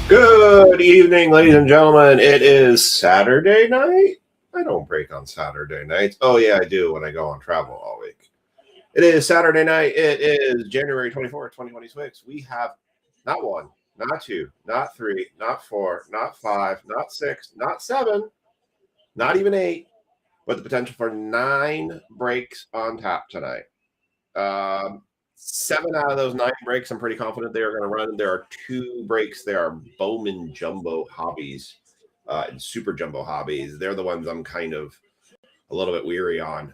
Good evening, ladies and gentlemen. It is Saturday night. I don't break on Saturday nights. Oh, yeah, I do when I go on travel all week. It is Saturday night. It is January 24th, 2026. We have not one, not two, not three, not four, not five, not six, not seven, not even eight, but the potential for 9 breaks on tap tonight. 7 out of those 9 breaks, I'm pretty confident they are going to run. There are 2 breaks. They are Bowman Jumbo Hobbies and Super Jumbo Hobbies. They're the ones I'm kind of a little bit weary on.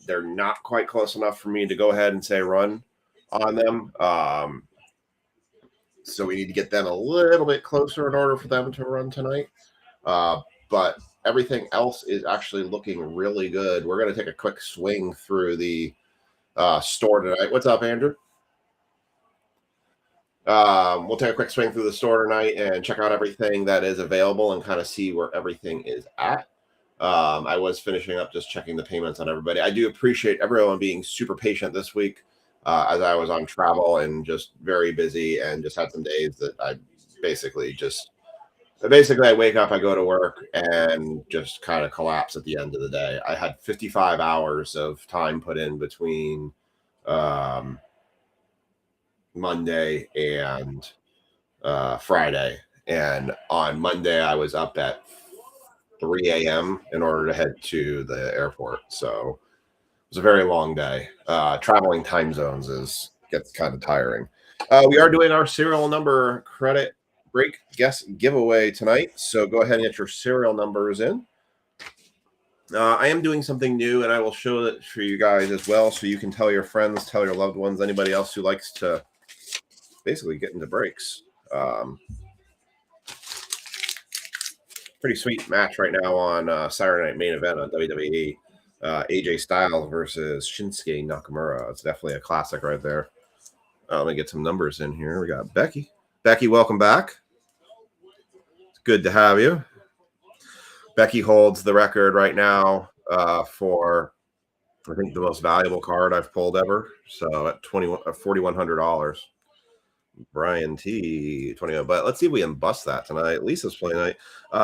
They're not quite close enough for me to go ahead and say run on them. So we need to get them a little bit closer in order for them to run tonight. But everything else is actually looking really good. We're going to take a quick swing through the store tonight. What's up, Andrew? We'll take a quick swing through the store tonight and check out everything that is available and kind of see where everything is at. I was finishing up just checking the payments on everybody. I do appreciate everyone being super patient this week as I was on travel and just very busy and just had some days that I basically I wake up, I go to work, and just kind of collapse at the end of the day. I had 55 hours of time put in between Monday and Friday. And on Monday, I was up at 3 a.m. in order to head to the airport. So it was a very long day. Traveling time zones gets kind of tiring. We are doing our serial number credit break guess giveaway tonight. So go ahead and get your serial numbers in. I am doing something new, and I will show it for you guys as well, so you can tell your friends, tell your loved ones, anybody else who likes to basically get into breaks. Pretty sweet match right now on Saturday Night Main Event on WWE. AJ Styles versus Shinsuke Nakamura. It's definitely a classic right there. Let me get some numbers in here. We got Becky. Becky, welcome back. It's good to have you. Becky holds the record right now for, I think, the most valuable card I've pulled ever. So at $4,100. Brian T 21. But let's see if we can bust that tonight. Lisa's playing tonight.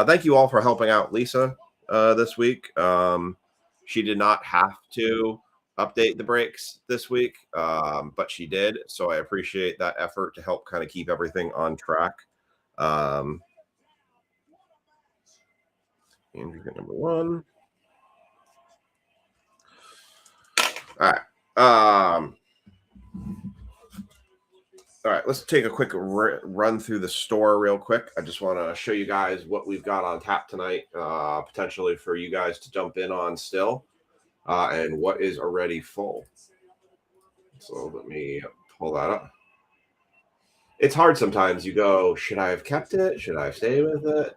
Thank you all for helping out Lisa this week. She did not have to update the breaks this week, but she did. So I appreciate that effort to help kind of keep everything on track. Andrew get number 1. All right. All right, let's take a quick run through the store real quick. I just want to show you guys what we've got on tap tonight, potentially for you guys to jump in on still, and what is already full. So let me pull that up. It's hard sometimes. You go, should I have kept it? Should I have stayed with it?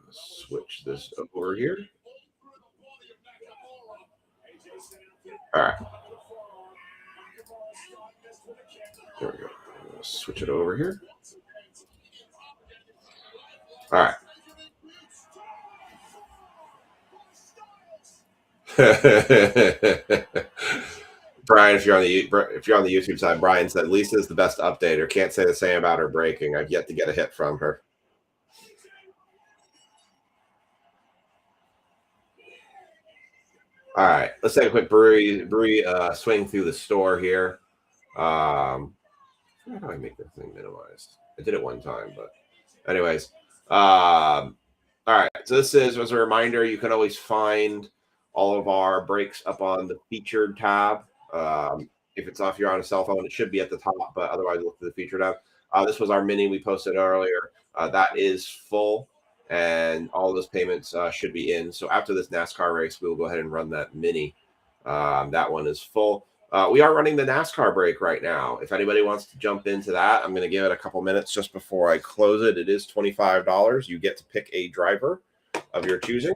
Switch this over here. All right. There we go. Switch it over here. All right. Brian, if you're on the YouTube side, Brian said Lisa is the best updater. Can't say the same about her breaking. I've yet to get a hit from her. All right, let's take a quick brewery swing through the store here. How do I make this thing minimized? I did it one time, but anyways. All right, so this is, as a reminder, you can always find all of our breaks up on the featured tab. If you're on a cell phone, it should be at the top, but otherwise look for the featured tab. This was our mini we posted earlier. That is full, and all of those payments should be in. So after this NASCAR race, we will go ahead and run that mini. That one is full. We are running the NASCAR break right now. If anybody wants to jump into that, I'm going to give it a couple minutes just before I close it. It is $25. You get to pick a driver of your choosing,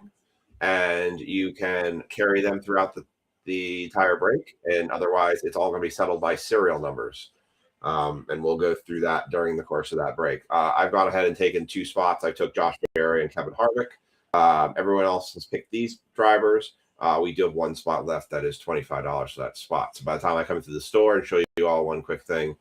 and you can carry them throughout the entire break. And otherwise, it's all going to be settled by serial numbers. And we'll go through that during the course of that break. I've gone ahead and taken 2 spots. I took Josh Berry and Kevin Harvick. Everyone else has picked these drivers. We do have one spot left that is $25 for that spot. So by the time I come into the store and show you all one quick thing,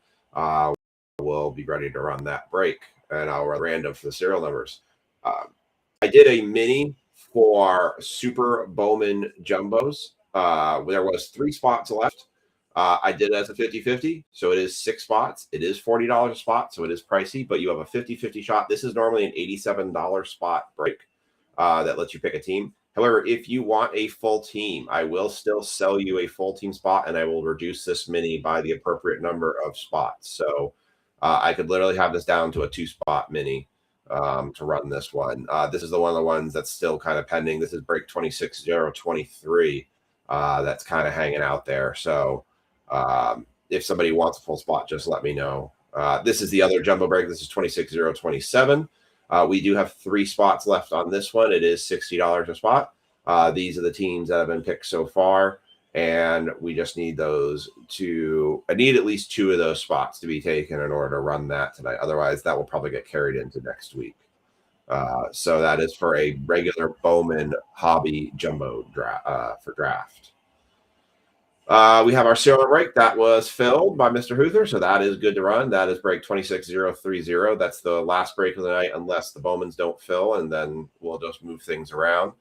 we'll be ready to run that break, and I'll run random for the serial numbers. I did a mini for Super Bowman Jumbos. There was 3 spots left. I did it as a 50-50, so it is 6 spots. It is $40 a spot, so it is pricey, but you have a 50-50 shot. This is normally an $87 spot break that lets you pick a team. However, if you want a full team, I will still sell you a full team spot, and I will reduce this mini by the appropriate number of spots. So I could literally have this down to a 2-spot mini to run this one. This is the one of the ones that's still kind of pending. This is break 26023 that's kind of hanging out there. So if somebody wants a full spot, just let me know. This is the other jumbo break. This is 26027. We do have 3 spots left on this one. It is $60 a spot. These are the teams that have been picked so far, and we just need those to. I need at least 2 of those spots to be taken in order to run that tonight. Otherwise, that will probably get carried into next week. So that is for a regular Bowman hobby jumbo for draft. We have our serial break that was filled by Mr. Huther, so that is good to run. That is break 26030. That's the last break of the night, unless the Bowmans don't fill, and then we'll just move things around.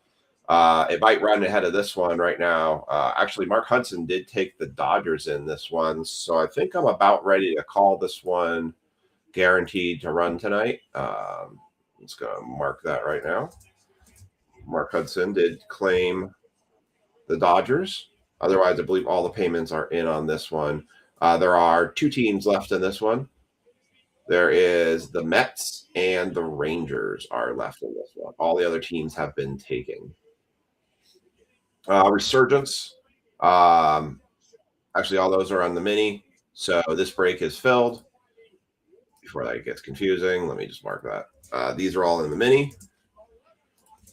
It might run ahead of this one right now. Actually, Mark Hudson did take the Dodgers in this one, so I think I'm about ready to call this one guaranteed to run tonight. Let's go mark that right now. Mark Hudson did claim the Dodgers. Otherwise, I believe all the payments are in on this one. There are 2 teams left in this one. There is the Mets and the Rangers are left in this one. All the other teams have been taken. Resurgence. Actually, all those are on the mini. So this break is filled. Before that gets confusing, let me just mark that. These are all in the mini.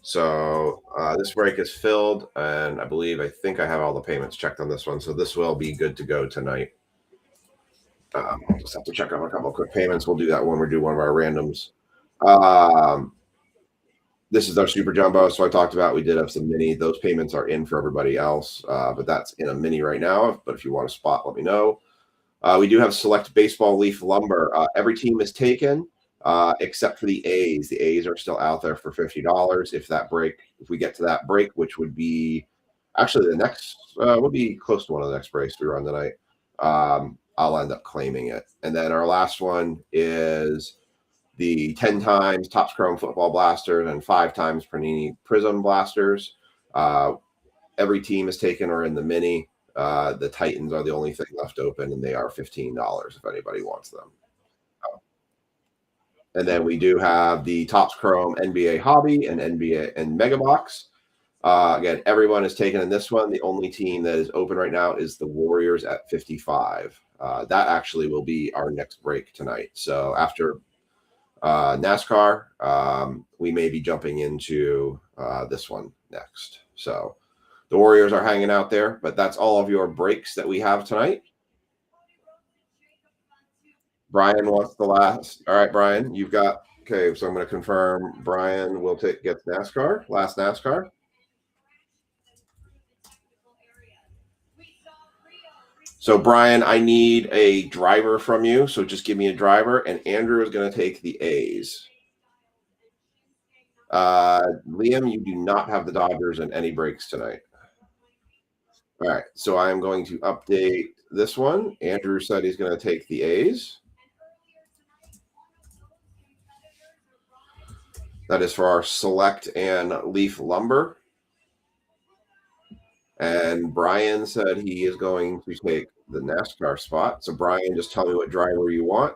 So this break is filled, and I think I have all the payments checked on this one. So this will be good to go tonight. I'll just have to check on a couple of quick payments. We'll do that when we do one of our randoms. This is our super jumbo. So I talked about we did have some mini. Those payments are in for everybody else, but that's in a mini right now. But if you want a spot, let me know. We do have select baseball leaf lumber. Every team is taken. Except for the A's. The A's are still out there for $50. If we get to that break, which would be actually the next, would be close to one of the next breaks we run tonight, I'll end up claiming it. And then our last one is the 10 times Topps Chrome Football Blasters and 5 times Panini Prism Blasters. Every team is taken or in the mini. The Titans are the only thing left open, and they are $15 if anybody wants them. And then we do have the Topps Chrome NBA Hobby and NBA and Mega Box. Again, everyone is taken in this one. The only team that is open right now is the Warriors at 55. That actually will be our next break tonight. So after NASCAR, we may be jumping into this one next. So the Warriors are hanging out there, but that's all of your breaks that we have tonight. Brian wants the last. All right, Brian, you've got. Okay, so I'm going to confirm Brian will get NASCAR, last NASCAR. So, Brian, I need a driver from you. So just give me a driver, and Andrew is going to take the A's. Liam, you do not have the Dodgers in any breaks tonight. All right, so I am going to update this one. Andrew said he's going to take the A's. That is for our select and leaf lumber. And Brian said he is going to take the NASCAR spot. So, Brian, just tell me what driver you want.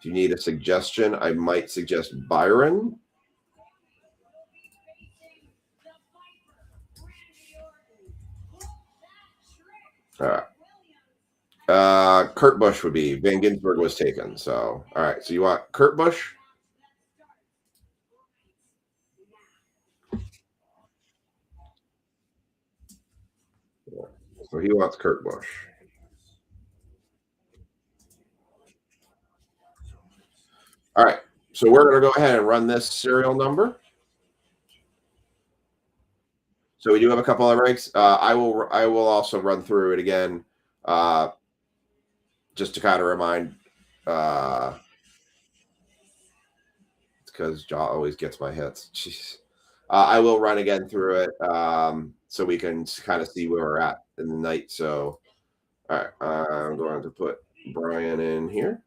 If you need a suggestion, I might suggest Byron. All right. Kurt Busch would be. Van Ginsberg was taken. So, all right. So you want Kurt Busch? So he wants Kurt Busch. All right. So we're going to go ahead and run this serial number. So we do have a couple of breaks. I will also run through it again, just to kind of remind. It's because Jaw always gets my hits. Jeez. I will run again through it, so we can kind of see where we're at in the night. So, all right, I'm going to put Brian in here.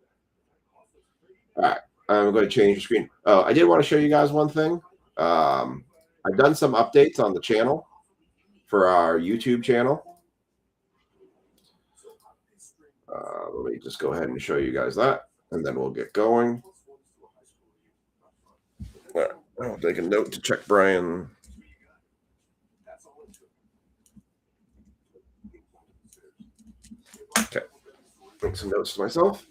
All right, I'm going to change the screen. Oh, I did want to show you guys one thing. I've done some updates on the channel for our YouTube channel. Let me just go ahead and show you guys that, and then we'll get going. All right, I'll take a note to check Brian. Okay, make some notes to myself.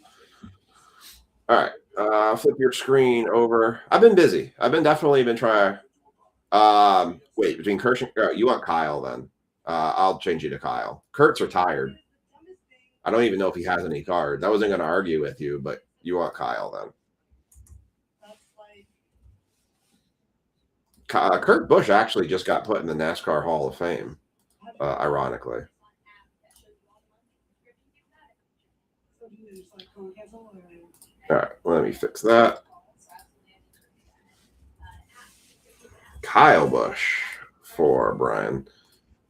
All right, flip your screen over. I've been busy. I've definitely been trying. Wait, between Kurt and you want Kyle then? I'll change you to Kyle. Kurt's retired. I don't even know if he has any cards. I wasn't going to argue with you, but you want Kyle then. Kurt Busch actually just got put in the NASCAR Hall of Fame, ironically. All right, let me fix that. Kyle Busch for Brian.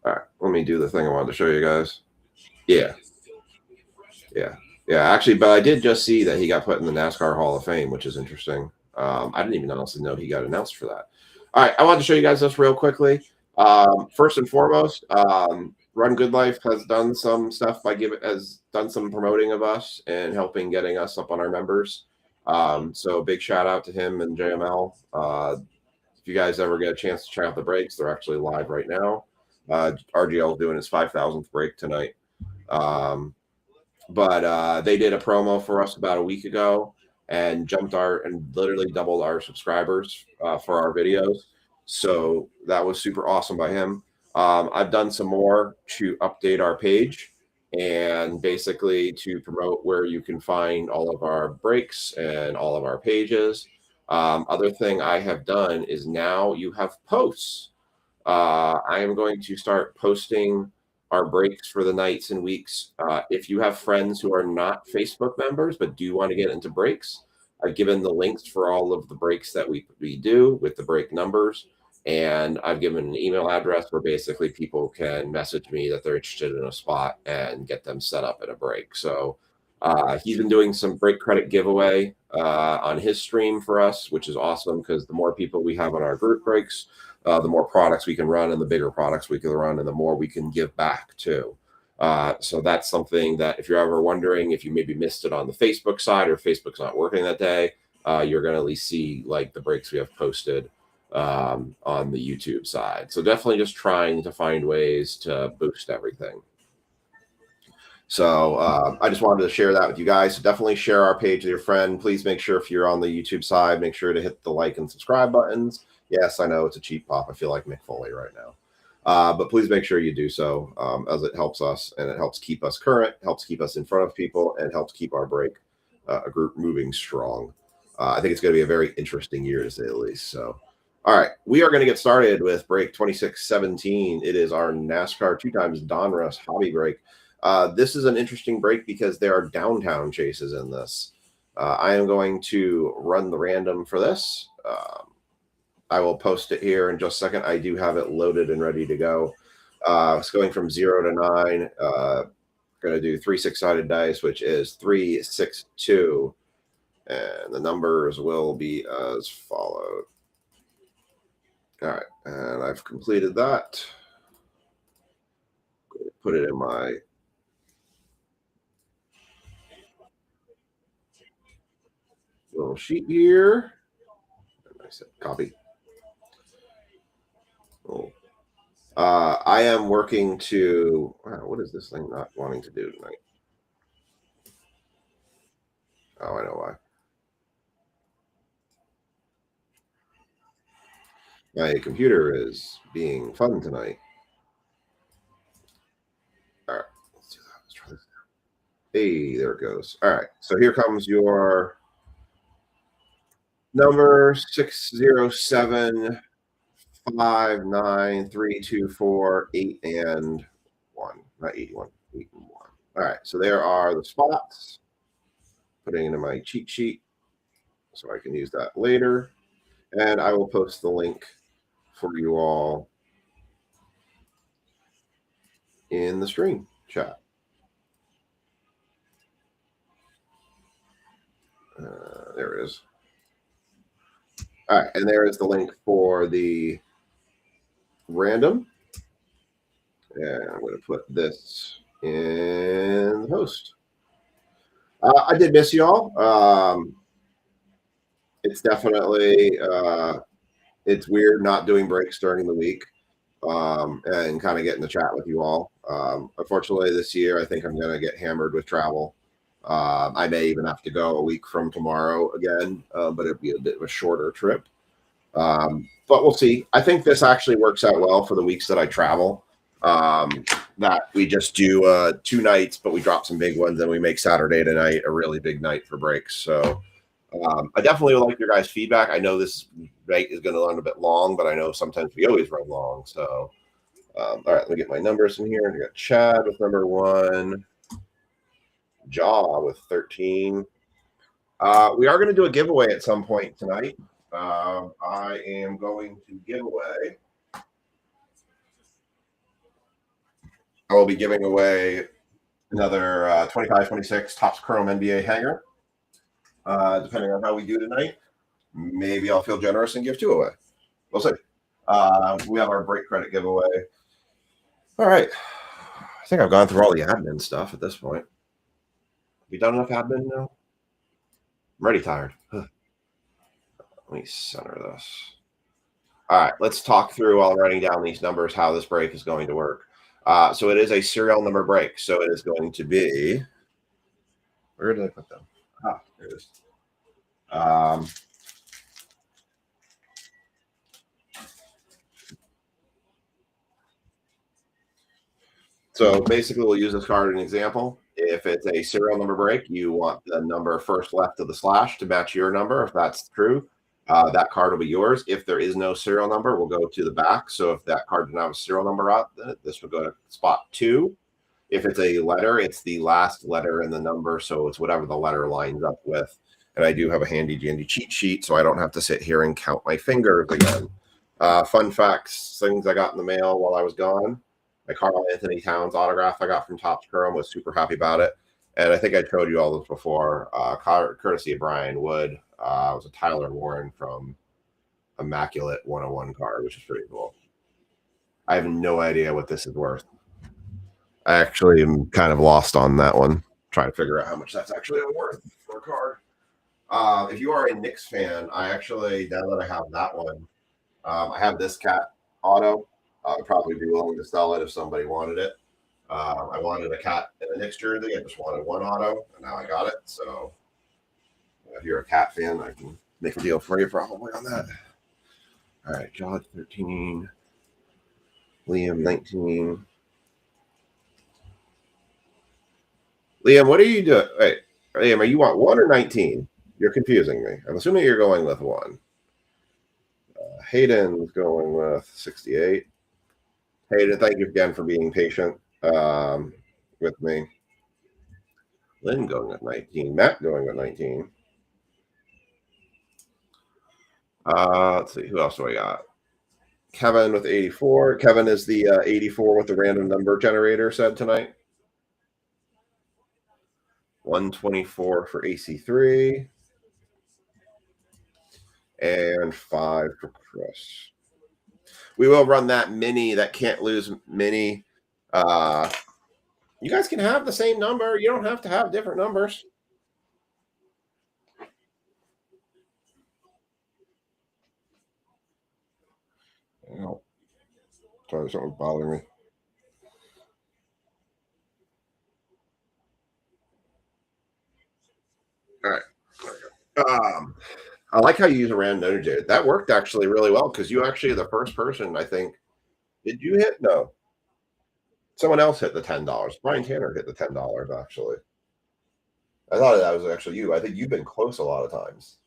All right, let me do the thing I wanted to show you guys. Yeah. Actually, but I did just see that he got put in the NASCAR Hall of Fame, which is interesting. I didn't even honestly know he got announced for that. All right, I wanted to show you guys this real quickly. First and foremost, Run Good Life has done some stuff has done some promoting of us and helping getting us up on our members. So big shout out to him and JML. If you guys ever get a chance to check out the breaks, they're actually live right now. RGL is doing his 5,000th break tonight. But they did a promo for us about a week ago and literally doubled our subscribers for our videos. So that was super awesome by him. I've done some more to update our page and basically to promote where you can find all of our breaks and all of our pages. Other thing I have done is now you have posts. I am going to start posting our breaks for the nights and weeks. If you have friends who are not Facebook members but do want to get into breaks, I've given the links for all of the breaks that we do with the break numbers. And I've given an email address where basically people can message me that they're interested in a spot and get them set up at a break. So he's been doing some break credit giveaway on his stream for us, which is awesome because the more people we have on our group breaks, the more products we can run and the bigger products we can run and the more we can give back too. So that's something that if you're ever wondering if you maybe missed it on the Facebook side or Facebook's not working that day, you're going to at least see like the breaks we have posted on the YouTube side. So definitely just trying to find ways to boost everything. So I just wanted to share that with you guys. So definitely share our page with your friend. Please make sure if you're on the YouTube side, make sure to hit the like and subscribe buttons. Yes, I know it's a cheap pop. I feel like Mick Foley right now. But please make sure you do so as it helps us and it helps keep us current, helps keep us in front of people, and helps keep our break group moving strong. I think it's going to be a very interesting year to say the least. So, all right, we are going to get started with break 2617. It is our NASCAR 2x Donruss hobby break. This is an interesting break because there are downtown chases in this. I am going to run the random for this. I will post it here in just a second. I do have it loaded and ready to go. It's going from 0 to 9. Going to do 3 6-sided dice, which is 3, 6, 2. And the numbers will be as followed. All right, and I've completed that. Put it in my little sheet here. I said copy. Oh. I am working to. Wow, what is this thing not wanting to do tonight? Oh, I know why. My computer is being fun tonight. All right, let's do that. Let's try this now. Hey, there it goes. All right, so here comes your Number 607-59324-8 and 1. Not 81, 8 and 1. All right, so there are the spots. Putting into my cheat sheet so I can use that later. And I will post the link for you all in the stream chat. There it is. All right, and there is the link for the random. And I'm going to put this in the post. I did miss y'all. It's definitely it's weird not doing breaks during the week and kind of getting to chat with you all. Unfortunately, this year I think I'm going to get hammered with travel. I may even have to go a week from tomorrow again, but it'd be a bit of a shorter trip. But we'll see. I think this actually works out well for the weeks that I travel. That we just do 2 nights, but we drop some big ones and we make Saturday tonight a really big night for breaks. So I definitely would like your guys' feedback. I know this night is going to run a bit long, but I know sometimes we always run long. So, all right, let me get my numbers in here. We got Chad with number 1, Jaw with 13. We are going to do a giveaway at some point tonight. I am going to give away. I will be giving away another 25-26 Topps Chrome NBA hanger. Depending on how we do tonight, maybe I'll feel generous and give 2 away. We'll see. We have our break credit giveaway. All right. I think I've gone through all the admin stuff at this point. Have you done enough admin now? I'm already tired. Let me center this. All right. Let's talk through while I'm writing down these numbers how this break is going to work. So it is a serial number break. So it is going to be. Where did I put them? Ah, there it is. So basically, we'll use this card as an example. If it's a serial number break, you want the number first left of the slash to match your number. If that's true, that card will be yours. If there is no serial number, we'll go to the back. So if that card does not have a serial number out, then this will go to spot 2. If it's a letter, it's the last letter in the number. So it's whatever the letter lines up with. And I do have a handy dandy cheat sheet, so I don't have to sit here and count my fingers again. Fun facts, things I got in the mail while I was gone. My Karl Anthony Towns autograph I got from Topps Chrome, was super happy about it. And I think I showed you all this before. Courtesy of Brian Wood. It was a Tyler Warren from Immaculate 101 card, which is pretty cool. I have no idea what this is worth. I actually am kind of lost on that one. Trying to figure out how much that's actually worth for a card. If you are a Knicks fan, I actually, now that I have that one, I have this cat auto. I'd probably be willing to sell it if somebody wanted it. I wanted a cat in a Knicks jersey. I just wanted one auto, and now I got it. So if you're a cat fan, I can make a deal for you probably on that. All right, John 13, Liam 19. Liam, what are you doing? Wait, Liam, are you want 1 or 19? You're confusing me. I'm assuming you're going with 1. Hayden's going with 68. Hayden, thank you again for being patient with me. Lynn going with 19. Matt going with 19. Let's see. Who else do I got? Kevin with 84. Kevin is the 84 with the random number generator said tonight. 124 for AC3. And 5 for Chris. We will run that mini, that can't lose mini. You guys can have the same number. You don't have to have different numbers. Oh, sorry, something's bothering me. All right. I like how you use a random number generator. That worked actually really well because you actually are the first person, I think. Did you hit? No. Someone else hit the $10. Brian Tanner hit the $10, actually. I thought that was actually you. I think you've been close a lot of times.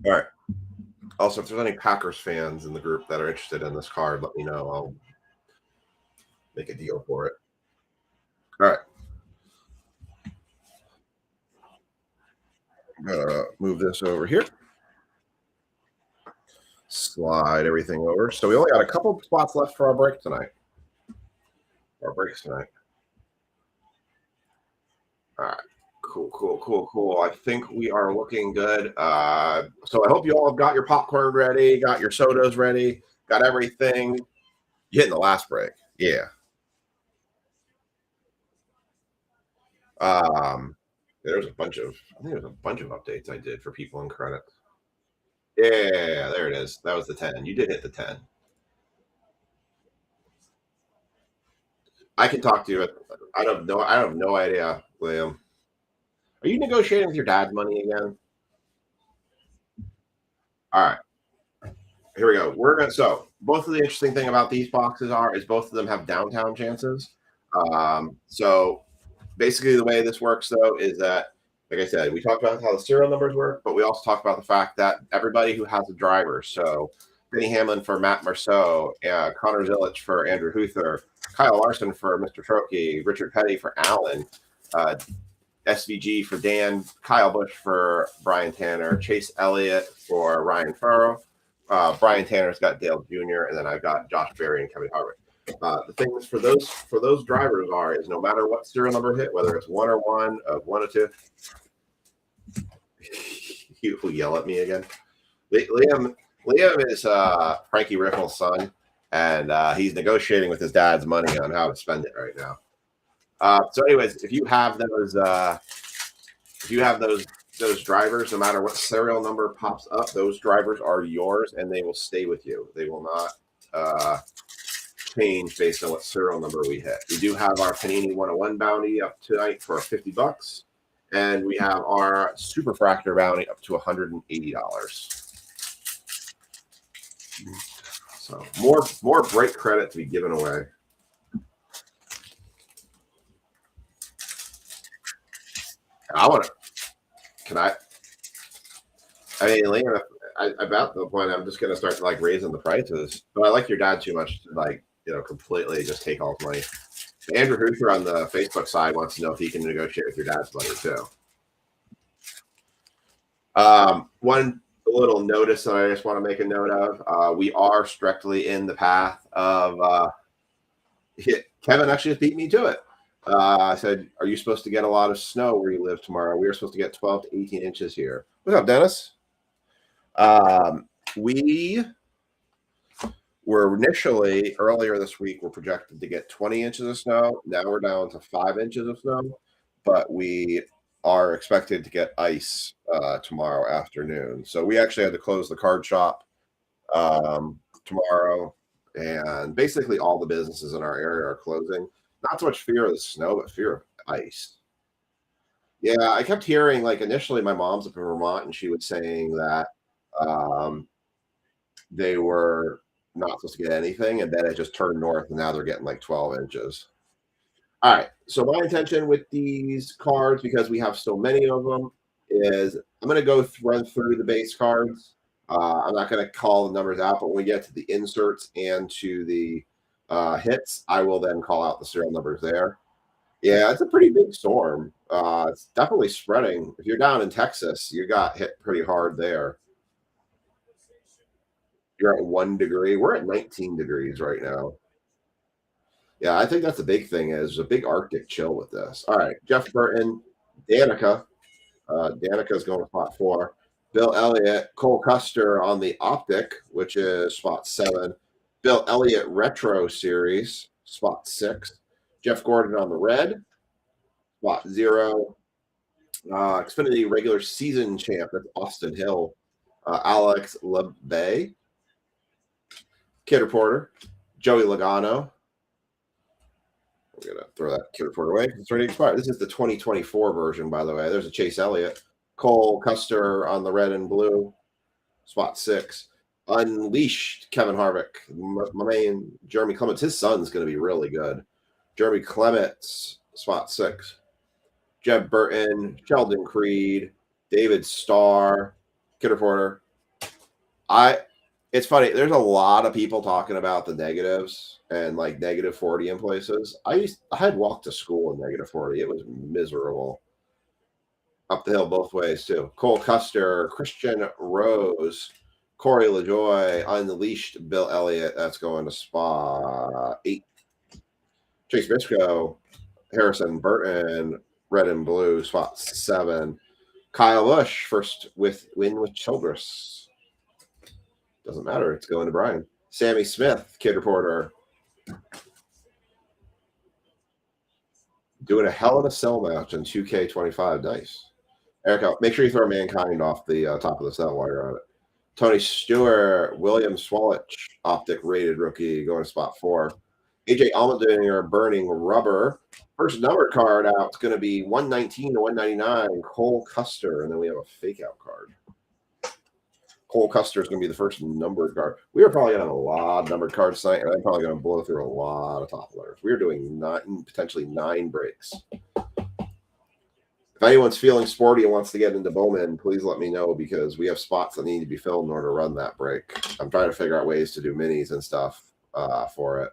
All right. Also, if there's any Packers fans in the group that are interested in this card, let me know. I'll make a deal for it. All right. I'm gonna move this over here. Slide everything over. So we only got a couple spots left for our break tonight. Our breaks tonight. All right. Cool. I think we are looking good. So I hope you all have got your popcorn ready, got your sodas ready, got everything. You hitting the last break. Yeah. There's a bunch of I think there's a bunch of updates I did for people in credits. Yeah, there it is. That was the 10. You did hit the 10. I can talk to you. I have no idea, William. Are you negotiating with your dad's money again? All right. Here we go. So both of the interesting thing about these boxes is both of them have downtown chances. So basically the way this works though is that, like I said, we talked about how the serial numbers work, but we also talked about the fact that everybody who has a driver, so Benny Hamlin for Matt Marceau, Connor Zilic for Andrew Huther, Kyle Larson for Mr. Trokey, Richard Petty for Alan, SVG for Dan, Kyle Busch for Brian Tanner, Chase Elliott for Ryan Furrow. Brian Tanner's got Dale Jr., and then I've got Josh Berry and Kevin Harvick. The things for those drivers is no matter what serial number hit, whether it's 1 or 1, 1 or 2, you will yell at me again. Liam is Frankie Riffle's son, and he's negotiating with his dad's money on how to spend it right now. So, anyways, if you have those drivers, no matter what serial number pops up, those drivers are yours, and they will stay with you. They will not change based on what serial number we hit. We do have our Panini 101 bounty up tonight for $50, and we have our Super Fractor bounty up to $180. So more break credit to be given away. I want to. Can I? I mean, Liam, about the point, I'm just going to start like raising the prices. But I like your dad too much to completely just take all his money. Andrew Huther on the Facebook side wants to know if he can negotiate with your dad's money too. One little notice that I just want to make a note of: we are strictly in the path of. Kevin actually just beat me to it. I said, "Are you supposed to get a lot of snow where you live tomorrow? We are supposed to get 12 to 18 inches here." What's up, Dennis? We were initially earlier this week, we're projected to get 20 inches of snow. Now we're down to 5 inches of snow, but we are expected to get ice tomorrow afternoon. So we actually had to close the card shop tomorrow, and basically all the businesses in our area are closing. Not so much fear of the snow, but fear of ice. Yeah, I kept hearing, like, initially my mom's up in Vermont, and she was saying that they were not supposed to get anything, and then it just turned north, and now they're getting like 12 inches. All right, so my intention with these cards, because we have so many of them, is I'm going to go run through the base cards. I'm not going to call the numbers out, but when we get to the inserts and to the hits, I will then call out the serial numbers there. Yeah, it's a pretty big storm. It's definitely spreading. If you're down in Texas, you got hit pretty hard there. You're at 1 degree. We're at 19 degrees right now. Yeah, I think that's a big thing is a big Arctic chill with this. All right, Jeff Burton, Danica. Danica's going to spot 4. Bill Elliott, Cole Custer on the Optic, which is spot 7. Bill Elliott Retro Series, spot 6. Jeff Gordon on the red, spot 0. Xfinity regular season champ, that's Austin Hill. Alex LeBay. Kid Reporter, Joey Logano. I'm going to throw that Kid Reporter away. It's already expired. This is the 2024 version, by the way. There's a Chase Elliott. Cole Custer on the red and blue, spot 6. Unleashed, Kevin Harvick. My man, Jeremy Clements. His son's going to be really good. Jeremy Clements, spot 6. Jeb Burton, Sheldon Creed, David Starr, Kid Reporter, It's funny. There's a lot of people talking about the negatives and like -40 in places. I had walked to school in -40. It was miserable. Up the hill both ways too. Cole Custer, Christian Rose, Corey LaJoy, Unleashed, Bill Elliott. That's going to spot 8. Chase Briscoe, Harrison Burton, red and blue, spot 7. Kyle Busch, first win with Childress. Doesn't matter. It's going to Brian. Sammy Smith, Kid Reporter. Doing a Hell in a Cell match in 2K25. Nice. Eric, make sure you throw Mankind off the top of the cell while you're on it. Tony Stewart, William Swalich, Optic rated rookie, going to spot 4. AJ Allmendinger, Burning Rubber. First numbered card out. It's going to be 119 to 199. Cole Custer, and then we have a fake out card. Cole Custer is going to be the first numbered card. We are probably on a lot of numbered cards tonight, and I'm probably going to blow through a lot of top letters. We are doing potentially 9 breaks. If anyone's feeling sporty and wants to get into Bowman, please let me know, because we have spots that need to be filled in order to run that break. I'm trying to figure out ways to do minis and stuff for it.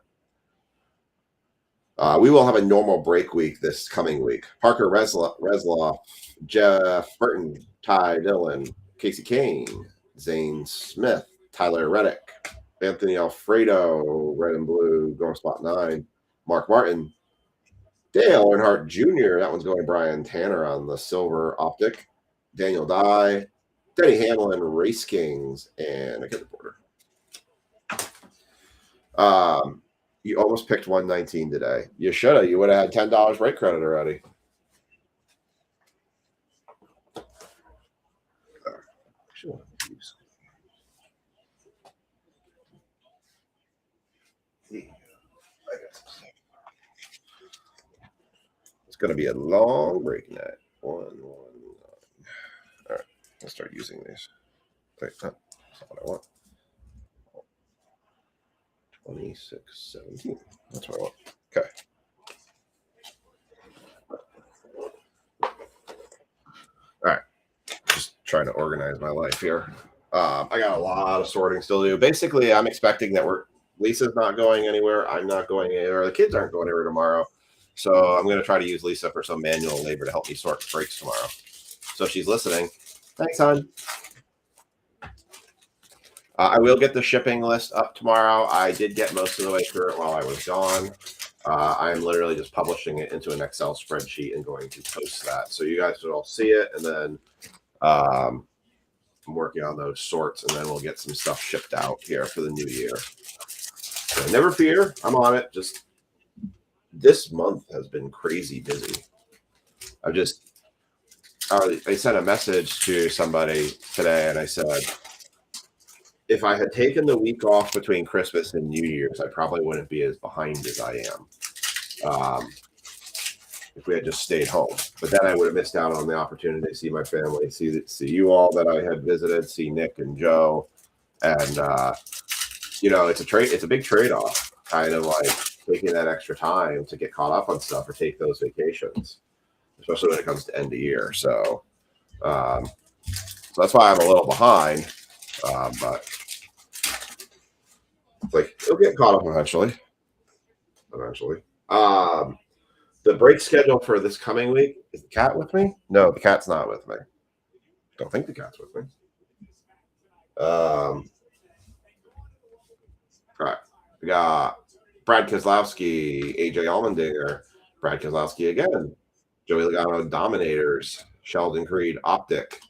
We will have a normal break week this coming week. Parker Resloff, Jeff Burton, Ty Dillon, Casey Kane, Zane Smith, Tyler Reddick, Anthony Alfredo, red and blue, going spot 9. Mark Martin, Dale Earnhardt Jr., that one's going to Brian Tanner on the silver Optic. Daniel Dye, Denny Hamlin, Race Kings, and a Kid Reporter. You almost picked 119 today. You should have. You would have had $10 break credit already. It's going to be a long break night. 119. All right, let's start using these. Wait, that's not what I want. 2617. That's what I want. Okay. All right. Just trying to organize my life here. I got a lot of sorting still to do. Basically, I'm expecting that Lisa's not going anywhere. I'm not going anywhere. The kids aren't going anywhere tomorrow. So I'm going to try to use Lisa for some manual labor to help me sort breaks tomorrow. So if she's listening, thanks, hon. I will get the shipping list up tomorrow. I did get most of the way through it while I was gone. I am literally just publishing it into an Excel spreadsheet and going to post that. So you guys will all see it. And then I'm working on those sorts, and then we'll get some stuff shipped out here for the new year. So never fear. I'm on it. Just this month has been crazy busy. I sent a message to somebody today, and I said, if I had taken the week off between Christmas and New Year's, I probably wouldn't be as behind as I am. If we had just stayed home, but then I would have missed out on the opportunity to see my family, see you all that I had visited, see Nick and Joe, and it's a big trade-off, kind of like taking that extra time to get caught up on stuff or take those vacations, especially when it comes to end of year. So that's why I'm a little behind, but it's like it'll get caught up eventually. The break schedule for this coming week, is the cat with me? No, the cat's not with me. Don't think the cat's with me. All right. We got Brad Keselowski, AJ Allmendinger, Brad Keselowski again, Joey Logano Dominators, Sheldon Creed Optic.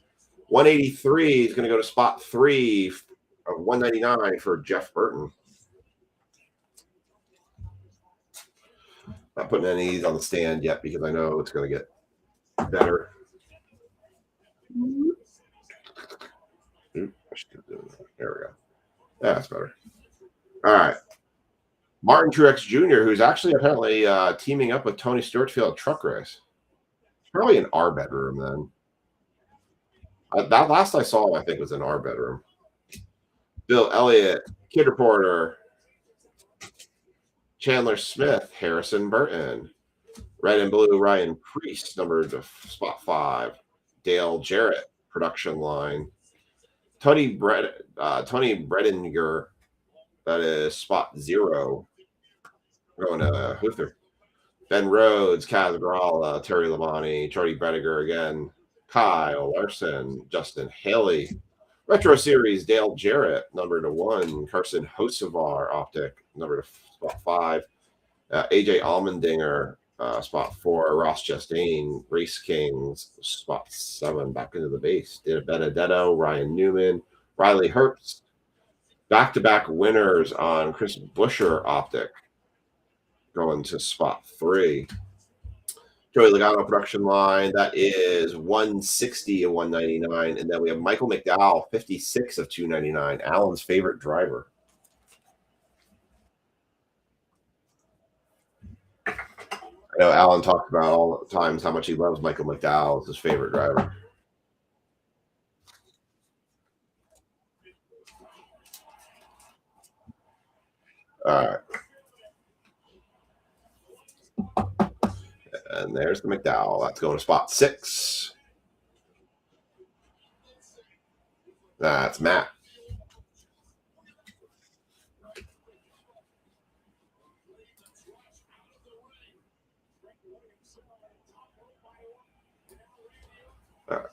183 is going to go to spot 3 of 199 for Jeff Burton. Not putting any of these on the stand yet because I know it's going to get better. There we go. That's better. All right. Martin Truex Jr., who's actually apparently teaming up with Tony Stewart to field a truck race. Probably in our bedroom then. That last I saw him, I think, was in our bedroom. Bill Elliott, Kid Reporter, Chandler Smith, Harrison Burton, red and blue Ryan Preece, numbered to spot 5, Dale Jarrett, production line, Tony Bredinger. That is spot 0. Going to Huther. Ben Rhodes, Kaz Gralla, Terry Labonte, Charlie Brediger again, Kyle Larson, Justin Haley. Retro Series, Dale Jarrett, number to 1. Carson Hocevar, Optic, number to spot 5. AJ Allmendinger, spot 4. Ross Chastain, Race Kings, spot 7. Back into the base. Dana Benedetto, Ryan Newman, Riley Herbst. Back-to-back winners on Chris Buescher, Optic, going to spot 3. Joey Logano production line, that is 160 of 199. And then we have Michael McDowell, 56 of 299. Alan's favorite driver. I know Alan talked about all the times how much he loves Michael McDowell as his favorite driver. All right. And there's the McDowell. That's going to spot 6. That's Matt. All right.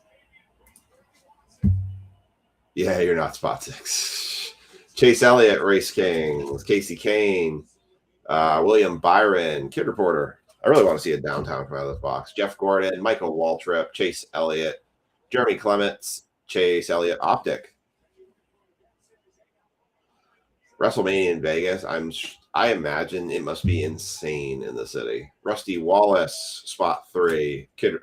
Yeah, you're not spot 6. Chase Elliott, Race Kings, Casey Kane, William Byron, Kid Reporter. I really want to see a downtown come out of this box. Jeff Gordon, Michael Waltrip, Chase Elliott, Jeremy Clements, Chase Elliott, Optic. WrestleMania in Vegas. I imagine it must be insane in the city. Rusty Wallace, spot 3. Kid,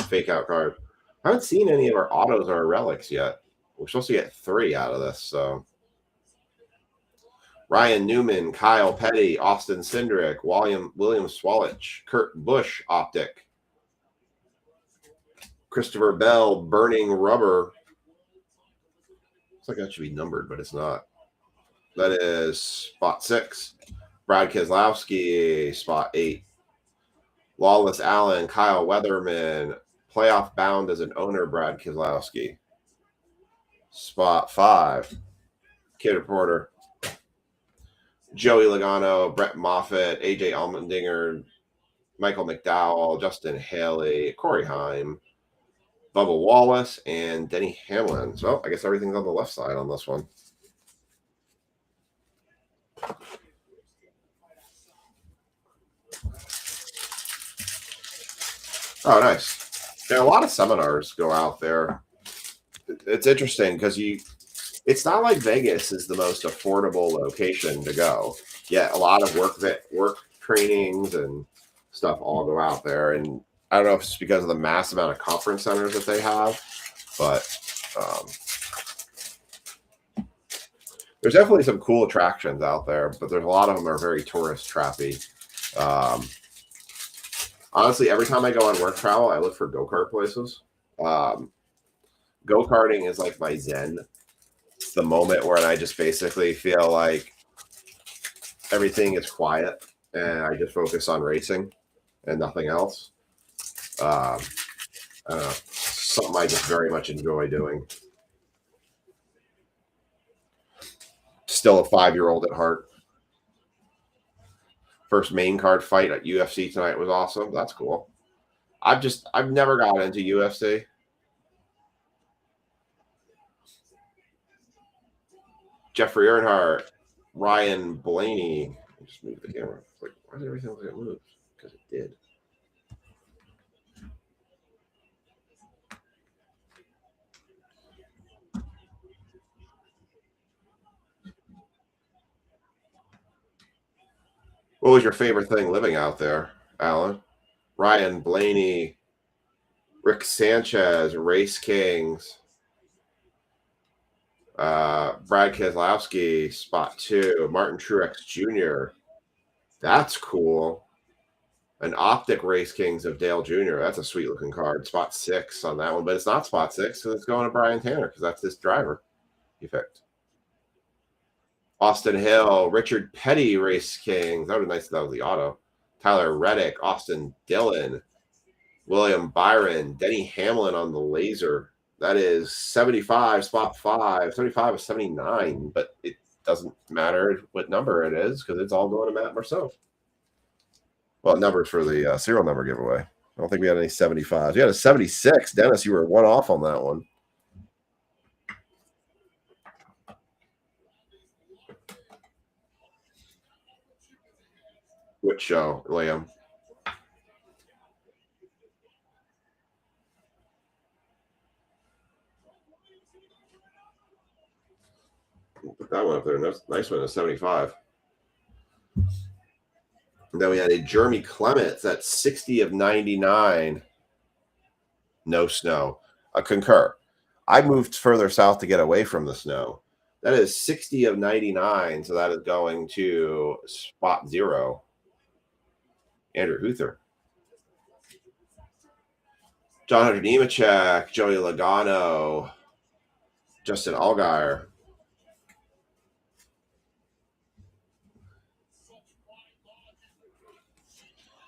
fake out card. I haven't seen any of our autos or relics yet. We're supposed to get 3 out of this, so. Ryan Newman, Kyle Petty, Austin Cindric, William Swalich, Kurt Busch, Optic. Christopher Bell, Burning Rubber. Looks like that should be numbered, but it's not. That is spot 6. Brad Keselowski, spot 8. Lawless Allen, Kyle Weatherman, playoff bound as an owner, Brad Keselowski. Spot 5. Kid Reporter. Joey Logano, Brett Moffitt, AJ Allmendinger, Michael McDowell, Justin Haley, Corey Heim, Bubba Wallace, and Denny Hamlin. So I guess everything's on the left side on this one. Oh, nice. Yeah, a lot of seminars go out there. It's interesting because it's not like Vegas is the most affordable location to go. Yet a lot of work trainings and stuff all go out there. And I don't know if it's because of the mass amount of conference centers that they have, but there's definitely some cool attractions out there, but there's a lot of them are very tourist trappy. Honestly, every time I go on work travel, I look for go-kart places. Go-karting is like my zen. It's the moment where I just basically feel like everything is quiet and I just focus on racing and nothing else. I don't know, something I just very much enjoy doing. Still a 5-year-old at heart. First main card fight at UFC tonight was awesome. That's cool. I've never got into UFC. Jeffrey Earnhardt, Ryan Blaney. I just moved the camera. Like, why did everything look like it moved? Because it did. What was your favorite thing living out there, Alan? Ryan Blaney, Rick Sanchez, Race Kings, Brad Keselowski, spot 2, Martin Truex Jr. That's cool. An Optic Race Kings of Dale Jr. That's a sweet looking card. Spot 6 on that one, but it's not spot 6 because it's going to Brian Tanner because that's this driver he picked. Austin Hill, Richard Petty Race Kings. That would be nice if that was the auto. Tyler Reddick, Austin Dillon, William Byron, Denny Hamlin on the laser. That is 75, spot 5. 75 is 79, but it doesn't matter what number it is because it's all going to Matt Marceau. Well, numbers for the serial number giveaway. I don't think we had any 75s. We had a 76. Dennis, you were one off on that one. Which show, Liam? Put that one up there. Nice one, a 75. And then we had a Jeremy Clements at 60 of 99. No snow. I concur. I moved further south to get away from the snow. That is 60 of 99. So that is going to spot 0. Andrew Huther. John Hunter Nemechek, Joey Logano, Justin Allgaier.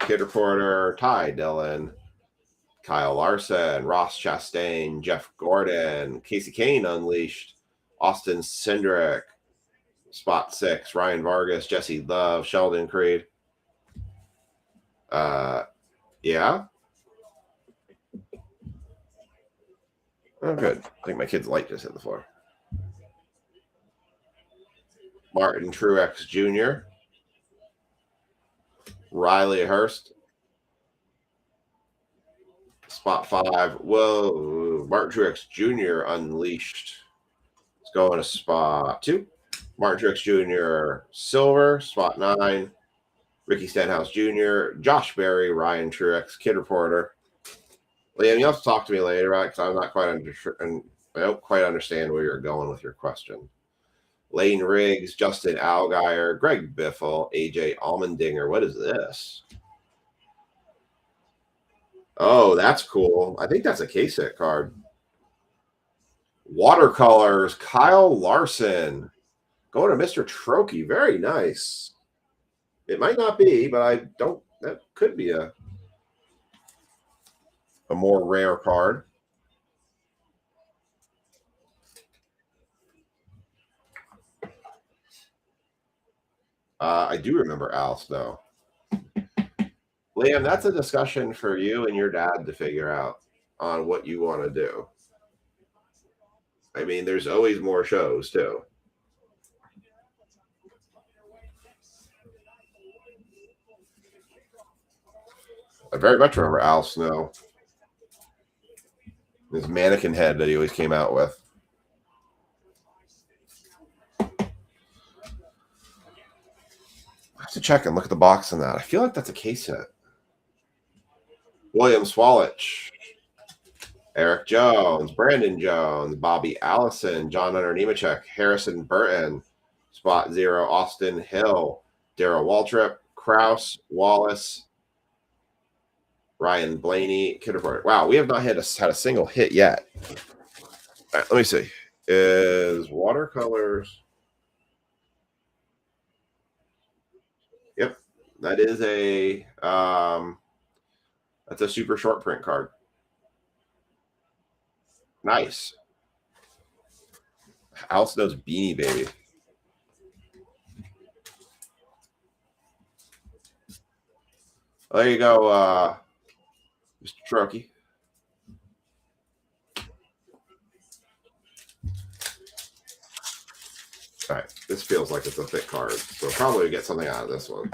Kid Reporter, Ty Dillon, Kyle Larson, Ross Chastain, Jeff Gordon, Casey Kane Unleashed, Austin Cindric, spot 6, Ryan Vargas, Jesse Love, Sheldon Creed. Yeah. Oh, good. I think my kid's light just hit the floor. Martin Truex Jr., Riley Hurst, spot 5. Whoa, Martin Truex Jr. Unleashed. It's going to spot 2. Martin Truex Jr. Silver, spot 9. Ricky Stenhouse Jr., Josh Berry, Ryan Truex, Kid Reporter. Liam, you'll have to talk to me later, right? Because I'm not quite and I don't quite understand where you're going with your question. Lane Riggs, Justin Allgaier, Greg Biffle, AJ Allmendinger. What is this? Oh, that's cool. I think that's a case hit card. Watercolors, Kyle Larson. Going to Mr. Trokey. Very nice. It might not be, but I don't. That could be a more rare card. I do remember Al Snow. Liam, that's a discussion for you and your dad to figure out on what you want to do. I mean, there's always more shows, too. I very much remember Al Snow. His mannequin head that he always came out with. I have to check and look at the box on that. I feel like that's a case hit. William Swalich, Eric Jones, Brandon Jones, Bobby Allison, John Hunter Nemechek, Harrison Burton, spot 0, Austin Hill, Darrell Waltrip, Kraus, Wallace, Ryan Blaney, Kid Reporter. Wow, we have not had a single hit yet. All right, let me see. Is Watercolors? Yep, that is a that's a super short print card. Nice. Al Snow's Beanie Baby. Well, there you go, Mr. Trokey. All right, this feels like it's a thick card, so probably get something out of this one.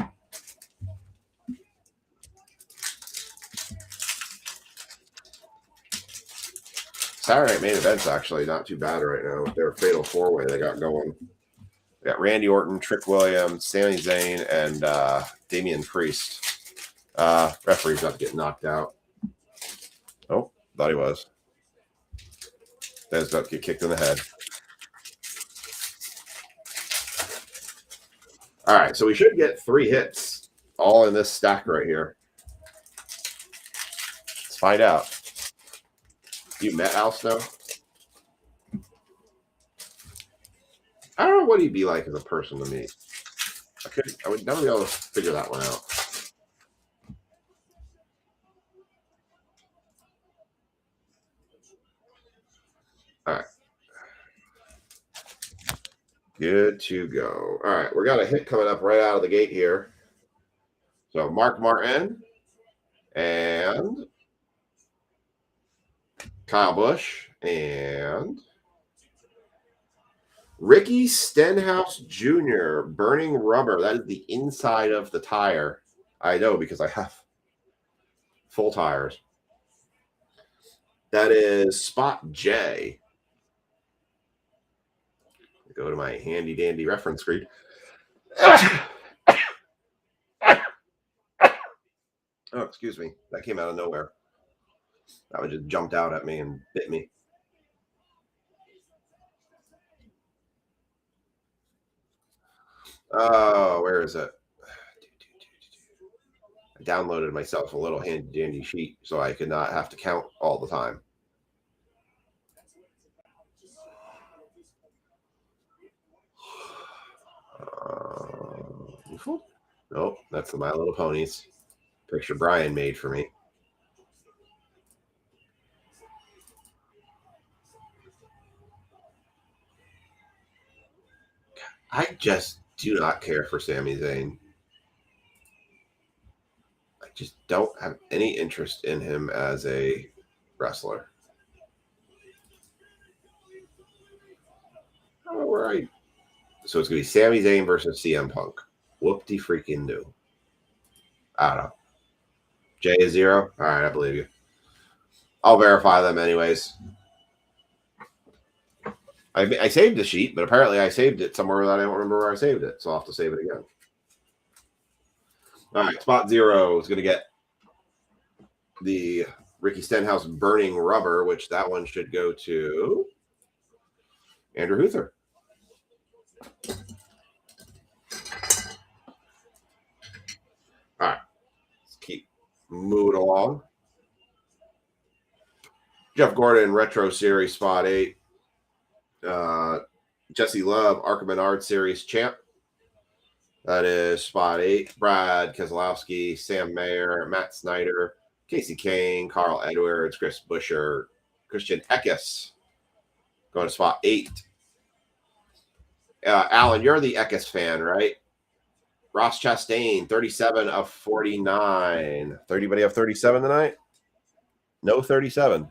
Saturday Night Main Event's actually not too bad right now with their Fatal 4-Way they got going. They got Randy Orton, Trick Williams, Sami Zayn, and Damian Priest. Referee's about to get knocked out. Oh, thought he was. That's about to get kicked in the head. All right, so we should get 3 hits all in this stack right here. Let's find out. You met Al Snow? I don't know what he'd be like as a person to meet. I would never be able to figure that one out. Good to go. All right, we got a hit coming up right out of the gate here. So Mark Martin and Kyle Busch and Ricky Stenhouse Jr. Burning rubber. That is the inside of the tire. I know because I have full tires. That is spot J. Go to my handy dandy reference screen. Oh, excuse me. That came out of nowhere. That one just jumped out at me and bit me. Oh, where is it? I downloaded myself a little handy dandy sheet so I could not have to count all the time. Nope, that's the My Little Ponies picture Brian made for me. I just do not care for Sami Zayn. I just don't have any interest in him as a wrestler. Oh, right. So it's going to be Sami Zayn versus CM Punk. Whoop-de freaking do. I don't know. J is 0? All right, I believe you. I'll verify them anyways. I saved the sheet, but apparently I saved it somewhere that I don't remember where I saved it. So I'll have to save it again. All right, spot 0 is going to get the Ricky Stenhouse burning rubber, which that one should go to Andrew Huther. All right, let's keep moving along. Jeff Gordon, Retro Series, spot 8. Jesse Love, Arkham Menard Series champ. That is spot 8. Brad Keselowski, Sam Mayer, Matt Snyder, Casey Kane, Carl Edwards, Chris Buescher, Christian Eckes going to spot 8. Alan, you're the Eckes fan, right? Ross Chastain, 37 of 49. Anybody have 37 tonight? No 37.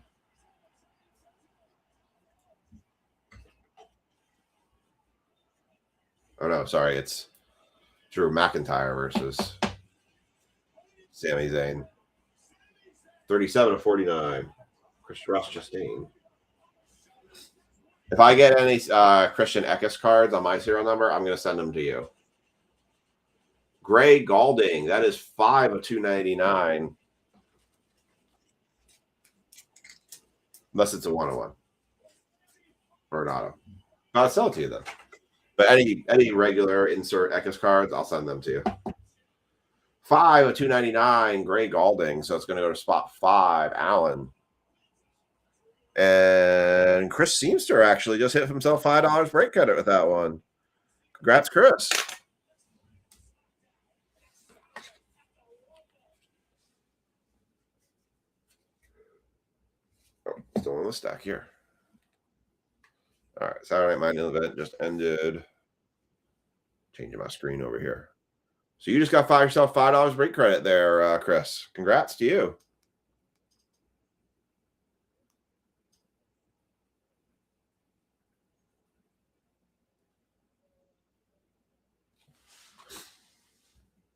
Oh, no, sorry. It's Drew McIntyre versus Sami Zayn. 37 of 49. Ross Chastain. If I get any Christian Eckes cards on my serial number, I'm going to send them to you. Gray Galding. That is 5 of 299. Unless it's a 101. Or an auto. I'll sell it to you then. But any regular insert Eckes cards, I'll send them to you. 5 of 299, Gray Galding. So it's going to go to spot 5, Allen. And Chris Seamster actually just hit himself $5 break credit with that one. Congrats, Chris. Oh, still in the stack here. All right, Saturday Night Main Event just ended. Changing my screen over here. So you just got yourself $5 break credit there, Chris. Congrats to you.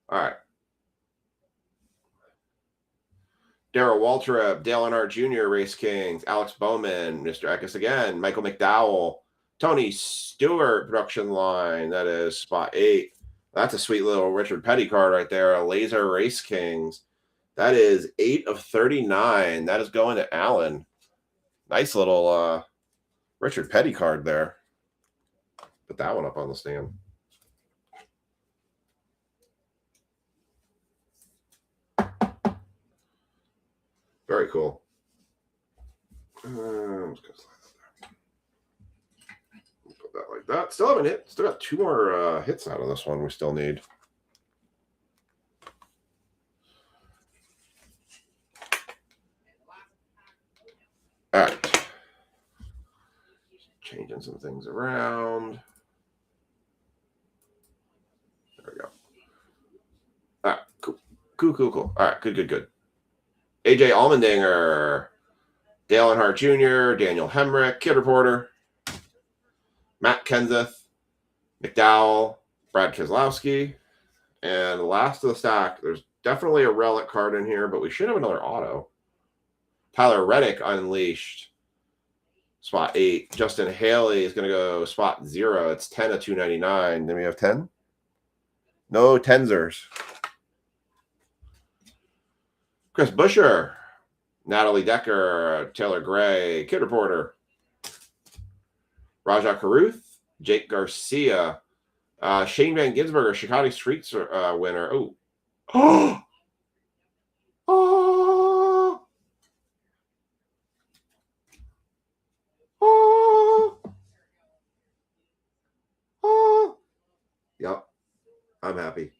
All right. Darrell Waltrip, Dale Earnhardt Jr., Race Kings, Alex Bowman, Mr. Eckes again, Michael McDowell, Tony Stewart production line. That is spot 8. That's a sweet little Richard Petty card right there. A Laser Race Kings. That is 8 of 39. That is going to Allen. Nice little Richard Petty card there. Put that one up on the stand. Very cool. Put that like that. Still haven't hit. Still got 2 more hits out of this one we still need. All right. Changing some things around. Cool. All right, good. AJ Allmendinger, Dale Earnhardt Jr., Daniel Hemrick, Kid Reporter, Matt Kenseth, McDowell, Brad Keselowski, and the last of the stack. There's definitely a relic card in here, but we should have another auto. Tyler Reddick Unleashed, spot 8. Justin Haley is going to go spot 0. It's 10 of 299. Then we have 10. No Tenzers. Chris Buescher, Natalie Decker, Taylor Gray, Kid Reporter, Raja Karuth, Jake Garcia, Shane Van Gisberger, Chicago Streets winner. Oh. Oh. Oh. Oh. Oh. Yep. I'm happy.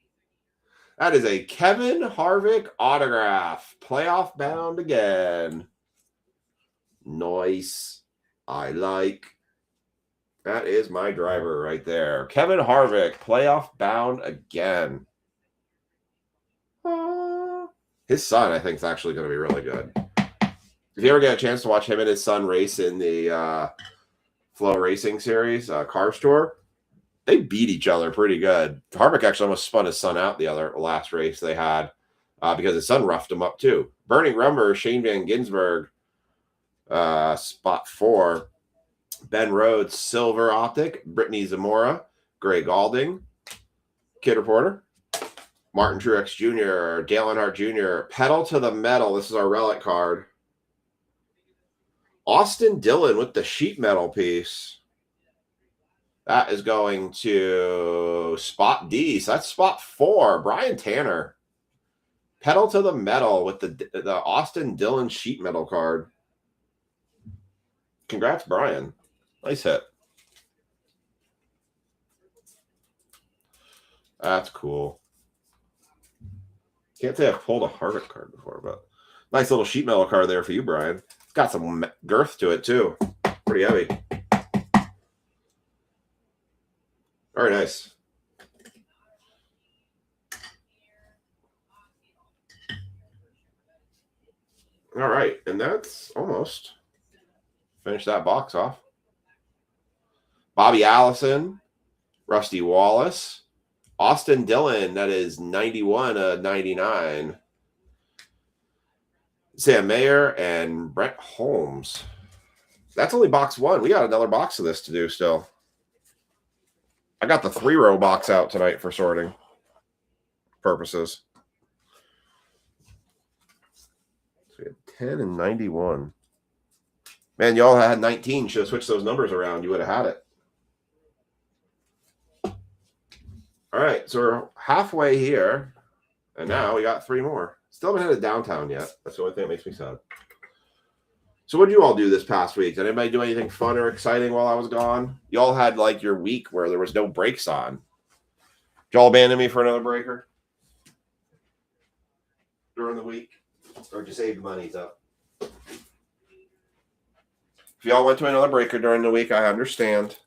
That is a Kevin Harvick autograph. Playoff bound again. Nice. I like. That is my driver right there. Kevin Harvick, playoff bound again. His son, I think, is actually going to be really good. If you ever get a chance to watch him and his son race in the Flow Racing Series, Cars Tour, they beat each other pretty good. Harvick actually almost spun his son out the last race they had because his son roughed him up too. Bernie Rummer, Shane Van Gisberg, spot 4. Ben Rhodes, Silver Optic, Brittany Zamora, Greg Alding, Kid Reporter, Martin Truex Jr., Dale Earnhardt Jr., Pedal to the Metal. This is our relic card. Austin Dillon with the sheet metal piece. That is going to spot D. So that's spot 4. Brian Tanner. Pedal to the Metal with the Austin Dillon sheet metal card. Congrats, Brian. Nice hit. That's cool. Can't say I've pulled a Harvick card before, but nice little sheet metal card there for you, Brian. It's got some girth to it, too. Pretty heavy. Very nice. All right, and that's almost finished that box off. Bobby Allison, Rusty Wallace, Austin Dillon, that is 91 of 99. Sam Mayer and Brett Holmes. That's only box 1. We got another box of this to do still. I got the 3-row box out tonight for sorting purposes. So we had 10 and 91. Man, y'all had 19. Should have switched those numbers around. You would have had it. All right, so we're halfway here, and now we got 3 more. Still haven't headed downtown yet. That's the only thing that makes me sad. So what did you all do this past week? Did anybody do anything fun or exciting while I was gone? Y'all had like your week where there was no breaks on. Did y'all abandon me for another breaker during the week? Or did you save money up? If y'all went to another breaker during the week, I understand.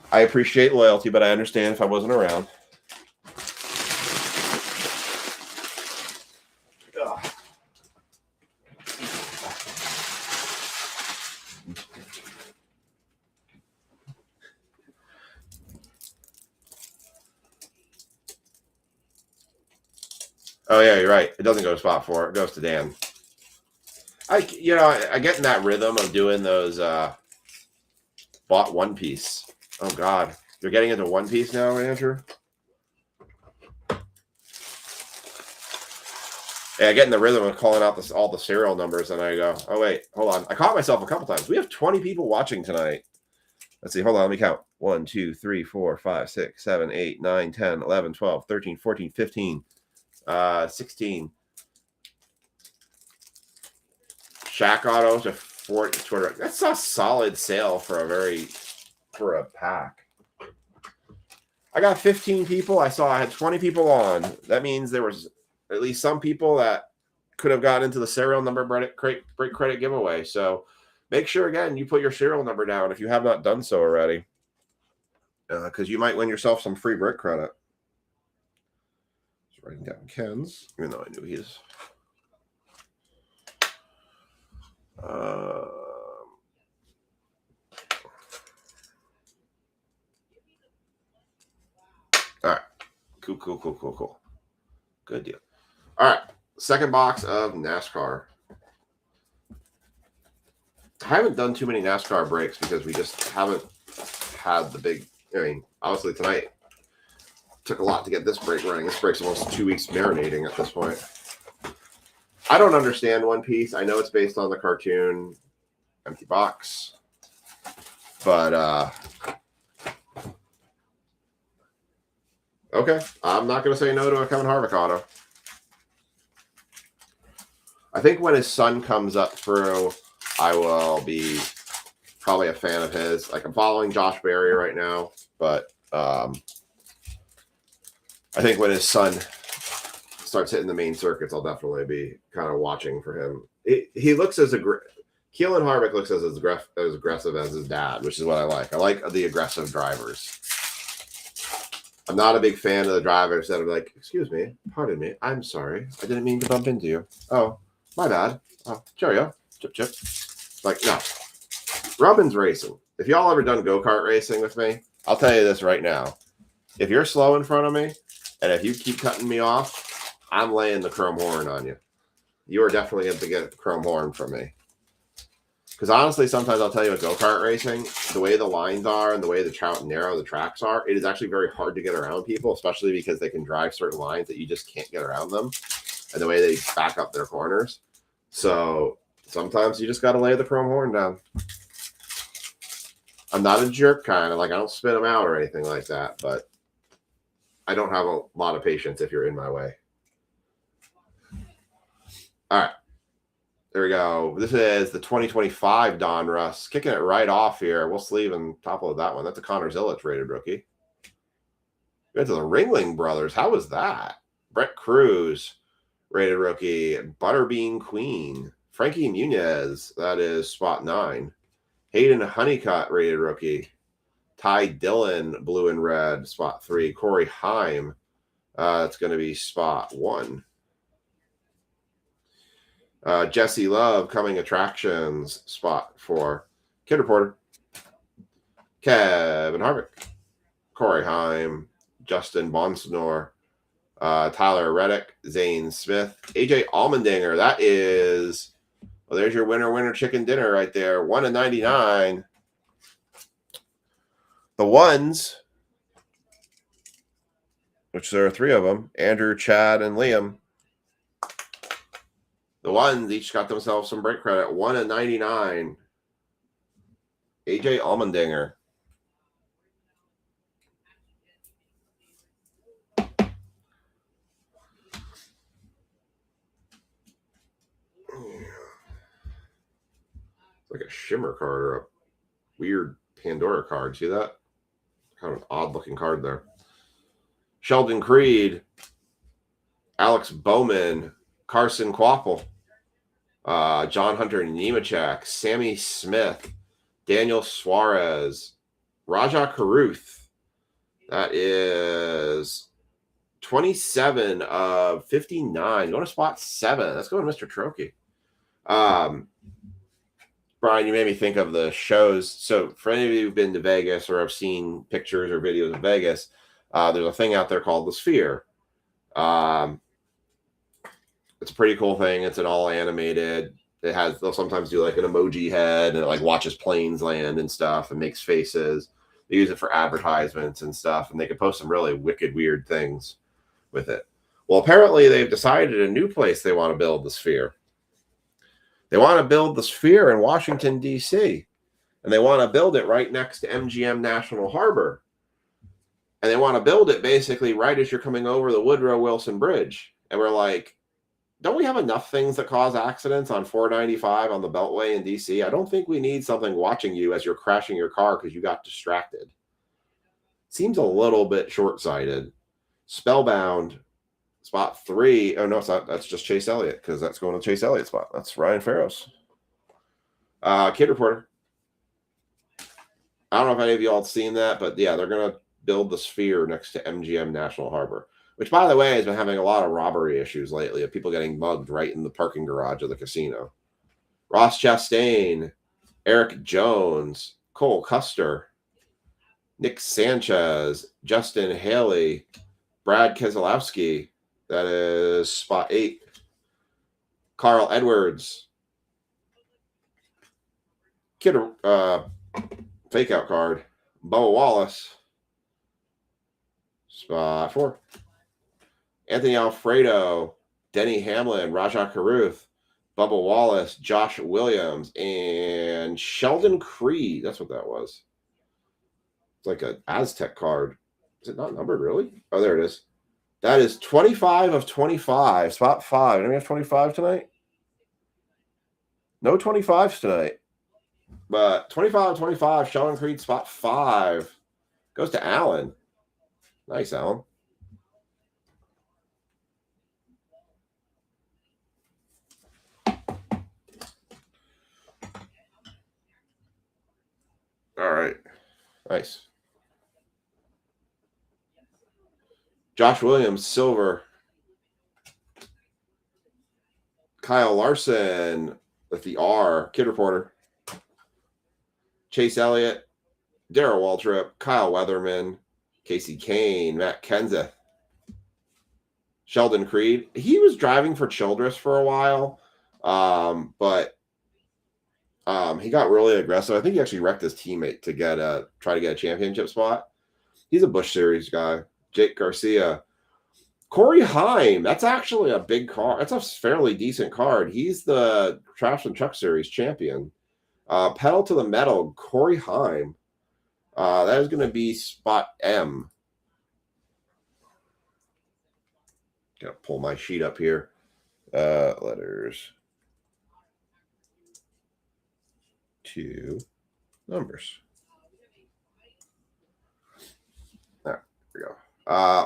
I appreciate loyalty, but I understand if I wasn't around. Ugh. Oh, yeah, you're right. It doesn't go to spot 4. It goes to Dan. I get in that rhythm of doing those bought One Piece. Oh, God. You're getting into One Piece now, Andrew? Yeah, I get in the rhythm of calling out all the serial numbers, and I go, oh, wait, hold on. I caught myself a couple times. We have 20 people watching tonight. Let's see. Hold on. Let me count. 1, 2, 3, 4, 5, 6, 7, 8, 9, 10, 11, 12, 13, 14, 15, 16. Shaq Auto to 40. That's a solid sale for a pack. I got 15 people. I had 20 people on. That means there was at least some people that could have gotten into the serial number break credit giveaway. So make sure, again, you put your serial number down if you have not done so already, because you might win yourself some free brick credit. Writing down Ken's. Even though I knew he's. All right. Cool. Good deal. All right. Second box of NASCAR. I haven't done too many NASCAR breaks because we just haven't had the big. I mean, obviously tonight took a lot to get this break running. This break's almost 2 weeks marinating at this point. I don't understand One Piece. I know it's based on the cartoon Empty Box, but okay. I'm not going to say no to a Kevin Harvick auto. I think when his son comes up through, I will be probably a fan of his. Like, I'm following Josh Berry right now, but I think when his son starts hitting the main circuits, I'll definitely be kind of watching for him. He looks as Keelan Harvick looks as aggressive as his dad, which is what I like. I like the aggressive drivers. I'm not a big fan of the drivers that are like, excuse me, pardon me, I'm sorry, I didn't mean to bump into you. Oh, my bad. Oh, cheerio. Chip. Like, no. Robin's racing. If y'all ever done go-kart racing with me, I'll tell you this right now. If you're slow in front of me, and if you keep cutting me off, I'm laying the chrome horn on you. You are definitely going to get the chrome horn from me. Because honestly, sometimes I'll tell you with go-kart racing, the way the lines are and the way narrow the tracks are, it is actually very hard to get around people, especially because they can drive certain lines that you just can't get around them, and the way they back up their corners. So sometimes you just got to lay the chrome horn down. I'm not a jerk kind of, like, I don't spit them out or anything like that, but I don't have a lot of patience if you're in my way. All right. There we go. This is the 2025 Donruss. Kicking it right off here. We'll sleeve and topple that one. That's a Connor Zilic rated rookie. We went to the Ringling Brothers. How was that? Brett Cruz rated rookie. Butterbean Queen. Frankie Muniz. That is spot 9. Hayden Honeycutt rated rookie. Ty Dillon blue and red spot 3. Corey Heim. It's going to be spot 1. Jesse Love, Coming Attractions, spot 4. Kid Reporter. Kevin Harvick. Corey Heim. Justin Bonsnor. Tyler Reddick. Zane Smith. AJ Allmendinger. That is, well, there's your winner chicken dinner right there. 1/99. The ones, which there are 3 of them, Andrew, Chad, and Liam. The ones each got themselves some break credit. 1/99. AJ Allmendinger. It's like a shimmer card or a weird Pandora card. See that? Kind of an odd looking card there. Sheldon Creed. Alex Bowman. Carson Kvapil. John Hunter Nemechek, Sammy Smith, Daniel Suarez, Raja Caruth. That is 27 of 59. Going to spot 7. Let's go to Mr. Trokey. Brian, you made me think of the shows. So for any of you who've been to Vegas or have seen pictures or videos of Vegas, there's a thing out there called the Sphere. It's a pretty cool thing. It's an all animated. They'll sometimes do like an emoji head and it like watches planes land and stuff and makes faces. They use it for advertisements and stuff, and they can post some really wicked, weird things with it. Well, apparently they've decided a new place they want to build the Sphere. They want to build the Sphere in Washington, D.C., and they want to build it right next to MGM National Harbor. And they want to build it basically right as you're coming over the Woodrow Wilson Bridge. And we're like, don't we have enough things that cause accidents on 495 on the Beltway in D.C.? I don't think we need something watching you as you're crashing your car because you got distracted. Seems a little bit short-sighted. Spellbound, spot 3. Oh, no, it's not. That's just Chase Elliott because that's going to Chase Elliott's spot. That's Ryan Farrows. Kid Reporter. I don't know if any of you all have seen that, but yeah, they're going to build the Sphere next to MGM National Harbor. which, by the way, has been having a lot of robbery issues lately of people getting mugged right in the parking garage of the casino. Ross Chastain, Eric Jones, Cole Custer, Nick Sanchez, Justin Haley, Brad Keselowski. That is spot 8. Carl Edwards. Kid, fake out card. Bubba Wallace. Spot 4. Anthony Alfredo, Denny Hamlin, Rajah Caruth, Bubba Wallace, Josh Williams, and Sheldon Creed. That's what that was. It's like an Aztec card. Is it not numbered, really? Oh, there it is. That is 25 of 25. Spot 5. Anybody have 25 tonight? No 25s tonight. But 25 of 25, Sheldon Creed, spot 5. Goes to Alan. Nice, Alan. All right. Nice. Josh Williams, silver. Kyle Larson with the R, Kid Reporter. Chase Elliott, Darrell Waltrip, Kyle Weatherman, Casey Kane, Matt Kenseth, Sheldon Creed. He was driving for Childress for a while, but he got really aggressive. I think he actually wrecked his teammate to try to get a championship spot. He's a Busch Series guy. Jake Garcia. Corey Heim. That's actually a big card. That's a fairly decent card. He's the Trash and Chuck Series champion. Pedal to the metal, Corey Heim. That is going to be spot M. Got to pull my sheet up here. Letters. 2 numbers. There we go.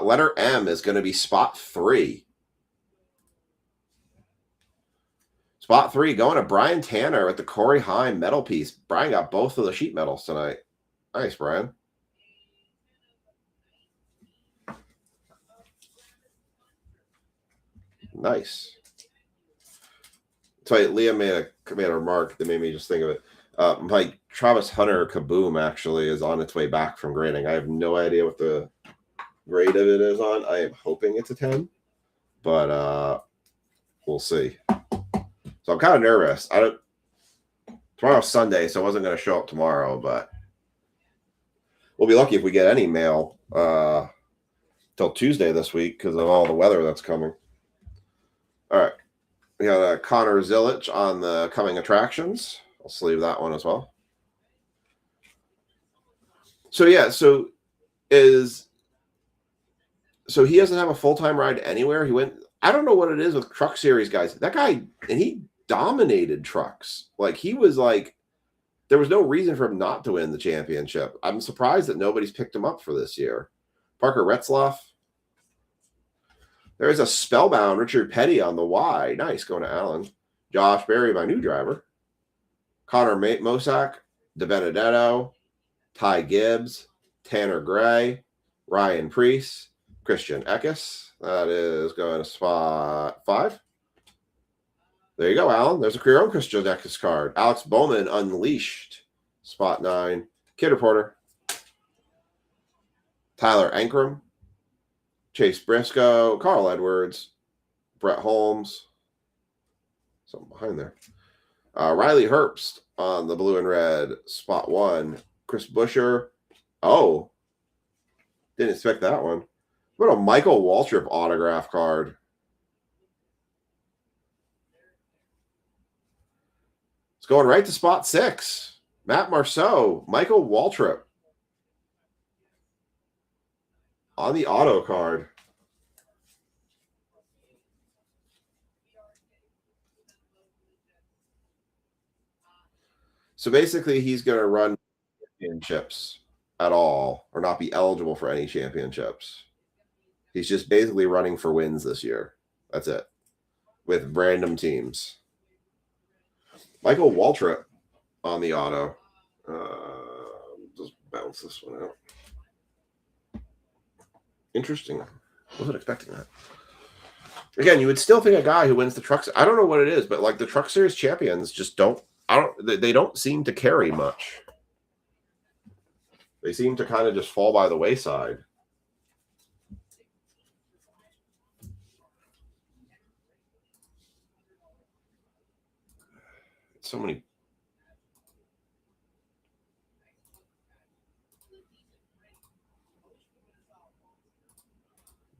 Letter M is going to be spot 3. Spot 3 going to Brian Tanner with the Corey Heim metal piece. Brian got both of the sheet metals tonight. Nice, Brian. Nice. So Leah made a remark that made me just think of it. My Travis Hunter Kaboom actually is on its way back from grading. I have no idea what the grade of it is on. I am hoping it's a 10, but we'll see. So I'm kind of nervous. Tomorrow's Sunday, so I wasn't going to show up tomorrow, but we'll be lucky if we get any mail till Tuesday this week because of all the weather that's coming. All right. We got Connor Zilic on the coming attractions. I'll sleeve that one as well. So yeah, so he doesn't have a full-time ride anywhere. He went. I don't know what it is with Truck Series guys. That guy, and he dominated trucks. Like he was like, there was no reason for him not to win the championship. I'm surprised that nobody's picked him up for this year. Parker Retzlaff. There is a spellbound Richard Petty on the Y. Nice, going to Allen. Josh Berry, my new driver. Connor Mosack, DeBenedetto, Ty Gibbs, Tanner Gray, Ryan Preece, Christian Eckes. That is going to spot 5. There you go, Alan. There's a career own Christian Eckes card. Alex Bowman, Unleashed, spot 9. Kid Reporter. Tyler Ankrum, Chase Briscoe, Carl Edwards, Brett Holmes. Something behind there. Riley Herbst on the blue and red, spot 1. Chris Buescher. Oh, didn't expect that one. What a Michael Waltrip autograph card. It's going right to spot 6. Matt Marceau, Michael Waltrip on the auto card. So basically, he's going to run championships at all or not be eligible for any championships. He's just basically running for wins this year. That's it. With random teams. Michael Waltrip on the auto. Just bounce this one out. Interesting. Wasn't expecting that. Again, you would still think a guy who wins the trucks. I don't know what it is, but like the Truck Series champions just don't. They don't seem to carry much. They seem to kind of just fall by the wayside. So many.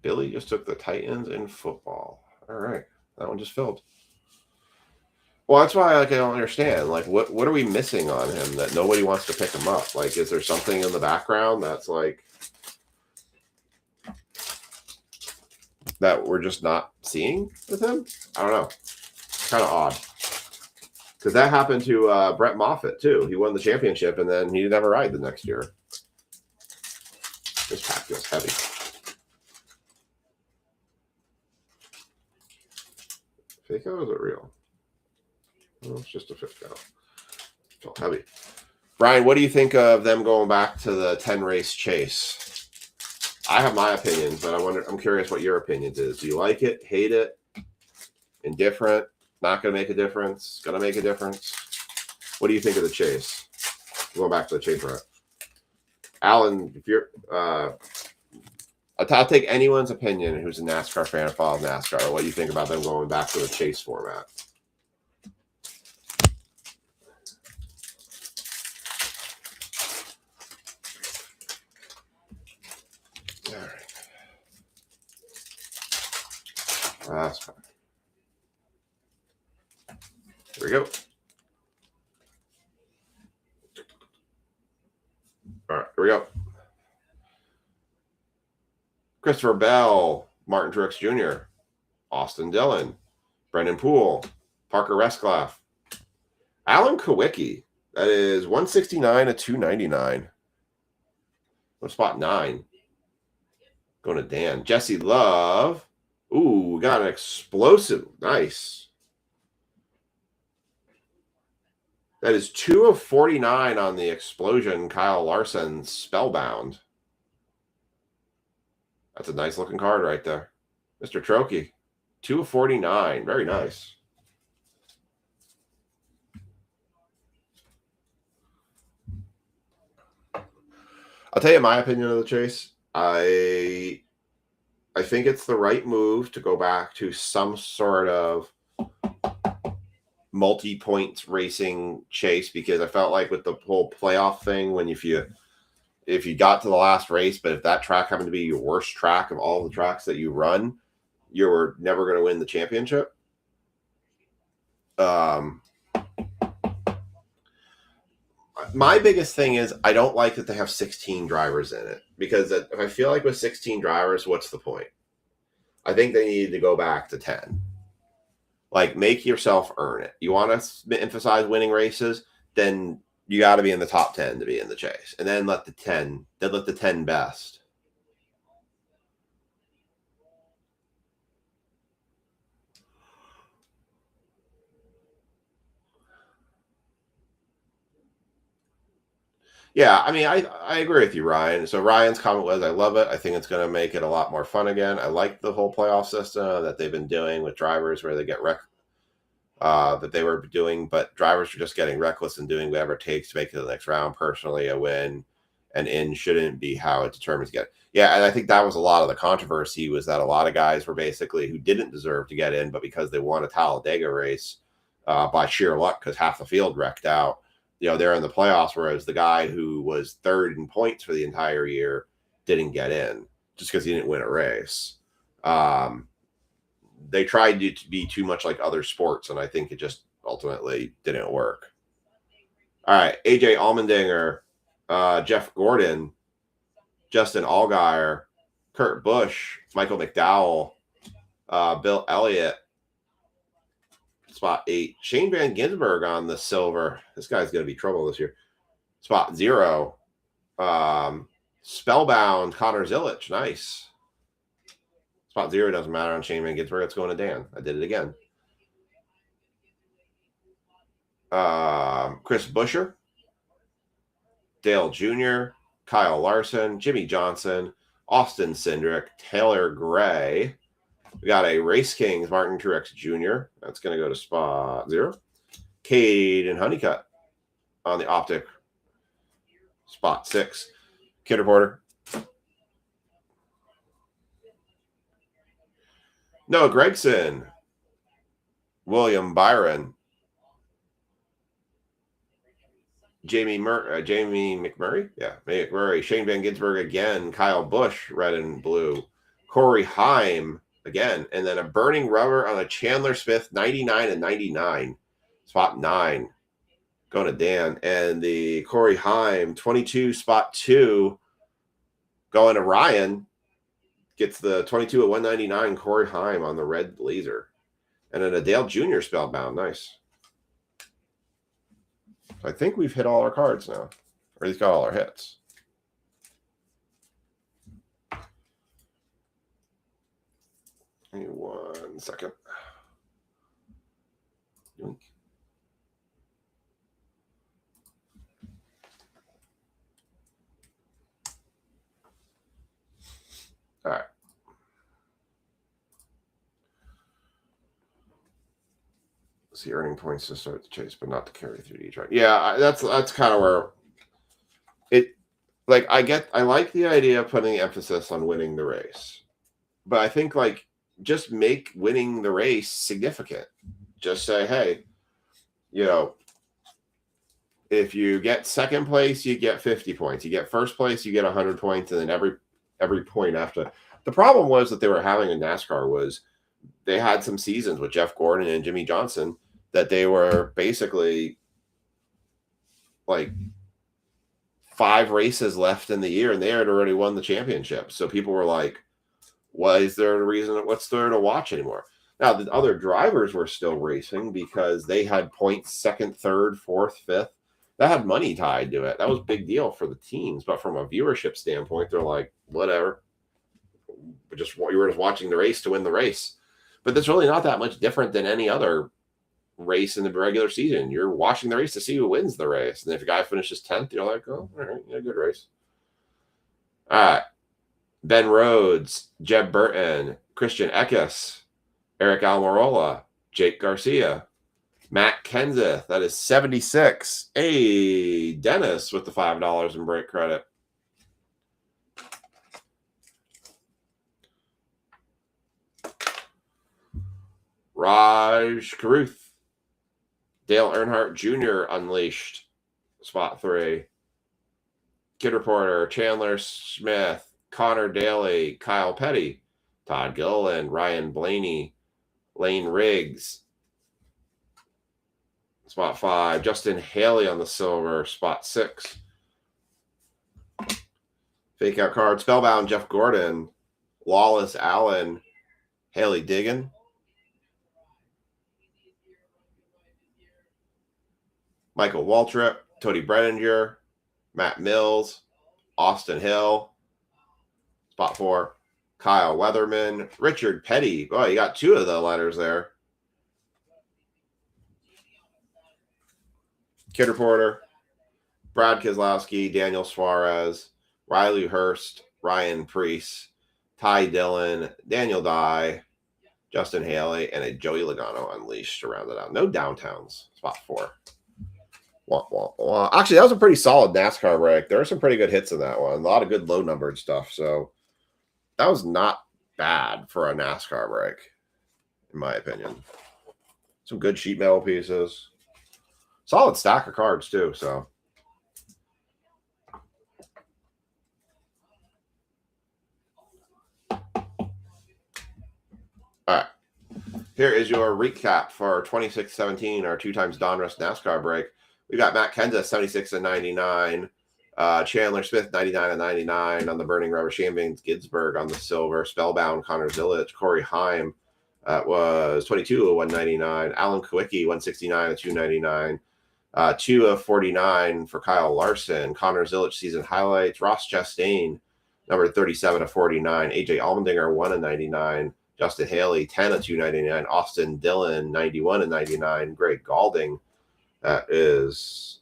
Billy just took the Titans in football. All right, that one just filled. Well, that's why I don't understand. Like, what are we missing on him that nobody wants to pick him up? Like, is there something in the background that's like that we're just not seeing with him? I don't know. Kind of odd. Because that happened to Brett Moffitt, too. He won the championship, and then he didn't have a ride the next year. This pack feels heavy. Fake out or is it real? Well, it's just a fifth out. Felt heavy. Brian, what do you think of them going back to the 10-race chase? I have my opinions, but I'm curious what your opinion is. Do you like it? Hate it? Indifferent? Not going to make a difference? Going to make a difference? What do you think of the chase? Going back to the chase route. Alan, if you're, I'll take anyone's opinion who's a NASCAR fan or follows NASCAR. What do you think about them going back to the chase format? All right. That's fine. Here we go. All right, here we go. Christopher Bell, Martin Truex Jr., Austin Dillon, Brendan Poole, Parker Resclaff, Alan Kawicki. That is 169 to 299. What spot 9? Going to Dan. Jesse Love. Ooh, we got an explosive. Nice. That is 2 of 49 on the explosion. Kyle Larson, Spellbound. That's a nice looking card right there. Mr. Trokey, 2 of 49. Very nice. I'll tell you my opinion of the chase. I think it's the right move to go back to some sort of multi-points racing chase, because I felt like with the whole playoff thing, when if you got to the last race, but if that track happened to be your worst track of all the tracks that you run, you were never going to win the championship. My biggest thing is I don't like that they have 16 drivers in it, because if I feel like with 16 drivers, what's the point? I think they needed to go back to 10. Like, make yourself earn it. You want to emphasize winning races, then you got to be in the top 10 to be in the chase, and then let the 10 best. Yeah, I mean, I agree with you, Ryan. So Ryan's comment was, I love it. I think it's going to make it a lot more fun again. I like the whole playoff system that they've been doing with drivers where they get that they were doing, but drivers are just getting reckless and doing whatever it takes to make it to the next round. Personally, a win and in shouldn't be how it determines to get. Yeah, and I think that was a lot of the controversy, was that a lot of guys were basically who didn't deserve to get in, but because they won a Talladega race by sheer luck, because half the field wrecked out, they're in the playoffs, whereas the guy who was third in points for the entire year didn't get in just because he didn't win a race. They tried to be too much like other sports, and I think it just ultimately didn't work. All right, AJ Allmendinger, Jeff Gordon, Justin Allgaier, Kurt Busch, Michael McDowell, Bill Elliott, spot 8. Shane Van Gisbergen on the silver. This guy's going to be trouble this year. Spot 0. Spellbound, Connor Zilic. Nice. Spot 0 doesn't matter on Shane Van Gisbergen. It's going to Dan. I did it again. Chris Buescher, Dale Jr., Kyle Larson, Jimmy Johnson, Austin Cindric, Taylor Gray. We got a Race Kings, Martin Truex Jr. That's going to go to spot 0. Caden Honeycutt on the Optic, spot 6. Kid Reporter. Noah Gregson. William Byron. Jamie McMurray. Yeah, McMurray. Shane Van Gisbergen again. Kyle Busch, red and blue. Corey Heim again. And then a burning rubber on a Chandler Smith, 99 and 99. Spot 9. Going to Dan. And the Corey Heim, 22, spot 2. Going to Ryan. Gets the 22 at 199 Corey Heim on the red blazer. And then a Dale Jr. spellbound. Nice. I think we've hit all our cards now. Or he's got all our hits. Give me 1 second. Yoink. All right. See earning points to start the chase, but not to carry through each right. Yeah, that's kind of where it. Like I like the idea of putting emphasis on winning the race, but I think like just make winning the race significant. Just say, hey, you know, if you get second place, you get 50 points. You get first place, you get 100 points, and then every point after. The problem was that they were having in NASCAR was they had some seasons with Jeff Gordon and Jimmy Johnson that they were basically like 5 races left in the year and they had already won the championship. So people were like, what's there to watch anymore? Now, the other drivers were still racing because they had points second, third, fourth, fifth. That had money tied to it. That was a big deal for the teams. But from a viewership standpoint, they're like, whatever. You were just watching the race to win the race. But that's really not that much different than any other race in the regular season. You're watching the race to see who wins the race. And if a guy finishes 10th, you're like, oh, all right, yeah, good race. All right. Ben Rhodes, Jeb Burton, Christian Eckes, Eric Almirola, Jake Garcia, Matt Kenseth. That is 76. Hey, Dennis with the $5 in break credit. Raj Caruth, Dale Earnhardt Jr. unleashed, spot 3. Kid Reporter, Chandler Smith, Connor Daly, Kyle Petty, Todd Gilliland, Ryan Blaney, Lane Riggs, spot 5. Justin Haley on the silver, spot 6. Fake out card, Spellbound, Jeff Gordon, Lawless Allen, Haley Diggin, Michael Waltrip, Tony Brenninger, Matt Mills, Austin Hill, spot 4. Kyle Weatherman, Richard Petty. Oh, you got 2 of the letters there. Kid Reporter, Brad Keselowski, Daniel Suarez, Riley Hurst, Ryan Preece, Ty Dillon, Daniel Dye, Justin Haley, and a Joey Logano unleashed to round it out. No downtowns, spot 4. Actually, that was a pretty solid NASCAR break. There are some pretty good hits in that one. A lot of good low-numbered stuff. So that was not bad for a NASCAR break, in my opinion. Some good sheet metal pieces. Solid stack of cards, too. So all right. Here is your recap for 26-17, our 2x Donruss NASCAR break. We got Matt Kenseth, 76 and 99. Chandler Smith, 99 and 99 on the Burning Rubber. Shane Van Gisbergen on the silver. Spellbound, Connor Zilic. Corey Heim was 22 of 199. Alan Kwiatkowski, 169 of 299. 2 of 49 for Kyle Larson. Connor Zilic season highlights. Ross Chastain, number 37 of 49. AJ Allmendinger, 1 of 99. Justin Haley, 10 of 299. Austin Dillon, 91 of 99. Greg Galding, that is,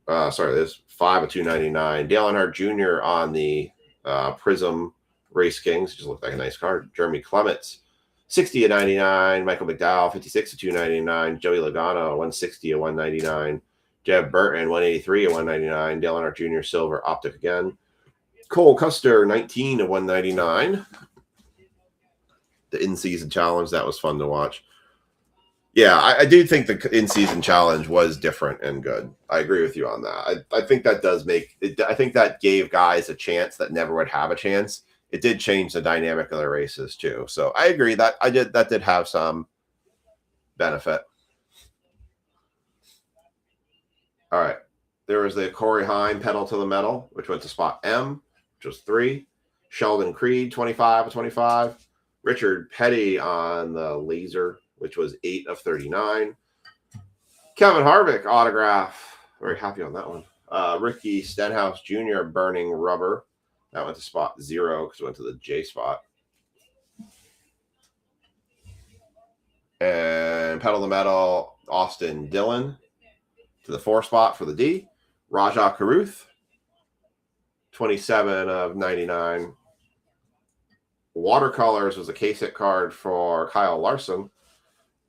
there's 5 of 299. Dale Earnhardt Jr. on the Prism Race Kings, just looked like a nice card. Jeremy Clements, 60 of 99. Michael McDowell, 56 of 299. Joey Logano, 160 of 199. Jeb Burton, 183 of 199. Dale Earnhardt Jr. Silver Optic again. Cole Custer, 19 of 199. The in-season challenge, that was fun to watch. Yeah, I do think the in-season challenge was different and good. I agree with you on that. I think that does make it. I think that gave guys a chance that never would have a chance. It did change the dynamic of the races too. So I agree that that did have some benefit. All right. There was the Corey Heim pedal to the metal, which went to spot M, which was 3. Sheldon Creed, 25 of 25. Richard Petty on the laser, which was 8 of 39. Kevin Harvick autograph. Very happy on that one. Ricky Stenhouse Jr. burning rubber. That went to spot 0 because it went to the J spot. And pedal to metal, Austin Dillon to the 4 spot for the D. Rajah Caruth, 27 of 99. Watercolors was a case hit card for Kyle Larson.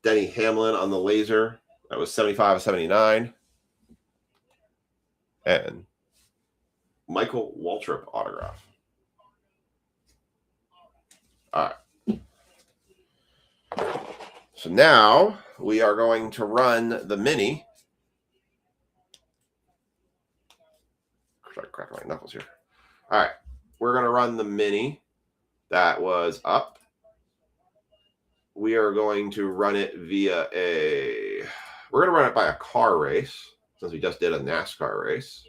Denny Hamlin on the laser. That was 75 of 79. And Michael Waltrip autograph. All right. So now we are going to run the mini. Try to crack my knuckles here. All right. We're going to run the mini that was up. We are going to run it via we're going to run it by a car race since we just did a NASCAR race.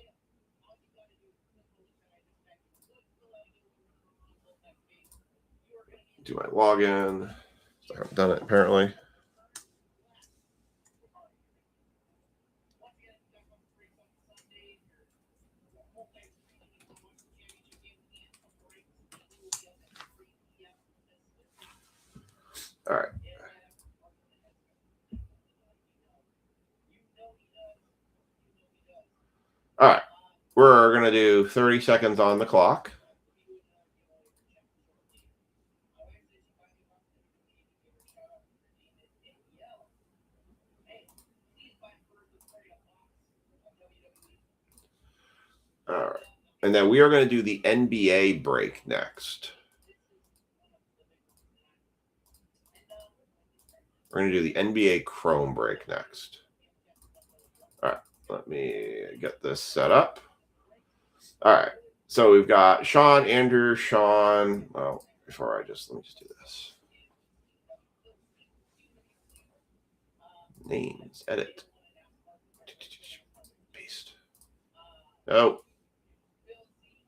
Do my login. I haven't done it apparently. All right. All right. We're going to do 30 seconds on the clock. All right. And then we are going to do the NBA break next. We're going to do the NBA Chrome break next. All right. Let me get this set up. All right. So we've got Sean, Andrew, Sean. Well, before let me just do this. Names, edit. Paste. No.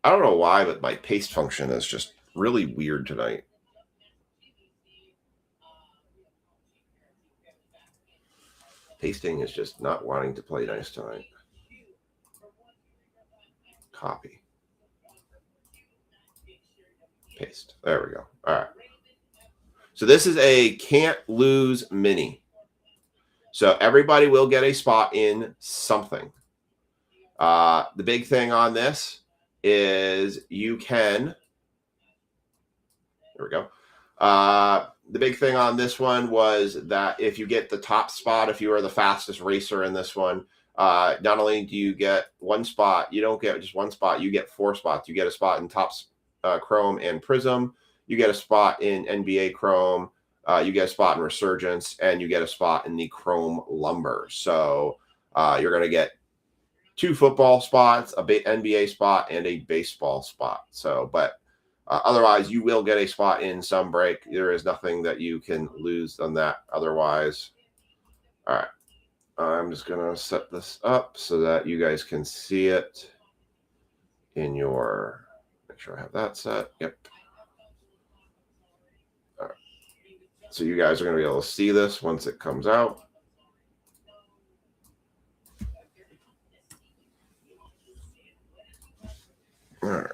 I don't know why, but my paste function is just really weird tonight. Pasting is just not wanting to play nice tonight. Copy. Paste. There we go. All right. So this is a can't lose mini. So everybody will get a spot in something. The big thing on this is you can. There we go. The big thing on this one was that if you get the top spot, if you are the fastest racer in this one, not only do you get one spot, you don't get just one spot, you get 4 spots. You get a spot in Topps Chrome and Prism. You get a spot in NBA Chrome. You get a spot in Resurgence, and you get a spot in the Chrome Lumber. So you're going to get 2 football spots, a NBA spot, and a baseball spot. So, but otherwise, you will get a spot in some break. There is nothing that you can lose on that otherwise. All right. I'm just going to set this up so that you guys can see it in your, make sure I have that set. Yep. All right. So you guys are going to be able to see this once it comes out. All right.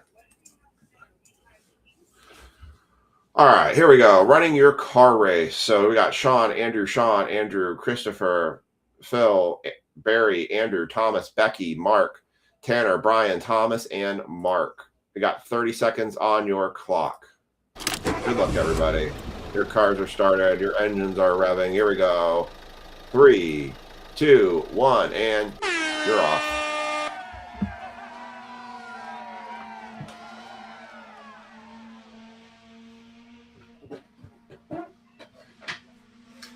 All right, here we go. Running your car race. So we got Sean, Andrew, Christopher, Phil, Barry, Andrew, Thomas, Becky, Mark, Tanner, Brian, Thomas, and Mark. We got 30 seconds on your clock. Good luck, everybody. Your cars are started. Your engines are revving. Here we go. 3, 2, 1, and you're off.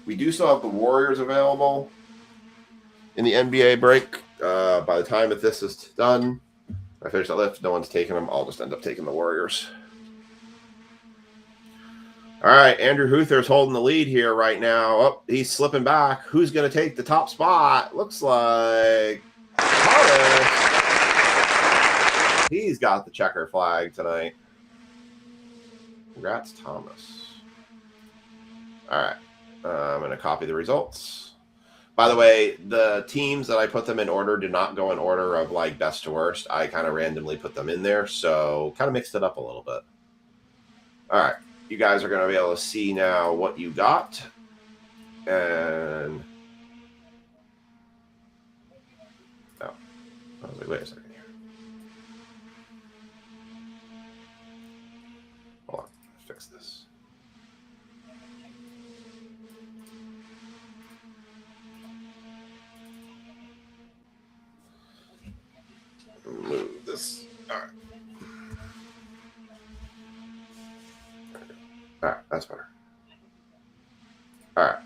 We do still have the Warriors available in the NBA break. By the time that this is done, I finish that lift. No one's taking them. I'll just end up taking the Warriors. All right, Andrew Huther's holding the lead here right now. Oh, he's slipping back. Who's going to take the top spot? Looks like Thomas. He's got the checker flag tonight. Congrats, Thomas. All right. I'm going to copy the results. By the way, the teams that I put them in order did not go in order of like best to worst. I kind of randomly put them in there, so kind of mixed it up a little bit. All right. You guys are going to be able to see now what you got. And oh, I was like, wait a second here. Hold on, fix this. Move this. All right. All right, that's better. All right.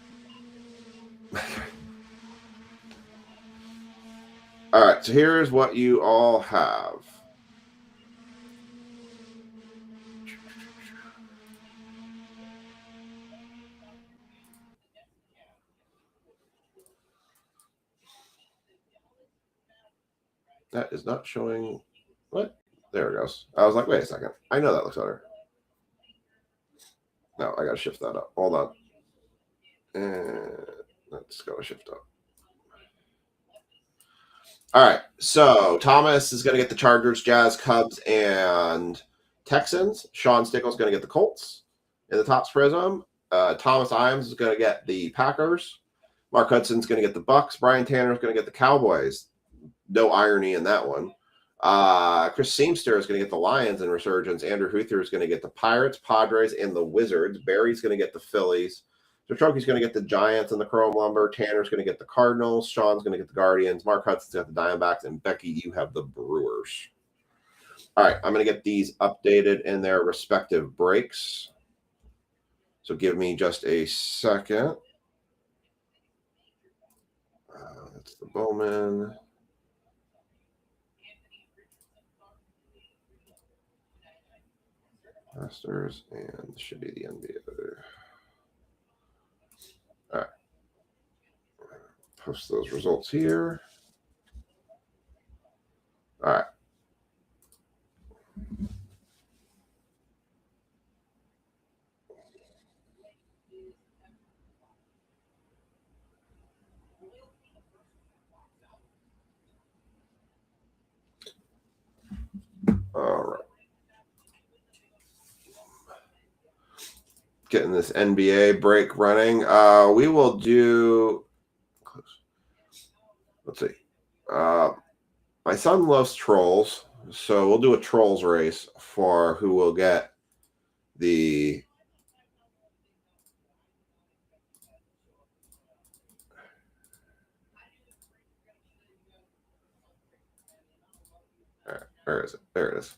All right, so here's what you all have. That is not showing. What? There it goes. I was like, wait a second. I know that looks better. No, I got to shift that up. Hold on. And let's go shift up. All right. So Thomas is going to get the Chargers, Jazz, Cubs, and Texans. Sean Stickle's going to get the Colts in the Topps Prism. Thomas Imes is going to get the Packers. Mark Hudson's going to get the Bucks. Brian Tanner's going to get the Cowboys. No irony in that one. Chris Seamster is going to get the Lions in Resurgence. Andrew Huther is going to get the Pirates, Padres, and the Wizards. Barry's going to get the Phillies. Troche's going to get the Giants and the Chrome Lumber. Tanner's going to get the Cardinals. Sean's going to get the Guardians. Mark Hudson's got the Diamondbacks. And Becky, you have the Brewers. All right, I'm going to get these updated in their respective breaks. So give me just a second. That's the Bowman. Masters, and should be the NBA. All right. Post those results here. All right. All right. Getting this NBA break running. We will do. Let's see. My son loves trolls, so we'll do a trolls race for who will get the. All right, where is it? There it is.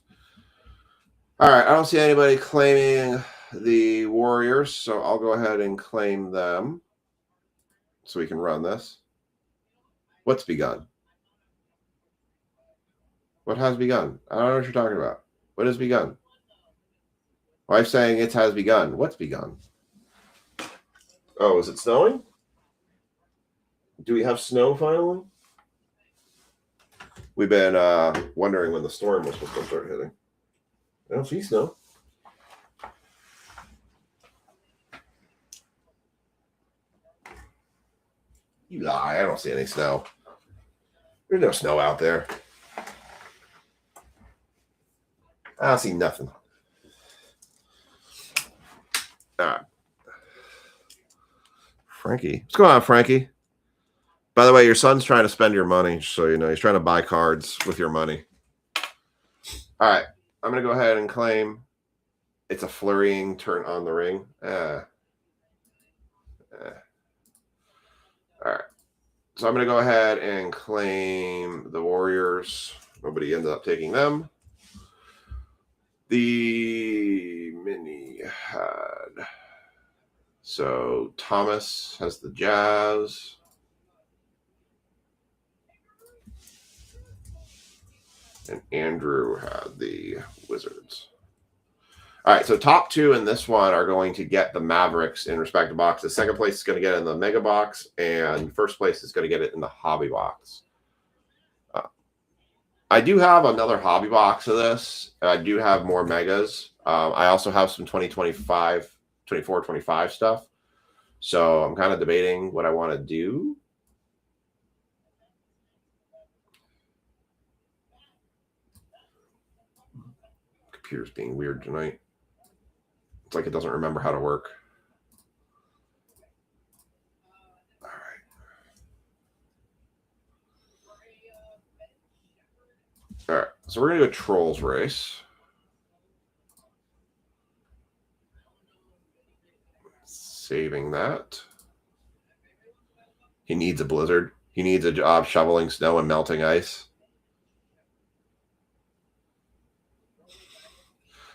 All right, I don't see anybody claiming the Warriors, so I'll go ahead and claim them so we can run this. What's begun? What has begun? I don't know what you're talking about. What has begun? Wife's saying it has begun. What's begun? Oh, is it snowing? Do we have snow finally? We've been wondering when the storm was supposed to start hitting. I don't see snow. You lie. I don't see any snow. There's no snow out there. I don't see nothing. All right. Frankie. What's going on, Frankie? By the way, your son's trying to spend your money, so you know he's trying to buy cards with your money. All right. I'm going to go ahead and claim It's a flurrying turn on the ring. All right. So I'm going to go ahead and claim the Warriors. Nobody ended up taking them. The mini had. So Thomas has the Jazz. And Andrew had the Wizards. All right, so top two in this one are going to get the Mavericks in respective boxes. Second place is going to get it in the Mega Box, and first place is going to get it in the Hobby Box. I do have another Hobby Box of this. I do have more Megas. I also have some 2025, 24, 25 stuff. So I'm kind of debating what I want to do. Computer's being weird tonight. It's like it doesn't remember how to work. All right. All right. So we're going to do a Trolls race. Saving that. He needs a blizzard. He needs a job shoveling snow and melting ice.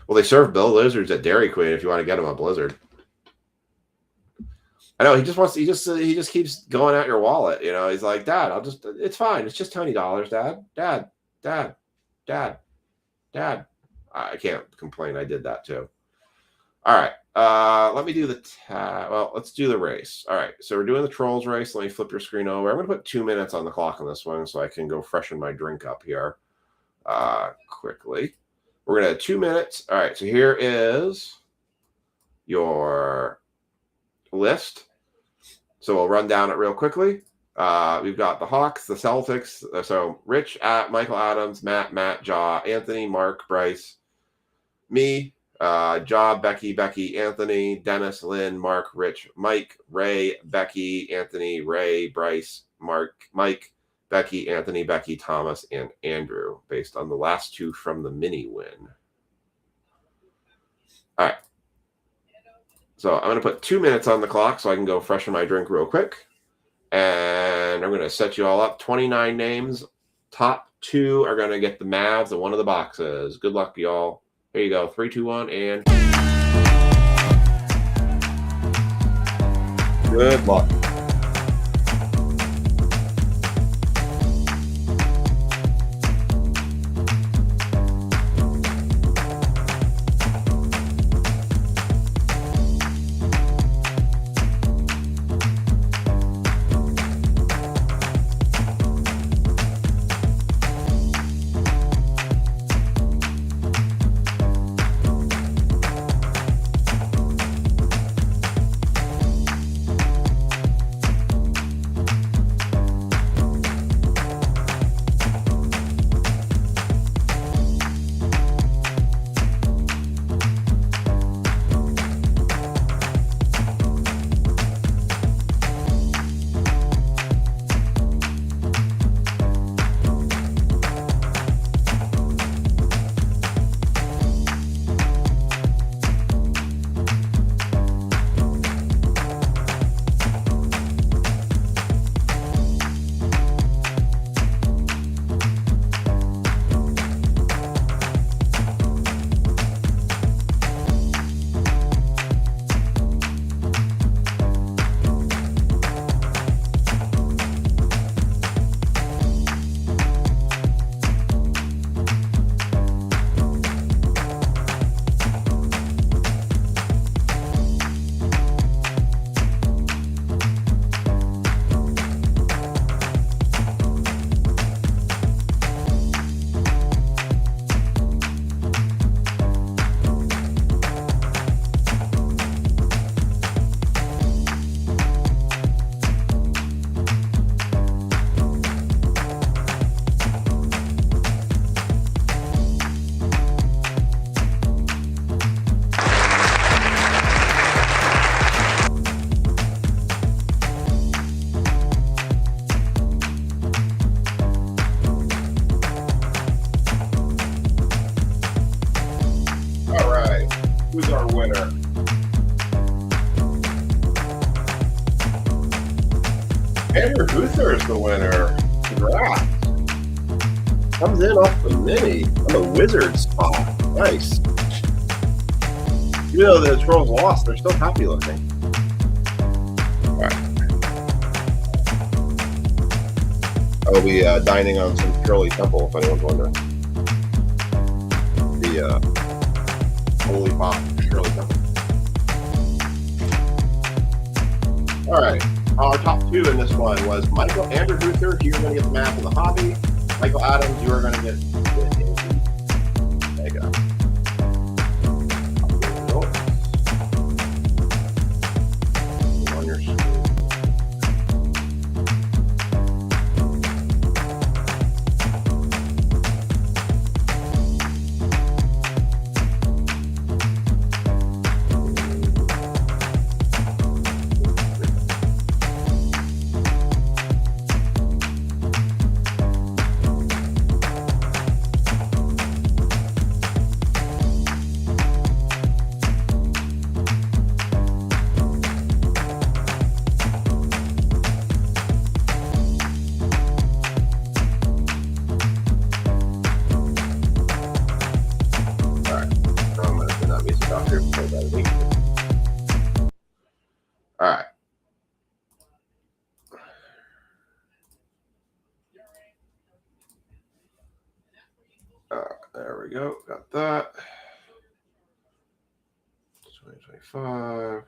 Well, they serve blizzards at Dairy Queen if you want to get him a blizzard. I know he just keeps going at your wallet. You know, he's like, Dad, it's fine. It's just $20, Dad. I can't complain. I did that too. All right. Let me do let's do the race. All right. So we're doing the Trolls race. Let me flip your screen over. I'm going to put 2 minutes on the clock on this one so I can go freshen my drink up here quickly. We're going to have 2 minutes. All right. So here is your list. So we'll run down it real quickly. We've got the Hawks, the Celtics. So Rich, Michael Adams, Matt, Jaw, Anthony, Mark, Bryce, me, Jaw, Becky, Anthony, Dennis, Lynn, Mark, Rich, Mike, Ray, Becky, Anthony, Ray, Bryce, Mark, Mike, Becky, Anthony, Becky, Thomas, and Andrew, based on the last two from the mini win. All right. So I'm going to put 2 minutes on the clock so I can go freshen my drink real quick. And I'm going to set you all up. 29 names. Top two are going to get the Mavs in one of the boxes. Good luck, y'all. Here you go. 3, 2, 1, and good luck. Who's our winner? Andrew Huther is the winner. Congrats. Comes in off the mini on the wizard spot. Nice. Even though the Trolls lost, they're still happy looking. All right. I will be dining on some Shirley Temple, if anyone's wondering. The Holy Pop Shirley Temple. All right. Our top two in this one was Andrew Huther. You're going to get the map of the hobby. Michael Adams, you are going to get the Mega. On your screen. All right. There we go. Got that. 2025.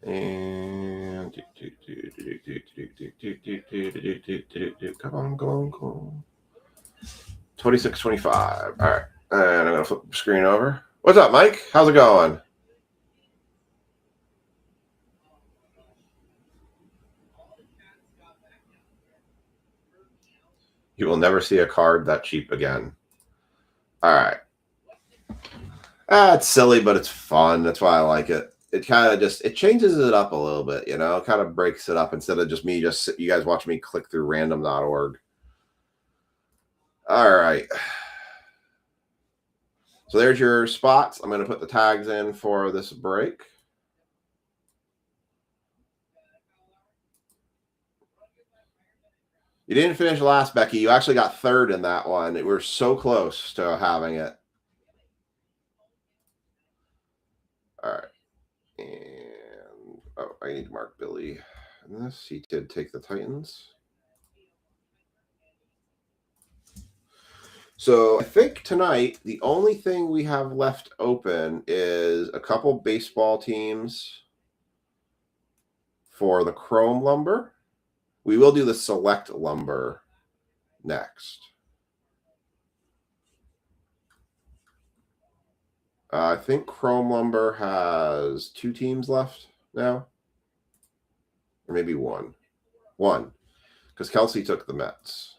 And come on. 26-25. All right. And I'm going to flip the screen over. What's up, Mike? How's it going? You will never see a card that cheap again. All right. It's silly, but it's fun. That's why I like it. It kind of it changes it up a little bit, you know, kind of breaks it up instead of just me, you guys watch me click through random.org. All right. So there's your spots. I'm going to put the tags in for this break. You didn't finish last, Becky. You actually got third in that one. We were so close to having it. All right. And, oh, I need to mark Billy. And this, he did take the Titans. So I think tonight, the only thing we have left open is a couple baseball teams for the Chrome Lumber. We will do the Select Lumber next. I think Chrome Lumber has 2 teams left now. Or maybe one. One. Because Kelsey took the Mets.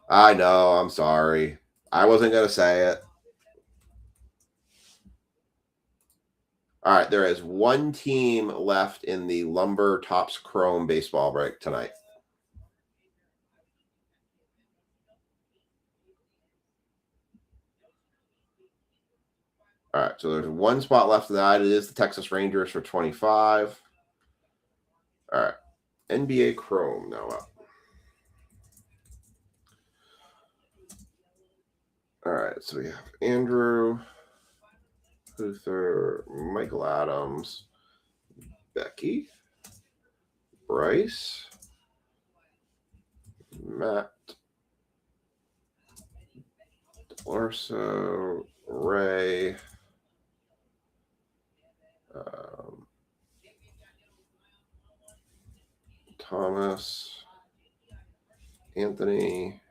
I know. I'm sorry. I wasn't going to say it. All right. There is 1 team left in the Lumber Topps Chrome baseball break tonight. All right. So there's 1 spot left of that. It is the Texas Rangers for 25. All right. NBA Chrome now up. All right. So we have Andrew Huther, Michael Adams, Becky, Bryce, Matt, Orso, Ray, Thomas, Anthony,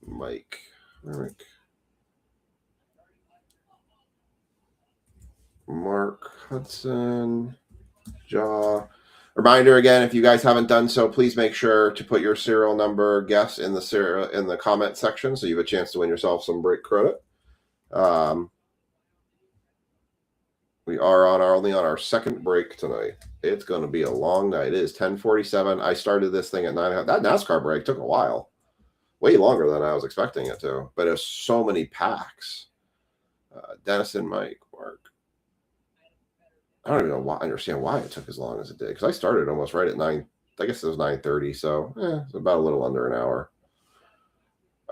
Mike, Eric, Mark Hudson, Jaw. Reminder again, if you guys haven't done so, please make sure to put your serial number guess in the comment section so you have a chance to win yourself some break credit. We are only on our second break tonight. It's going to be a long night. It is 10:47. I started this thing at 9. That NASCAR break took a while, way longer than I was expecting it to. But there's so many packs. Dennison, Mike, Mark. I don't even understand why it took as long as it did, because I started almost right at 9. I guess it was 9:30, so it's about a little under an hour.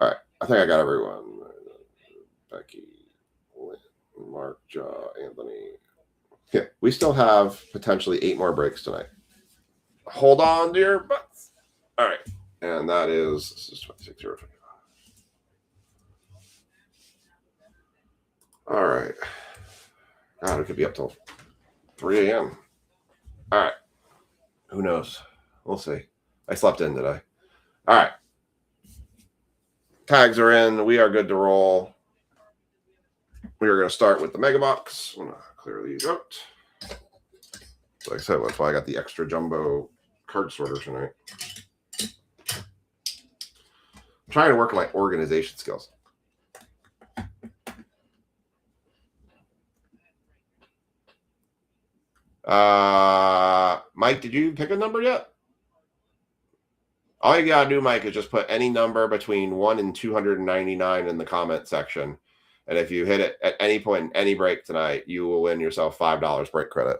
All right, I think I got everyone. Becky, Lynn, Mark, Jaw, Anthony. Yeah, we still have potentially 8 more breaks tonight. Hold on to your butts. All right, and this is 26:05. All right. God, it could be up till 3 a.m. All right. Who knows? We'll see. I slept in today. All right. Tags are in. We are good to roll. We are going to start with the Mega Box. I'm going to clear these out. Like I said, that's why I got the extra jumbo card sorter tonight. I'm trying to work on my organization skills. Mike, did you pick a number yet? All you gotta do, Mike, is just put any number between 1 and 299 in the comment section. And if you hit it at any point in any break tonight, you will win yourself $5 break credit.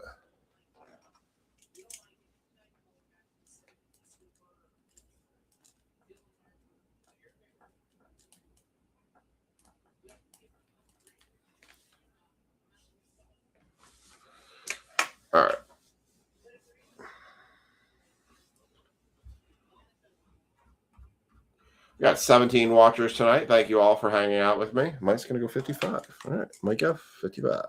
All right. We got 17 watchers tonight. Thank you all for hanging out with me. Mike's going to go 55. All right. Mike F, 55.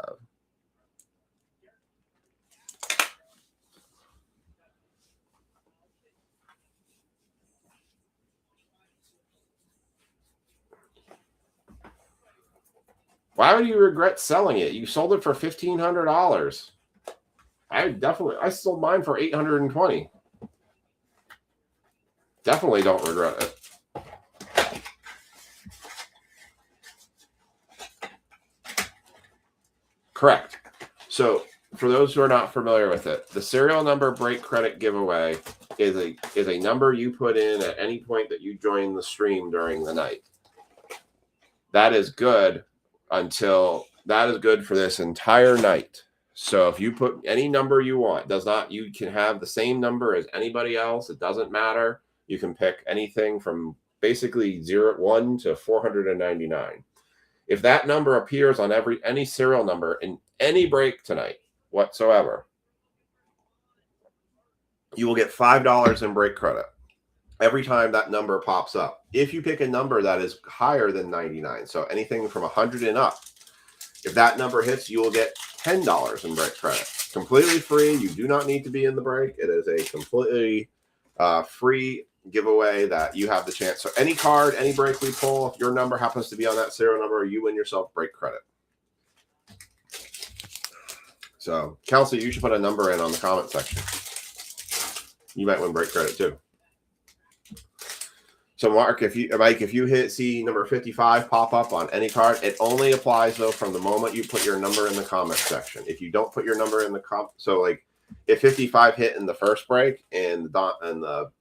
Why would you regret selling it? You sold it for $1,500. I sold mine for $820. Definitely don't regret it. Correct. So for those who are not familiar with it, the serial number break credit giveaway is a number you put in at any point that you join the stream during the night. That is good for this entire night. So if you put any number you want, you can have the same number as anybody else. It doesn't matter. You can pick anything from basically 1 to 499. If that number appears on any serial number in any break tonight whatsoever, you will get $5 in break credit every time that number pops up. If you pick a number that is higher than 99, so anything from 100 and up, if that number hits, you will get $10 in break credit. Completely free. You do not need to be in the break. It is a completely free giveaway that you have the chance. So any card, any break we pull, if your number happens to be on that serial number, you win yourself break credit. So, Kelsey, you should put a number in on the comment section. You might win break credit too. So, Mark, if you see number 55 pop up on any card, it only applies though from the moment you put your number in the comment section. If you don't put your number in the so like if 55 hit in the first break and the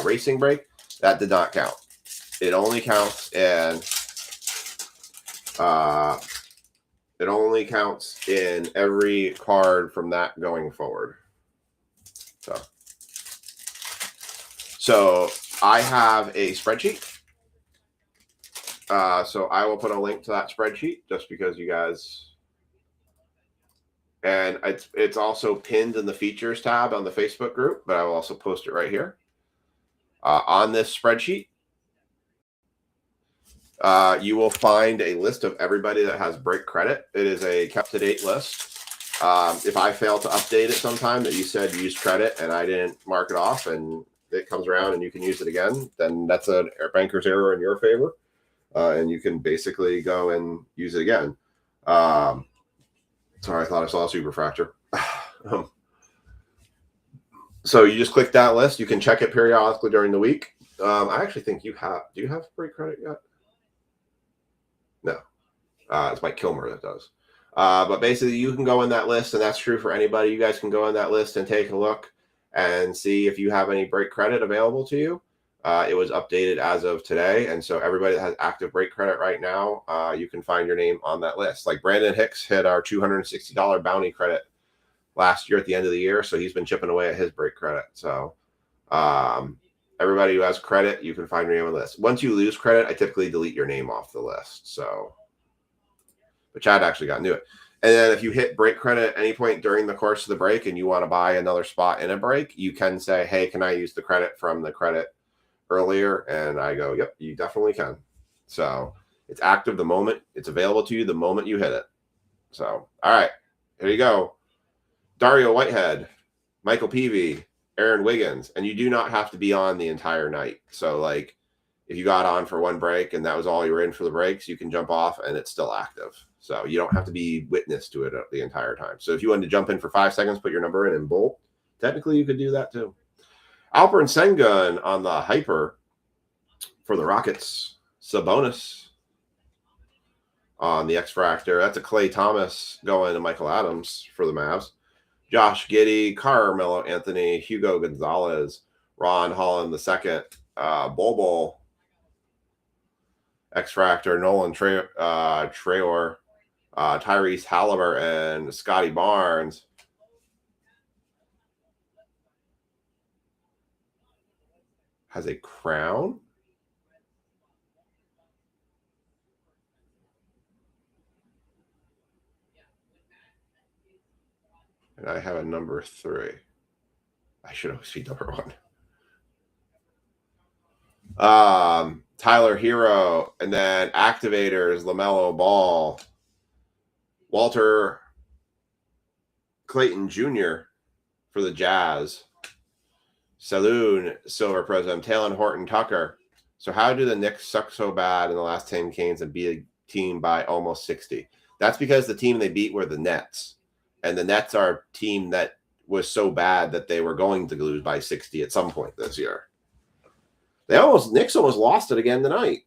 racing break, that did not count. It only counts in every card from that going forward. So I have a spreadsheet. So I will put a link to that spreadsheet just because you guys. And it's also pinned in the features tab on the Facebook group, but I will also post it right here. On this spreadsheet, you will find a list of everybody that has break credit. It is a kept-to-date list. If I fail to update it sometime that you said use credit and I didn't mark it off and it comes around and you can use it again, then that's a banker's error in your favor. And you can basically go and use it again. Sorry, I thought I saw a super fracture. So you just click that list. You can check it periodically during the week. I actually think you have. Do you have break credit yet? No. It's Mike Kilmer that does. But basically, you can go in that list, and that's true for anybody. You guys can go in that list and take a look and see if you have any break credit available to you. It was updated as of today, and so everybody that has active break credit right now, you can find your name on that list. Like Brandon Hicks hit our $260 bounty credit last year at the end of the year, so he's been chipping away at his break credit. So everybody who has credit, you can find your name on the list. Once you lose credit, I typically delete your name off the list. So, but Chad actually got into it. And then if you hit break credit at any point during the course of the break and you want to buy another spot in a break, you can say, hey, can I use the credit from the credit earlier? And I go, yep, you definitely can. So it's active the moment it's available to you, the moment you hit it. So, all right, here you go. Dario Whitehead, Michael Peavy, Aaron Wiggins, and you do not have to be on the entire night. So like if you got on for one break and that was all you were in for the breaks, you can jump off and it's still active. So you don't have to be witness to it the entire time. So if you wanted to jump in for 5 seconds, put your number in and bolt, technically you could do that too. Alperen Sengun on the hyper for the Rockets. Sabonis on the X Fractor. That's a Klay Thomas going to Michael Adams for the Mavs. Josh Giddey, Carmelo Anthony, Hugo Gonzalez, Ron Holland II, Bol, X Fractor, Nolan Trayor, Tyrese Halliburton, Scotty Barnes. Has a crown. And I have a number 3. I should always see number 1. Tyler Hero, and then activators, LaMelo Ball, Walter Clayton Jr. for the Jazz, Saloon, Silver Prism, Taylor Horton Tucker. So how do the Knicks suck so bad in the last 10 games and beat a team by almost 60? That's because the team they beat were the Nets. And the Nets are a team that was so bad that they were going to lose by 60 at some point this year. Knicks almost lost it again tonight.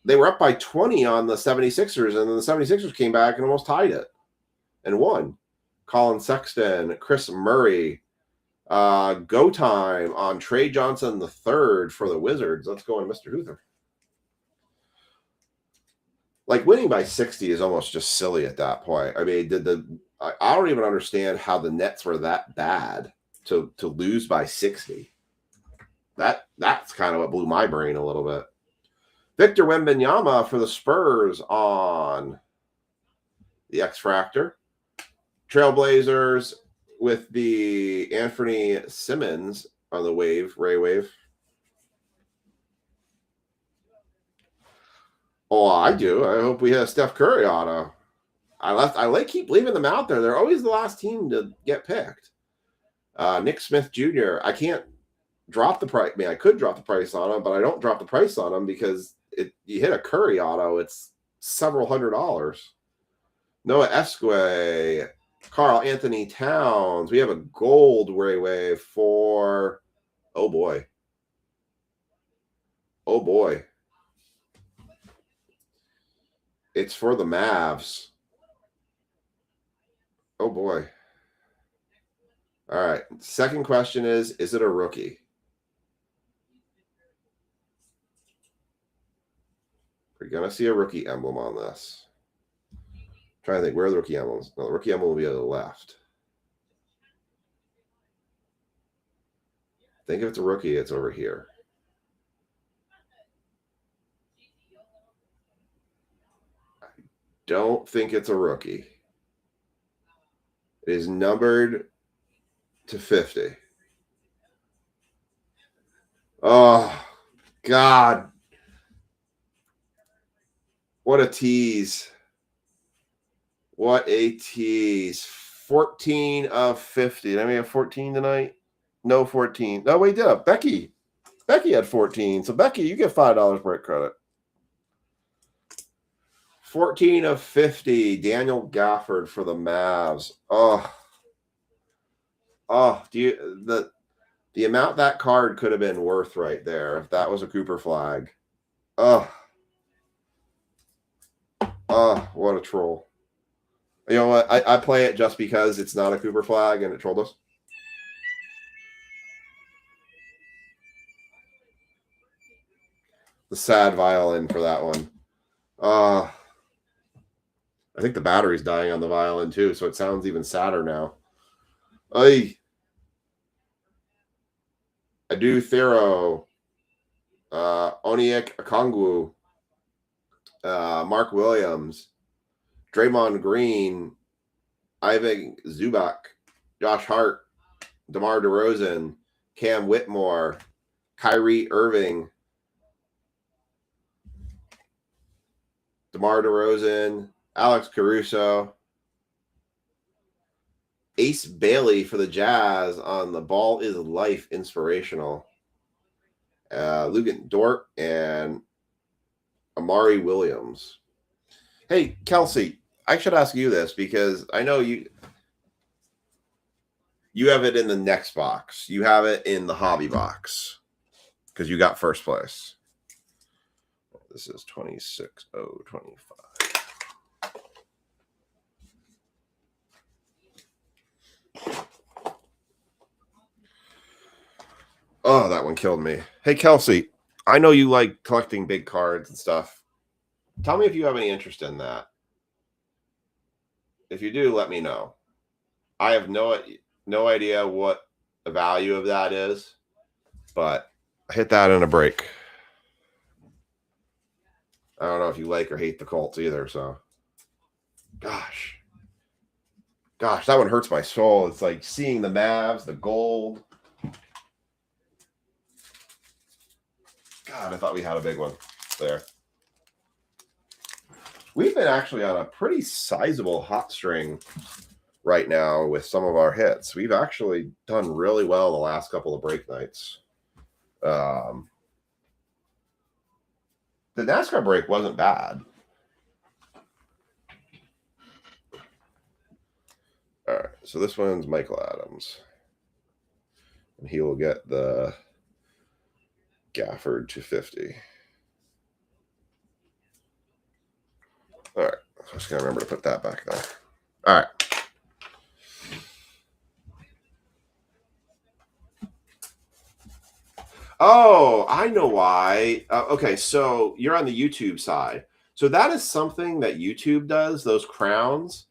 They were up by 20 on the 76ers, and then the 76ers came back and almost tied it and won. Colin Sexton, Chris Murray, go time on Trey Johnson III for the Wizards. Let's go on Mr. Huther. Like winning by 60 is almost just silly at that point. I mean, I don't even understand how the Nets were that bad to lose by 60. That's kind of what blew my brain a little bit. Victor Wembanyama for the Spurs on the X Fractor. Trailblazers with the Anthony Simmons on the Ray Wave. Oh, I do. I hope we have Steph Curry auto. I keep leaving them out there. They're always the last team to get picked. Nick Smith Jr. I can't drop the price. I mean, I could drop the price on him, but I don't drop the price on him because you hit a Curry auto, it's several $100. Noah Esque, Carl Anthony Towns. We have a gold Ray Wave for, oh boy. It's for the Mavs. Oh boy. All right. Second question is it a rookie? We're going to see a rookie emblem on this. I'm trying to think, where are the rookie emblems? No, the rookie emblem will be on the left. I think if it's a rookie, it's over here. I don't think it's a rookie. It is numbered to 50. Oh, God. What a tease. What a tease. 14 of 50. Did we have 14 tonight? No 14. No, we did. Becky had 14. So, Becky, you get $5 break credit. 14 of 50. Daniel Gafford for the Mavs. The amount that card could have been worth right there if that was a Cooper flag. Oh, what a troll. You know what? I play it just because it's not a Cooper flag and it trolled us. The sad violin for that one. I think the battery's dying on the violin too, so it sounds even sadder now. Ay. Adu Thero. Onyek Okongwu. Mark Williams. Draymond Green. Ivan Zubac. Josh Hart. DeMar DeRozan. Cam Whitmore. Kyrie Irving. DeMar DeRozan. Alex Caruso. Ace Bailey for the Jazz on the Ball is Life inspirational. Lugan Dort and Amari Williams. Hey, Kelsey, I should ask you this because I know you have it in the next box. You have it in the hobby box because you got first place. This is 26-0-25. Oh, that one killed me. Hey, Kelsey, I know you like collecting big cards and stuff. Tell me if you have any interest in that. If you do, let me know. I have no idea what the value of that is, but I hit that in a break. I don't know if you like or hate the Colts either, so. Gosh, that one hurts my soul. It's like seeing the Mavs, the gold. God, I thought we had a big one there. We've been actually on a pretty sizable hot string right now with some of our hits. We've actually done really well the last couple of break nights. The NASCAR break wasn't bad. All right, so this one's Michael Adams. And he will get the Gafford 250. All right, I was going to remember to put that back there. All right. Oh, I know why. Okay, so you're on the YouTube side. So that is something that YouTube does, those crowns.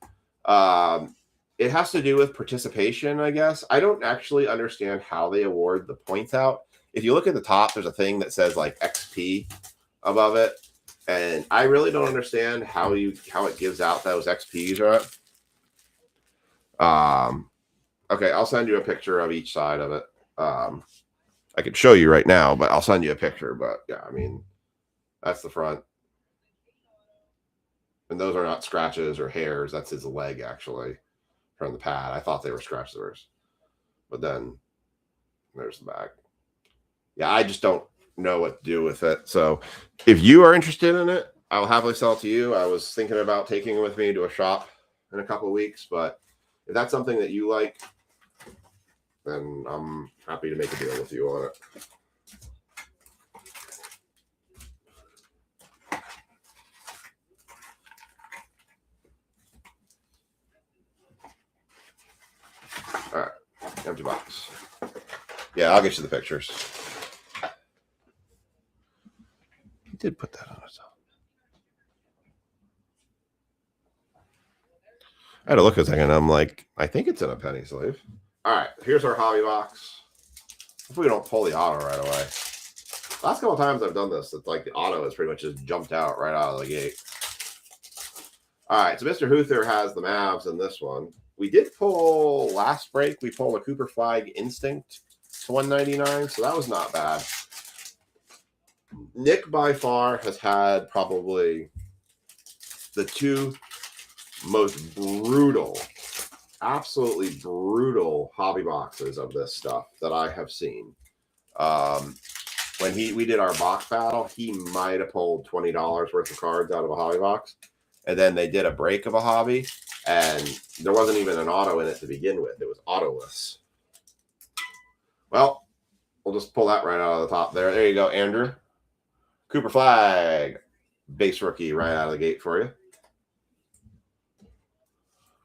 It has to do with participation, I guess. I don't actually understand how they award the points out. If you look at the top, there's a thing that says like XP above it. And I really don't understand how it gives out those XPs, right? Okay, I'll send you a picture of each side of it. I could show you right now, but I'll send you a picture. But yeah, I mean, that's the front. And those are not scratches or hairs. That's his leg, actually, from the pad. I thought they were scratches. But then there's the back. Yeah, I just don't know what to do with it. So if you are interested in it, I'll happily sell it to you. I was thinking about taking it with me to a shop in a couple of weeks. But if that's something that you like, then I'm happy to make a deal with you on it. All right, empty box. Yeah, I'll get you the pictures. He did put that on himself. I had to look a second. I'm like, I think it's in a penny sleeve. All right, here's our hobby box. Hopefully we don't pull the auto right away. Last couple of times I've done this, it's like the auto has pretty much just jumped out right out of the gate. All right, so Mr. Huther has the Mavs in this one. We did pull last break. We pulled a Cooper Flag Instinct to 199, so that was not bad. Nick by far has had probably the two most brutal, absolutely brutal hobby boxes of this stuff that I have seen. When we did our box battle, he might have pulled $20 worth of cards out of a hobby box. And then they did a break of a hobby, and there wasn't even an auto in it to begin with. It was autoless. Well, We'll just pull that right out of the top there. There you go, Andrew. Cooper Flag, base rookie right out of the gate for you.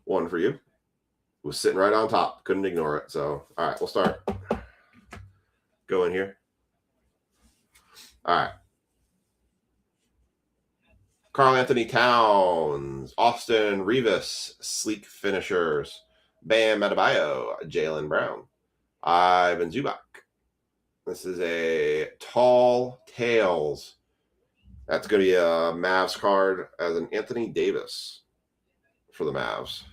One for you. It was sitting right on top. Couldn't ignore it. So, all right, we'll start. Go in here. All right. Karl Anthony Towns, Austin Rivas, sleek finishers. Bam Adebayo, Jaylen Brown, Ivan Zubac. This is a Tall Tales. That's going to be a Mavs card as an Anthony Davis for the Mavs.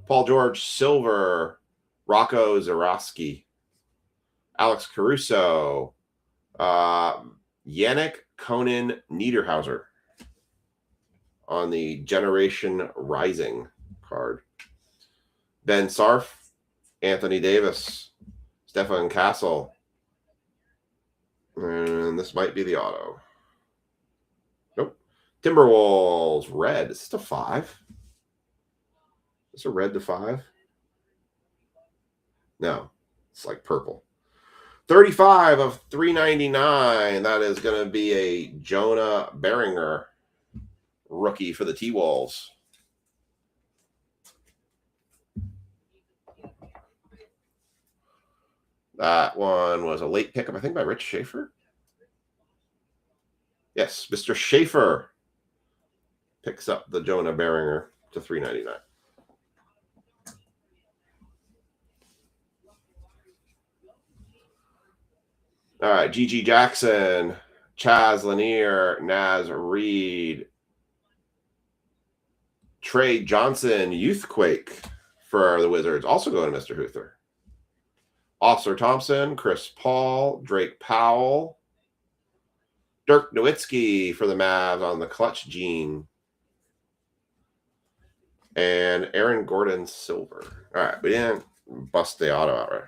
Paul George, silver. Rocco Zarowski. Alex Caruso. Yannick Conan Niederhauser on the Generation Rising card. Ben Sarf, Anthony Davis, Stefan Castle. And this might be the auto. Nope. Timberwolves, red. Is this a 5? Is this a red to 5? No. It's like purple. 35 of 399. That is going to be a Jonah Beringer rookie for the T-Wolves. That one was a late pickup, I think, by Rich Schaefer. Yes, Mr. Schaefer picks up the Jonah Beringer to 399. All right, G.G. Jackson, Chaz Lanier, Naz Reid, Trey Johnson, Youthquake for the Wizards. Also going to Mr. Huther. Officer Thompson, Chris Paul, Drake Powell, Dirk Nowitzki for the Mavs on the clutch gene, and Aaron Gordon silver. All right, we didn't bust the auto out right.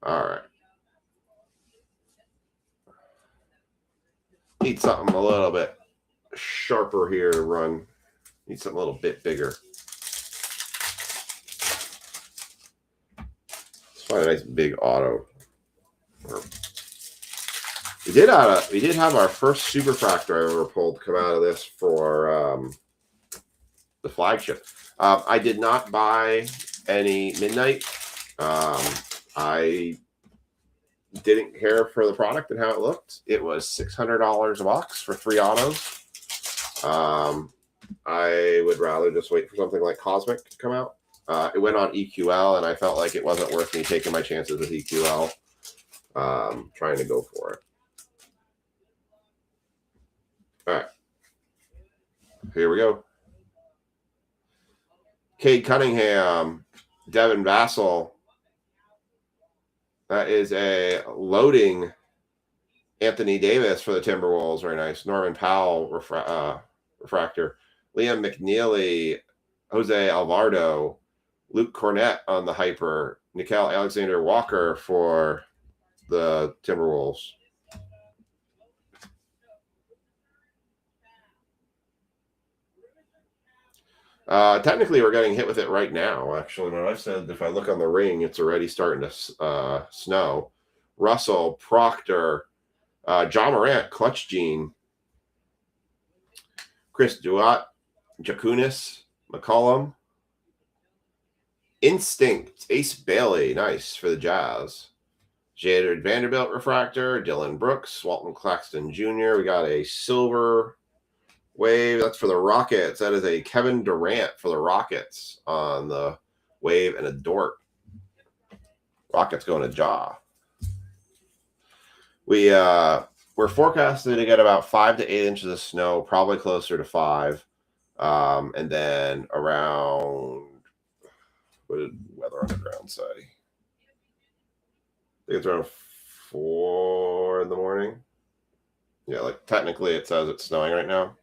All right. Need something a little bit sharper here to run. Need something a little bit bigger. Let's find a nice big auto. We did have our first superfractor I ever pulled come out of this for the flagship. I did not buy any Midnight. I didn't care for the product and how it looked. It was $600 a box for 3 autos. I would rather just wait for something like Cosmic to come out. It went on EQL, and I felt like it wasn't worth me taking my chances with EQL. Trying to go for it. All right. Here we go. Cade Cunningham, Devin Vassell. That is a loading Anthony Davis for the Timberwolves. Very nice. Norman Powell, refractor. Liam McNeely, Jose Alvarado, Luke Cornett on the hyper. Nickeil Alexander Walker for the Timberwolves. Technically, we're getting hit with it right now. Actually, my wife said if I look on the ring, it's already starting to snow. Russell, Proctor, John Morant, Clutch Gene, Chris Duat, Jakunis, McCollum, Instinct, Ace Bailey, nice for the Jazz. Jader Vanderbilt refractor, Dylan Brooks, Walton Claxton Jr. We got a silver wave. That's for the Rockets. That is a Kevin Durant for the Rockets on the wave and a Dort. Rockets going to Ja. We're forecasted to get about 5 to 8 inches of snow, probably closer to 5. And then around, what did Weather Underground say? I think it's around 4 in the morning. Yeah, like technically it says it's snowing right now.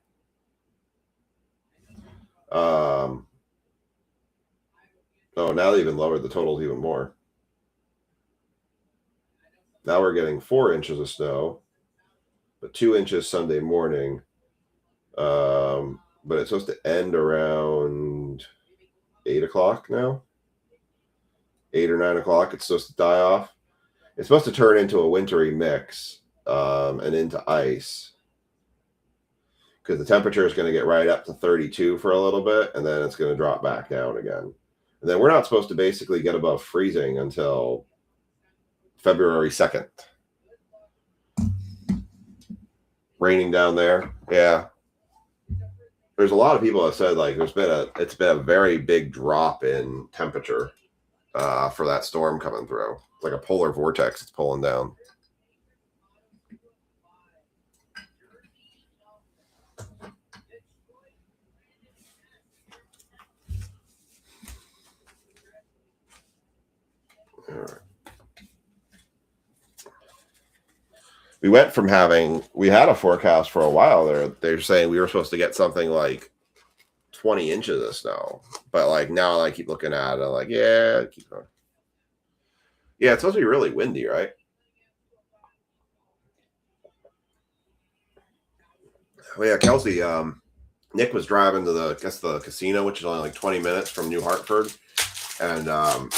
Oh, now they even lowered the totals even more. Now we're getting 4 inches of snow, but 2 inches Sunday morning. But it's supposed to end around 8 o'clock now. 8 or 9 o'clock. It's supposed to die off. It's supposed to turn into a wintry mix and into ice, because the temperature is going to get right up to 32 for a little bit, and then it's going to drop back down again. And then we're not supposed to basically get above freezing until February 2nd. Raining down there. Yeah. There's a lot of people that said like it's been a very big drop in temperature for that storm coming through. It's like a polar vortex it's pulling down. All right. We went from we had a forecast for a while there. They're saying we were supposed to get something like 20 inches of snow, but like now I keep looking at it, I'm like, yeah, keep going. Yeah, it's supposed to be really windy, right? Well, yeah, Kelsey, Nick was driving to the casino, which is only like 20 minutes from New Hartford, and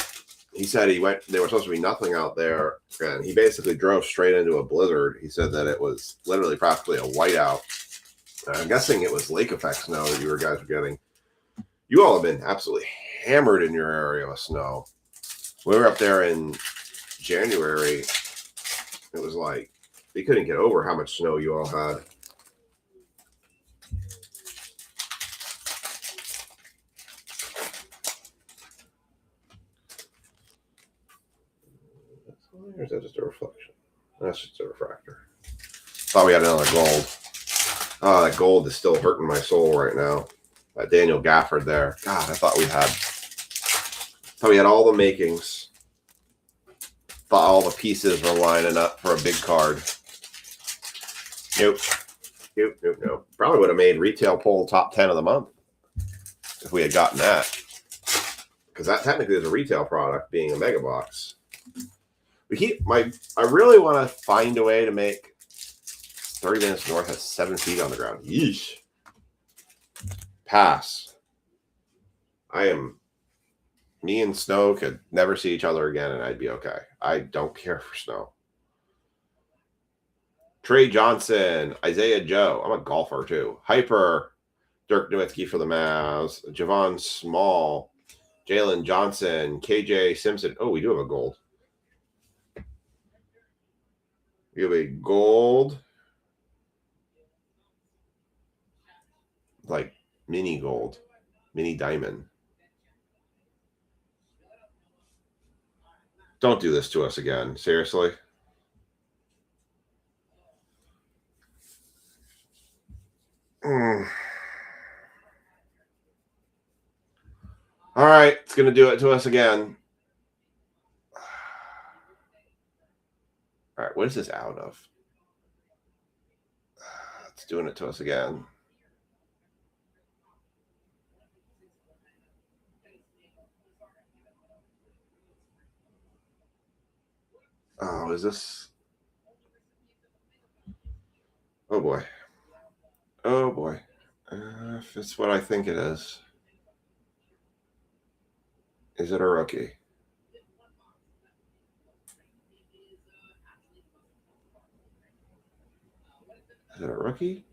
he said they were supposed to be nothing out there, and he basically drove straight into a blizzard. He said that it was literally practically a whiteout. I'm guessing it was lake effect snow that you guys were getting. You all have been absolutely hammered in your area with snow. We were up there in January. It was like they couldn't get over how much snow you all had. Or is that just a reflection? That's just a refractor. Thought we had another gold. Oh, that gold is still hurting my soul right now. That Daniel Gafford there. God, I thought we had all the makings. Thought all the pieces were lining up for a big card. Nope. Probably would have made retail poll top 10 of the month if we had gotten that. Because that technically is a retail product, being a mega box. I really want to find a way to make 30 Minutes North has 7 feet on the ground. Yeesh. Pass. Me and snow could never see each other again, and I'd be okay. I don't care for snow. Trey Johnson, Isaiah Joe. I'm a golfer too. Hyper, Dirk Nowitzki for the Mavs. Javon Small, Jalen Johnson, KJ Simpson. Oh, we do have a gold. We have a gold, like mini gold, mini diamond. Don't do this to us again. Seriously. All right. It's going to do it to us again. All right. What is this out of? It's doing it to us again. Oh, is this? Oh, boy. Oh, boy. If it's what I think it is it a rookie? Is it a rookie?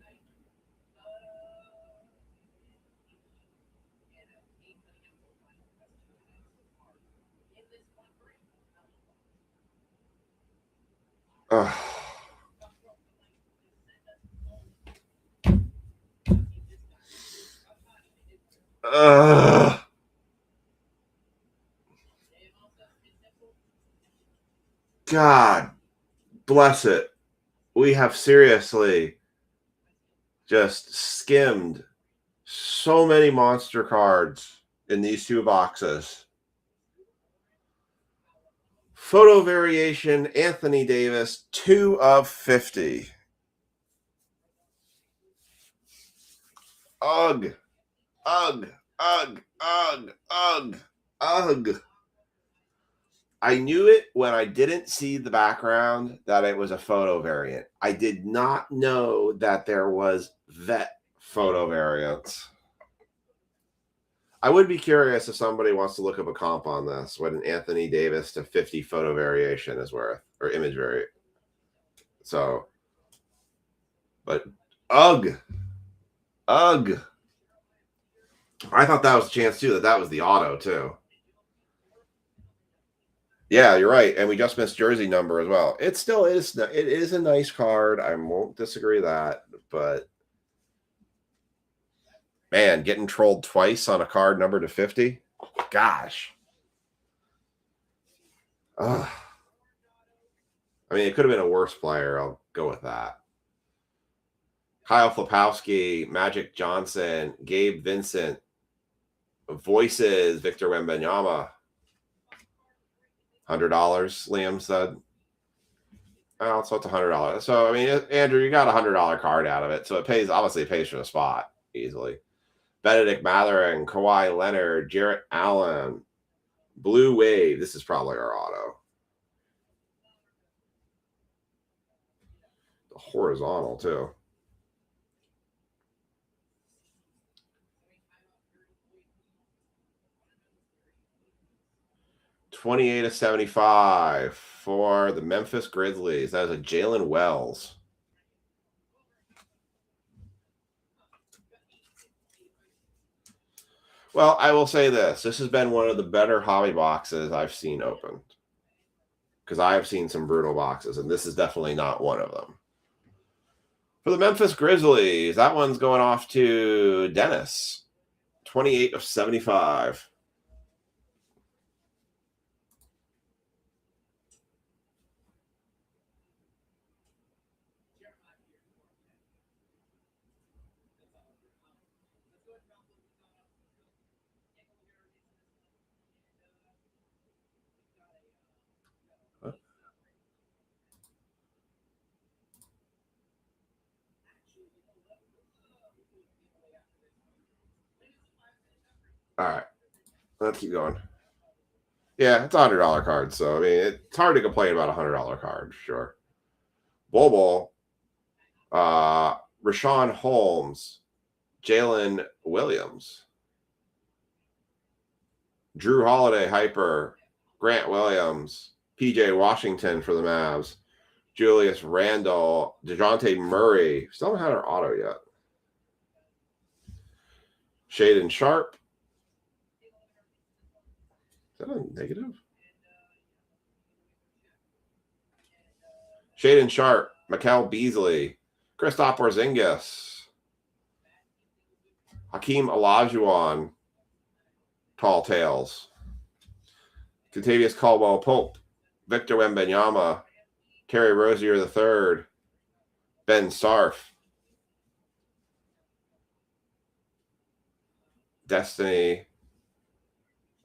Oh. God bless it. We have seriously just skimmed so many monster cards in these 2 boxes. Photo variation, Anthony Davis, 2 of 50. Ugh. Ugh. Ugh. Ugh. Ugh. Ugh. I knew it when I didn't see the background that it was a photo variant. I did not know that there was vet photo variants. I would be curious if somebody wants to look up a comp on this, what an Anthony Davis to 50 photo variation is worth, or image variant. So, but ugh. I thought that was a chance too, that was the auto too. Yeah, you're right. And we just missed jersey number as well. It still is. It is a nice card. I won't disagree that, but man, getting trolled twice on a card number to 50. Gosh. Ugh. I mean, it could have been a worse player. I'll go with that. Kyle Flapowski, Magic Johnson, Gabe Vincent, Voices, Victor Wembanyama. $100, Liam said. Oh, so it's $100. So, I mean, Andrew, you got a $100 card out of it. So it pays, obviously, it pays for the spot easily. Benedict Mathurin, Kawhi Leonard, Jarrett Allen, Blue Wave. This is probably our auto. The horizontal, too. $28/75 for the Memphis Grizzlies. That is a Jalen Wells. Well, I will say this. This has been one of the better hobby boxes I've seen opened. Because I have seen some brutal boxes, and this is definitely not one of them. For the Memphis Grizzlies, that one's going off to Dennis. 28/75. All right. Let's keep going. Yeah, it's a $100 card. So, I mean, it's hard to complain about a $100 card, sure. Bobo, Rashawn Holmes, Jalen Williams, Drew Holiday, Hyper, Grant Williams, PJ Washington for the Mavs, Julius Randle, DeJounte Murray. Still haven't had our auto yet. Shaden Sharp. Is that a negative? Shaden Sharp, Mikal Beasley, Kristaps Porzingis, Hakeem Olajuwon, Tall Tales, Kentavious Caldwell-Pope, Victor Wembanyama, Terry Rozier III, Ben Sarf, Destiny,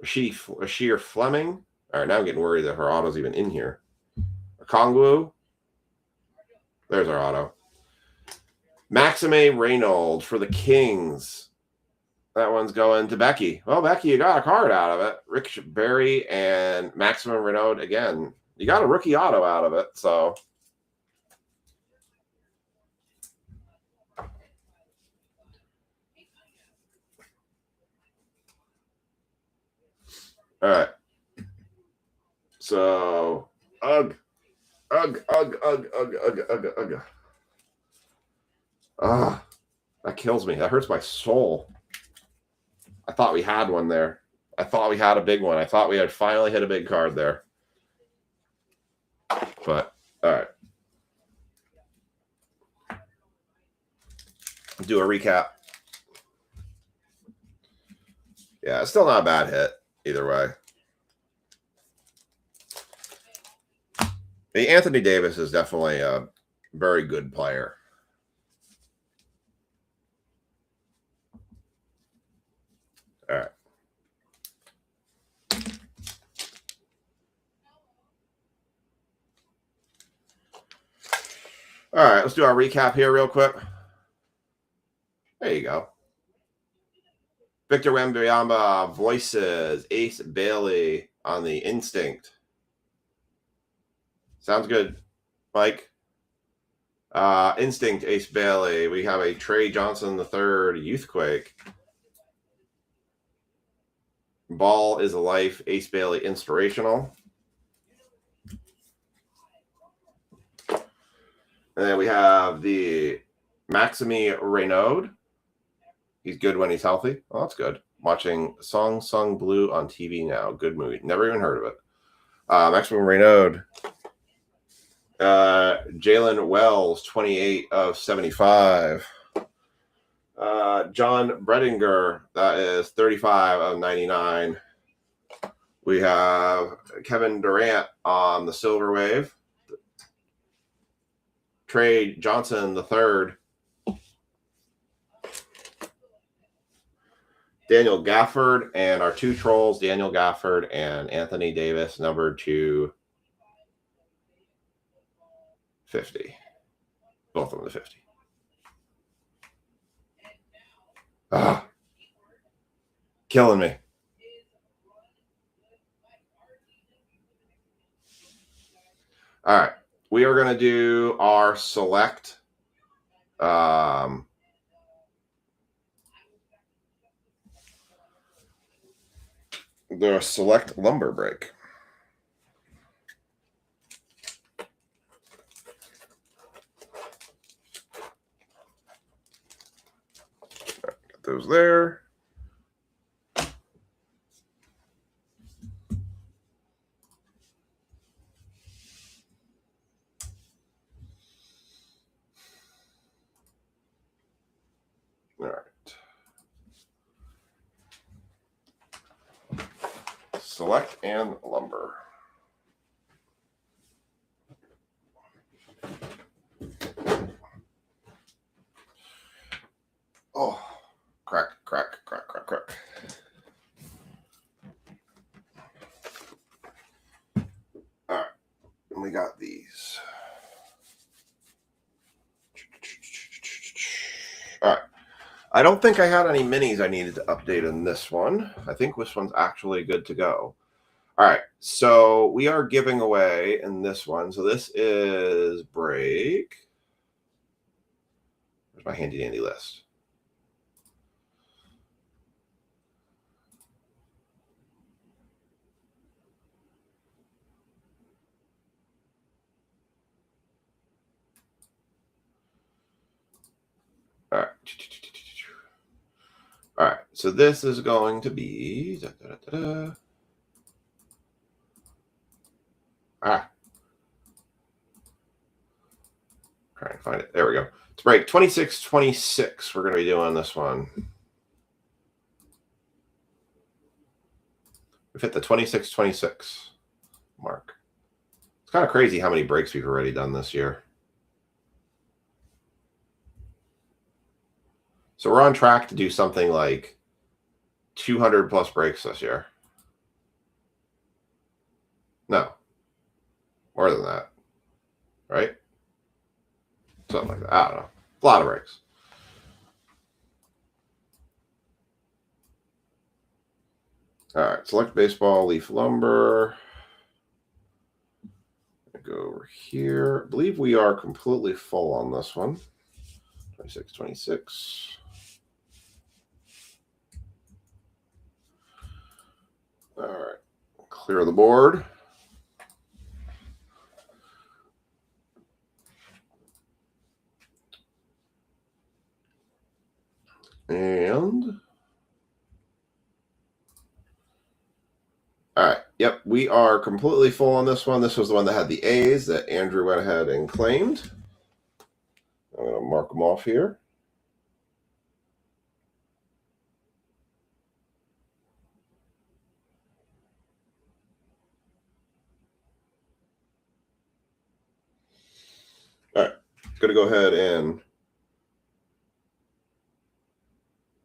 Ashir Fleming. All right, now I'm getting worried that her auto's even in here. Kongwu. There's our auto. Maxime Reynolds for the Kings. That one's going to Becky. Well, Becky, you got a card out of it. Rick Barry and Maxime Reynolds again. You got a rookie auto out of it, so. All right. So, ugh. Ah, that kills me. That hurts my soul. I thought we had one there. I thought we had a big one. I thought we had finally hit a big card there. But, all right. Do a recap. Yeah, it's still not a bad hit either way. Anthony Davis is definitely a very good player. All right. All right, let's do our recap here real quick. There you go. Victor Wembanyama, Voices, Ace Bailey on the Instinct. Sounds good, Mike. Instinct, Ace Bailey. We have a Trey Johnson III, Youthquake. Ball is a Life, Ace Bailey Inspirational. And then we have the Maxime Renaud. He's good when he's healthy. Oh, that's good. Watching Song Sung Blue on TV now. Good movie. Never even heard of it. Maxime Renaud. Jalen Wells, 28 of 75. John Bredinger, that is 35 of 99. We have Kevin Durant on the Silver Wave. Trey Johnson III. Daniel Gafford, and our two trolls, Daniel Gafford and Anthony Davis, numbered to 50. Both of them to 50. Killing me. All right. We are going to do our select the select lumber break. Got those there. All right. Select and lumber. Oh, crack, crack, crack, crack, crack. All right. And we got these. All right. I don't think I had any minis I needed to update in this one. I think this one's actually good to go. All right. So we are giving away in this one. So this is break. Where's my handy dandy list? All right. All right. So this is going to be. Trying to find it. There we go. It's break 26-26. We're going to be doing this one. We've hit the 26-26 mark. It's kind of crazy how many breaks we've already done this year. So we're on track to do something like 200 plus breaks this year. No. More than that. Right? Something like that. I don't know. A lot of breaks. All right. Select baseball, leaf lumber. Go over here. I believe we are completely full on this one. 26-26. All right. Clear the board. And all right. Yep, we are completely full on this one. This was the one that had the A's that Andrew went ahead and claimed. I'm going to mark them off here. All right. Going to go ahead and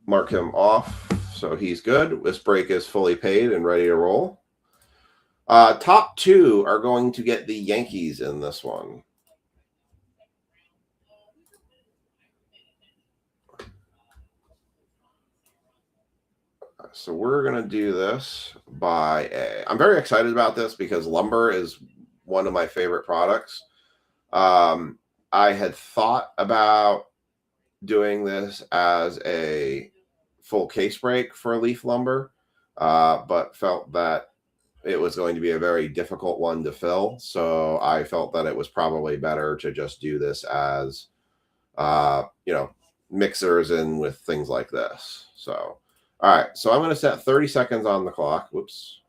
mark him off so he's good. This break is fully paid and ready to roll. Top two are going to get the Yankees in this one. So we're going to do this by a... I'm very excited about this because lumber is one of my favorite products. I had thought about doing this as a full case break for Leaf Lumber, but felt that it was going to be a very difficult one to fill. So I felt that it was probably better to just do this as, mixers in with things like this. So, all right. So I'm going to set 30 seconds on the clock. Whoops.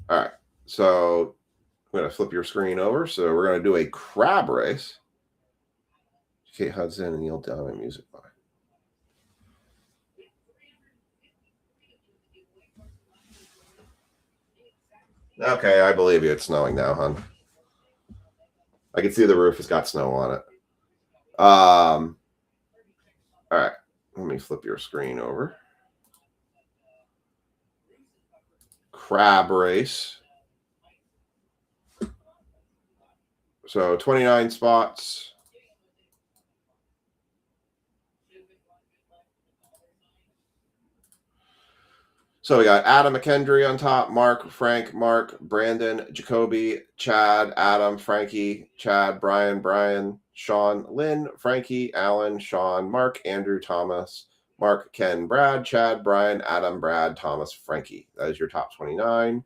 All right. So I'm going to flip your screen over. So we're going to do a crab race. Kate Hudson and Neil Diamond music by. Okay, I believe you. It's snowing now, hon. I can see the roof has got snow on it. All right. Let me flip your screen over. Crab race. So 29 spots. So we got Adam McKendry on top, Mark, Frank, Mark, Brandon, Jacoby, Chad, Adam, Frankie, Chad, Brian, Sean, Lynn, Frankie, Alan, Sean, Mark, Andrew, Thomas, Mark, Ken, Brad, Chad, Brian, Adam, Brad, Thomas, Frankie. That is your top 29.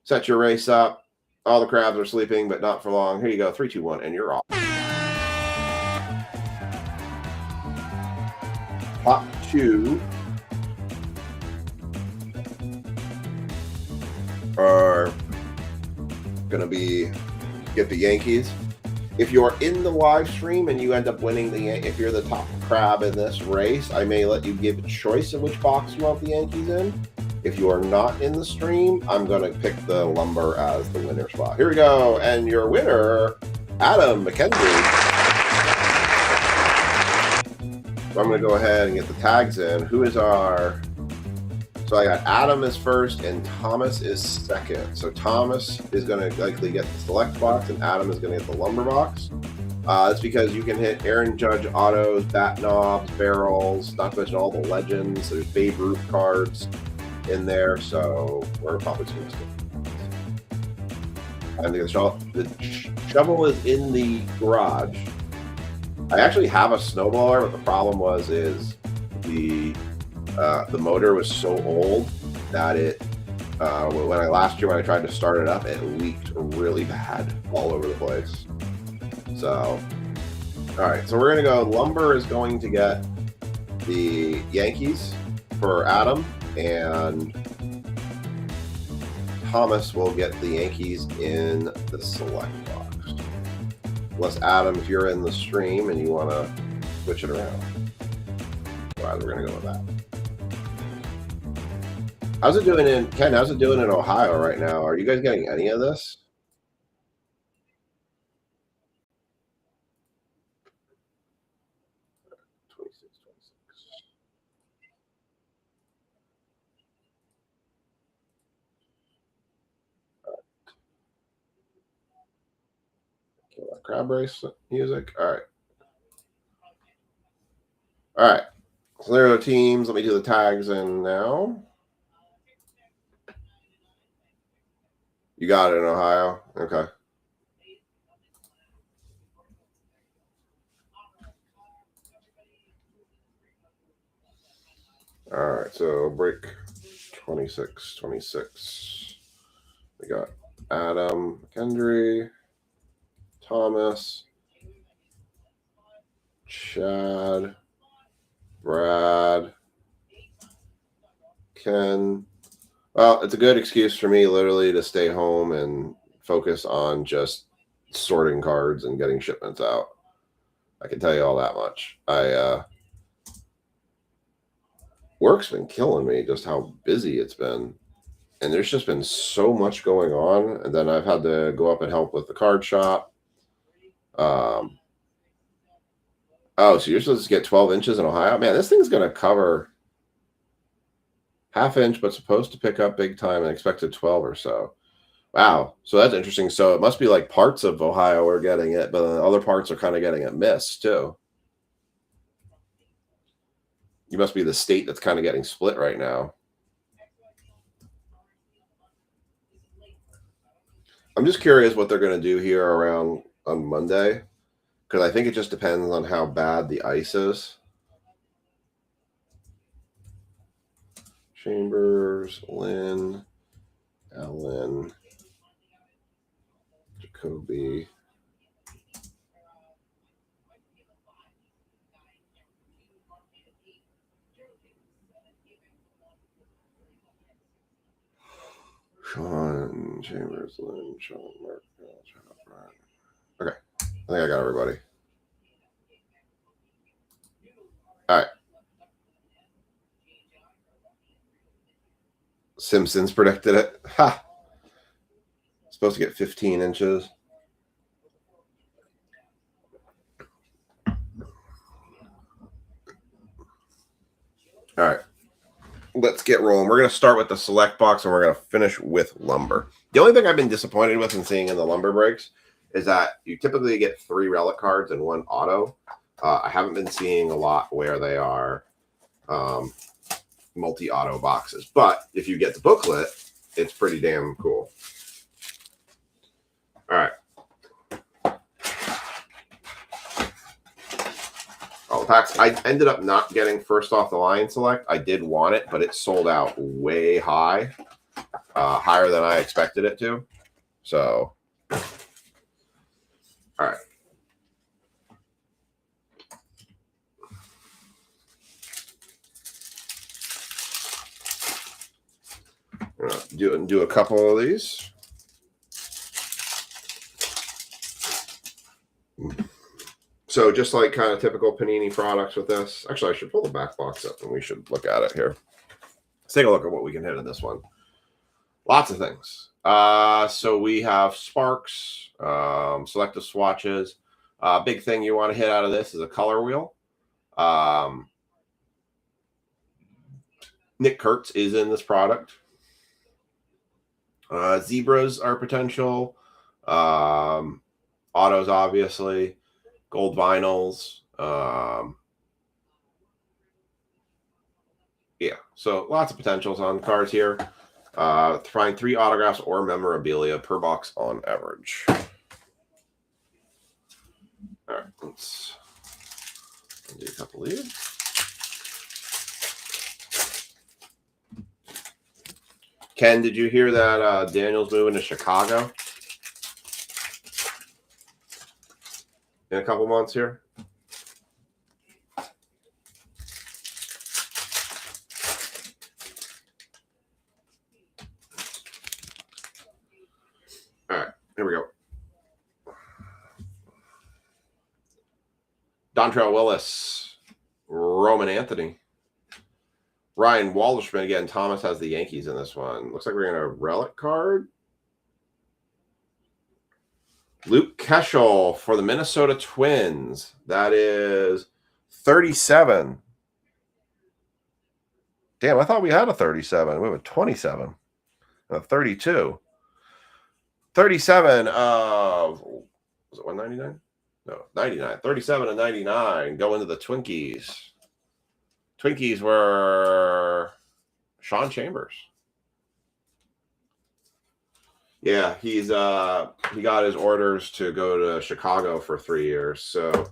Set your race up. All the crabs are sleeping, but not for long. Here you go. 3, 2, 1, and you're off. Top 2 are going to be get the Yankees. If you're in the live stream and you end up winning if you're the top crab in this race, I may let you give a choice of which box you want the Yankees in. If you are not in the stream, I'm going to pick the lumber as the winner spot. Here we go. And your winner, Adam McKendry. So I'm going to go ahead and get the tags in. Who is our... So I got Adam is first and Thomas is second. So Thomas is going to likely get the select box and Adam is going to get the lumber box. That's because you can hit Aaron Judge autos, bat knobs, barrels, not to mention all the legends. There's Babe Ruth cards in there. So we're probably going to and the shovel is in the garage. I actually have a snowblower, but the problem is the motor was so old that it when I tried to start it up, it leaked really bad all over the place. So all right, so we're gonna go. Lumber is going to get the Yankees for Adam, and Thomas will get the Yankees in the select box. Unless Adam, if you're in the stream and you want to switch it around. All right, we're gonna go with that. How's it doing Ken, how's it doing in Ohio right now? Are you guys getting any of this? Crab race music. All right. All right. So there are the teams. Let me do the tags in now. You got it in Ohio? Okay. All right, so break 26. We got Adam McKendry, Thomas, Chad, Brad, Ken. Well, it's a good excuse for me literally to stay home and focus on just sorting cards and getting shipments out. I can tell you all that much. Work's been killing me, just how busy it's been. And there's just been so much going on. And then I've had to go up and help with the card shop. Oh, so you're supposed to get 12 inches in Ohio? Man, this thing's going to cover half inch, but supposed to pick up big time and expected 12 or so. Wow. So that's interesting. So it must be like parts of Ohio are getting it, but other parts are kind of getting it missed too. You must be the state that's kind of getting split right now. I'm just curious what they're going to do here around on Monday, because I think it just depends on how bad the ice is. Chambers, Lynn, Allen, Jacoby. Sean, Chambers, Lynn, Sean, Mark, Brian. Okay, I think I got everybody. All right. Simpsons predicted it. Ha! Supposed to get 15 inches. All right. Let's get rolling. We're going to start with the select box and we're going to finish with lumber. The only thing I've been disappointed with in seeing in the lumber breaks is that you typically get 3 relic cards and 1 auto. I haven't been seeing a lot where they are multi-auto boxes. But if you get the booklet, it's pretty damn cool. All right. All the packs. I ended up not getting first off the line select. I did want it, but it sold out way high. Higher than I expected it to. So, all right. Do a couple of these. So just like kind of typical Panini products with this. Actually, I should pull the back box up and we should look at it here. Let's take a look at what we can hit in this one. Lots of things. So we have Sparks, selective swatches. Big thing you want to hit out of this is a color wheel. Nick Kurtz is in this product. Zebras are potential. Autos, obviously. Gold vinyls. Yeah, so lots of potentials on cards here. Find 3 autographs or memorabilia per box on average. All right, let's do a couple of these. Ken, did you hear that Daniel's moving to Chicago in a couple months here? All right, here we go. Dontrelle Willis, Roman Anthony, Ryan Walderschmidt again. Thomas has the Yankees in this one. Looks like we're going to relic card. Luke Keschel for the Minnesota Twins. That is 37. Damn, I thought we had a 37. We have a 27. A 32. 37 of, was it 199? No, 99. 37 and 99 go into the Twinkies. Twinkies were Sean Chambers. Yeah, he got his orders to go to Chicago for 3 years. So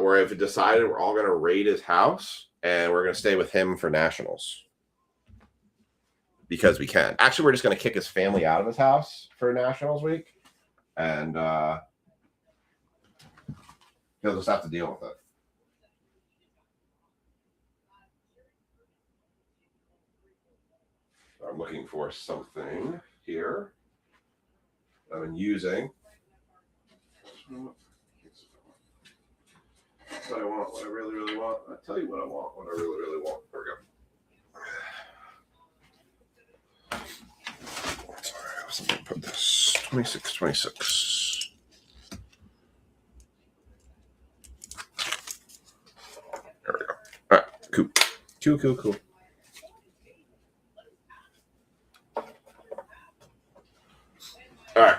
we've decided we're all going to raid his house and we're going to stay with him for Nationals. Because we can. Actually, we're just going to kick his family out of his house for Nationals week. And he'll just have to deal with it. I'm looking for something here I've been using. What I want, what I really, really want. I'll tell you what I want, what I really, really want. There we go. Sorry, I was going to put this 26. There we go. All right, cool. Cool. All right.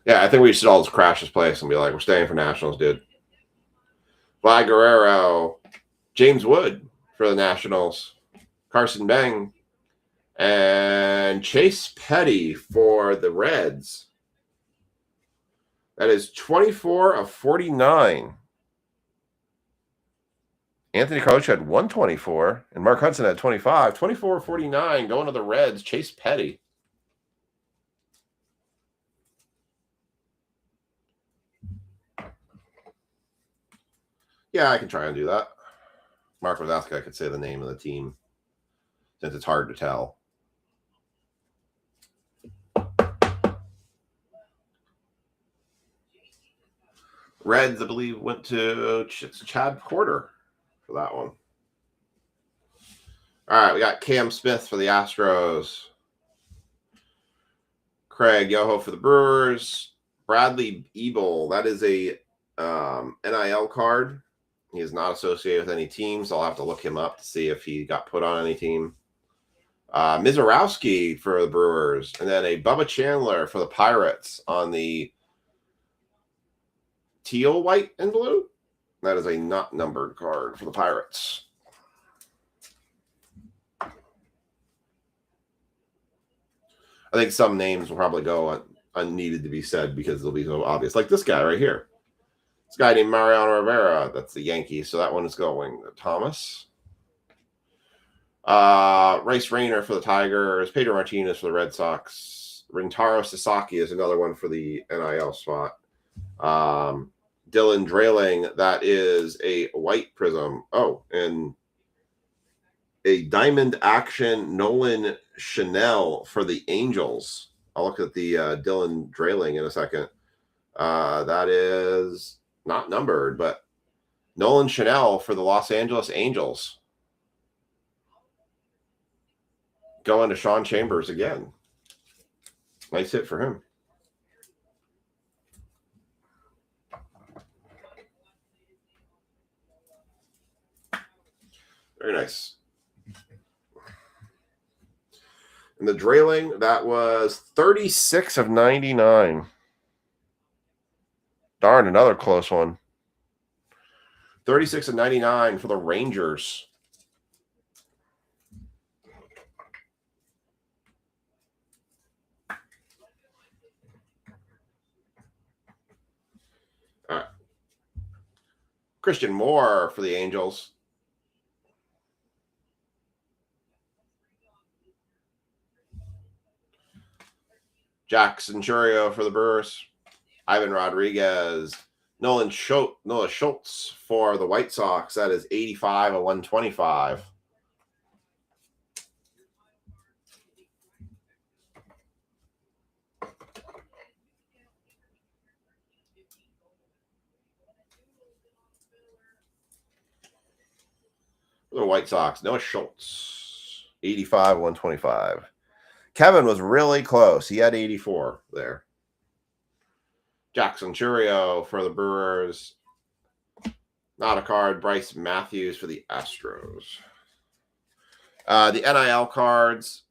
Yeah, I think we should all just crash this place and be like, we're staying for Nationals, dude. Vlad Guerrero, James Wood for the Nationals, Carson Beng, and Chase Petty for the Reds. That is 24 of 49. Anthony Coach had 124, and Mark Hudson had 25. 24 of 49 going to the Reds. Chase Petty. Yeah, I can try and do that. Mark was asking I could say the name of the team since it's hard to tell. Reds, I believe, went to Chad Porter for that one. All right, we got Cam Smith for the Astros. Craig Yoho for the Brewers. Bradley Ebel, that is a NIL card. He is not associated with any teams. I'll have to look him up to see if he got put on any team. Mizorowski for the Brewers. And then a Bubba Chandler for the Pirates on the teal, white, and blue. That is a not numbered card for the Pirates. I think some names will probably go unneeded to be said because they'll be so obvious. Like this guy right here. This guy named Mariano Rivera. That's the Yankees. So that one is going to Thomas. Rice Rayner for the Tigers. Pedro Martinez for the Red Sox. Rintaro Sasaki is another one for the NIL spot. Dylan Drailing, that is a white prism. Oh, and a diamond action Nolan Chanel for the Angels. I'll look at the Dylan Drailing in a second. That is not numbered, but Nolan Chanel for the Los Angeles Angels. Going to Sean Chambers again. Nice hit for him. Very nice. And the Drailing, that was 36 of 99. Darn, another close one. 36 of 99 for the Rangers. All right. Christian Moore for the Angels. Jackson Churio for the Brewers. Ivan Rodriguez. Noah Schultz for the White Sox. That is 85 of 125. The White Sox. Noah Schultz. 85 of 125. Kevin was really close. He had 84 there. Jackson Churio for the Brewers. Not a card. Bryce Matthews for the Astros. The NIL cards.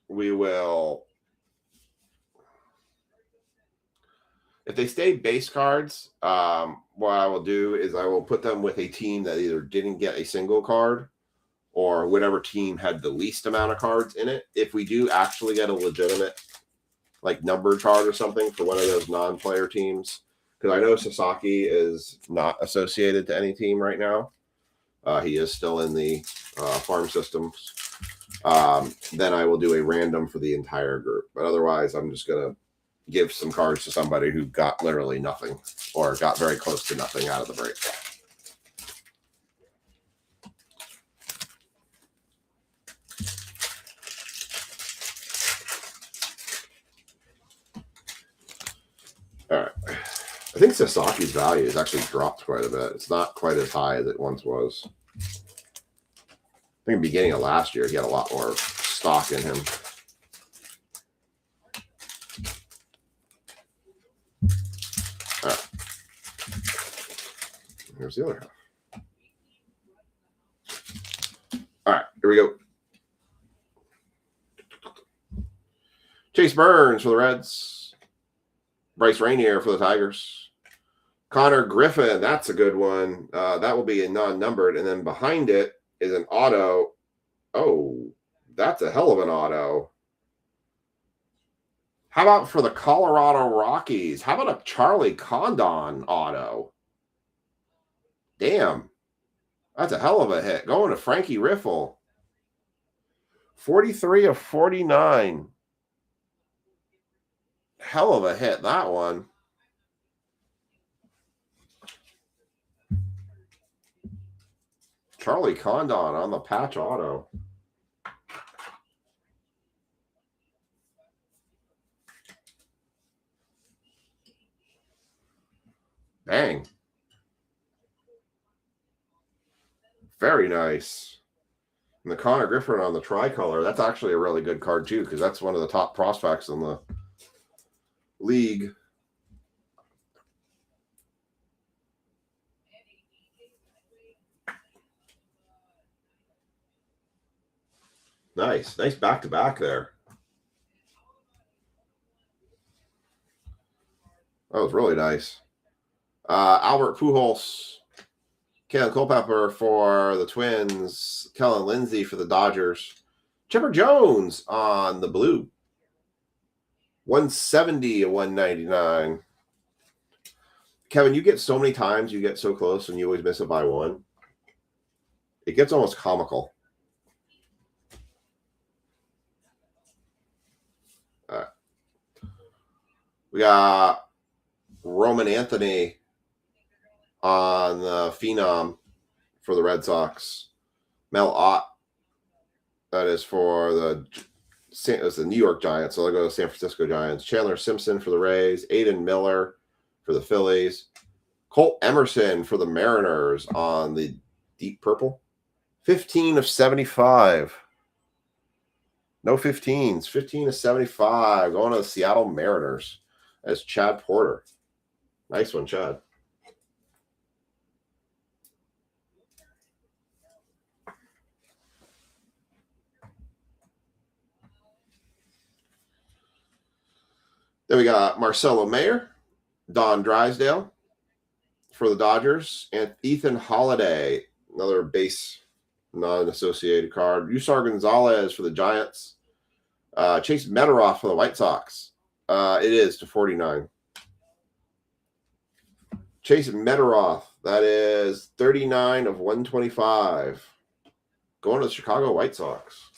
We will, if they stay base cards, what I will do is I will put them with a team that either didn't get a single card or whatever team had the least amount of cards in it. If we do actually get a legitimate, like, numbered card or something for one of those non-player teams, because I know Sasaki is not associated to any team right now. He is still in the farm systems. Then I will do a random for the entire group. But otherwise, I'm just going to give some cards to somebody who got literally nothing or got very close to nothing out of the break. All right. I think Sasaki's value has actually dropped quite a bit. It's not quite as high as it once was. I think in the beginning of last year, he had a lot more stock in him. All right. Here's the other half. All right, here we go. Chase Burns for the Reds. Bryce Rainier for the Tigers. Connor Griffin, that's a good one. That will be a non-numbered. And then behind it is an auto. Oh, that's a hell of an auto. How about for the Colorado Rockies? How about a Charlie Condon auto? Damn. That's a hell of a hit. Going to Frankie Riffle. 43 of 49. Hell of a hit, that one. Charlie Condon on the patch auto. Bang. Very nice. And the Connor Griffin on the tricolor, that's actually a really good card too, because that's one of the top prospects in the league. Nice. Nice back-to-back there. That was really nice. Albert Pujols. Kalen Culpepper for the Twins. Kellen Lindsay for the Dodgers. Chipper Jones on the blue. 170 of 199. Kevin, you get so many times you get so close and you always miss it by one. It gets almost comical. All right. We got Roman Anthony on the Phenom for the Red Sox. Mel Ott, that is for the New York Giants. So they'll go to San Francisco Giants. Chandler Simpson for the Rays. Aiden Miller for the Phillies. Colt Emerson for the Mariners on the deep purple. 15 of 75. No 15s. 15 of 75. Going to the Seattle Mariners as Chad Porter. Nice one, Chad. Then we got Marcelo Mayer, Don Drysdale for the Dodgers, and Ethan Holiday, another base non-associated card. Yusar Gonzalez for the Giants. Chase Mederoff for the White Sox. It is to 49. Chase Mederoff, that is 39 of 125. Going to the Chicago White Sox.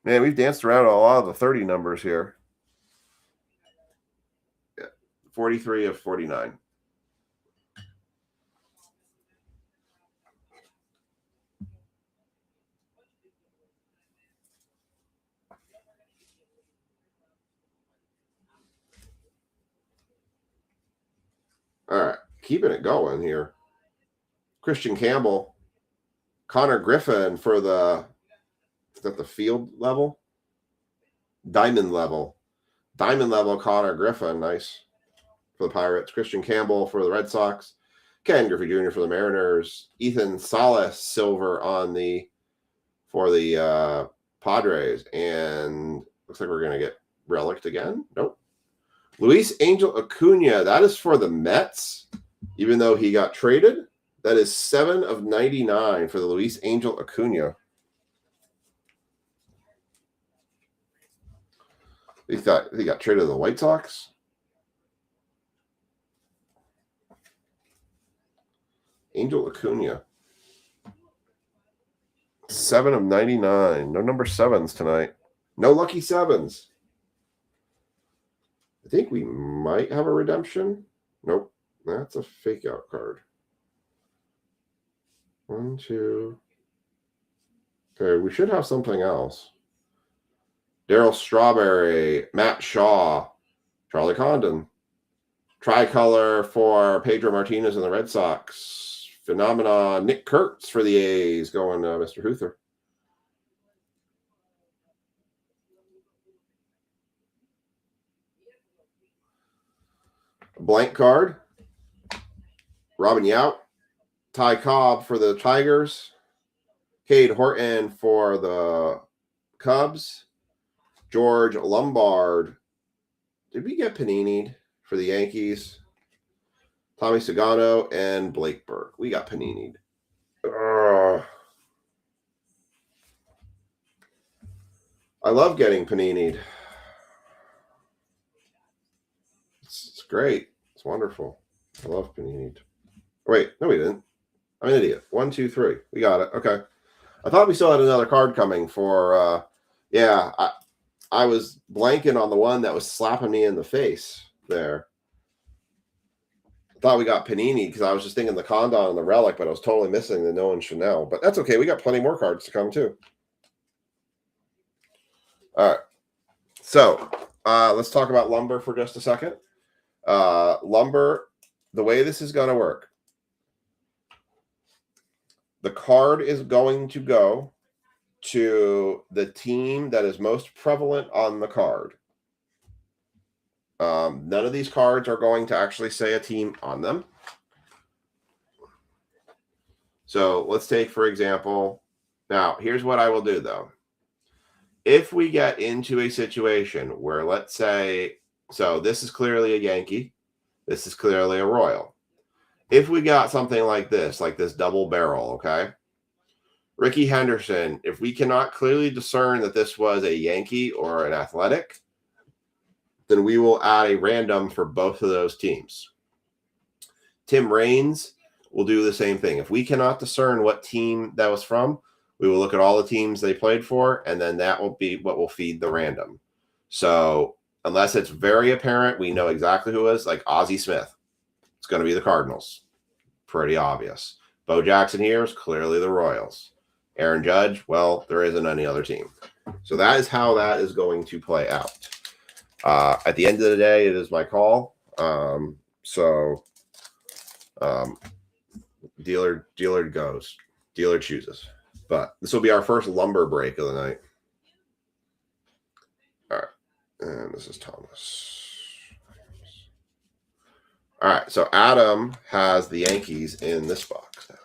Man, we've danced around a lot of the 30 numbers here. Yeah, 43 of 49. All right, keeping it going here. Christian Campbell, Connor Griffin for the, is that the field level? Diamond level. Diamond level Connor Griffin, nice for the Pirates. Christian Campbell for the Red Sox. Ken Griffey Jr. for the Mariners. Ethan Salas, silver on the, for the Padres. And looks like we're going to get relicked again. Nope. Luis Angel Acuna, that is for the Mets, even though he got traded. That is 7 of 99 for the Luis Angel Acuna. He got traded to the White Sox. Angel Acuna. 7 of 99. No number 7s tonight. No lucky 7s. I think we might have a redemption. Nope. That's a fake out card. 1, 2. Okay, we should have something else. Darryl Strawberry, Matt Shaw, Charlie Condon. Tricolor for Pedro Martinez and the Red Sox. Phenomena, Nick Kurtz for the A's, going Mr. Huther. Blank card. Robin Yount. Ty Cobb for the Tigers. Cade Horton for the Cubs. George Lombard. Did we get Panini for the Yankees? Tommy Sagano and Blake Burke. We got Panini. I love getting Panini. It's great. It's wonderful. I love Panini. Wait, no, we didn't. I'm an idiot. 1, 2, 3. We got it. Okay. I thought we still had another card coming for, yeah, I was blanking on the one that was slapping me in the face there. I thought we got Panini because I was just thinking the Condon and the Relic, but I was totally missing the Nolan Chanel. But that's okay. We got plenty more cards to come too. All right. So let's talk about Lumber for just a second. Lumber, the way this is going to work. The card is going to go to the team that is most prevalent on the card. None of these cards are going to actually say a team on them. So let's take, for example, now here's what I will do though. If we get into a situation where, let's say, so this is clearly a Yankee, this is clearly a Royal. If we got something like this double barrel, okay? Ricky Henderson, if we cannot clearly discern that this was a Yankee or an Athletic, then we will add a random for both of those teams. Tim Raines will do the same thing. If we cannot discern what team that was from, we will look at all the teams they played for, and then that will be what will feed the random. So unless it's very apparent, we know exactly who it is, like Ozzie Smith. It's going to be the Cardinals. Pretty obvious. Bo Jackson here is clearly the Royals. Aaron Judge, well, there isn't any other team. So that is how that is going to play out. At the end of the day, it is my call. Dealer goes. Dealer chooses. But this will be our first Lumber break of the night. All right. And this is Thomas. All right. So Adam has the Yankees in this box now.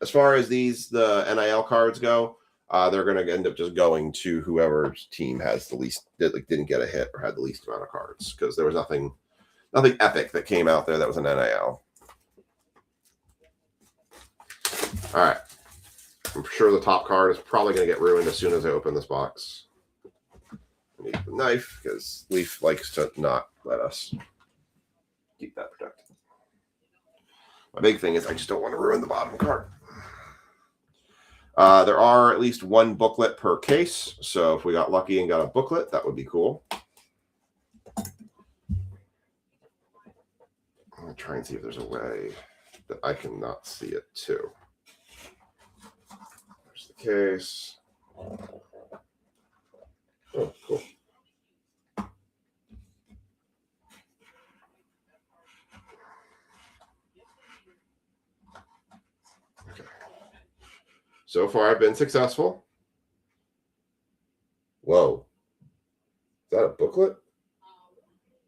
As far as the NIL cards go, they're going to end up just going to whoever's team has the least, didn't get a hit or had the least amount of cards, because there was nothing epic that came out there that was an NIL. All right. I'm sure the top card is probably going to get ruined as soon as I open this box. I need the knife because Leaf likes to not let us keep that protected. My big thing is I just don't want to ruin the bottom card. There are at least one booklet per case. So if we got lucky and got a booklet, that would be cool. I'm going to try and see if there's a way that I can not see it too. There's the case. Oh, cool. Okay. So far, I've been successful. Whoa. Is that a booklet?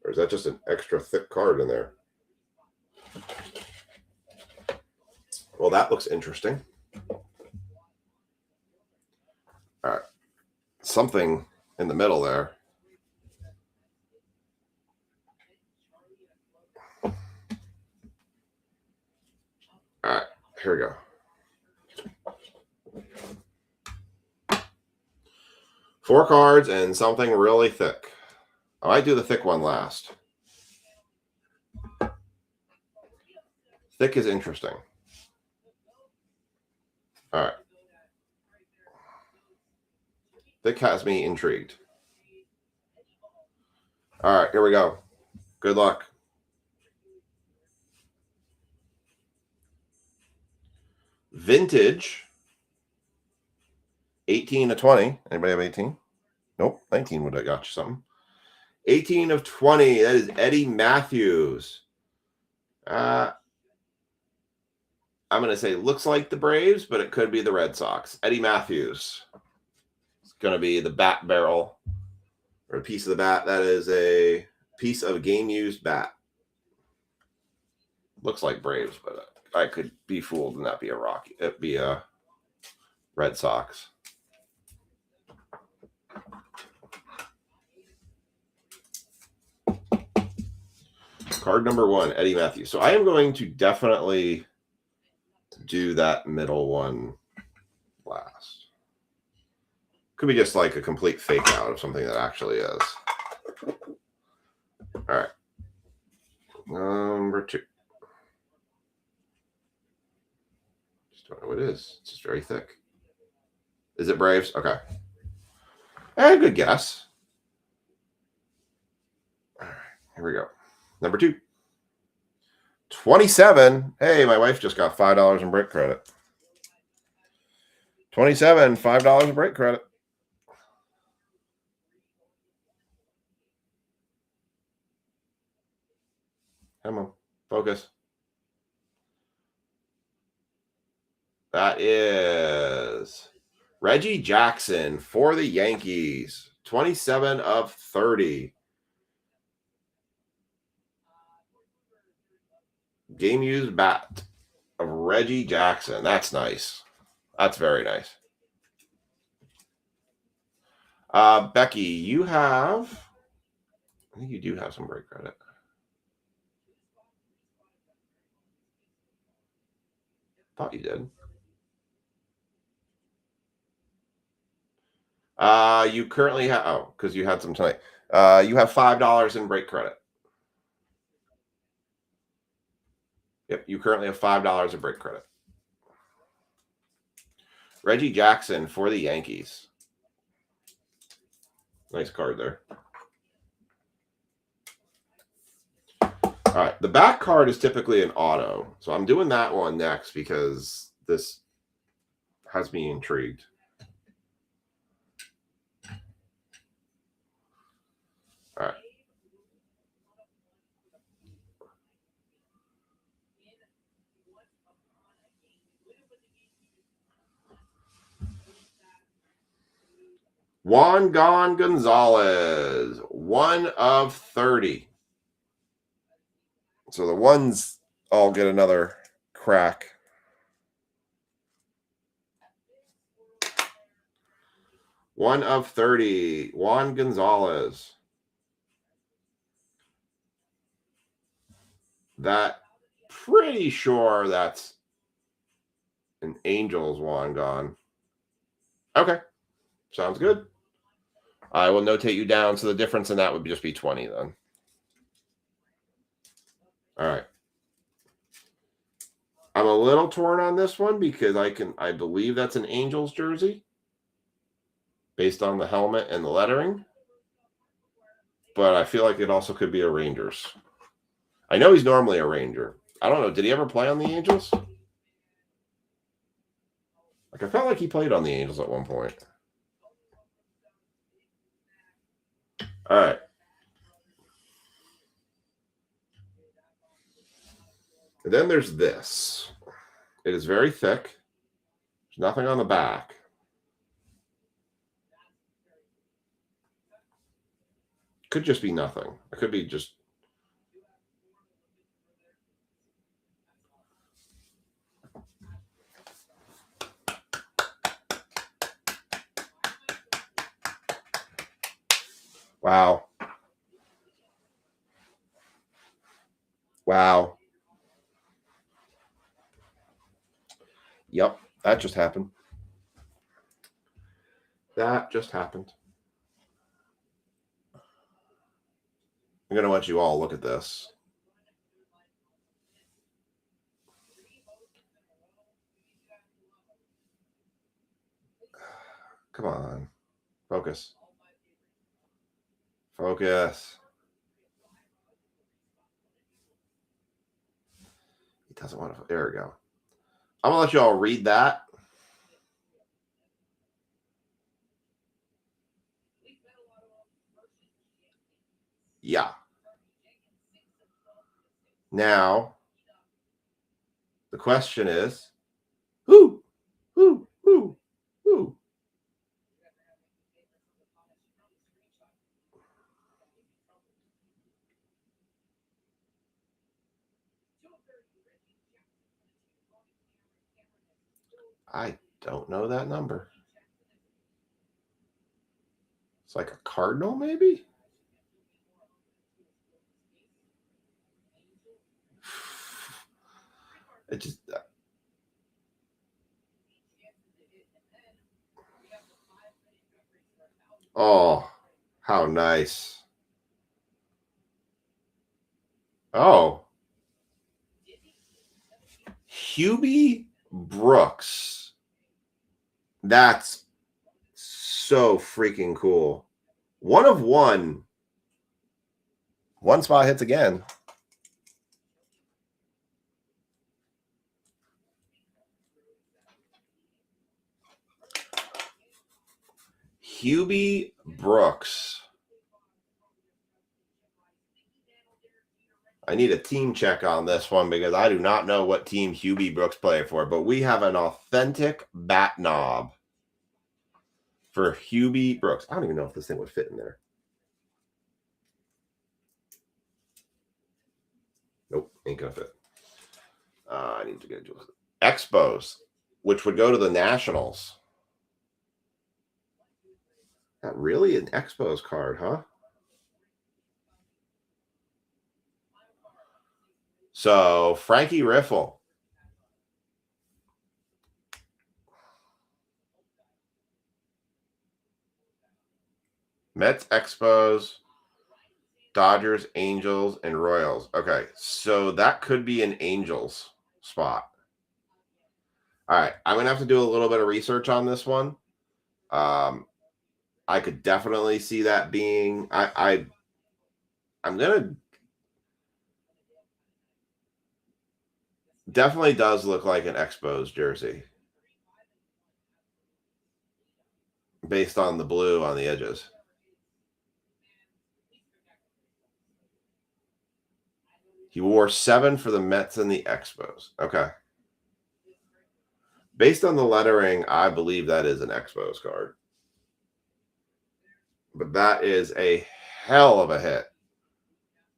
Or is that just an extra thick card in there? Well, that looks interesting. All right. Something in the middle there. All right. Here we go. 4 cards and something really thick. I might do the thick one last. Thick is interesting. All right. Thick has me intrigued. All right, here we go. Good luck. Vintage. 18 to 20. Anybody have 18? Nope. 19 would have got you something. 18 of 20. That is Eddie Matthews. I'm going to say looks like the Braves, but it could be the Red Sox. Eddie Matthews. It's going to be the bat barrel or a piece of the bat. That is a piece of game-used bat. Looks like Braves, but I could be fooled and that be a Rocky. It'd be a Red Sox. Card number 1, Eddie Matthews. So I am going to definitely do that middle one last. Could be just like a complete fake out of something that actually is. All right. Number 2. Just don't know what it is. It's just very thick. Is it Braves? Okay. Good guess. All right. Here we go. Number 2. 27. Hey, my wife just got $5 in break credit. 27, $5 in break credit. Come on, focus. That is Reggie Jackson for the Yankees. 27 of 30. Game used bat of Reggie Jackson. That's nice. That's very nice. Becky, you have, I think you do have some break credit. Thought you did. You currently have, oh, because you had some tonight. You have $5 in break credit. Yep, you currently have $5 in break credit. Reggie Jackson for the Yankees. Nice card there. All right, the back card is typically an auto. So I'm doing that one next because this has me intrigued. All right. Juan Gonzalez, 1 of 30. So the ones all get another crack. One of 30, Juan Gonzalez. That, pretty sure that's an Angels Juan gone. Okay, sounds good. I will notate you down. So the difference in that would just be 20 then. All right. I'm a little torn on this one because I believe that's an Angels jersey based on the helmet and the lettering. But I feel like it also could be a Rangers. I know he's normally a Ranger. I don't know. Did he ever play on the Angels? Like, I felt like he played on the Angels at one point. All right. And then there's this. It is very thick. There's nothing on the back. Could just be nothing. It could be just. Wow. Wow. Yep, that just happened. That just happened. I'm going to let you all look at this. Come on. Focus. Focus. He doesn't want to. There we go. I'm going to let you all read that. Yeah. Now, the question is, who? I don't know that number. It's like a Cardinal, maybe? It just. Oh, how nice. Oh. Hubie Brooks. That's so freaking cool. 1 of 1. One spot hits again. Hubie Brooks. I need a team check on this one because I do not know what team Hubie Brooks play for, but we have an authentic bat knob for Hubie Brooks. I don't even know if this thing would fit in there. Nope, ain't gonna fit. I need to get Expos, which would go to the Nationals. Not really an Expos card, huh? So Frankie Riffle. Mets, Expos, Dodgers, Angels, and Royals. Okay, so that could be an Angels spot. All right, I'm gonna have to do a little bit of research on this one. I could definitely see that being. I'm gonna. Definitely does look like an Expos jersey, based on the blue on the edges. He wore 7 for the Mets and the Expos. Okay. Based on the lettering, I believe that is an Expos card. But that is a hell of a hit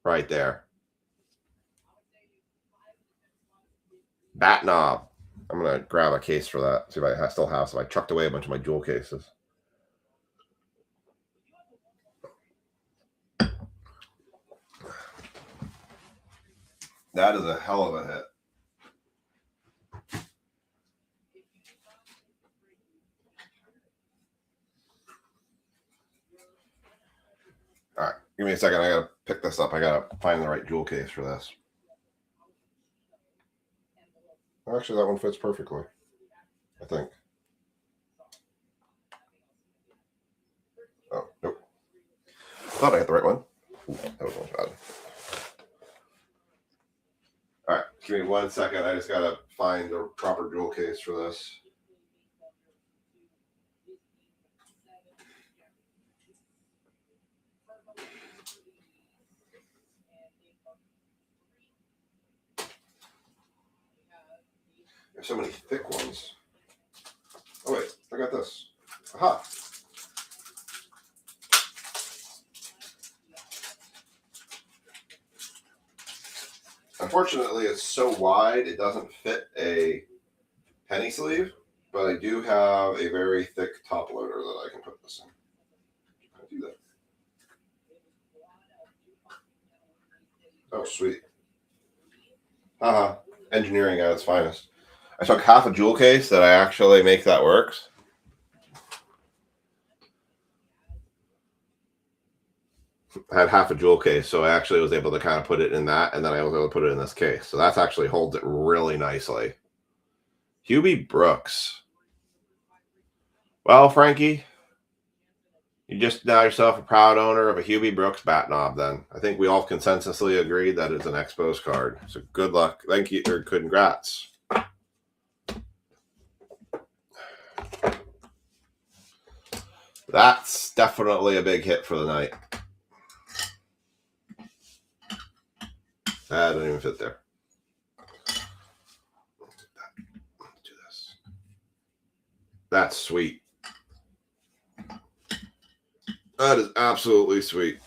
right there. Bat knob. I'm going to grab a case for that. See if I still have some. I chucked away a bunch of my jewel cases. That is a hell of a hit. All right. Give me a second. I got to pick this up. I got to find the right jewel case for this. Actually, that one fits perfectly, I think. Oh, nope. Thought I had the right one. Ooh, that was bad. All right, give me 1 second. I just got to find the proper jewel case for this. There's so many thick ones. Oh, wait. I got this. Aha. Unfortunately, it's so wide, it doesn't fit a penny sleeve, but I do have a very thick top loader that I can put this in. I'll do that. Oh, sweet. Haha. Engineering at its finest. I took half a jewel case that I actually make that works. I had half a jewel case, so I actually was able to kind of put it in that, and then I was able to put it in this case. So that's actually holds it really nicely. Hubie Brooks. Well, Frankie, you just now yourself a proud owner of a Hubie Brooks bat knob. Then I think we all consensusly agreed that it's an Expos card. So good luck. Thank you, or congrats. That's definitely a big hit for the night. That didn't even fit there. Let's do this. That's sweet. That is absolutely sweet.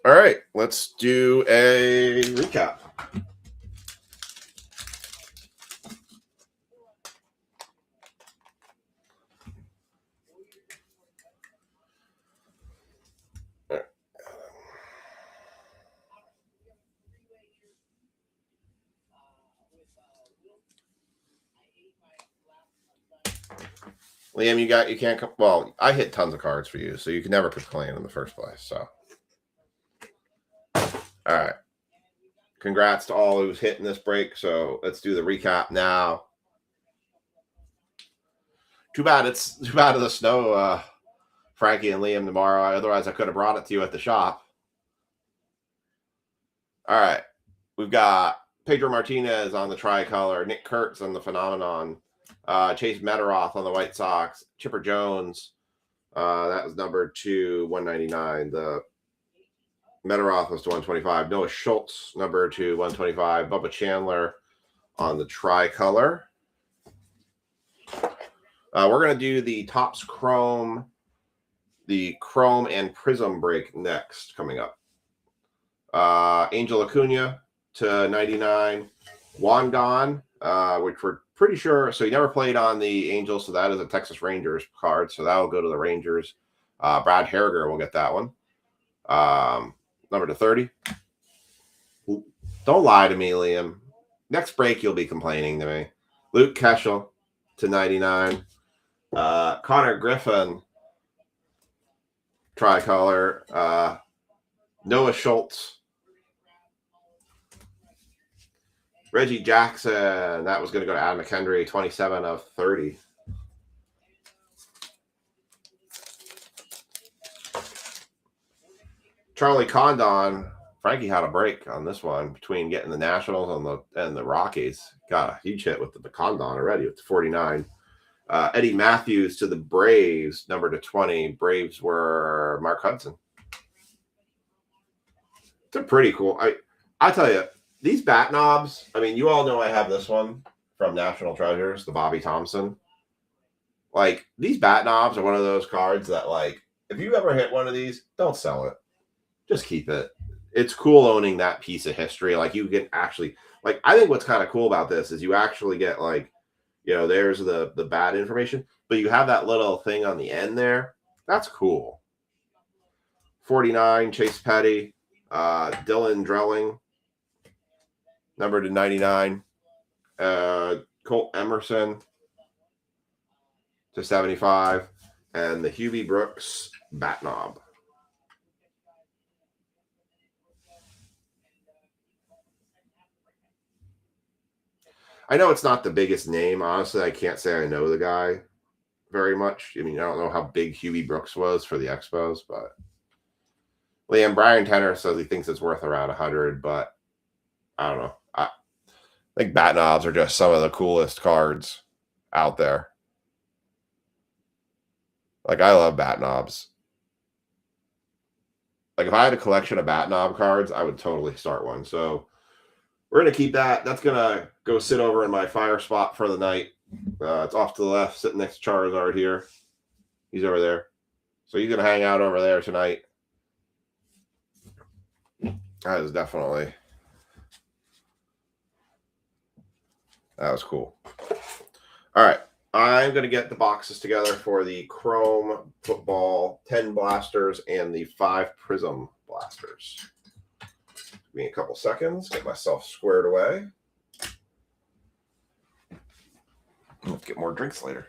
All right, let's do a recap. Liam, you can't come. Well, I hit tons of cards for you, so you can never complain in the first place. So, all right. Congrats to all who's hitting this break. So let's do the recap now. Too bad of the snow, Frankie and Liam tomorrow. Otherwise, I could have brought it to you at the shop. All right. We've got Pedro Martinez on the tricolor, Nick Kurtz on the Phenomenon, Chase Meteroth on the White Sox, Chipper Jones. That was number 2, 199. The Meteroth was to 125. Noah Schultz, number 2, 125. Bubba Chandler on the tricolor. We're going to do the Topps Chrome, the Chrome and Prism break next, coming up. Angel Acuna to 99. Juan Don, which we're pretty sure. So he never played on the Angels, so that is a Texas Rangers card. So that will go to the Rangers. Brad Harriger will get that one. Number to 30. Don't lie to me, Liam. Next break, you'll be complaining to me. Luke Keschel to 99. Connor Griffin, tricolor. Noah Schultz. Reggie Jackson, that was going to go to Adam McHenry, 27 of 30. Charlie Condon, Frankie had a break on this one between getting the Nationals and the Rockies. Got a huge hit with the Condon already with 49. Eddie Matthews to the Braves, number to 20. Braves were Mark Hudson. They're pretty cool. I tell you, these bat knobs, I mean, you all know I have this one from National Treasures, the Bobby Thompson. Like, these bat knobs are one of those cards that, like, if you ever hit one of these, don't sell it. Just keep it. It's cool owning that piece of history. Like, you can actually, like, I think what's kind of cool about this is you actually get, like, you know, there's the bat information, but you have that little thing on the end there. That's cool. 49, Chase Petty. Dylan Drilling, number to 99. Colt Emerson to 75. And the Hubie Brooks bat knob. I know it's not the biggest name. Honestly, I can't say I know the guy very much. I mean, I don't know how big Hubie Brooks was for the Expos, but Liam, Brian Tenner says he thinks it's worth around 100, but I don't know. I think bat knobs are just some of the coolest cards out there. Like, I love bat knobs. Like, if I had a collection of bat knob cards, I would totally start one. So we're going to keep that. That's going to go sit over in my fire spot for the night. It's off to the left, sitting next to Charizard here. He's over there. So he's going to hang out over there tonight. That was definitely, that was cool. All right. I'm going to get the boxes together for the Chrome Football 10 blasters and the 5 Prism blasters. Give me a couple seconds, get myself squared away. Let's get more drinks later.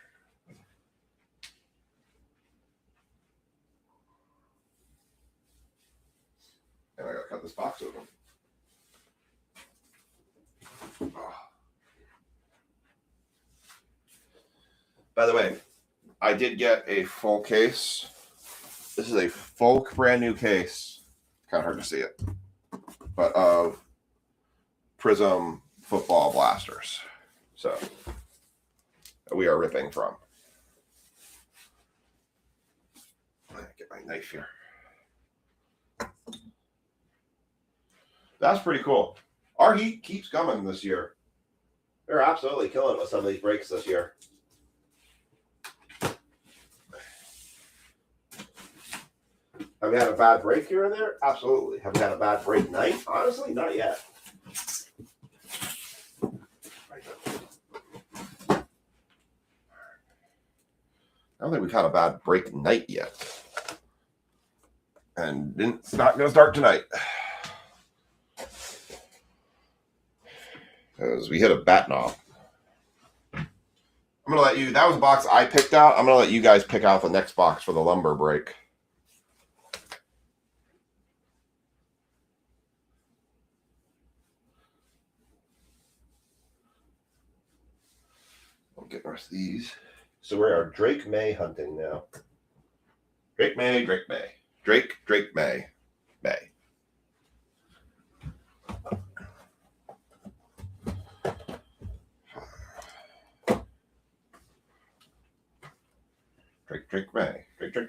And I got to cut this box open. By the way, I did get a full case. This is a full brand new case. Kind of hard to see it. But of Prism football blasters. So we are ripping from. Get my knife here. That's pretty cool. Our heat keeps coming this year. They're absolutely killing it with some of these breaks this year. Have we had a bad break here and there? Absolutely. Have we had a bad break night? Honestly, not yet. I don't think we've had a bad break night yet. And it's not going to start tonight. because we hit a bat knob. I'm going to let you, that was a box I picked out. I'm going to let you guys pick out the next box for the lumber break. I'll get the rest of these. So we are Drake May hunting now. Drake May, Drake May. Drake May. May. Drake May. Drake May.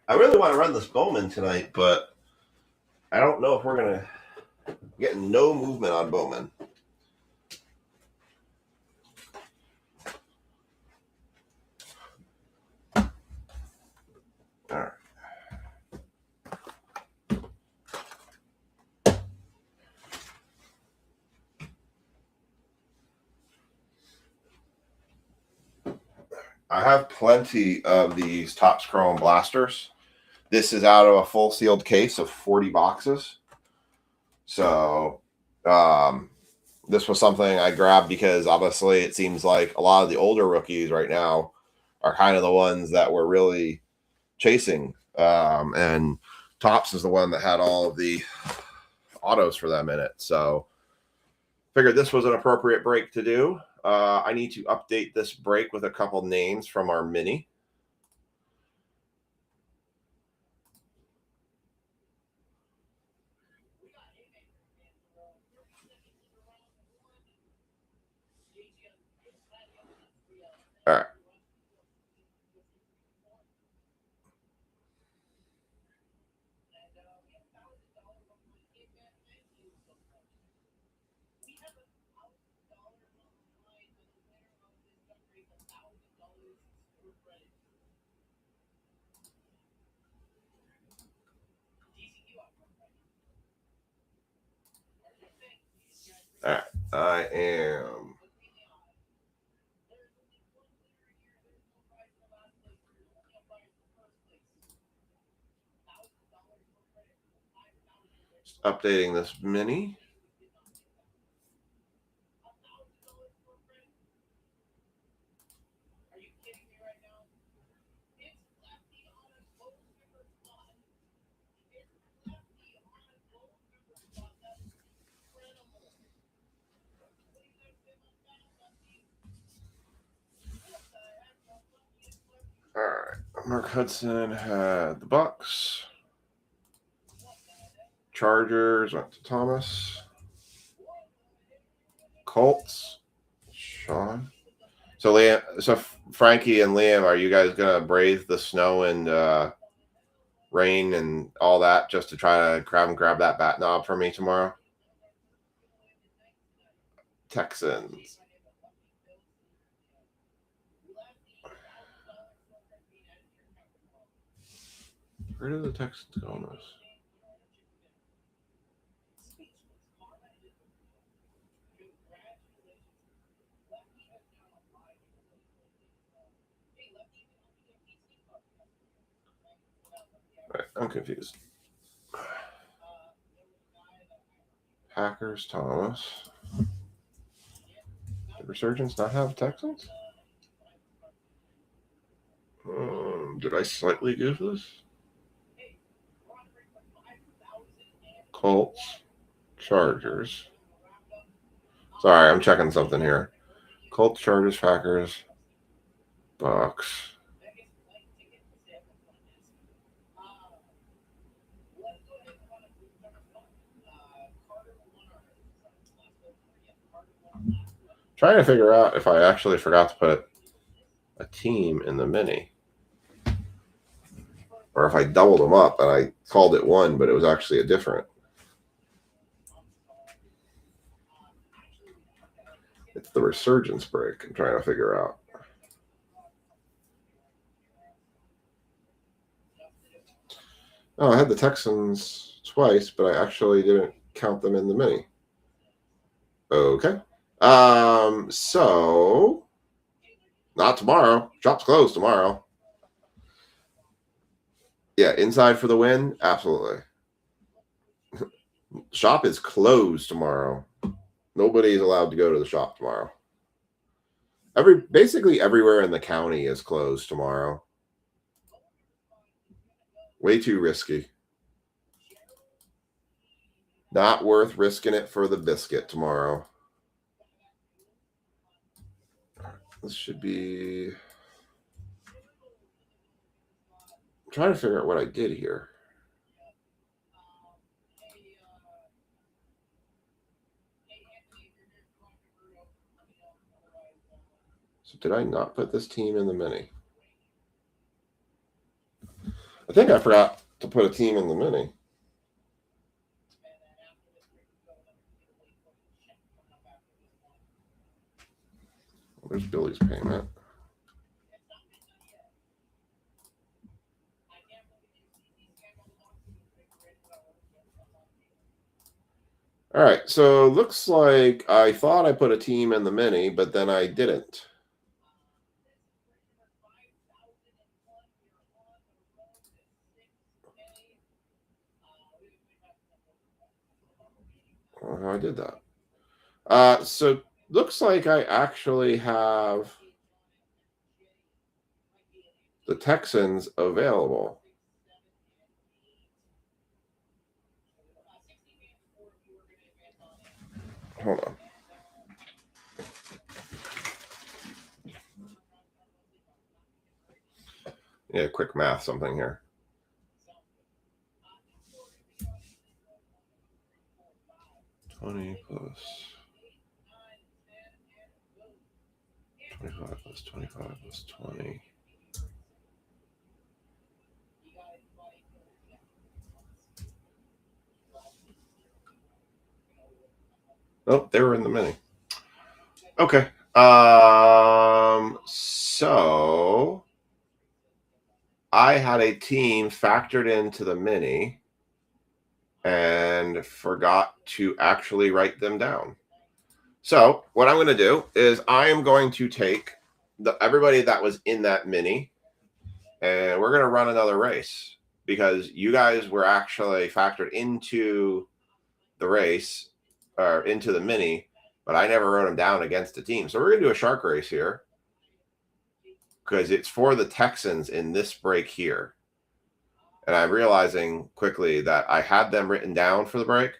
I really want to run this Bowman tonight, but I don't know if we're going to get no movement on Bowman. All right. I have plenty of these Topps Chrome blasters. This is out of a full sealed case of 40 boxes. So this was something I grabbed because obviously it seems like a lot of the older rookies right now are kind of the ones that we're really chasing. And Topps is the one that had all of the autos for them in it. So figured this was an appropriate break to do. I need to update this break with a couple names from our mini. All right. All right. I am just updating this mini. All right. Mark Hudson had the Bucks. Chargers went to Thomas. Colts, Sean. So Liam, so Frankie and Liam, are you guys gonna brave the snow and rain and all that just to try to grab that bat knob for me tomorrow? Texans. Where did the Texans go on this? Right, I'm confused. Packers, Thomas. Did Resurgence not have Texans? Did I slightly goof this? Colts, Chargers. Sorry, I'm checking something here. Colts, Chargers, Packers, Bucks. Trying to figure out if I actually forgot to put a team in the mini, or if I doubled them up and I called it one, but it was actually a different. It's the Resurgence break I'm trying to figure out. Oh, I had the Texans twice, but I actually didn't count them in the mini. Okay. So not tomorrow. Shop's closed tomorrow. Yeah, inside for the win. Absolutely. Shop is closed tomorrow. Nobody is allowed to go to the shop tomorrow. Basically everywhere in the county is closed tomorrow. Way too risky. Not worth risking it for the biscuit tomorrow. This should be... I'm trying to figure out what I did here. So did I not put this team in the mini? I think I forgot to put a team in the mini. Where's Billy's payment? All right, so looks like I thought I put a team in the mini, but then I didn't. I don't know how I did that. So looks like I actually have the Texans available. Hold on. Yeah, quick math something here. $20 plus 25 plus 25 plus 20. Oh, they were in the mini. Okay. So I had a team factored into the mini and forgot to actually write them down. So what I'm going to do is I am going to take everybody that was in that mini, and we're going to run another race because you guys were actually factored into the race or into the mini, but I never wrote them down against a team. So we're going to do a shark race here because it's for the Texans in this break here. And I'm realizing quickly that I had them written down for the break.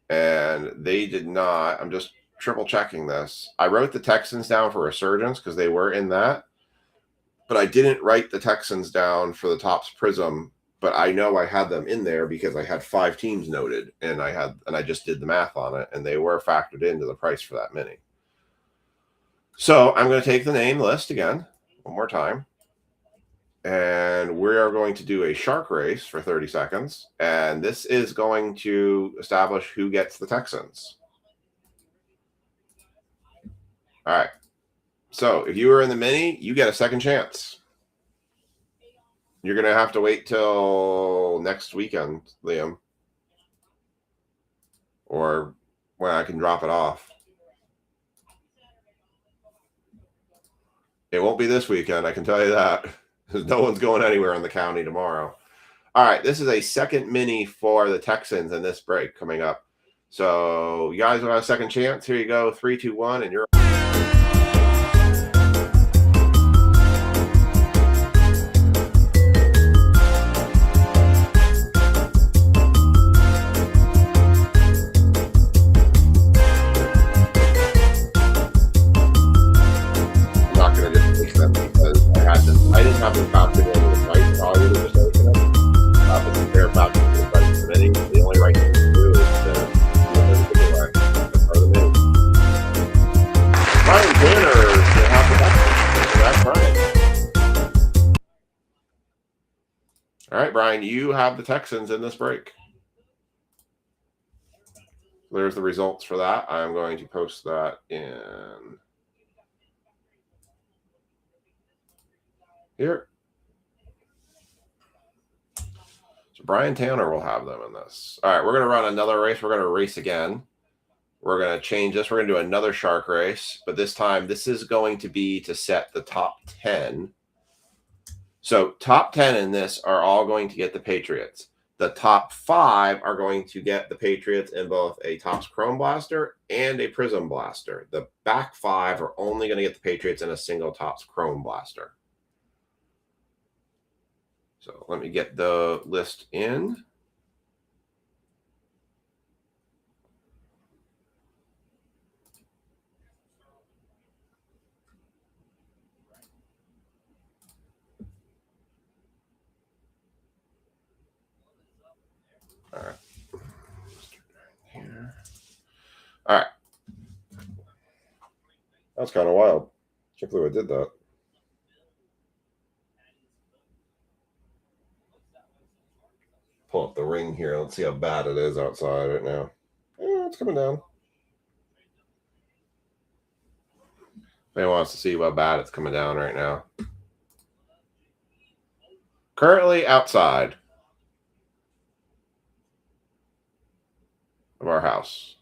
And they did not. I'm just triple checking this. I wrote the Texans down for Resurgence because they were in that. But I didn't write the Texans down for the Topps Prism. But I know I had them in there because I had 5 teams noted, and I just did the math on it, and they were factored into the price for that mini. So I'm going to take the name list again, one more time. And we are going to do a shark race for 30 seconds. And this is going to establish who gets the Texans. All right. So if you were in the mini, you get a second chance. You're going to have to wait till next weekend, Liam. Or when I can drop it off. It won't be this weekend, I can tell you that. No one's going anywhere in the county tomorrow. All right, this is a second mini for the Texans in this break coming up. So you guys want a second chance? Here you go. 3, 2, 1, and you're... I'm not going to just fix them because I didn't have them factored into the price. All you just open them. But they're factored into the price of the mini. The only right thing to do is to do them the giveaway. That's part of the mini. Brian Tanner will have the Texans. That's Brian. All right, Brian, you have the Texans in this break. There's the results for that. I'm going to post that in here. So Brian Tanner will have them in this. All right, we're going to run another race. We're going to race again. We're going to change this. We're going to do another shark race, but this time this is going to be to set the top 10 So top 10 in this are all going to get the Patriots. The top 5 are going to get the Patriots in both a Topps Chrome Blaster and a Prism Blaster. The back 5 are only going to get the Patriots in a single Topps Chrome Blaster. So let me get the list in. All right. Here. All right. That's kind of wild. Can't believe I did that. Pull up the ring here. Let's see how bad it is outside right now. It's coming down. If anyone wants to see how bad it's coming down right now. Currently outside of our house.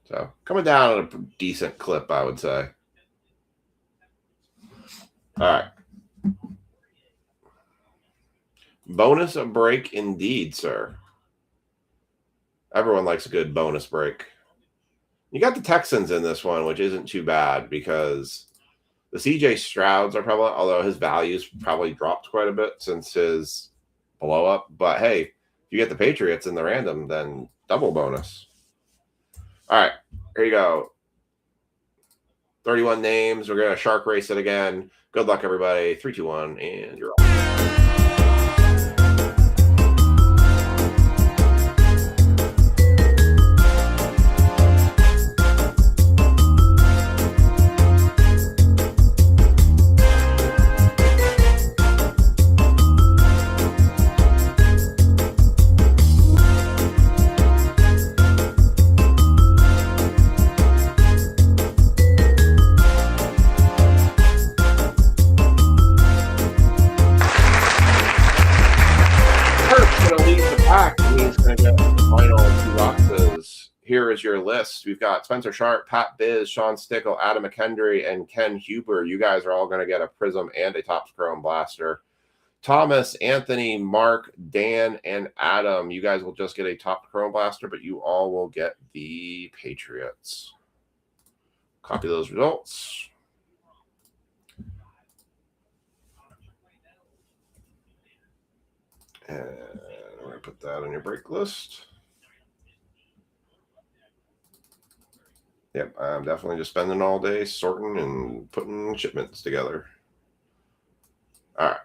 So coming down at a decent clip, I would say. All right. Bonus a break indeed, sir. Everyone likes a good bonus break. You got the Texans in this one, which isn't too bad because the CJ Strouds are probably, although his value's probably dropped quite a bit since his blow up. But hey, if you get the Patriots in the random, then double bonus. All right, here you go. 31 names. We're going to shark race it again. Good luck, everybody. 3, 2, 1, and you're off. Here is your list. We've got Spencer Sharp, Pat Biz, Sean Stickle, Adam McKendry, and Ken Huber. You guys are all going to get a Prism and a Topps Chrome Blaster. Thomas, Anthony, Mark, Dan, and Adam. You guys will just get a Topps Chrome Blaster, but you all will get the Patriots. Copy those results. And we're going to put that on your break list. Yep, I'm definitely just spending all day sorting and putting shipments together. All right.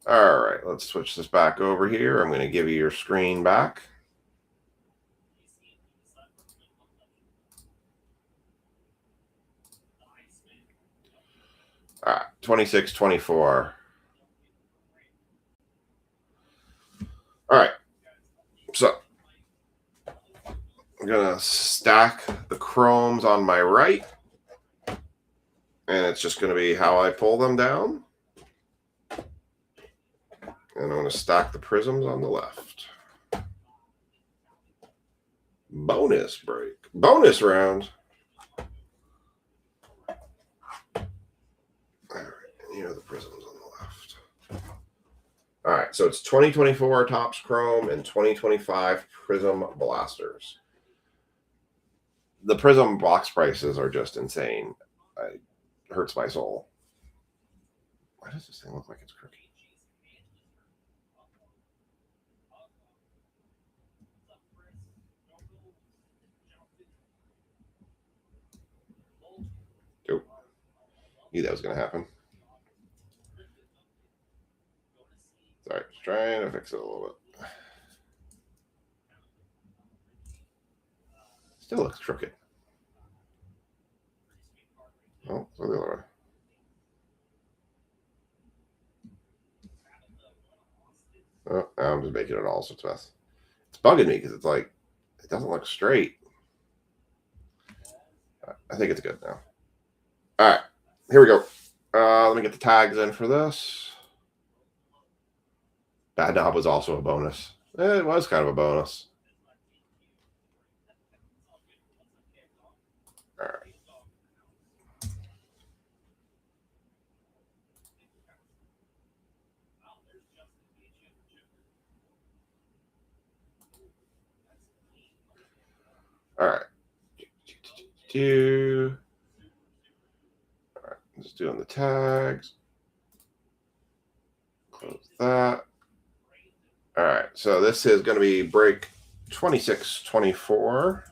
All right, let's switch this back over here. I'm going to give you your screen back. All right, 26, 24. All right, so I'm going to stack the chromes on my right, and it's just going to be how I pull them down. And I'm going to stack the prisms on the left. Bonus break. Bonus round. All right, and here are the prisms on the left. All right, so it's 2024 Topps Chrome and 2025 Prism Blasters. The Prism box prices are just insane. It hurts my soul. Why does this thing look like it's crooked? Nope. Knew that was going to happen. Sorry, just trying to fix it a little bit. Still looks crooked. Oh, so the other way. Oh, I'm just making it all sorts of mess. It's bugging me because it's like, it doesn't look straight. I think it's good now. All right, here we go. Let me get the tags in for this. Bad Knob was also a bonus. It was kind of a bonus. All right. All right. Just doing the tags. Close that. All right. So this is going to be break 26-24.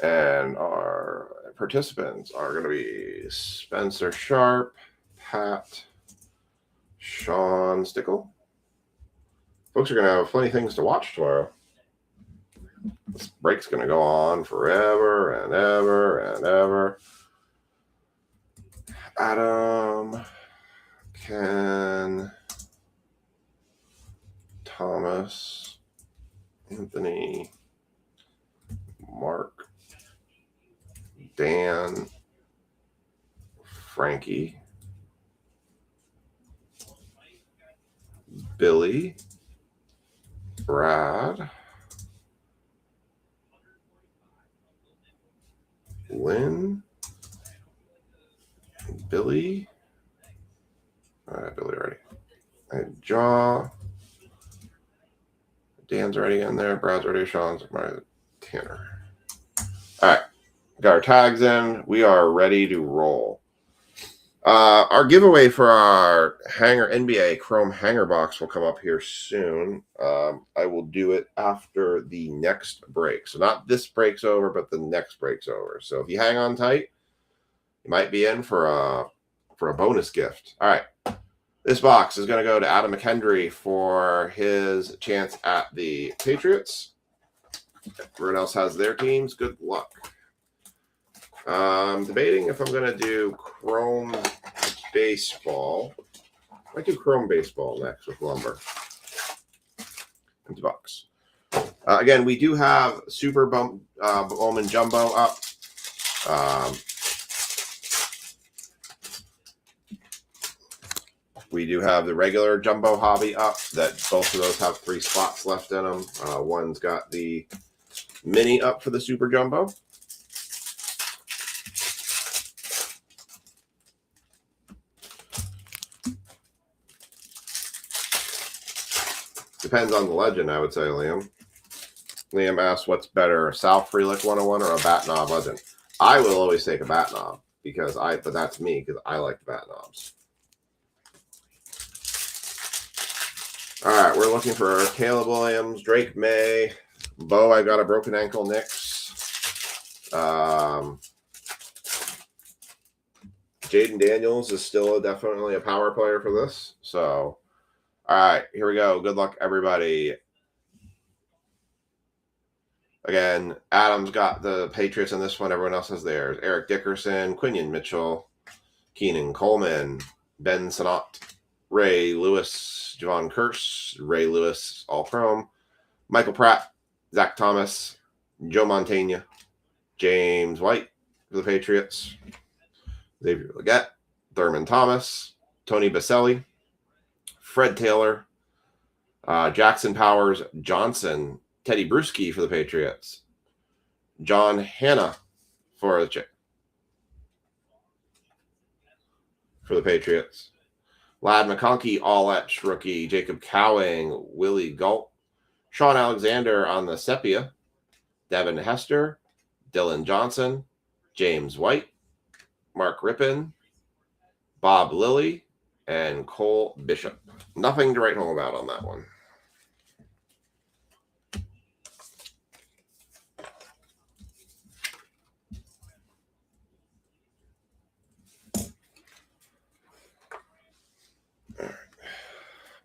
And our participants are going to be Spencer Sharp, Pat, Sean Stickle. Folks are going to have plenty of things to watch tomorrow. This break's going to go on forever and ever and ever. Adam, Ken, Thomas, Anthony, Mark, Dan, Frankie, Billy, Brad, Lynn, Billy. All right, Billy already. And Jaw. Dan's already in there. Brad's already. Sean's my Tanner. All right. Got our tags in. We are ready to roll. Our giveaway for our Hanger NBA Chrome Hanger box will come up here soon. I will do it after the next break. So not this break's over, but the next break's over. So if you hang on tight, you might be in for a bonus gift. All right. This box is going to go to Adam McHenry for his chance at the Patriots. Everyone else has their teams. Good luck. Debating if I'm going to do Chrome Baseball. I might do Chrome Baseball next with Lumber. Empty box. Again, we do have Super Bowman Jumbo up. We do have the regular Jumbo Hobby up. That both of those have 3 spots left in them. One's got the Mini up for the Super Jumbo. Depends on the legend, I would say, Liam. Liam asked, what's better, a Sal Frelick 101 or a Bat Knob Legend? I will always take a Bat Knob, but that's me, because I like the Bat Knobs. All right, we're looking for Caleb Williams, Drake May, Bo. I got a broken ankle, Knicks. Jaden Daniels is still definitely a power player for this. So, all right, here we go. Good luck, everybody. Again, Adam's got the Patriots in this one. Everyone else has theirs. Eric Dickerson, Quinion Mitchell, Keenan Coleman, Ben Sinnott, Ray Lewis, Javon Curse, Ray Lewis, all Chrome, Michael Pratt, Zach Thomas, Joe Montaigne, James White for the Patriots, Xavier Legette, Thurman Thomas, Tony Baselli, Fred Taylor, Jackson Powers Johnson, Teddy Bruschi for the Patriots, John Hanna for the Patriots, Lad McConkey, All-Etch rookie, Jacob Cowing, Willie Galt, Sean Alexander on the Sepia, Devin Hester, Dylan Johnson, James White, Mark Rippon, Bob Lilly, and Cole Bishop. Nothing to write home about on that one.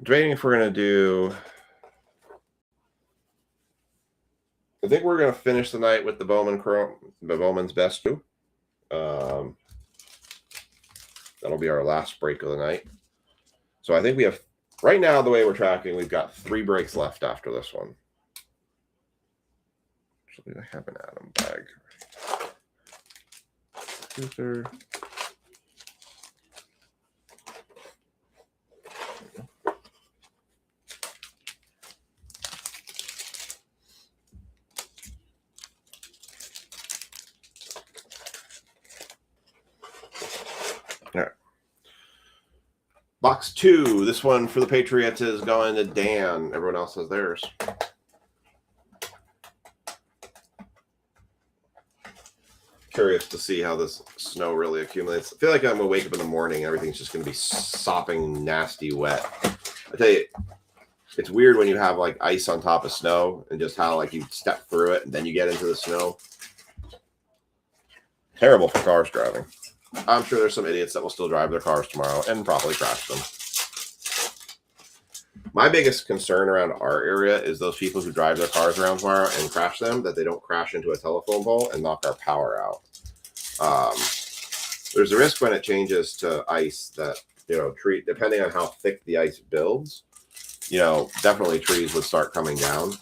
Debating if we're going to do... I think we're going to finish the night with the Bowman's Best 2. That'll be our last break of the night. So I think we have, right now, the way we're tracking, we've got 3 breaks left after this one. Actually, I have an Adam bag. Producer. All right. Box 2. This one for the Patriots is going to Dan. Everyone else has theirs. curious to see how this snow really accumulates. I feel like I'm going to wake up in the morning and everything's just going to be sopping nasty wet. I tell you, it's weird when you have like ice on top of snow and just how like you step through it and then you get into the snow. Terrible for cars driving. I'm sure there's some idiots that will still drive their cars tomorrow and probably crash them. My biggest concern around our area is those people who drive their cars around tomorrow and crash them, that they don't crash into a telephone pole and knock our power out. There's a risk when it changes to ice that, depending on how thick the ice builds, definitely trees would start coming down.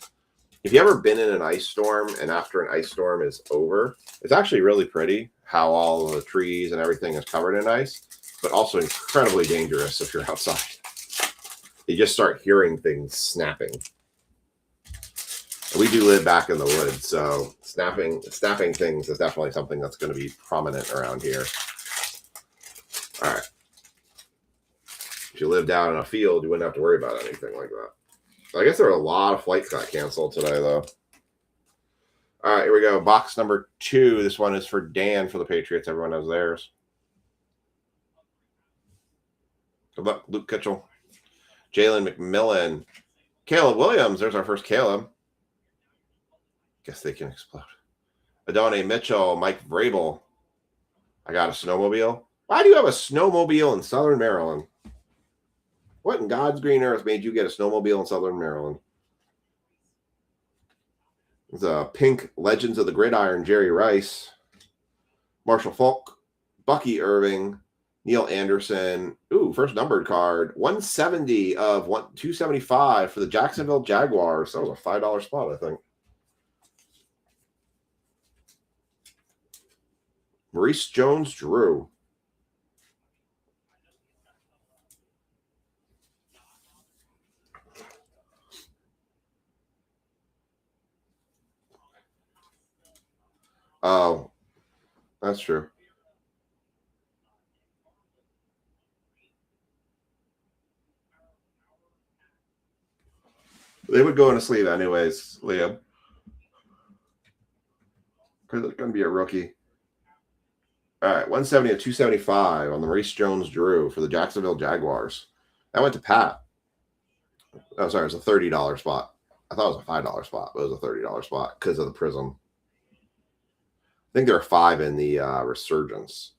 If you ever been in an ice storm and after an ice storm is over, it's actually really pretty how all the trees and everything is covered in ice, but also incredibly dangerous if you're outside. You just start hearing things snapping. We do live back in the woods, so snapping things is definitely something that's going to be prominent around here. All right. If you lived out in a field, you wouldn't have to worry about anything like that. I guess there were a lot of flights got canceled today, though. All right, here we go. Box number 2. This one is for Dan for the Patriots. Everyone has theirs. Good luck, Luke Kitchell. Jalen McMillan. Caleb Williams. There's our first Caleb. Guess they can explode. Adonai Mitchell. Mike Vrabel. I got a snowmobile. Why do you have a snowmobile in Southern Maryland? What in God's green earth made you get a snowmobile in Southern Maryland? The pink Legends of the Gridiron, Jerry Rice, Marshall Falk, Bucky Irving, Neil Anderson. Ooh, first numbered card. 170 of 275 for the Jacksonville Jaguars. That was a $5 spot, I think. Maurice Jones-Drew. Oh, that's true. They would go into sleeve anyways, Liam. Because it's going to be a rookie. All right, 170 of 275 on the Maurice Jones-Drew for the Jacksonville Jaguars. That went to Pat. Oh, sorry, it was a $30 spot. I thought it was a $5 spot, but it was a $30 spot because of the Prism. I think there are 5 in the Resurgence.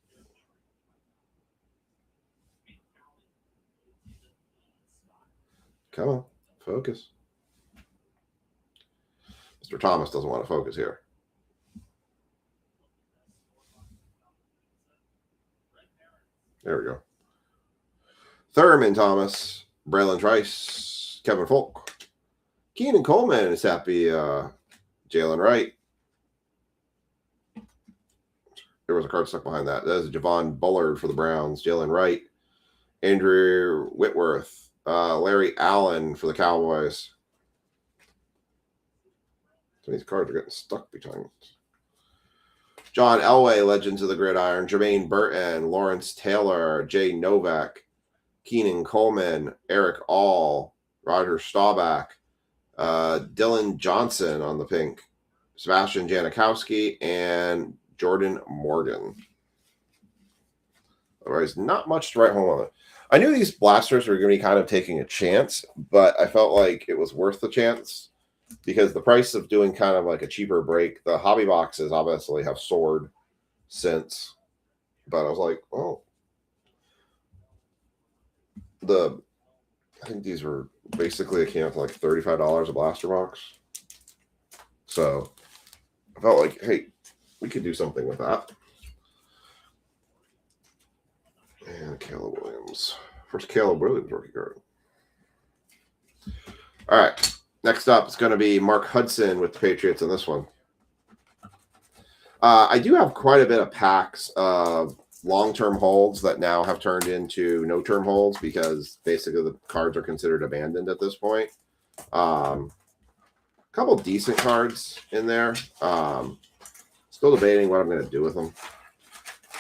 Come on, focus. Mr. Thomas doesn't want to focus here. There we go. Thurman Thomas, Braylon Trice, Kevin Folk, Keenan Coleman is happy. Jalen Wright. There was a card stuck behind that. That is Javon Bullard for the Browns. Jalen Wright, Andrew Whitworth, Larry Allen for the Cowboys. So these cards are getting stuck between. John Elway, Legends of the Gridiron. Jermaine Burton, Lawrence Taylor, Jay Novak, Keenan Coleman, Eric All, Roger Staubach, Dylan Johnson on the pink, Sebastian Janikowski, and Jordan Morgan. Otherwise, not much to write home on it. I knew these blasters were going to be kind of taking a chance, but I felt like it was worth the chance because the price of doing kind of like a cheaper break, the hobby boxes obviously have soared since, but I was like, oh, I think these were basically, it came out to like $35 a blaster box. So I felt like, hey, we could do something with that. And Caleb Williams. First Caleb Williams rookie card. All right. Next up is going to be Mark Hudson with the Patriots in this one. I do have quite a bit of packs of long-term holds that now have turned into no-term holds because basically the cards are considered abandoned at this point. A couple decent cards in there. Still debating what I'm going to do with them,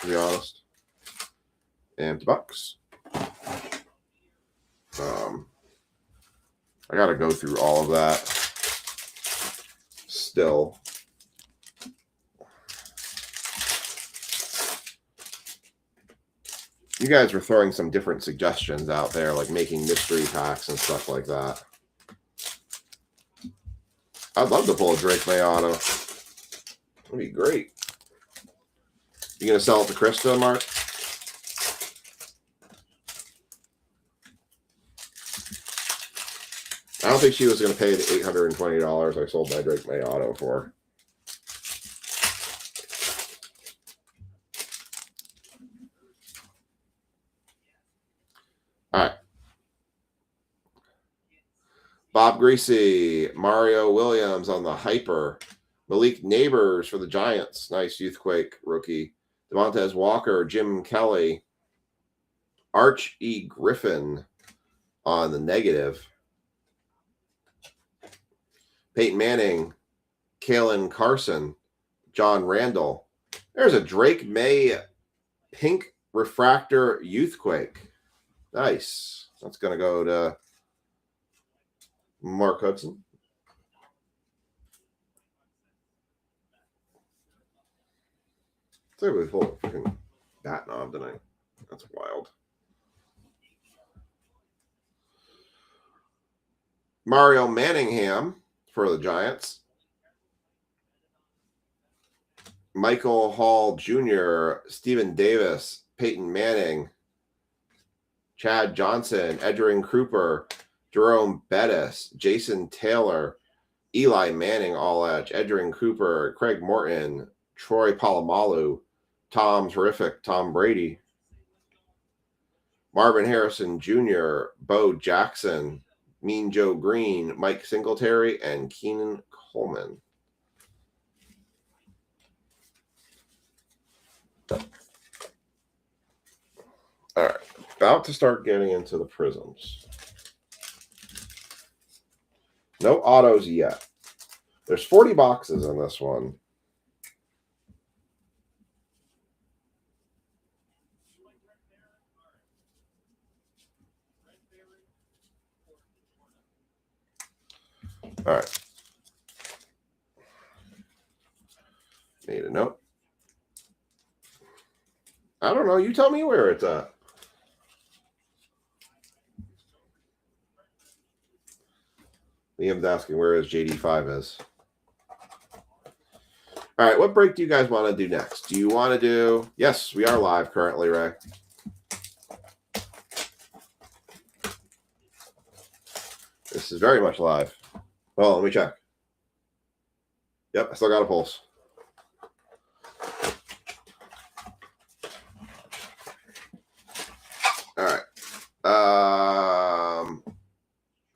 to be honest. Empty box. I got to go through all of that still. You guys were throwing some different suggestions out there, like making mystery packs and stuff like that. I'd love to pull a Drake May auto. That'd be great. You gonna sell it to Krista, Mark? I don't think she was gonna pay the $820 I sold my Drake May auto for. All right. Bob Greasy, Mario Williams on the Hyper. Malik Neighbors for the Giants. Nice Youthquake rookie. Devontae Walker, Jim Kelly. Arch E. Griffin on the negative. Peyton Manning, Kalen Carson, John Randall. There's a Drake May pink refractor Youthquake. Nice. That's going to go to Mark Hudson. It's like really full of freaking bat knob tonight. That's wild. Mario Manningham for the Giants. Michael Hall Jr., Stephen Davis, Peyton Manning, Chad Johnson, Edgerrin Cooper, Jerome Bettis, Jason Taylor, Eli Manning, all edge, Edgerrin Cooper, Craig Morton, Troy Polamalu, Tom Terrific, Tom Brady, Marvin Harrison Jr., Bo Jackson, Mean Joe Green, Mike Singletary, and Keenan Coleman. All right, about to start getting into the prisms. No autos yet. There's 40 boxes in this one. All right. Made a note. I don't know. You tell me where it's at. Liam's asking where his JD5 is. All right. What break do you guys want to do next? Do you want to do... Yes, we are live currently, Ray. This is very much live. Well, let me check. Yep, I still got a pulse. All right.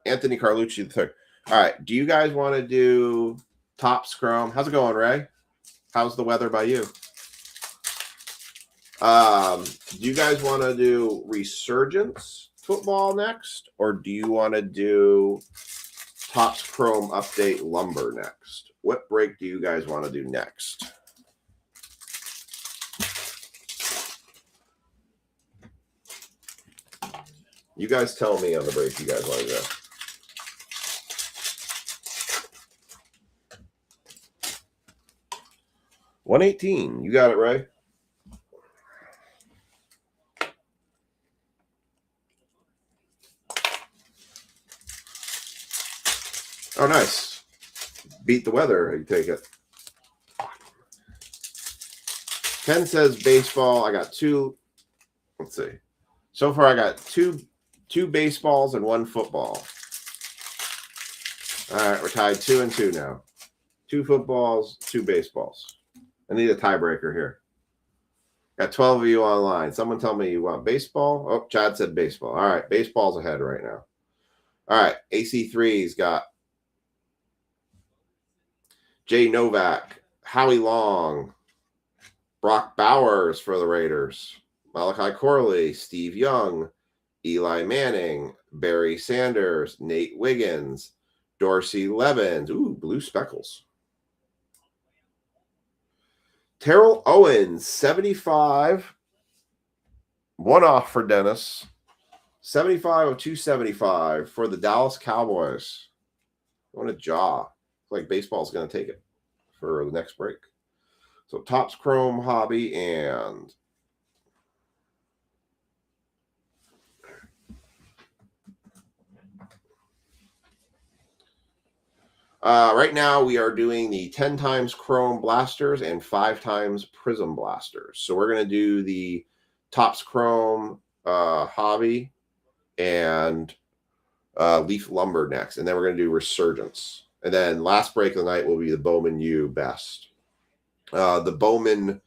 Anthony Carlucci III. All right. Do you guys want to do Topps Chrome? How's it going, Ray? How's the weather by you? Do you guys want to do Resurgence football next? Or do you want to do Topps Chrome Update Lumber next? What break do you guys want to do next? You guys tell me on the break you guys want to do. $118. You got it, Ray. Oh, nice. Beat the weather, you take it. Ken says baseball. I got two. Let's see. So far, I got two baseballs and one football. All right, we're tied 2-2 now. 2 footballs, 2 baseballs. I need a tiebreaker here. Got 12 of you online. Someone tell me you want baseball. Oh, Chad said baseball. All right, baseball's ahead right now. All right, AC3's got Jay Novak, Howie Long, Brock Bowers for the Raiders, Malachi Corley, Steve Young, Eli Manning, Barry Sanders, Nate Wiggins, Dorsey Levens. Ooh, blue speckles. Terrell Owens, 75. One off for Dennis. 75 of 275 for the Dallas Cowboys. What a jaw. Looks like baseball's going to take it for the next break. So Topps Chrome Hobby and Right now, we are doing the 10 times Chrome Blasters and 5 times Prism Blasters. So we're going to do the Topps Chrome Hobby and Leaf Lumber next. And then we're going to do Resurgence. And then last break of the night will be the Bowman U Best. The Bowman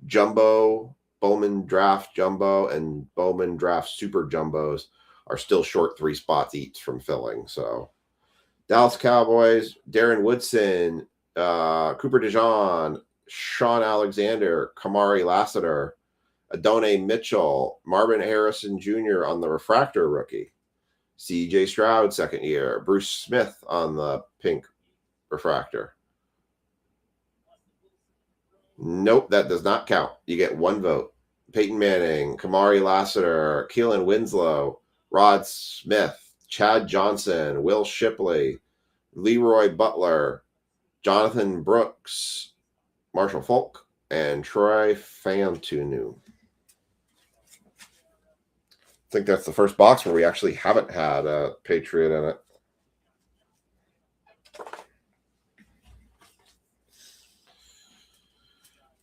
Jumbo, Bowman Draft Jumbo, and Bowman Draft Super Jumbos are still short 3 spots each from filling. So Dallas Cowboys, Darren Woodson, Cooper DeJean, Sean Alexander, Kamari Lassiter, Adonai Mitchell, Marvin Harrison Jr. on the refractor rookie, CJ Stroud second year, Bruce Smith on the pink refractor. Nope, that does not count. You get 1 vote. Peyton Manning, Kamari Lassiter, Keelan Winslow, Rod Smith, Chad Johnson, Will Shipley, Leroy Butler, Jonathan Brooks, Marshall Falk, and Troy Fantunu. I think that's the first box where we actually haven't had a Patriot in it.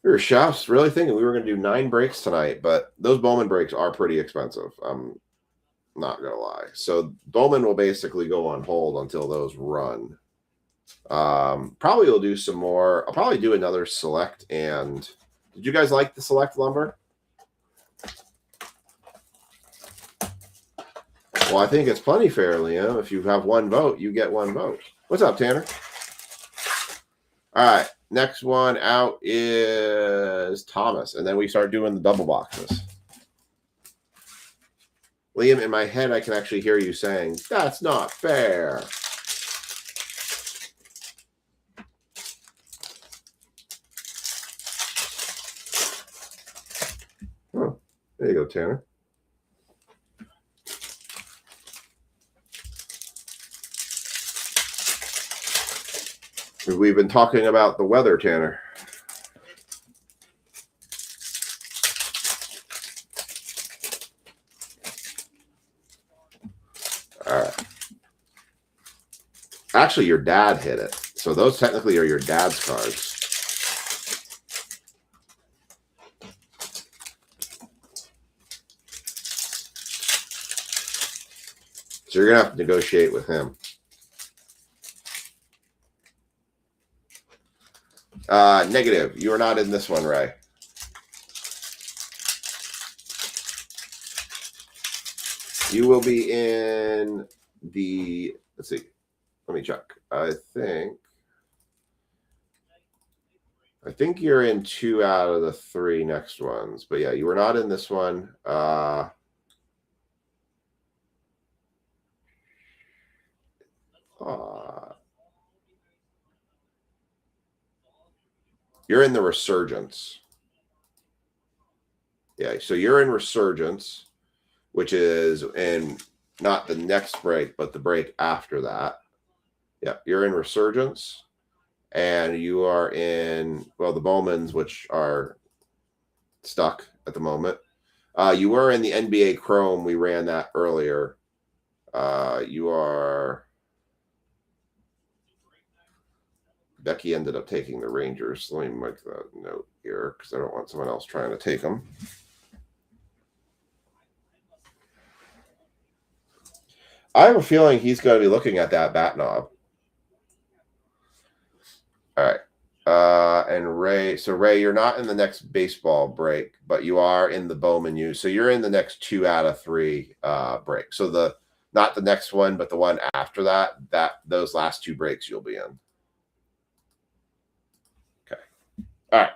We were chefs really thinking we were going to do 9 breaks tonight, but those Bowman breaks are pretty expensive. I'm not going to lie. So Bowman will basically go on hold until those run. Probably we'll do some more. I'll probably do another select. And did you guys like the select lumber? Well, I think it's plenty fair, Liam. If you have 1 vote, you get 1 vote. What's up, Tanner? All right. Next one out is Thomas. And then we start doing the double boxes. Liam, in my head, I can actually hear you saying, that's not fair. Oh, there you go, Tanner. We've been talking about the weather, Tanner. All right. Actually, your dad hit it. So those technically are your dad's cards. So you're going to have to negotiate with him. Negative. You are not in this one, Ray. You will be in the, let's see. Let me check. I think you're in 2 out of the 3 next ones. But yeah, you were not in this one. You're in the Resurgence. Yeah, so you're in Resurgence, which is in not the next break, but the break after that. Yeah, you're in Resurgence. And you are in, well, the Bowmans, which are stuck at the moment. You were in the NBA Chrome. We ran that earlier. You are... Becky ended up taking the Rangers. Let me make that note here because I don't want someone else trying to take them. I have a feeling he's going to be looking at that bat knob. All right. And Ray, so Ray, you're not in the next baseball break, but you are in the Bowman U. So you're in the next 2 out of 3 breaks. So not the next one, but the one after that, those last 2 breaks you'll be in. Okay. All right.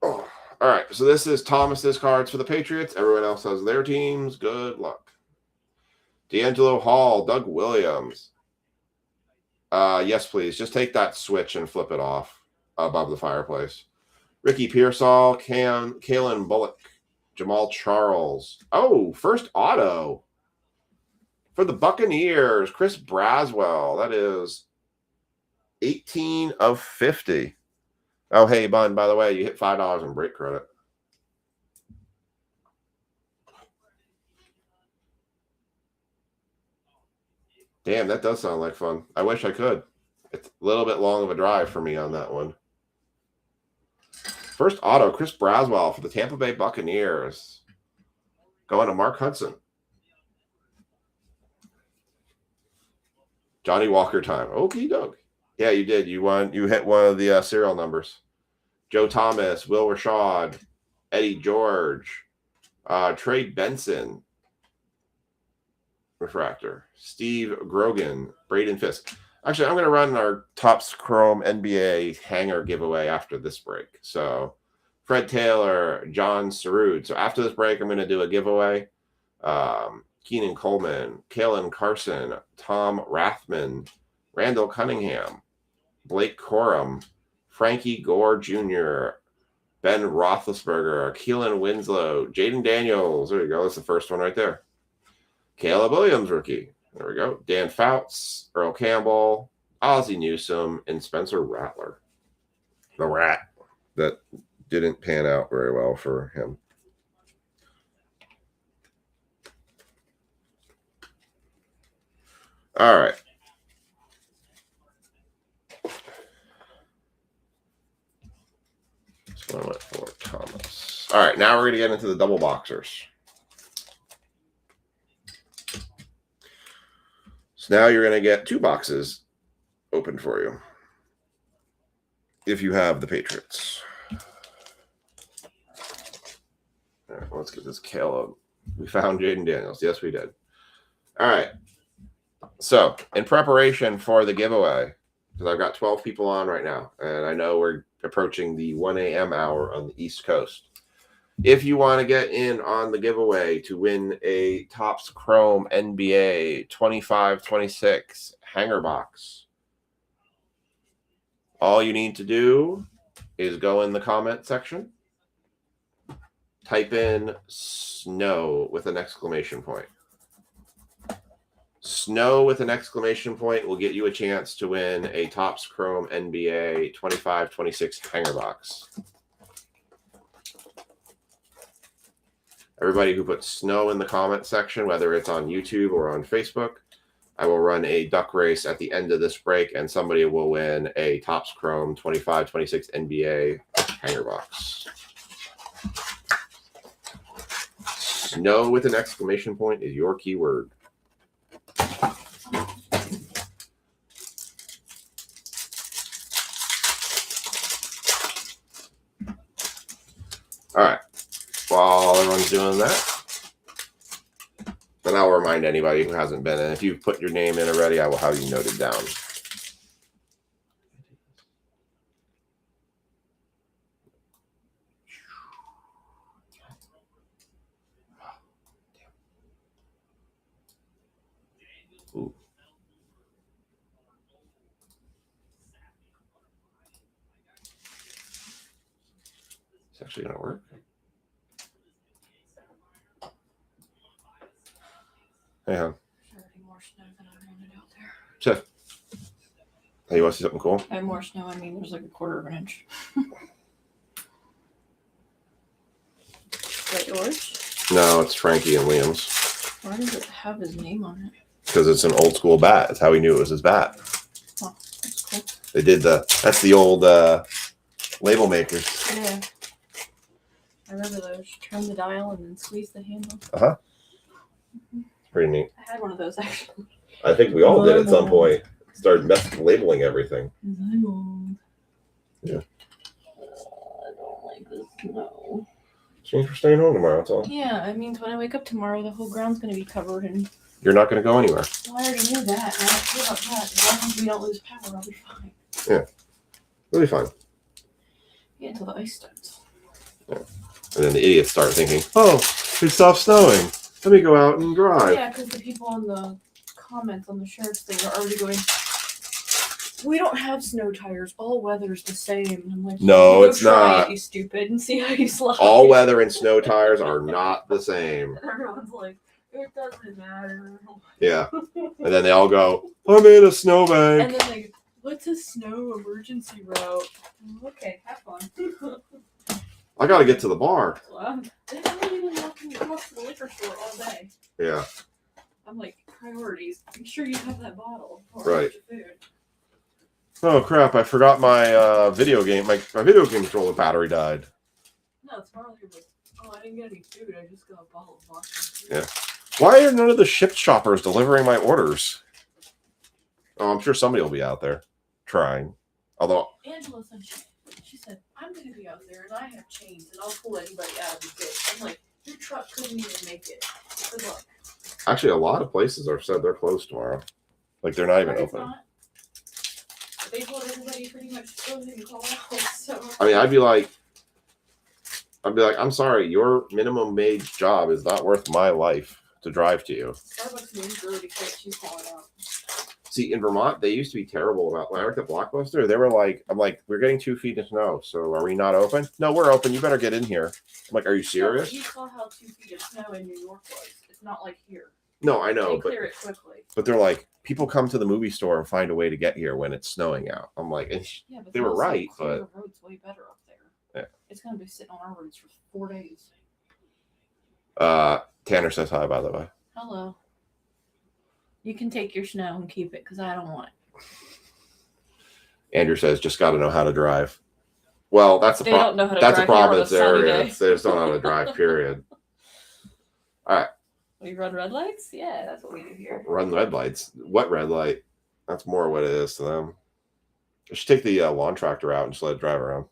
Oh, all right. So this is Thomas's cards for the Patriots. Everyone else has their teams. Good luck. D'Angelo Hall, Doug Williams. Yes, please. Just take that switch and flip it off above the fireplace. Ricky Pearsall, Kalen Bullock, Jamal Charles. Oh, first auto for the Buccaneers, Chris Braswell. That is 18 of 50. Oh, hey, Bun, by the way, you hit $5 in break credit. Damn, that does sound like fun. I wish I could. It's a little bit long of a drive for me on that one. First auto, Chris Braswell for the Tampa Bay Buccaneers. Going to Mark Hudson. Johnny Walker time. Okie doke. Yeah, you did. You hit one of the serial numbers. Joe Thomas, Will Rashad, Eddie George, Trey Benson, refractor, Steve Grogan, Braden Fisk. Actually, I'm going to run our Topps Chrome NBA hanger giveaway after this break. So Fred Taylor, John Sarud. So after this break, I'm going to do a giveaway. Keenan Coleman, Kalen Carson, Tom Rathman, Randall Cunningham, Blake Corum, Frankie Gore Jr., Ben Roethlisberger, Keelan Winslow, Jaden Daniels. There you go. That's the first one right there. Caleb Williams, rookie. There we go. Dan Fouts, Earl Campbell, Ozzie Newsome, and Spencer Rattler. The Rat. That didn't pan out very well for him. All right. This one went for Thomas. All right, now we're going to get into the double boxers. So now you're going to get 2 boxes open for you if you have the Patriots. All right, let's get this Caleb. We found Jaden Daniels. Yes, we did. All right. So in preparation for the giveaway, because I've got 12 people on right now, and I know we're approaching the 1 a.m. hour on the East Coast. If you want to get in on the giveaway to win a Topps Chrome NBA 25-26 hanger box, all you need to do is go in the comment section, type in snow with an exclamation point. Snow with an exclamation point will get you a chance to win a Topps Chrome NBA 25-26 hanger box. Everybody who puts snow in the comment section, whether it's on YouTube or on Facebook, I will run a duck race at the end of this break, and somebody will win a Topps Chrome 25-26 NBA hanger box. Snow with an exclamation point is your keyword. All right. While everyone's doing that, then I'll remind anybody who hasn't been in. If you've put your name in already, I will have you noted down. Ooh. It's actually going to work. Hey, hon. There's already more snow than I wanted out there. Chef. Hey, you want to see something cool? I have more snow. I mean, there's like a quarter of an inch. Is that yours? No, it's Frankie and Liam's. Why does it have his name on it? Because it's an old school bat. That's how we knew it was his bat. Oh, that's cool. They did that's the old label makers. Yeah. I remember those. Turn the dial and then squeeze the handle. Uh-huh. Mm-hmm. Pretty neat. I had one of those actually. I think we all did at some point. Started labeling everything. I'm old. Yeah. I don't like this snow. Which means we're staying home tomorrow, that's all. Yeah, it means when I wake up tomorrow, the whole ground's going to be covered in... You're not going to go anywhere. Well, I already knew that. I don't care about that. As long as we don't lose power, I'll be fine. Yeah. We'll be fine. Yeah, until the ice starts. Yeah. And then the idiots start thinking, oh, it stopped snowing. Let me go out and drive. Yeah, because the people on the comments on the sheriff's thing are already going, we don't have snow tires. All weather's the same. I'm like, no, go it's try not. It, you stupid, and see how you slide. All weather and snow tires are not the same. And everyone's like, it doesn't matter. Yeah. And then they all go, I'm in a snowbank. And then they go, what's a snow emergency route? Okay, have fun. I got to get to the bar. Well, they haven't even walked to the liquor store all day. Yeah. I'm like, Priorities. I'm sure you have that bottle. Or Right. Food. Oh crap! I forgot my video game. My video game controller battery died. No, tomorrow you're like, oh, I didn't get any food. I just got a bottle of vodka. Yeah. Why are none of the ship shoppers delivering my orders? Oh, I'm sure somebody will be out there trying. Although Angela said she said, I'm going to be out there and I have chains and I'll pull anybody out of the ditch. I'm like, your truck couldn't even make it. Good luck. actually, a lot of places are said they're closed tomorrow. Like they're not even But it's open. not. They told everybody pretty much to go ahead and call out. So. I mean, I'd be like, I'm sorry, your minimum wage job is not worth my life to drive to you. Starbucks news already said she's calling out. See, in Vermont, they used to be terrible about when I worked at Blockbuster. They were like, I'm like, we're getting 2 feet of snow, so are we not open? No, we're open. You better get in here. I'm like, are you serious? No, you saw how 2 feet of snow in New York was. It's not like here. No, I know, They but clear it quickly. but they're like, people come to the movie store and find a way to get here when it's snowing out. I'm like, Yeah, but they were also right, clear but the roads way better up there. Yeah. It's gonna be sitting on our roads for 4 days. Tanner says hi, by the way. Hello. You can take your snow and keep it because I don't want it. Andrew says, just got to know how to drive. Well, that's the They don't know how to that's a drive here problem on in a this sunny area. day. They just don't know how to drive, period. We run red lights? Yeah, that's what we do here. Run red lights. What red light? That's more what it is to them. I should take the lawn tractor out and just let it drive around.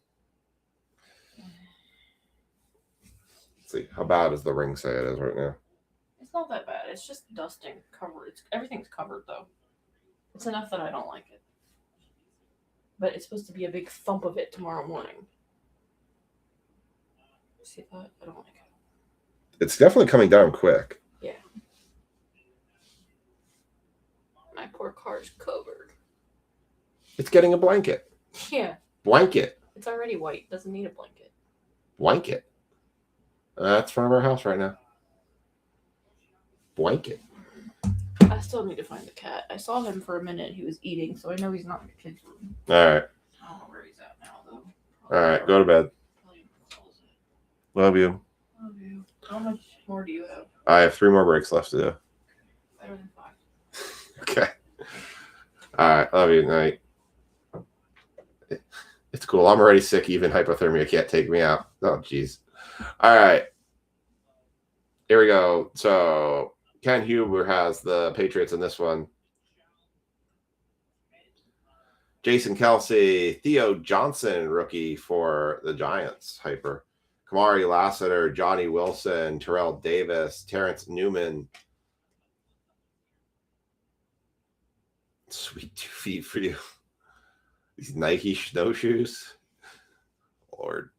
Let's see, how bad does the ring say it is right now? It's not that bad. It's just dusting. Covered. Everything's covered though. It's enough that I don't like it. But it's supposed to be a big thump of it tomorrow morning. See that? I don't like it. It's definitely coming down quick. Yeah. My poor car's covered. It's getting a blanket. Yeah. Blanket. It's already white. Doesn't need a blanket. Blanket. That's front of our house right now. Blanket. I still need to find the cat. I saw him for a minute. He was eating, so I know he's not in the kids' room. All right. I don't know where he's at now, though. All right. Go to bed. Love you. Love you. How much more do you have? I have 3 more breaks left to do. Better than 5. Okay. All right. Love you. Night. It's cool. I'm already sick. Even hypothermia can't take me out. Oh, jeez. All right. Here we go. So Ken Huber has the Patriots in this one. Jason Kelsey, Theo Johnson, rookie for the Giants. Hyper. Kamari Lassiter, Johnny Wilson, Terrell Davis, Terrence Newman. Sweet 2 feet for you. These Nike snowshoes. Lord.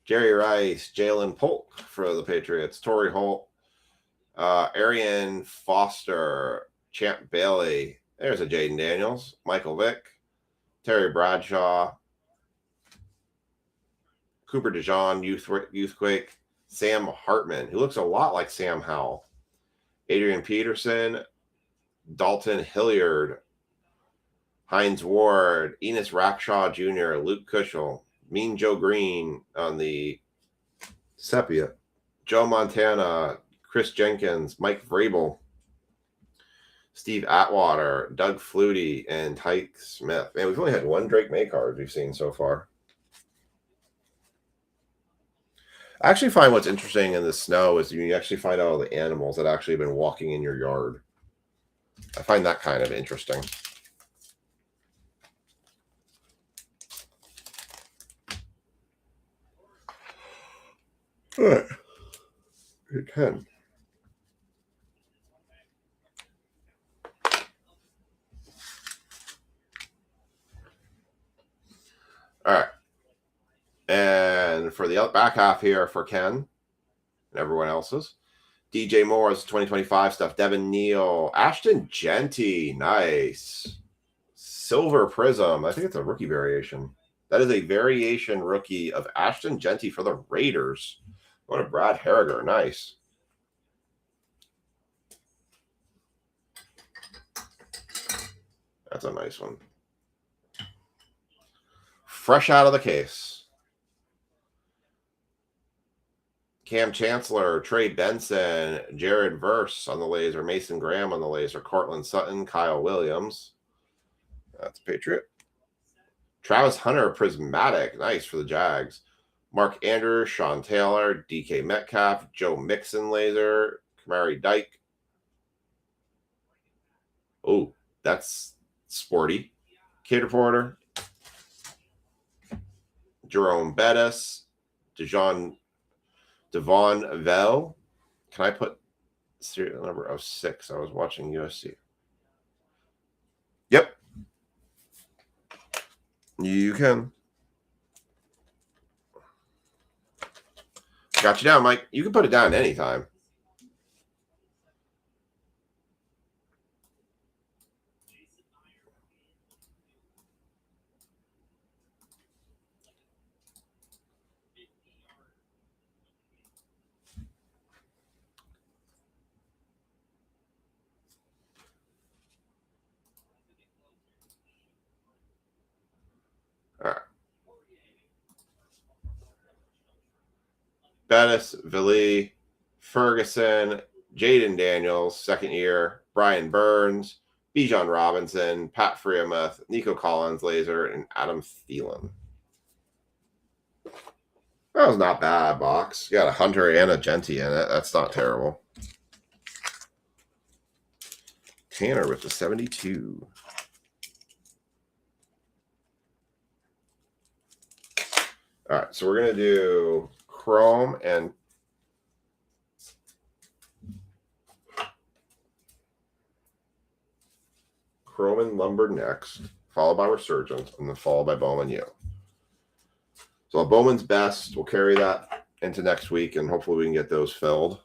Jerry Rice, Jalen Polk for the Patriots, Torrey Holt, Arian Foster, Champ Bailey. There's a Jaden Daniels, Michael Vick, Terry Bradshaw, Cooper DeJean, Youthquake, Sam Hartman, who looks a lot like Sam Howell, Adrian Peterson, Dalton Hilliard, Hines Ward, Enos Rackshaw Jr., Luke Kushel, Mean Joe Green on the Sepia, Joe Montana, Chris Jenkins, Mike Vrabel, Steve Atwater, Doug Flutie, and Tyke Smith. Man, we've only had 1 Drake May card we've seen so far. I actually find what's interesting in the snow is you actually find out all the animals that actually have been walking in your yard. I find that kind of interesting. All right. It can. All right. And for the back half here for Ken and everyone else's, DJ Moore's 2025 stuff, Devin Neal, Ashton Genty, nice. Silver Prism, I think it's a rookie variation. That is a variation rookie of Ashton Genty for the Raiders. What a Brad Harriger, nice. That's a nice one. fresh out of the case. Cam Chancellor, Trey Benson, Jared Verse on the laser, Mason Graham on the laser, Cortland Sutton, Kyle Williams. That's Patriot. Travis Hunter, Prismatic. Nice for the Jags. Mark Andrews, Sean Taylor, DK Metcalf, Joe Mixon laser, Kamari Dyke. Oh, that's sporty. Kid Reporter. Jerome Bettis. Devon Vell. Can I put serial number of 6? I was watching USC. Yep. You can. Got you down, Mike. You can put it down anytime. All right. Bettis, Villi, Ferguson, Jaden Daniels, second year, Brian Burns, Bijan Robinson, Pat Freiermuth, Nico Collins, laser, and Adam Thielen. That was not bad, box. You got a Hunter and a Genty in it. That's not terrible. Tanner with the 72. All right, so we're going to do Chrome and Lumber next, followed by Resurgence, and then followed by Bowman U. So Bowman's best. We'll carry that into next week, and hopefully we can get those filled.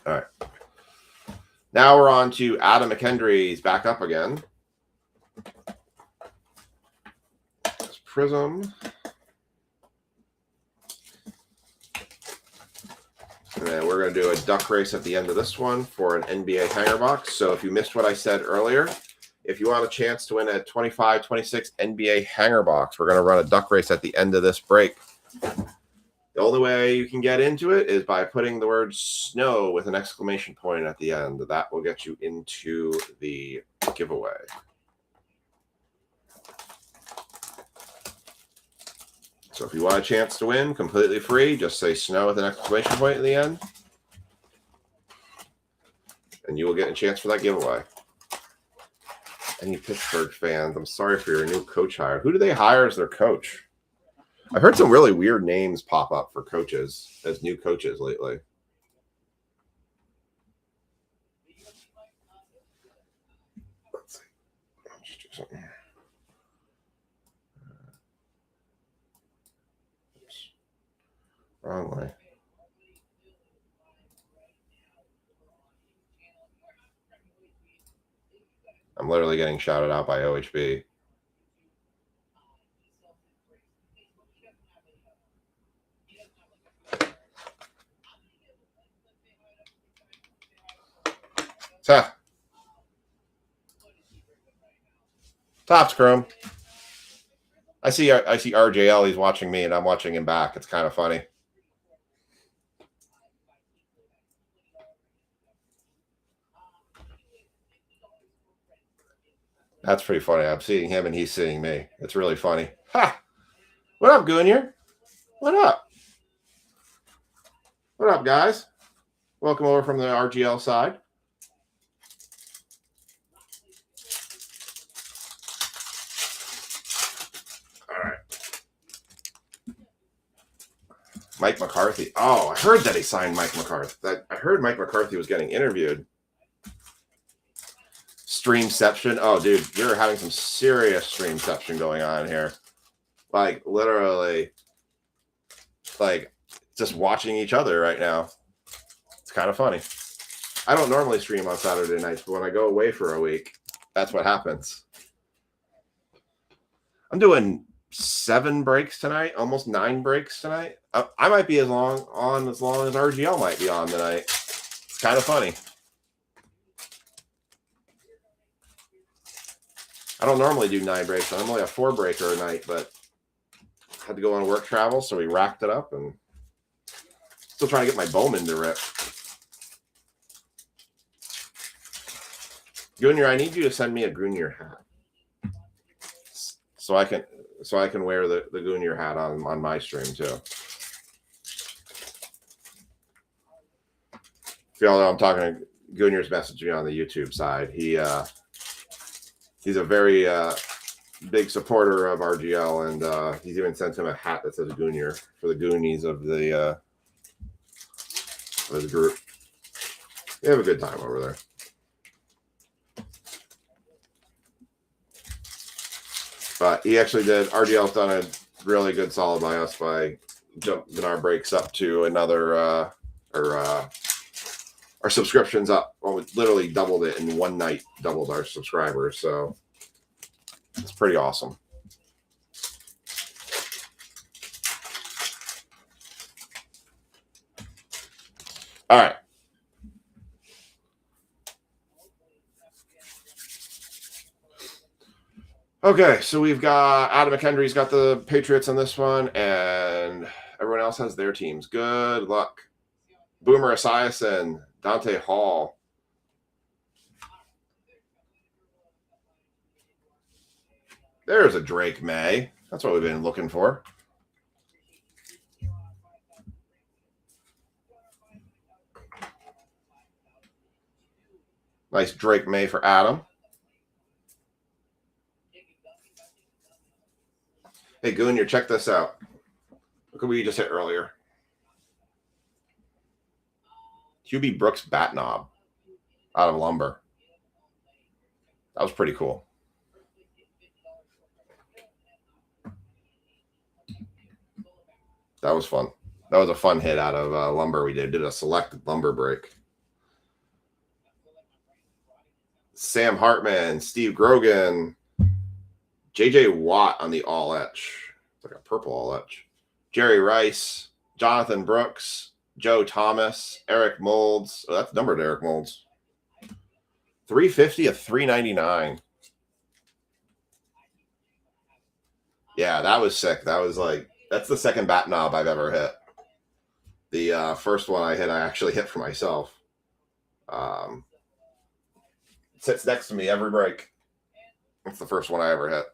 All right. Now we're on to Adam McKendry. He's back up again. That's Prism. And then we're going to do a duck race at the end of this one for an NBA hanger box. So if you missed what I said earlier, if you want a chance to win a 25-26 NBA hanger box, we're going to run a duck race at the end of this break. The only way you can get into it is by putting the word snow with an exclamation point at the end. That will get you into the giveaway. So if you want a chance to win completely free, just say snow with an exclamation point at the end. And you will get a chance for that giveaway. Any Pittsburgh fans, I'm sorry for your new coach hire. Who do they hire as their coach? I've heard some really weird names pop up for coaches as new coaches lately. Let's see. I'll just do something here. Oops. Wrong way. I'm literally getting shouted out by OHB. Tops Chrome. I see RJL. He's watching me, and I'm watching him back. It's kind of funny. That's pretty funny. I'm seeing him, and he's seeing me. It's really funny. Ha! What up, Goonier? What up? What up, guys? Welcome over from the RGL side. All right. Mike McCarthy. Oh, I heard that he signed Mike McCarthy. I heard Mike McCarthy was getting interviewed. Streamception. Oh, dude, you're having some serious streamception going on here. Like, literally, like, just watching each other right now. It's kind of funny. I don't normally stream on Saturday nights, but when I go away for a week, that's what happens. I'm doing 7 breaks tonight, almost 9 breaks tonight. I might be as long as RGL might be on tonight. It's kind of funny. I don't normally do 9 breaks. I normally have 4 breaker a night, but had to go on work travel, so we racked it up and still trying to get my Bowman to rip. Junior, I need you to send me a Goonier hat so I can wear the Goonier hat on my stream too. If y'all know, I'm talking to Goonier's messaged me on the YouTube side. He's a very big supporter of RGL, and he's even sent him a hat that says Goonier for the Goonies of the group. They have a good time over there. But he actually did. RGL's done a really good solid by us by jumping our breaks up to another, our subscriptions up. Well, we literally doubled it in one night, doubled our subscribers. So it's pretty awesome. All right. Okay, so we've got Adam McHenry's got the Patriots on this one, and everyone else has their teams. Good luck. Boomer Esiason, Dante Hall. There's a Drake May. That's what we've been looking for. Nice Drake May for Adam. Hey, Goonier, check this out. Look at what you just hit earlier. Hubie Brooks bat knob out of lumber. That was pretty cool. That was fun. That was a fun hit out of lumber we did. Did a selected lumber break. Sam Hartman, Steve Grogan, JJ Watt on the all etch. It's like a purple all etch. Jerry Rice, Jonathan Brooks, Joe Thomas, Eric Molds. Oh, that's numbered Eric Molds. 350 of 399. Yeah, that was sick. That was like, that's the second bat knob I've ever hit. The first one I hit, I actually hit for myself. It sits next to me every break. That's the first one I ever hit.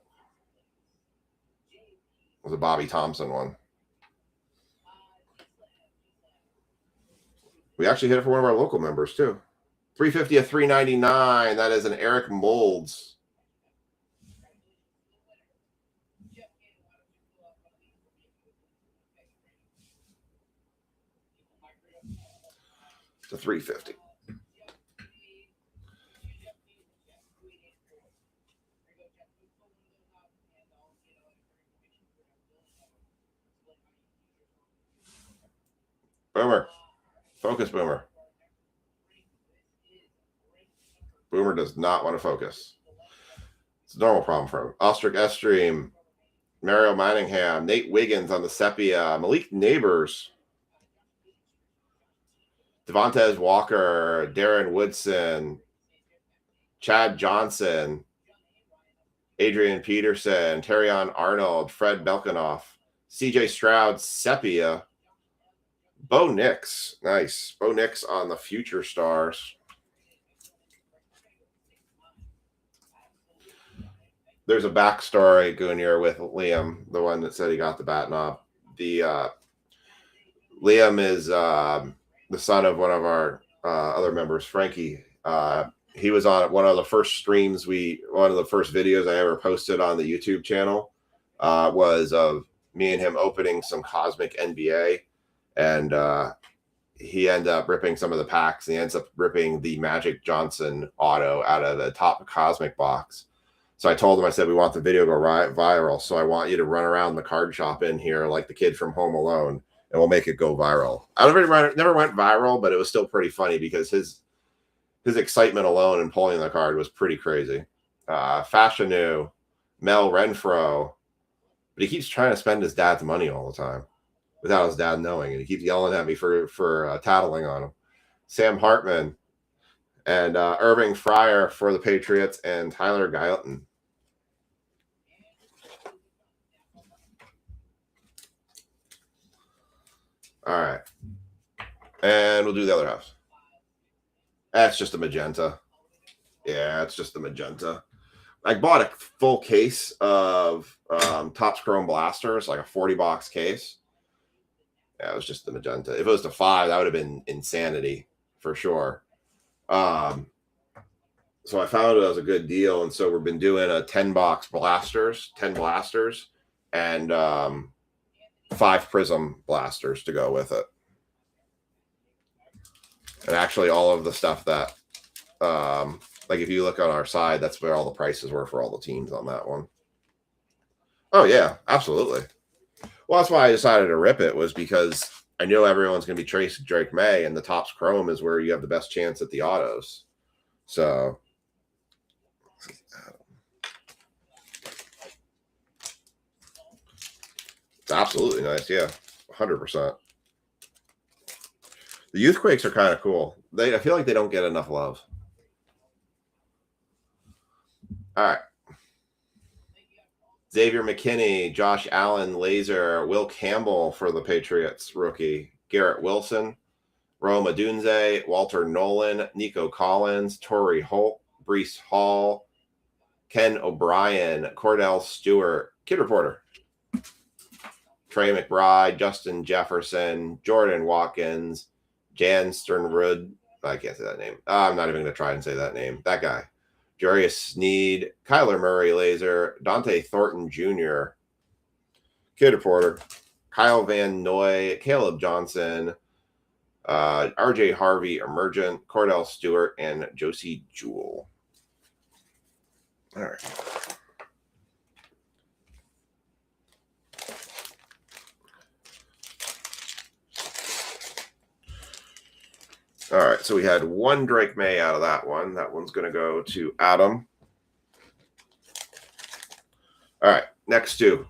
It was a Bobby Thompson one. We actually hit it for one of our local members too. 350 of 399. That is an Eric Molds. It's a 350. Boomer. Focus, Boomer. Boomer does not want to focus. It's a normal problem for him. Ostrich S-Stream. Mario Manningham. Nate Wiggins on the Sepia. Malik Neighbors. Devontae Walker. Darren Woodson. Chad Johnson. Adrian Peterson. Terrion Arnold. Fred Belkanoff. CJ Stroud. Sepia. Bo Nix. Nice. Bo Nix on the Future Stars. There's a backstory, Goonier, with Liam, the one that said he got the bat knob. The Liam is the son of one of our other members, Frankie. He was on one of the first streams one of the first videos I ever posted on the YouTube channel was of me and him opening some Cosmic NBA. And he ended up ripping some of the packs. He ends up ripping the Magic Johnson auto out of the top Cosmic box. So I told him, I said, we want the video to go viral. So I want you to run around the card shop in here like the kid from Home Alone, and we'll make it go viral. I never went viral, but it was still pretty funny because his excitement alone in pulling the card was pretty crazy. Fashanu, Mel Renfro, but he keeps trying to spend his dad's money all the time without his dad knowing, and he keeps yelling at me for tattling on him. Sam Hartman and Irving Fryer for the Patriots, and Tyler Gailton. All right. And we'll do the other half. That's just a magenta. Yeah, it's just a magenta. I bought a full case of Topps Chrome Blasters, like a 40-box case. Yeah, it was just the magenta. If it was to 5, that would have been insanity for sure. So I found it as a good deal, and so we've been doing a 10-box blasters, 10 blasters, and 5 prism blasters to go with it. And actually, all of the stuff that, like if you look on our side, that's where all the prices were for all the teams on that one. Oh yeah, absolutely. Well, that's why I decided to rip it, was because I know everyone's going to be tracing Drake May, and the Topps Chrome is where you have the best chance at the autos. So. It's absolutely nice, yeah, 100%. The Youthquakes are kind of cool. I feel like they don't get enough love. All right. Xavier McKinney, Josh Allen, Laser, Will Campbell for the Patriots rookie, Garrett Wilson, Rome Odunze, Walter Nolan, Nico Collins, Torrey Holt, Breece Hall, Ken O'Brien, Cordell Stewart, Kid Reporter, Trey McBride, Justin Jefferson, Jordan Watkins, Jan Sternrud. I can't say that name. I'm not even going to try and say that name. That guy. Jarius Sneed, Kyler Murray Laser, Dante Thornton Jr., Kid Reporter, Kyle Van Noy, Caleb Johnson, RJ Harvey Emergent, Cordell Stewart, and Josie Jewell. All right. All right, so we had 1 Drake May out of that one. That one's going to go to Adam. All right, next 2.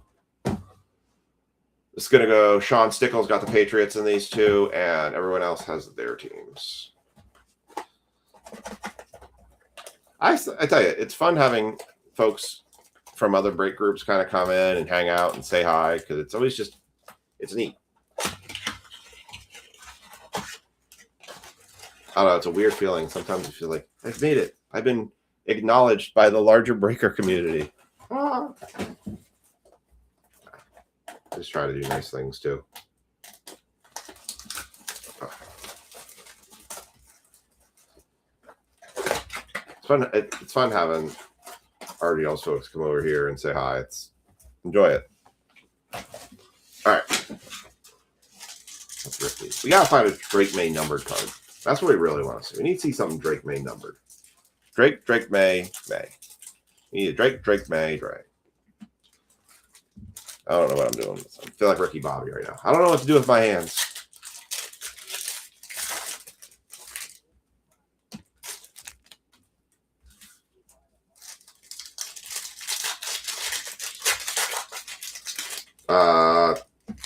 It's going to go, Sean Stickles got the Patriots in these 2, and everyone else has their teams. I tell you, it's fun having folks from other break groups kind of come in and hang out and say hi, because it's always just, it's neat. I don't know, it's a weird feeling. Sometimes you feel like, I've made it. I've been acknowledged by the larger breaker community. I just try to do nice things too. It's fun. It's fun having RDL's folks come over here and say hi. Enjoy it. All right. Let's rip these. We gotta find a Drake May numbered card. That's what we really want to see. We need to see something Drake May numbered. Drake May, May. We need a Drake May, Drake. I don't know what I'm doing. I feel like Ricky Bobby right now. I don't know what to do with my hands.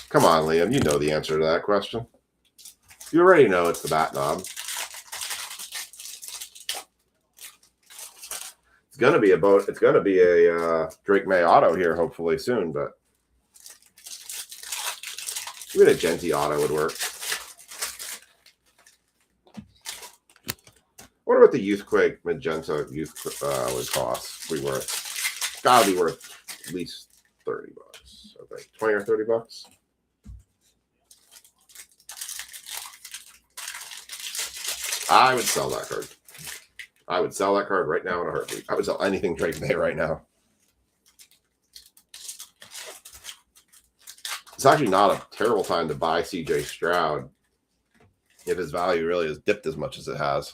Come on, Liam. You know the answer to that question. You already know it's the bat knob. It's gonna be a Drake May auto here, hopefully soon, but even a Genty auto would work. What about the Youthquake magenta would cost? Gotta be worth at least $30. I think 20 or 30 bucks. I would sell that card. I would sell that card right now in a heartbeat. I would sell anything Drake May right now. It's actually not a terrible time to buy CJ Stroud if his value really has dipped as much as it has.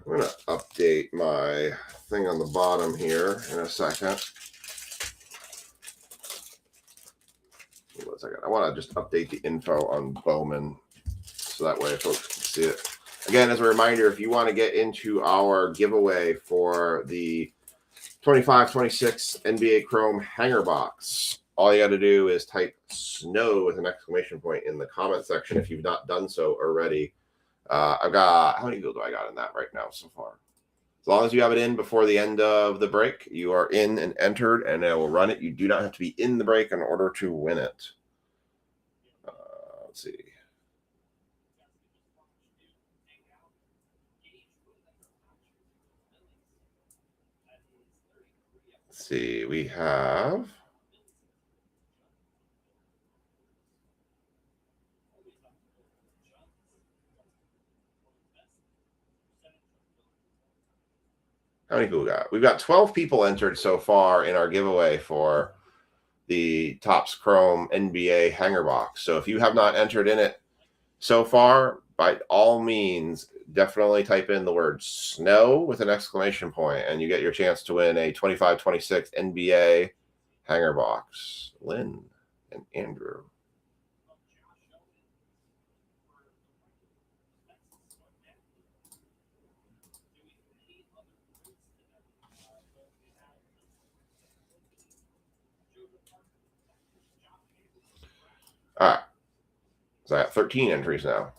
I'm going to update my thing on the bottom here in a second. One second. I want to just update the info on Bowman so that way folks can see it. Again, as a reminder, if you want to get into our giveaway for the 25-26 NBA Chrome Hanger Box, all you got to do is type snow with an exclamation point in the comment section if you've not done so already. I've got, how many people do I got in that right now so far? As long as you have it in before the end of the break, you are in and entered, and it will run it. You do not have to be in the break in order to win it. Let's see. Let's see. We have... How many people we got? We've got 12 people entered so far in our giveaway for the Topps Chrome NBA hanger box. So if you have not entered in it so far, by all means, definitely type in the word snow with an exclamation point, and you get your chance to win a 25-26 NBA hanger box. Lynn and Andrew. All right. So I got 13 entries now.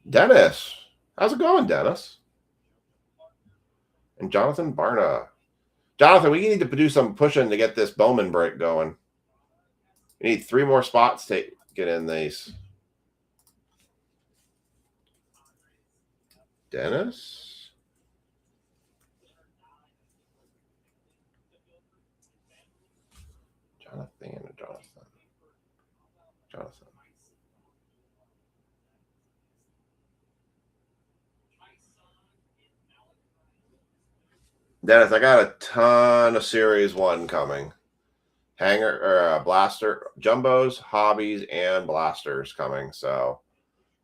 Dennis. How's it going, Dennis? And Jonathan Barna. Jonathan, we need to do some pushing to get this Bowman break going. We need 3 more spots to get in these. Dennis? Jonathan. Dennis, I got a ton of Series 1 coming. Hanger or blaster, jumbos, hobbies, and blasters coming. So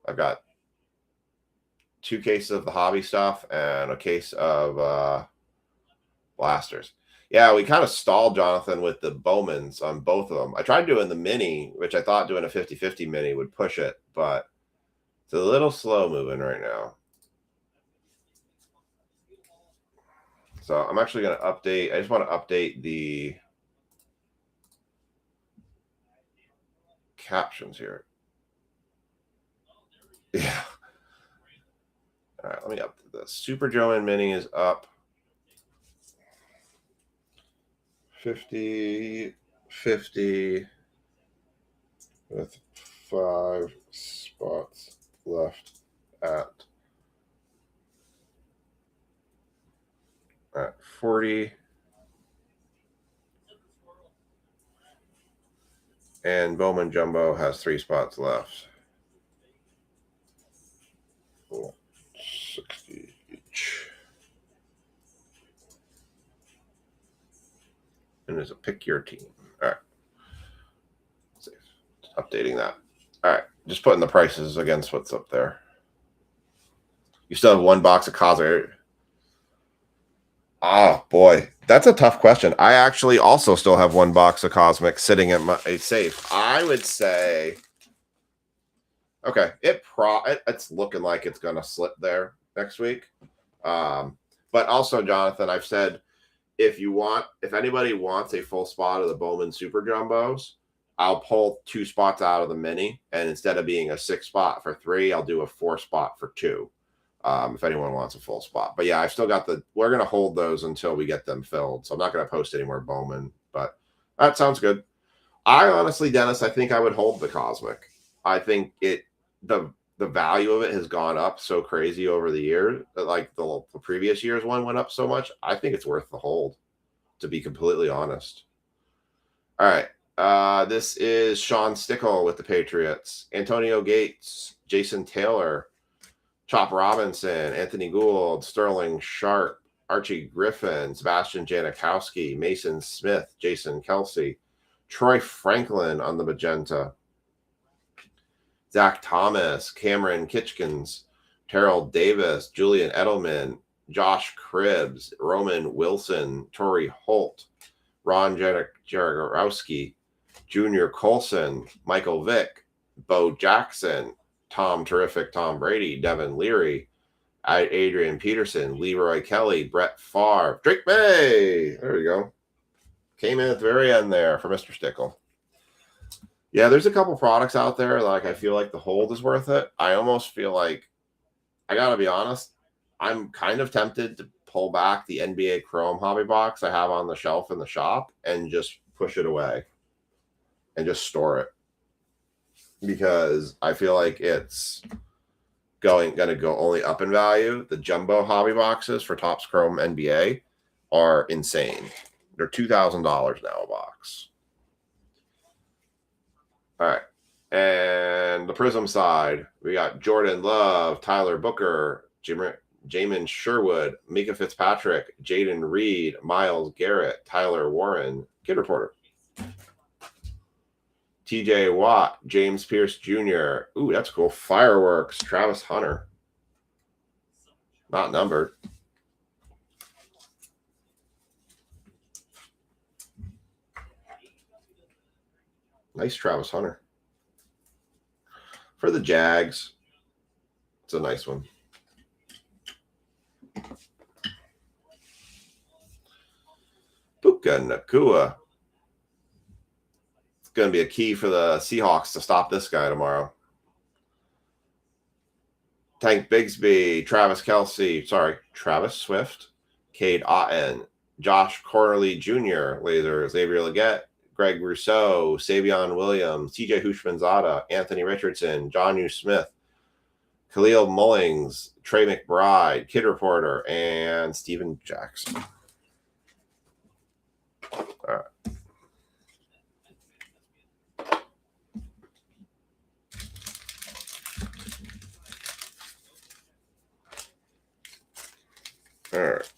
I've got 2 cases of the hobby stuff and a case of blasters. Yeah, we kind of stalled, Jonathan, with the Bowmans on both of them. I tried doing the mini, which I thought doing a 50-50 mini would push it, but it's a little slow moving right now. So I'm actually going to update. I just want to update the captions here. Yeah. All right, let me up this. Super Joe and Mini is up 50-50 with 5 spots left at 40. And Bowman Jumbo has 3 spots left. 60 each. And there's a pick your team. All right. Updating that. All right. Just putting the prices against what's up there. You still have 1 box of Cosmic. Oh, boy. That's a tough question. I actually also still have 1 box of Cosmic sitting at my safe. I would say... Okay, it's looking like it's going to slip there next week. But also, Jonathan, I've said if anybody wants a full spot of the Bowman Super Jumbos, I'll pull 2 spots out of the mini, and instead of being a 6 spot for 3, I'll do a 4 spot for 2. If anyone wants a full spot. But yeah, I've still got we're going to hold those until we get them filled. So I'm not going to post any more Bowman, but that sounds good. I honestly, Dennis, I think I would hold the Cosmic. I think the value of it has gone up so crazy over the years. Like the previous year's one went up so much. I think it's worth the hold, to be completely honest. All right. This is Sean Stickle with the Patriots. Antonio Gates, Jason Taylor, Chop Robinson, Anthony Gould, Sterling Sharp, Archie Griffin, Sebastian Janikowski, Mason Smith, Jason Kelsey, Troy Franklin on the magenta, Zach Thomas, Cameron Kitchkins, Terrell Davis, Julian Edelman, Josh Cribbs, Roman Wilson, Torrey Holt, Ron Jaworowski, Junior Colson, Michael Vick, Bo Jackson, Tom Brady, Devin Leary, Adrian Peterson, Leroy Kelly, Brett Favre, Drake May. There you go. Came in at the very end there for Mr. Stickle. Yeah, there's a couple products out there like I feel like the hold is worth it. I almost feel like, I gotta be honest, I'm kind of tempted to pull back the NBA Chrome hobby box I have on the shelf in the shop and just push it away and just store it, because I feel like it's going to go only up in value. The jumbo hobby boxes for Topps Chrome NBA are insane. They're $2,000 now a box. All right. And the Prism side, we got Jordan Love, Tyler Booker, Jamin Sherwood, Mika Fitzpatrick, Jaden Reed, Myles Garrett, Tyler Warren, Kid Reporter, TJ Watt, James Pierce Jr. Ooh, that's cool. Fireworks, Travis Hunter. Not numbered. Nice Travis Hunter. For the Jags, it's a nice one. Puka Nacua. It's going to be a key for the Seahawks to stop this guy tomorrow. Tank Bigsby, Travis Swift, Cade Otton, Josh Corley Jr., Laser, Xavier Legette, Greg Rousseau, Savion Williams, TJ Houshmandzadeh, Anthony Richardson, Jonnu Smith, Khalil Mullings, Trey McBride, Kid Reporter, and Steven Jackson. All right. All right.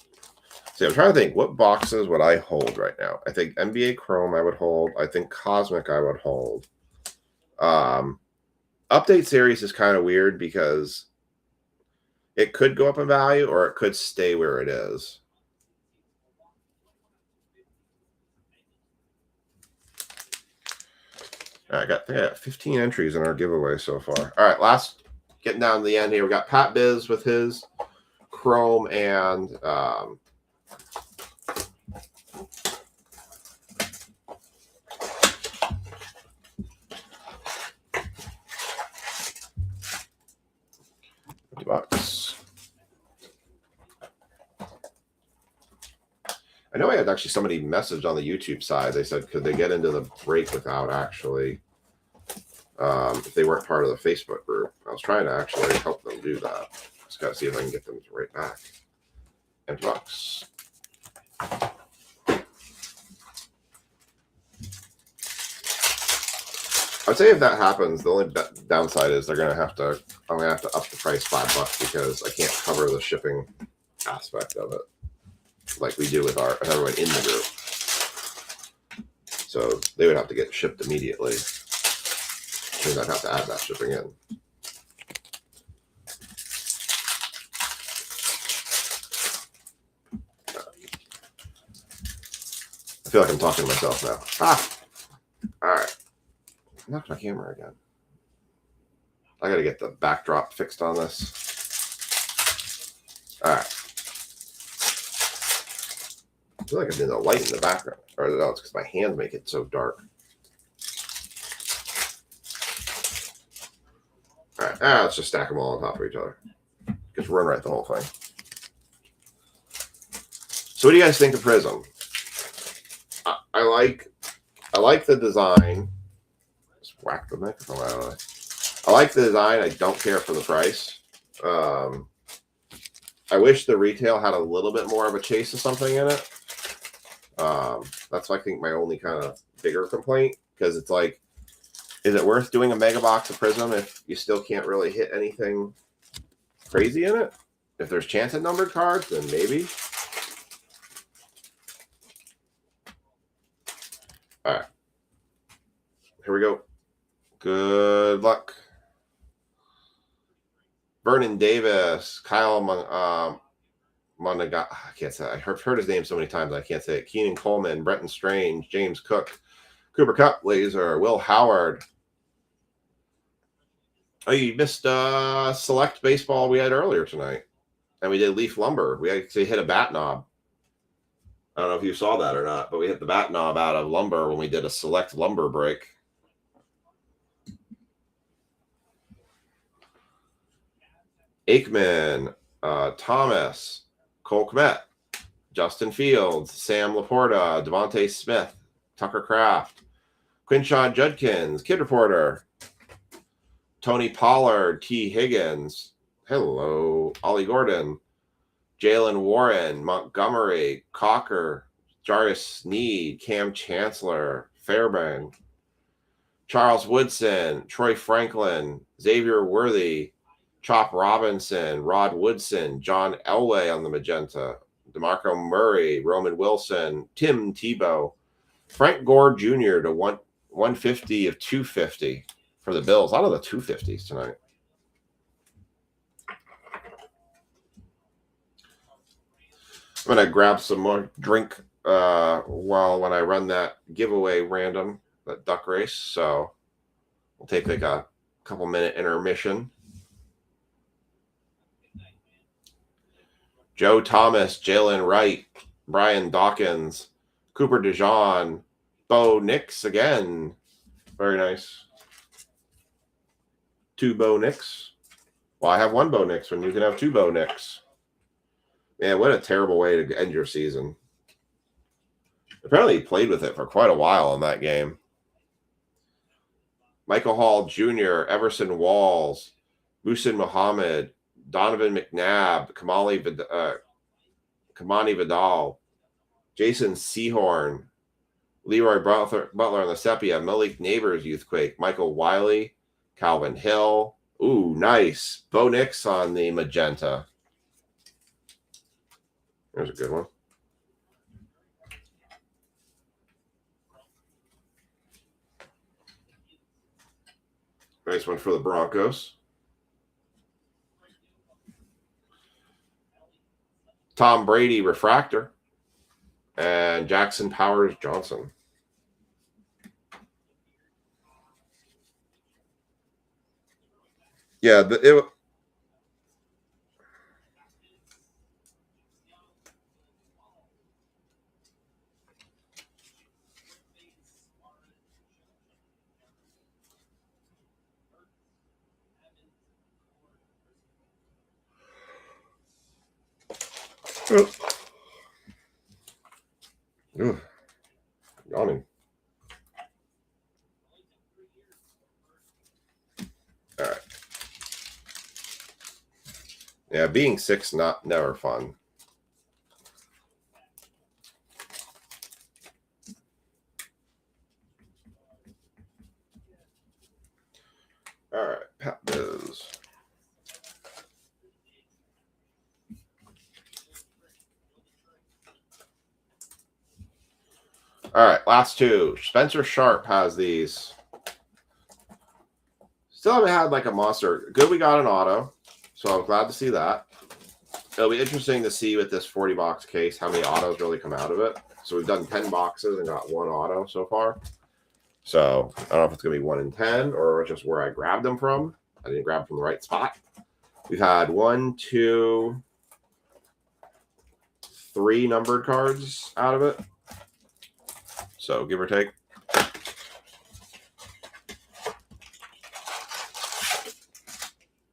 See, I'm trying to think, what boxes would I hold right now? I think NBA Chrome I would hold. I think Cosmic I would hold. Update Series is kind of weird because it could go up in value or it could stay where it is. I think I got 15 entries in our giveaway so far. All right, getting down to the end here. We got Pat Biz with his Chrome and $50. I know I had actually somebody messaged on the YouTube side. They said, could they get into the break without actually, if they weren't part of the Facebook group. I was trying to actually help them do that. Just got to see if I can get them right back. $50. I'd say if that happens, the only downside is I'm going to have to up the price $5 because I can't cover the shipping aspect of it like we do with everyone in the group. So they would have to get shipped immediately. And I'd have to add that shipping in. I feel like I'm talking to myself now. All right. Knocked my camera again. I got to get the backdrop fixed on this. All right. I feel like I'm in the light in the background. Or no, it's because my hands make it so dark. All right. Let's just stack them all on top of each other. Just run right the whole thing. So what do you guys think of Prism? I like the design. Just whack the microphone out of it. I like the design. I don't care for the price. I wish the retail had a little bit more of a chase of something in it. That's, I think, my only kind of bigger complaint, because it's like, is it worth doing a mega box of Prism if you still can't really hit anything crazy in it? If there's chance at numbered cards, then maybe. All right. Here we go. Good luck. Vernon Davis, Kyle Monaga, I can't say. I've heard his name so many times I can't say it. Keenan Coleman, Brenton Strange, James Cook, Cooper Kupp, Laser, Will Howard. Oh, you missed Select Baseball we had earlier tonight. And we did leaf lumber. We actually hit a bat knob. I don't know if you saw that or not, but we hit the bat knob out of lumber when we did a select lumber break. Aikman, Thomas, Cole Kmet, Justin Fields, Sam Laporta, Devontae Smith, Tucker Kraft, Quinshon Judkins, Kid Reporter, Tony Pollard, T. Higgins, hello, Ollie Gordon, Jalen Warren, Montgomery, Cocker, Jarius Sneed, Cam Chancellor, Fairbairn, Charles Woodson, Troy Franklin, Xavier Worthy, Chop Robinson, Rod Woodson, John Elway on the magenta, DeMarco Murray, Roman Wilson, Tim Tebow, Frank Gore Jr. to 150 of 250 for the Bills. A lot of the 250s tonight. I'm going to grab some more drink when I run that giveaway random, that duck race. So we'll take like a couple minute intermission. Joe Thomas, Jalen Wright, Brian Dawkins, Cooper DeJean, Bo Nix again. Very nice. 2 Bo Nix. Well, I have 1 Bo Nix when you can have 2 Bo Nix. Man, what a terrible way to end your season. Apparently he played with it for quite a while in that game. Michael Hall Jr., Everson Walls, Musin Muhammad, Donovan McNabb, Kamani Vidal, Jason Sehorn, Leroy Butler on the Sepia, Malik Neighbors Youthquake, Michael Wiley, Calvin Hill. Ooh, nice. Bo Nix on the magenta. There's a good one. Nice one for the Broncos. Tom Brady refractor and Jackson Powers Johnson. Yeah, yawning. All right. Yeah, being 6 never fun. All right, Pat Biz. All right, last 2. Spencer Sharp has these. Still haven't had like a monster. Good, we got an auto, so I'm glad to see that. It'll be interesting to see with this 40-box case how many autos really come out of it. So we've done 10 boxes and got 1 auto so far. So I don't know if it's going to be 1 in 10 or just where I grabbed them from. I didn't grab from the right spot. We've had 1, 2, 3 numbered cards out of it. So give or take.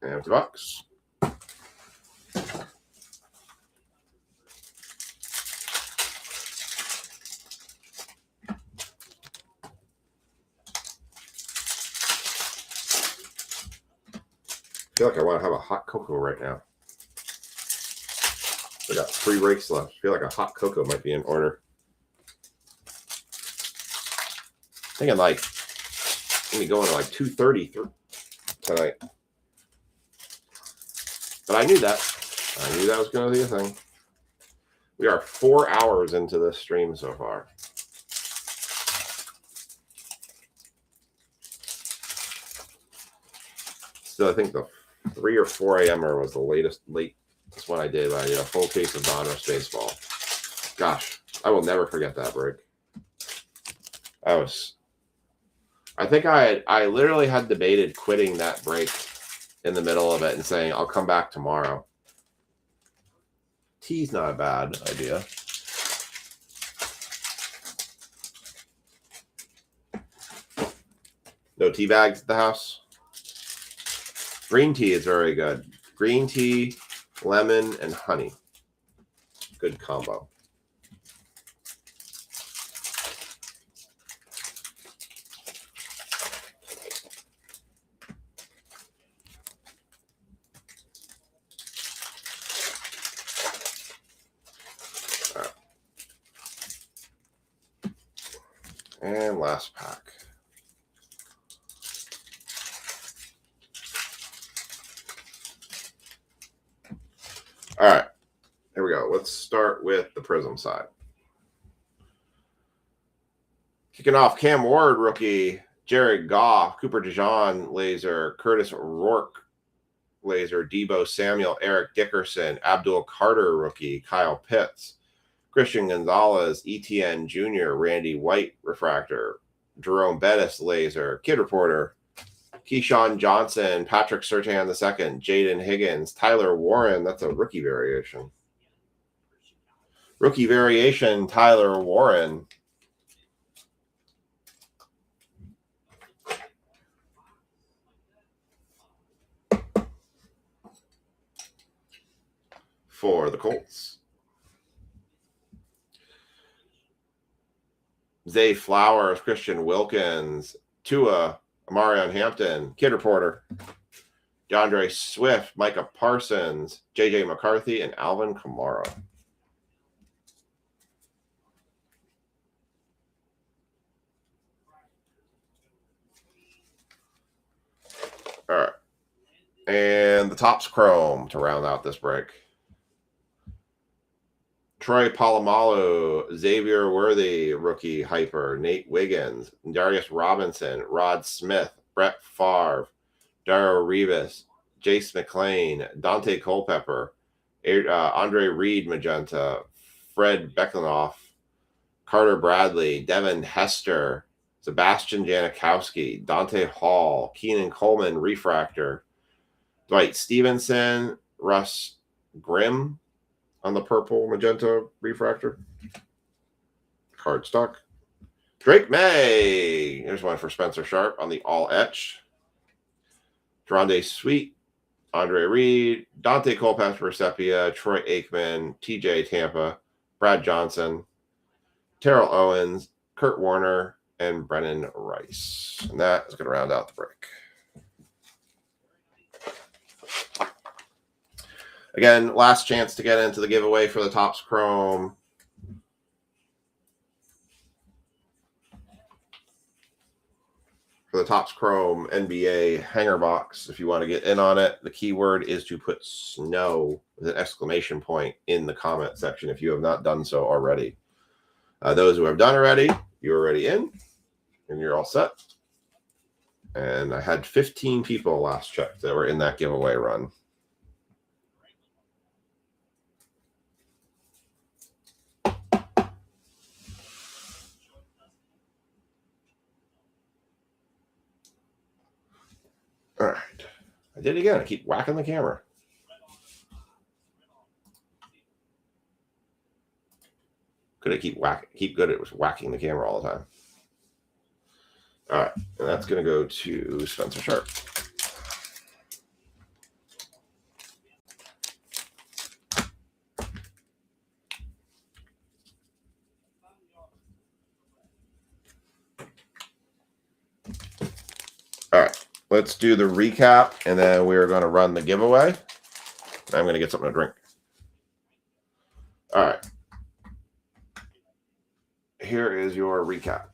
Empty box. I feel like I want to have a hot cocoa right now. We got 3 breaks left. I feel like a hot cocoa might be in order. Thinking like maybe going to like 2:30 tonight. But I knew that. I knew that was going to be a thing. We are 4 hours into this stream so far. Still, I think the 3 or 4 a.m.er was the latest one I did. I did a full case of Donruss baseball. Gosh, I will never forget that break. I think I literally had debated quitting that break in the middle of it and saying I'll come back tomorrow. Tea's not a bad idea. No tea bags at the house. Green tea is very good. Green tea, lemon, and honey. Good combo. And last pack. All right, here we go. Let's start with the Prism side. Kicking off, Cam Ward, rookie. Jared Goff, Cooper DeJean, laser. Curtis Rourke, laser. Debo Samuel, Eric Dickerson, Abdul Carter, rookie. Kyle Pitts, Christian Gonzalez, ETN Jr., Randy White, refractor. Jerome Bettis, laser. Kid Reporter, Keyshawn Johnson, Patrick Surtain II, Jaden Higgins, Tyler Warren. That's a rookie variation. Rookie variation, Tyler Warren. For the Colts. Zay Flowers, Christian Wilkins, Tua, Amarion Hampton, Kid Reporter, DeAndre Swift, Micah Parsons, JJ McCarthy, and Alvin Kamara. All right. And the Topps Chrome to round out this break. Troy Polamalu, Xavier Worthy, rookie hyper, Nate Wiggins, Darius Robinson, Rod Smith, Brett Favre, Daryl Revis, Jace McClain, Dante Culpepper, Andre Reed magenta, Fred Beckenoff, Carter Bradley, Devin Hester, Sebastian Janikowski, Dante Hall, Keenan Coleman refractor, Dwight Stevenson, Russ Grimm on the purple magenta refractor. Card stock. Drake May. Here's one for Spencer Sharp on the all etch. Deronde Sweet, Andre Reed, Dante Culpepper Sepia, Troy Aikman, TJ Tampa, Brad Johnson, Terrell Owens, Kurt Warner, and Brennan Rice. And that is going to round out the break. Again, last chance to get into the giveaway for the Topps Chrome. For the Topps Chrome NBA hanger box, if you want to get in on it, the keyword is to put snow with an exclamation point in the comment section if you have not done so already. Those who have done already, you're already in, and you're all set. And I had 15 people last check that were in that giveaway run. All right. I did it again. I keep whacking the camera. Could I keep good at whacking the camera all the time? All right. And that's going to go to Spencer Sharp. All right. Let's do the recap, and then we're going to run the giveaway. I'm going to get something to drink. All right. Here is your recap.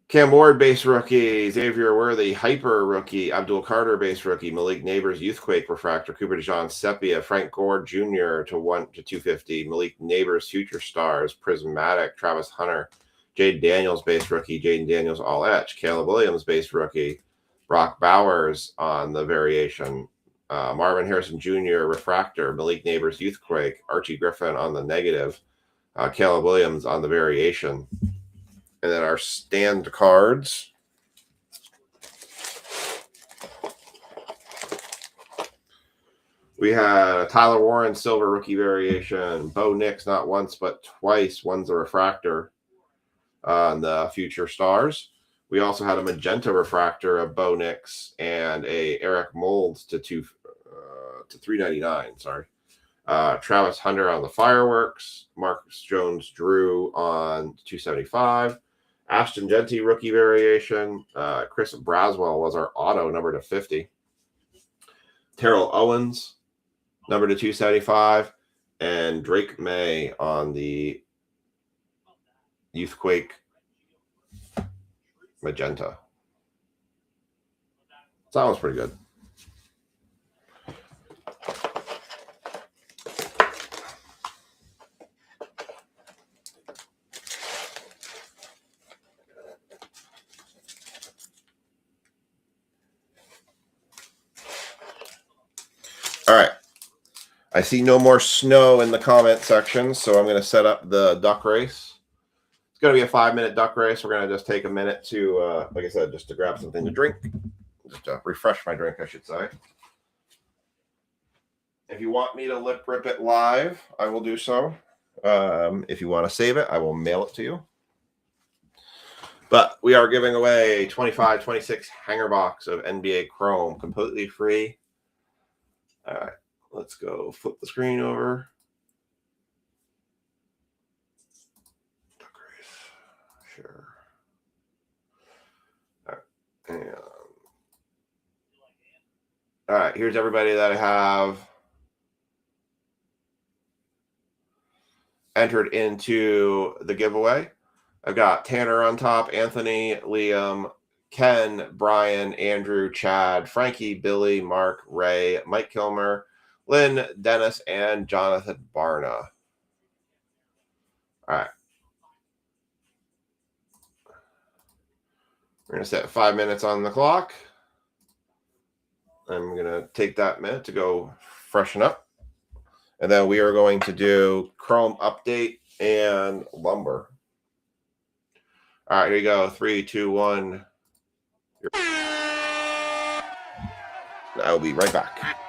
Cam Ward, base rookie. Xavier Worthy, hyper rookie. Abdul Carter, base rookie. Malik Neighbors, Youthquake refractor. Cooper DeJean, Sepia. Frank Gore Jr. to 250. Malik Neighbors, Future Stars. Prismatic. Travis Hunter. Jaden Daniels, base rookie. Jaden Daniels, all etch. Caleb Williams, base rookie. Brock Bowers on the variation. Marvin Harrison Jr., refractor. Malik Neighbors, Youthquake. Archie Griffin on the negative. Caleb Williams on the variation. And then our stand cards. We had Tyler Warren, silver rookie variation. Bo Nix, not once but twice. One's a refractor on the Future Stars. We also had a magenta refractor of Bo Nix and a Eric Moulds to 399. Sorry. Travis Hunter on the fireworks. Marcus Jones Drew on 275. Ashton Genty rookie variation. Chris Braswell was our auto number to 50. Terrell Owens number to 275. And Drake May on the Youthquake magenta. So that was pretty good. All right. I see no more snow in the comment section, so I'm going to set up the duck race. It's going to be a 5-minute duck race. We're going to just take a minute to, like I said, just to grab something to drink. Just to refresh my drink, I should say. If you want me to lip rip it live, I will do so. If you want to save it, I will mail it to you. But we are giving away a 25-26 hanger box of NBA Chrome, completely free. All right, let's go flip the screen over. Duck race. Sure. All right. And all right, here's everybody that I have entered into the giveaway. I've got Tanner on top, Anthony, Liam, Ken, Brian, Andrew, Chad, Frankie, Billy, Mark, Ray, Mike Kilmer, Lynn, Dennis, and Jonathan Barna. All right. We're going to set 5 minutes on the clock. I'm going to take that minute to go freshen up. And then we are going to do Chrome update and lumber. All right, here you go. 3, 2, 1. I'll be right back.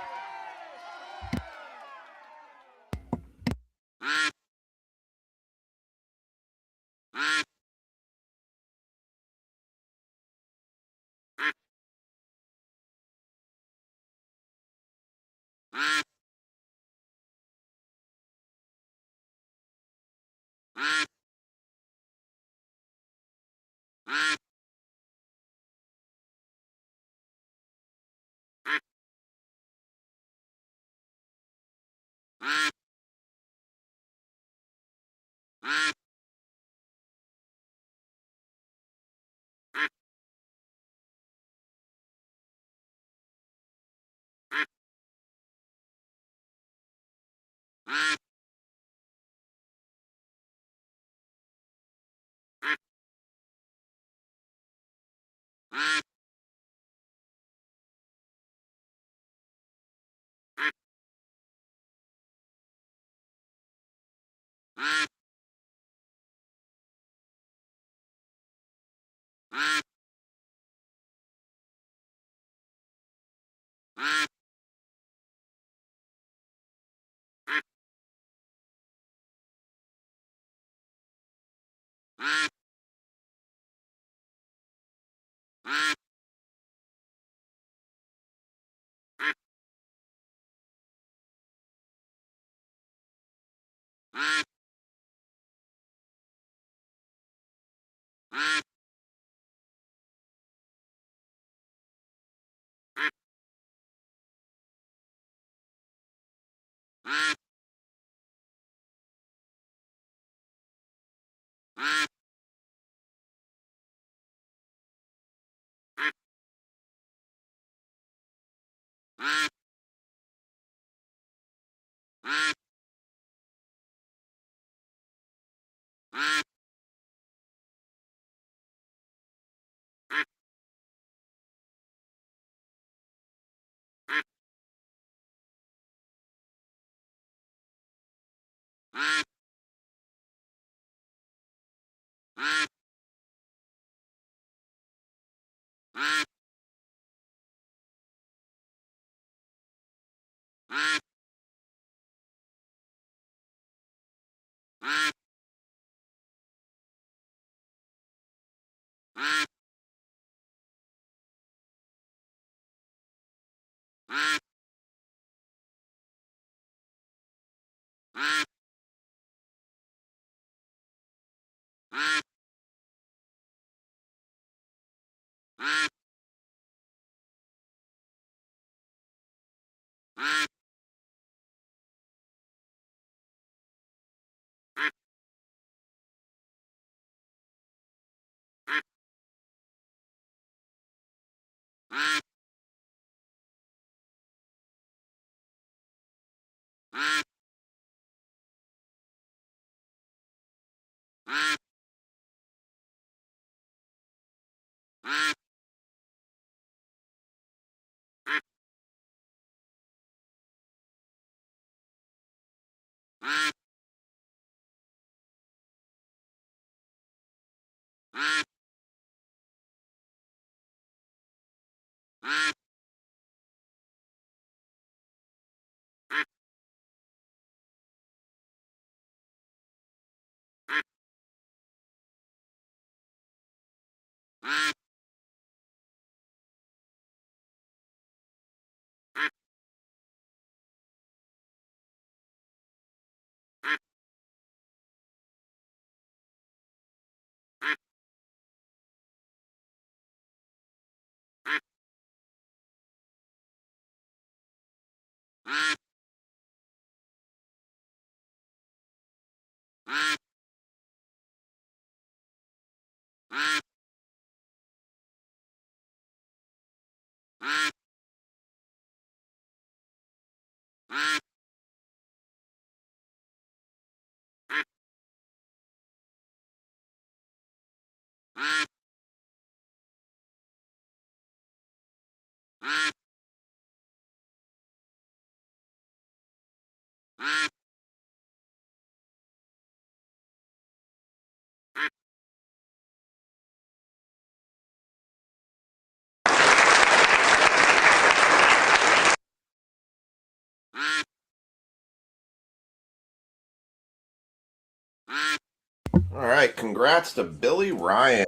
All right, congrats to Billy Ryan.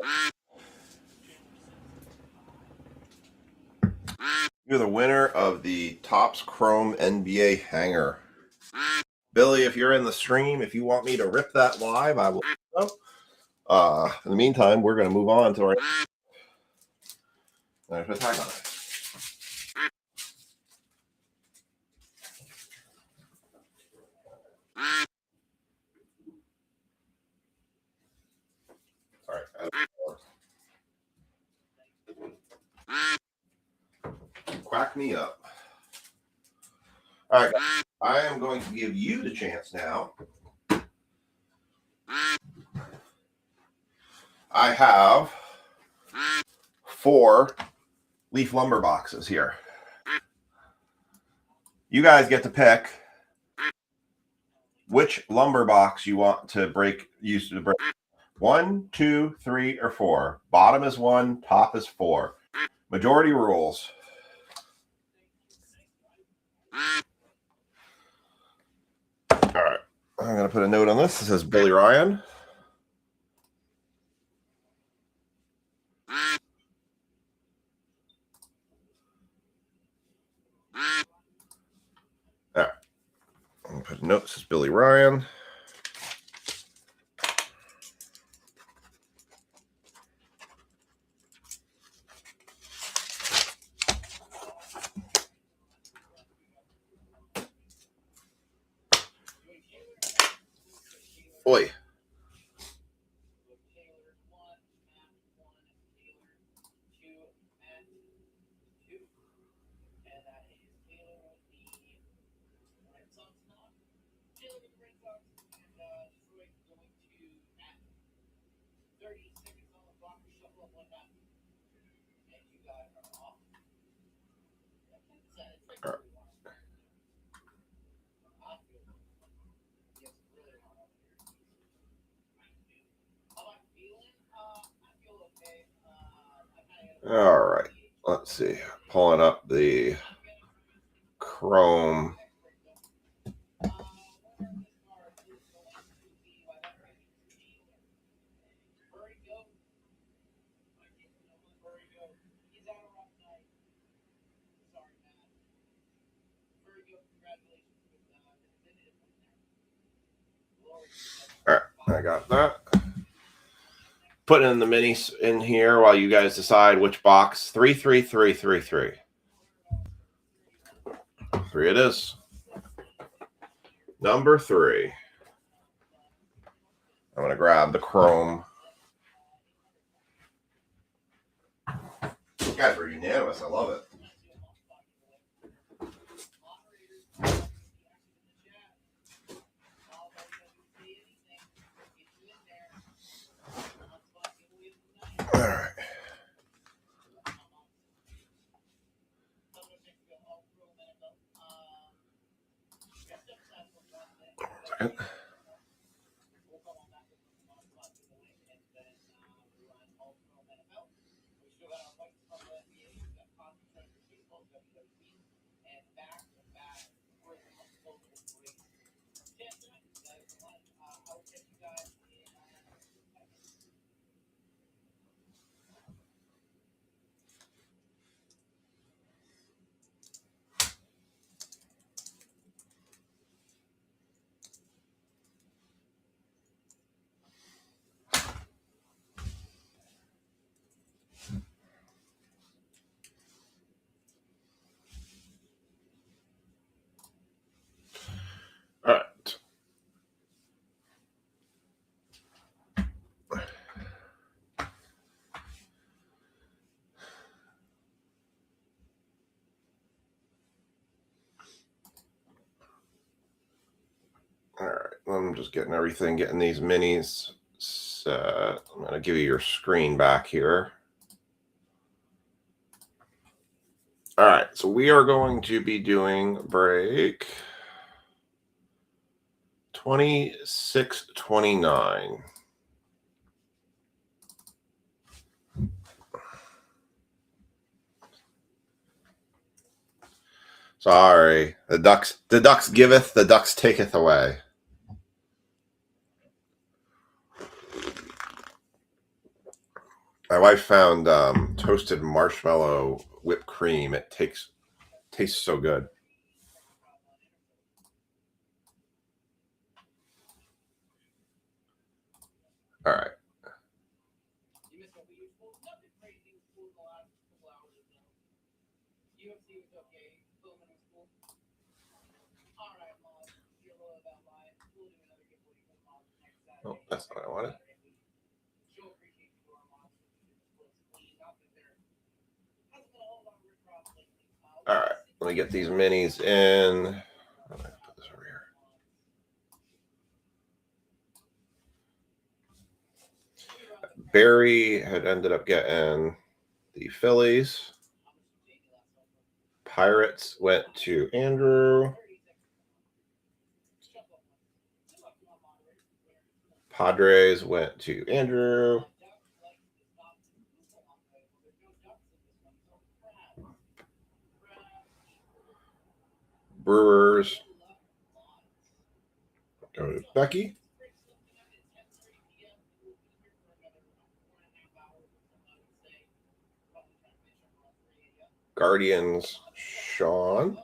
You're the winner of the Topps Chrome NBA hanger. Billy, if you're in the stream, if you want me to rip that live, I will. In the meantime, we're going to move on to our tag on it. Sorry. Quack me up. All right, I am going to give you the chance now. I have 4 Leaf Lumber boxes here. You guys get to pick which lumber box you want to use to break. 1, 2, 3, or 4. Bottom is 1, top is 4. Majority rules. All right. I'm going to put a note on this. It says Billy Ryan. All right. I'm going to put a note. This is Billy Ryan. Oi. All right. Let's see. Pulling up the Chrome All right, I got that. Putting in the minis in here while you guys decide which box. 33333. 3 it is. Number 3. I'm going to grab the chrome. You guys were unanimous. I love it. All right. Second. All right. All right. I'm just getting everything, getting these minis set. I'm going to give you your screen back here. All right. So we are going to be doing break 2629. Sorry. The ducks giveth, the ducks taketh away. My wife found toasted marshmallow whipped cream. It tastes so good. All right. Oh, that's not what I wanted. All right. Let me get these minis in. I'm going to put this over here. Barry had ended up getting the Phillies. Pirates went to Andrew. Padres went to Andrew. Brewers go to Becky. Guardians, Sean.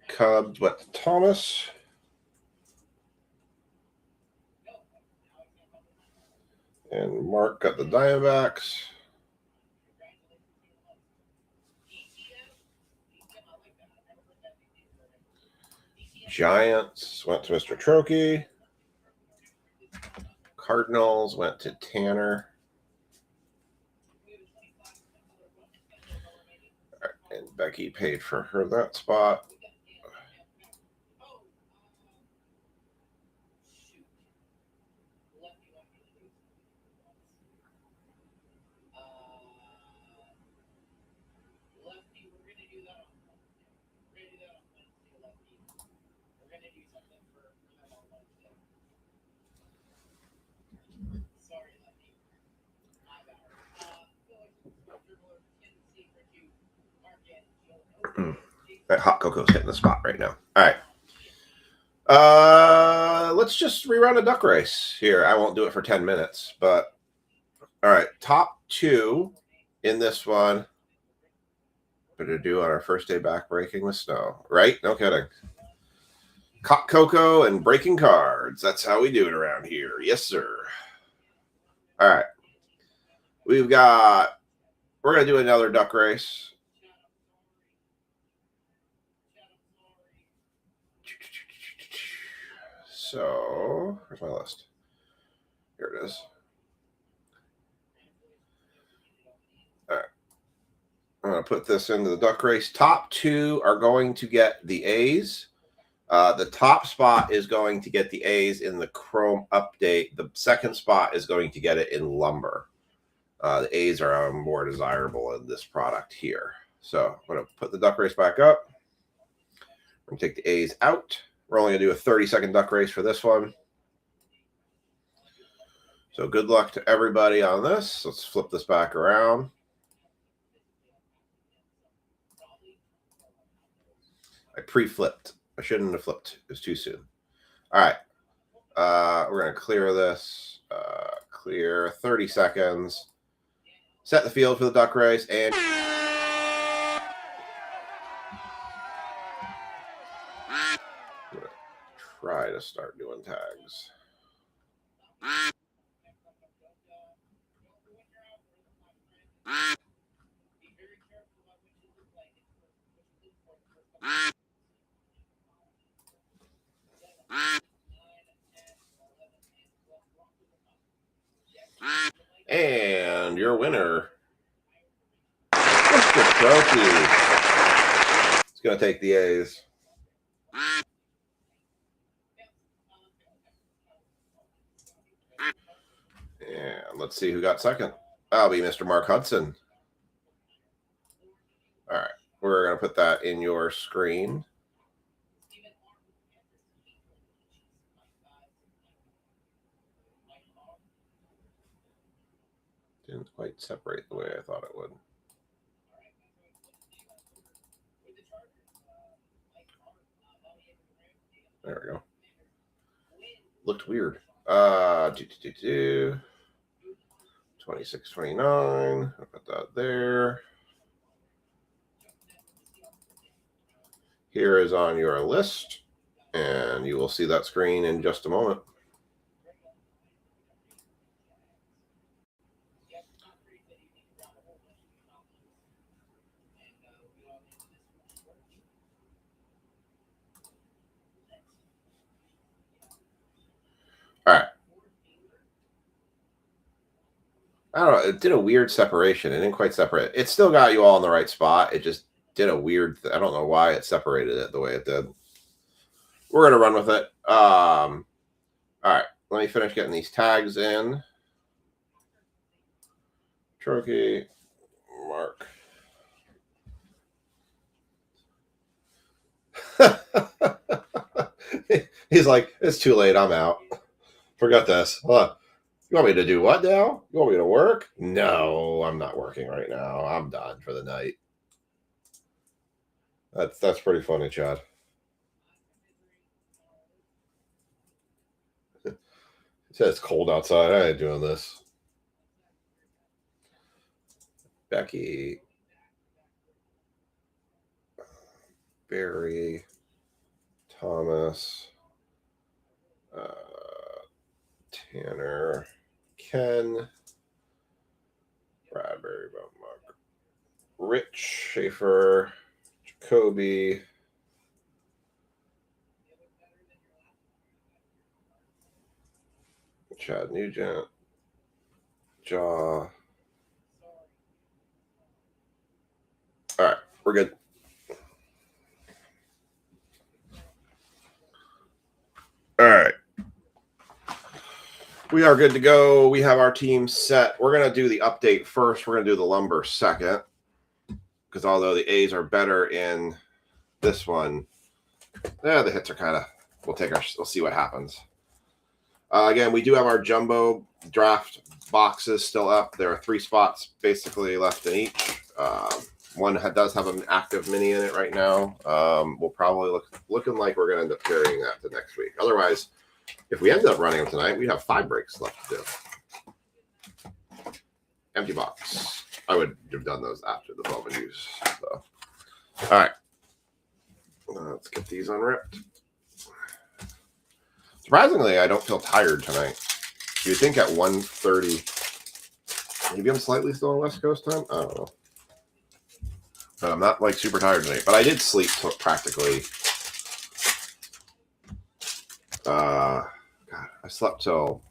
Cubs went to Thomas. And Mark got the Diamondbacks. Giants went to Mr. Trokey. Cardinals went to Tanner. And Becky paid for her that spot. That hot cocoa's hitting the spot right now. All right. Let's just rerun a duck race here. I won't do it for 10 minutes, but all right. Top 2 in this one. Better do on our first day back breaking with snow, right? No kidding. Caught Coco and breaking cards. That's how we do it around here. Yes, sir. All right. We're going to do another duck race. So, where's my list? Here it is. All right. I'm going to put this into the duck race. Top 2 are going to get the A's. The top spot is going to get the A's in the Chrome update. The second spot is going to get it in Lumber. The A's are more desirable in this product here. So I'm going to put the duck race back up. I'm going to take the A's out. We're only going to do a 30-second duck race for this one. So good luck to everybody on this. Let's flip this back around. I pre-flipped. I shouldn't have flipped. It was too soon. All right. We're going to clear this. Clear 30 seconds. Set the field for the duck race. And I'm going to try to start doing tags. And your winner, Mr. Trophy. It's going to take the A's. And let's see who got second. That'll be Mr. Mark Hudson. All right. We're going to put that in your screen. Didn't quite separate the way I thought it would. There we go. Looked weird. 26, 29. I'll put that there. Here is on your list, and you will see that screen in just a moment. All right. I don't know. It did a weird separation. It didn't quite separate. It still got you all in the right spot. It just did a weird I don't know why it separated it the way it did. We're going to run with it. All right. Let me finish getting these tags in. Trophy, Mark. He's like, it's too late. I'm out. Forget this. What? You want me to do what now? You want me to work? No, I'm not working right now. I'm done for the night. That's pretty funny, Chad. He said it's cold outside. I ain't doing this. Becky. Barry. Thomas. Tanner. Ken. Bradbury. Mark. Rich. Schaefer. Jacoby. Chad Nugent. Jaw. All right, we're good. All right. We are good to go. We have our team set. We're going to do the update first. We're going to do the Lumber second. Because although the A's are better in this one, the hits are kind of, we'll see what happens. Again, we do have our jumbo draft boxes still up. There are 3 spots basically left in each. One does have an active mini in it right now. We'll probably looking like we're going to end up carrying that to next week. Otherwise, if we end up running them tonight, we'd have 5 breaks left to do. Empty box. I would have done those after the Bowman use. So. All right. Let's get these unripped. Surprisingly, I don't feel tired tonight. You'd think at 1:30, maybe I'm slightly still on West Coast time. I don't know. But I'm not like super tired tonight. But I did sleep practically. God, I slept till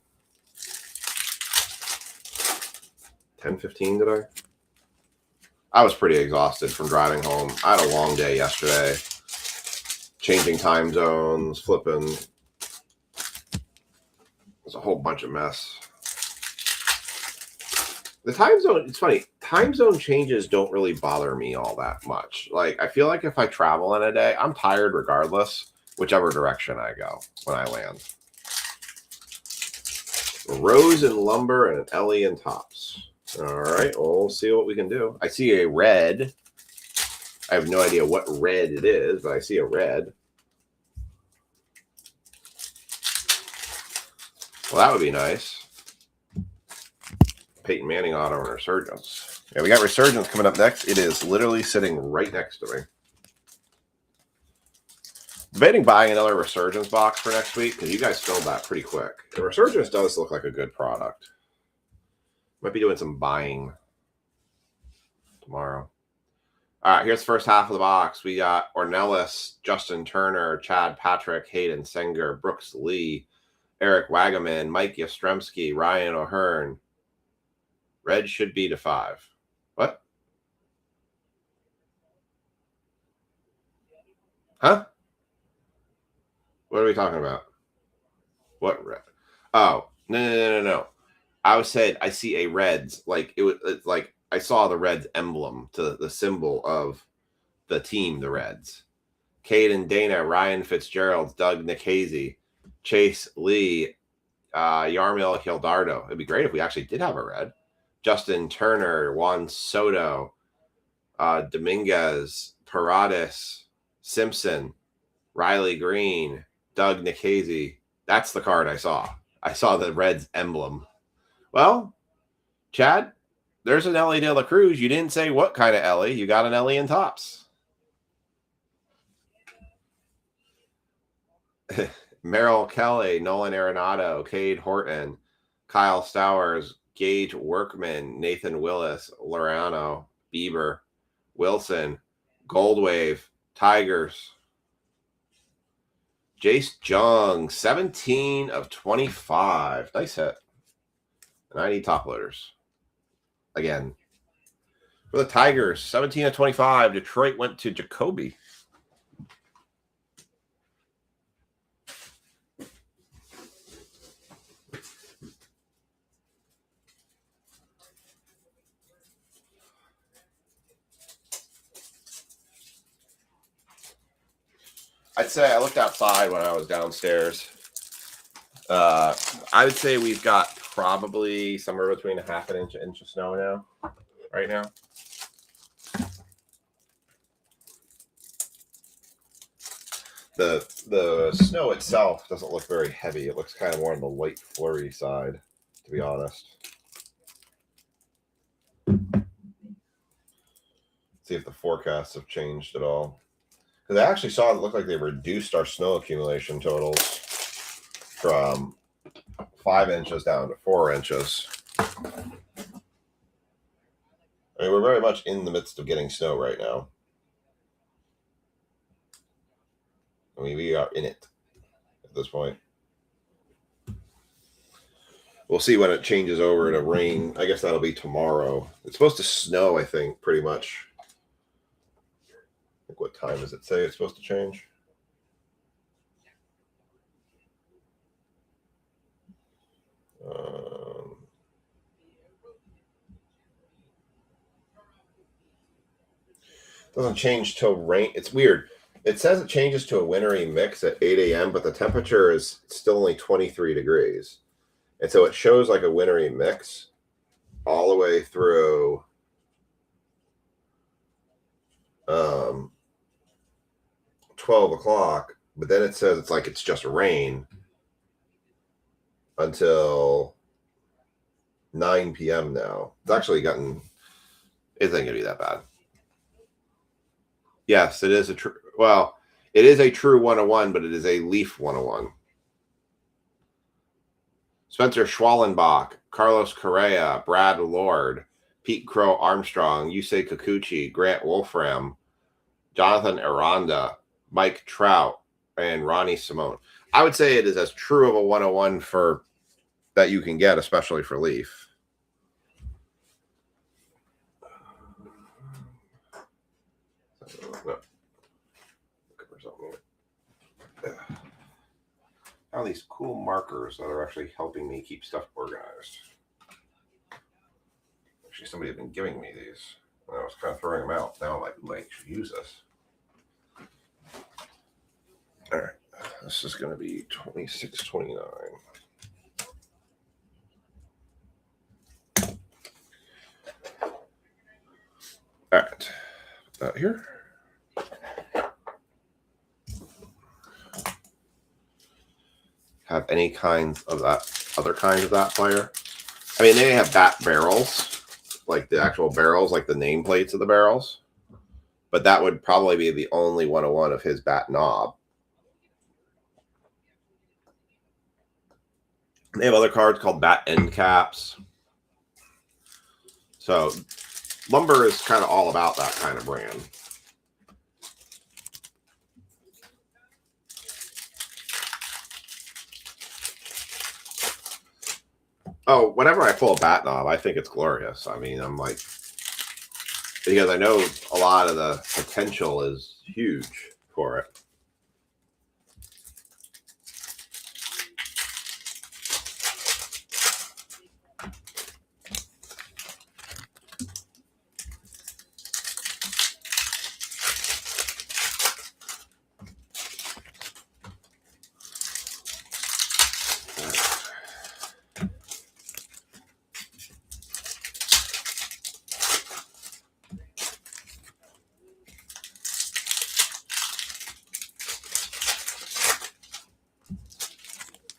10:15 today. I was pretty exhausted from driving home. I had a long day yesterday. Changing time zones, flipping. There's a whole bunch of mess. The time zone, it's funny. Time zone changes don't really bother me all that much. Like, I feel like if I travel in a day, I'm tired regardless, whichever direction I go when I land. A Rose and Lumber and an Ellie and Tops. All right, well, we'll see what we can do. I see a red. I have no idea what red it is, but I see a red. Well, that would be nice. Peyton Manning auto and Resurgence. Yeah, we got Resurgence coming up next. It is literally sitting right next to me. Debating buying another Resurgence box for next week because you guys filled that pretty quick. The Resurgence does look like a good product. Might be doing some buying tomorrow. All right, here's the first half of the box. We got Ornelas, Justin Turner, Chad Patrick, Hayden Senger, Brooks Lee, Eric Wagaman, Mike Yastrzemski, Ryan O'Hearn. Red should be to 5. What? Huh? What are we talking about? What red? Oh, no. I was saying I see a Reds. Like it's like I saw the Reds emblem to the symbol of the team, the Reds. Caden Dana, Ryan Fitzgerald, Doug Nikhazy, Chase Lee, Yarmil Hildardo. It'd be great if we actually did have a red. Justin Turner, Juan Soto, Dominguez, Paradis, Simpson, Riley Green, Doug Nikhazy. That's the card I saw. I saw the Reds emblem. Well, Chad, there's an Ellie De La Cruz. You didn't say what kind of Ellie. You got an Ellie in Tops. Merrill Kelly, Nolan Arenado, Cade Horton, Kyle Stowers, Gage Workman, Nathan Willis, Lorano, Bieber, Wilson, Goldwave, Tigers, Jace Jung, 17 of 25. Nice hit. And I need top loaders. Again. For the Tigers, 17 of 25. Detroit went to Jacoby. I'd say I looked outside when I was downstairs. I would say we've got probably somewhere between a half an inch of snow now, right now. The snow itself doesn't look very heavy. It looks kind of more on the light flurry side, to be honest. See if the forecasts have changed at all. Because I actually saw it look like they reduced our snow accumulation totals from 5 inches down to 4 inches. I mean, we're very much in the midst of getting snow right now. I mean, we are in it at this point. We'll see when it changes over to rain. I guess that'll be tomorrow. It's supposed to snow, I think, pretty much. What time does it say it's supposed to change? Doesn't change till rain. It's weird. It says it changes to a wintry mix at 8 a.m., but the temperature is still only 23 degrees. And so it shows like a wintry mix all the way through 12 o'clock, but then it says it's like it's just rain until 9 p.m. now. It's actually gotten, it isn't going to be that bad. Yes, it is a true, well, it is a true 101, but it is a Leaf 101. Spencer Schwallenbach, Carlos Correa, Brad Lord, Pete Crow Armstrong, Yusei Kikuchi, Grant Wolfram, Jonathan Aranda, Mike Trout, and Ronnie Simone. I would say it is as true of a 101 for that you can get, especially for Leaf. All these cool markers that are actually helping me keep stuff organized. Actually, somebody had been giving me these. I was kind of throwing them out. Now I'm like, I should use this. All right. This is going to be 2629. All right. Here. Have any kinds of that, other kinds of that player? I mean, they have bat barrels, like the actual barrels, like the nameplates of the barrels. But that would probably be the only 101 of his bat knob. They have other cards called bat end caps. So Lumber is kind of all about that kind of brand. Oh, whenever I pull a bat knob, I think it's glorious. I mean, I'm like, because I know a lot of the potential is huge for it.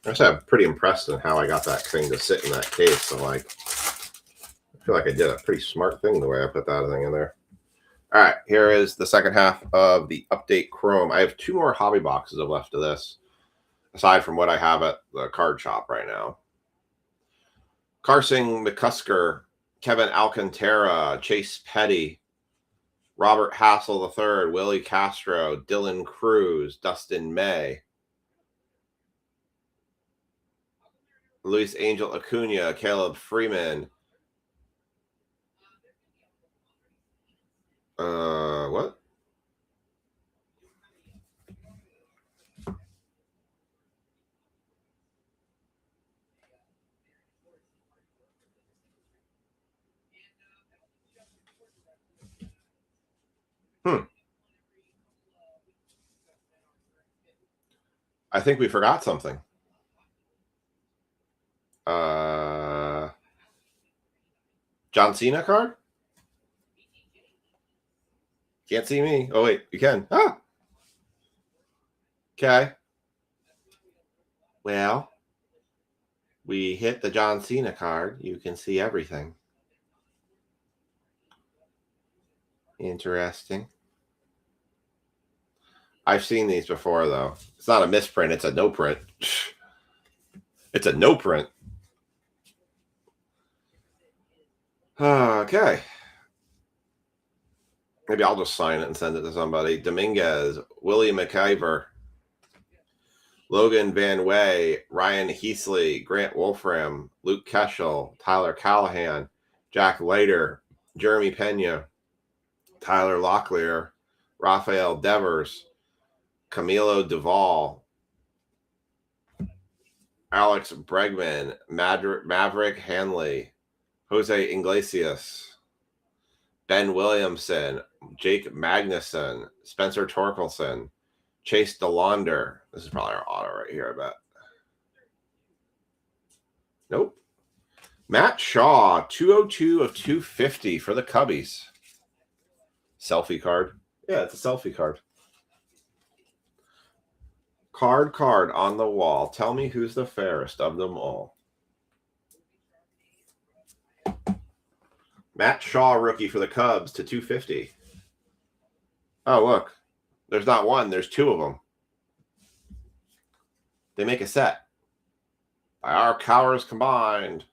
Actually, I'm pretty impressed in how I got that thing to sit in that case. So, like, I feel like I did a pretty smart thing the way I put that thing in there. All right, here is the second half of the Update Chrome. I have 2 more hobby boxes left of this, aside from what I have at the card shop right now. Carson McCusker, Kevin Alcantara, Chase Petty, Robert Hassel III, Willie Castro, Dylan Cruz, Dustin May, Luis Angel Acuna, Caleb Freeman. What? I think we forgot something. John Cena card? Can't see me. Oh, wait, you can. Ah! Okay. Well, we hit the John Cena card. You can see everything. Interesting. I've seen these before, though. It's not a misprint. It's a no print. It's a no print. Okay. Maybe I'll just sign it and send it to somebody. Dominguez, William McIver, Logan Van Way, Ryan Heasley, Grant Wolfram, Luke Keschel, Tyler Callahan, Jack Leiter, Jeremy Pena, Tyler Locklear, Rafael Devers, Camilo Duvall, Alex Bregman, Maverick Hanley, Jose Iglesias, Ben Williamson, Jake Magnuson, Spencer Torkelson, Chase DeLaunder. This is probably our auto right here, I bet. Nope. Matt Shaw, 202 of 250 for the Cubbies. Selfie card. Yeah, it's a selfie card. Card on the wall. Tell me who's the fairest of them all. Matt Shaw, rookie for the Cubs, to 250. Oh, look. There's not one. There's two of them. They make a set. By our powers combined,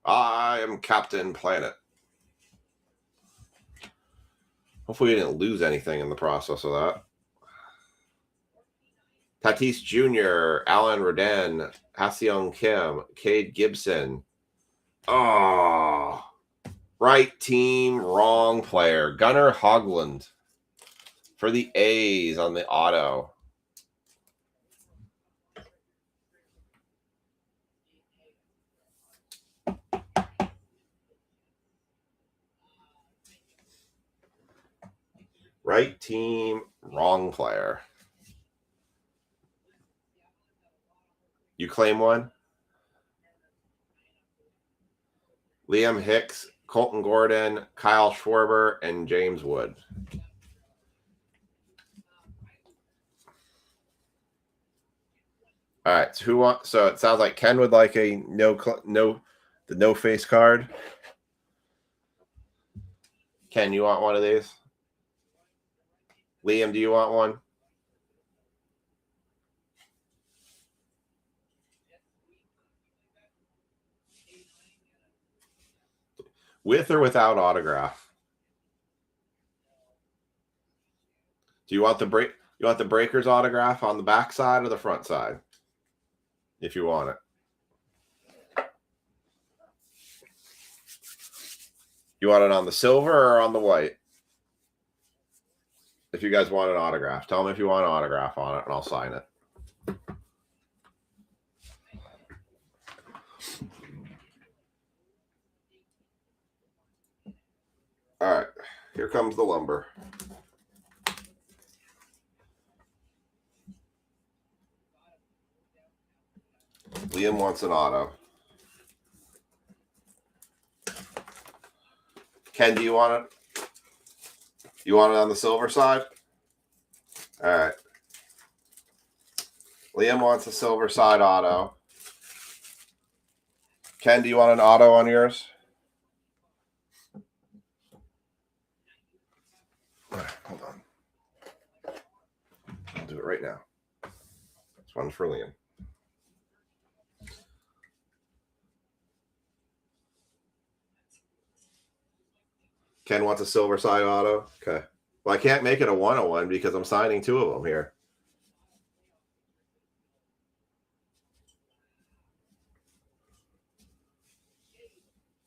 I am Captain Planet. Hopefully we didn't lose anything in the process of that. Tatis Jr., Alan Rodin, Ha-Seong Kim, Cade Gibson. Oh, right team, wrong player. Gunnar Hoglund for the A's on the auto. Right team, wrong player. You claim one? Liam Hicks, Colton Gordon, Kyle Schwarber, and James Wood. All right, so who wants? So it sounds like Ken would like a no face card. Ken, you want one of these? Liam, do you want one? With or without autograph? Do you want the break? You want the Breakers autograph on the back side or the front side? If you want it. You want it on the silver or on the white? If you guys want an autograph, tell me if you want an autograph on it and I'll sign it. All right, here comes the lumber. Liam wants an auto. Ken, do you want it? You want it on the silver side? All right. Liam wants a silver side auto. Ken, do you want an auto on yours? All right, hold on. I'll do it right now. This one's for Liam. Ken wants a silver side auto. Okay. Well, I can't make it a 101 because I'm signing two of them here.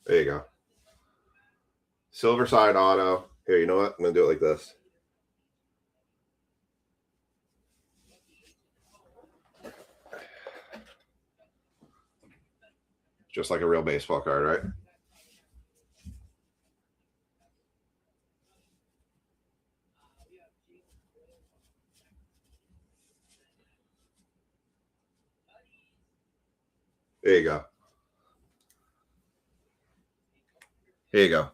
There you go. Silver side auto. Here, you know what? I'm going to do it like this. Just like a real baseball card, right? There you go. Here you go.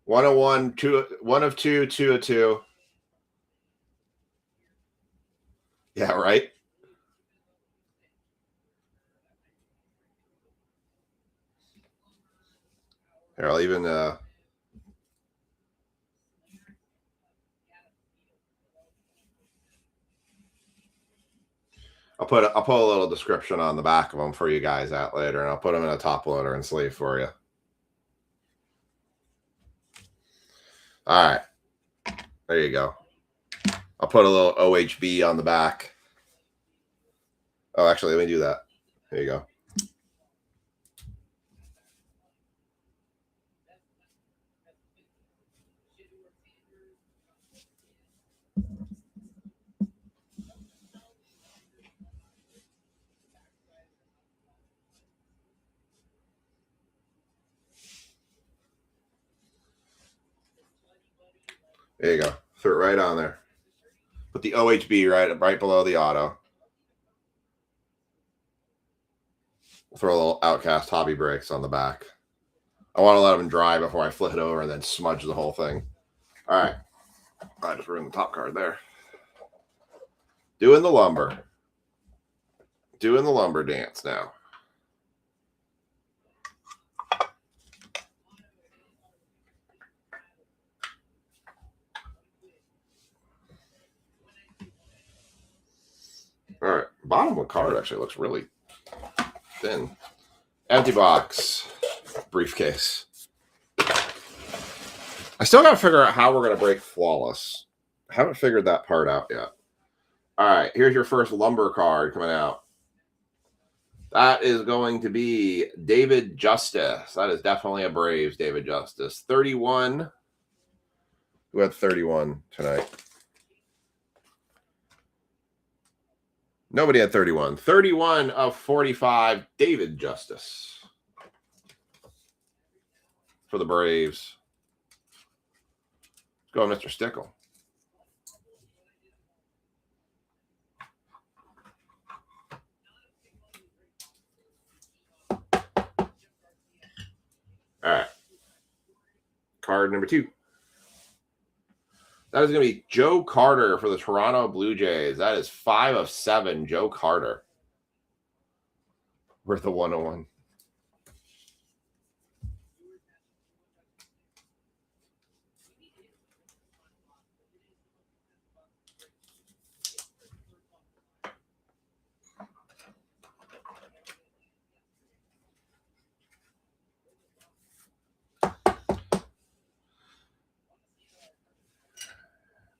One of one, one of two, two of two. Yeah, right. Here, I'll even I'll put a little description on the back of them for you guys out later, and I'll put them in a top loader and sleeve for you. All right, there you go. I'll put a little OHB on the back. Oh, actually, let me do that. There you go. There you go. Throw it right on there. Put the OHB right below the auto. Throw a little Outcast Hobby Breaks on the back. I want to let them dry before I flip it over and then smudge the whole thing. All right. I just ruined the top card there. Doing the lumber. Doing the lumber dance now. All right. Bottom of the card actually looks really thin. Empty box. Briefcase. I still got to figure out how we're going to break Flawless. I haven't figured that part out yet. All right. Here's your first lumber card coming out. That is going to be David Justice. That is definitely a Braves David Justice. 31. Who had 31 tonight? Nobody had 31. 31 of 45, David Justice for the Braves. Let's go, Mr. Stickle. All right. Card number 2. That is going to be Joe Carter for the Toronto Blue Jays. That is 5 of 7, Joe Carter. Worth a 101.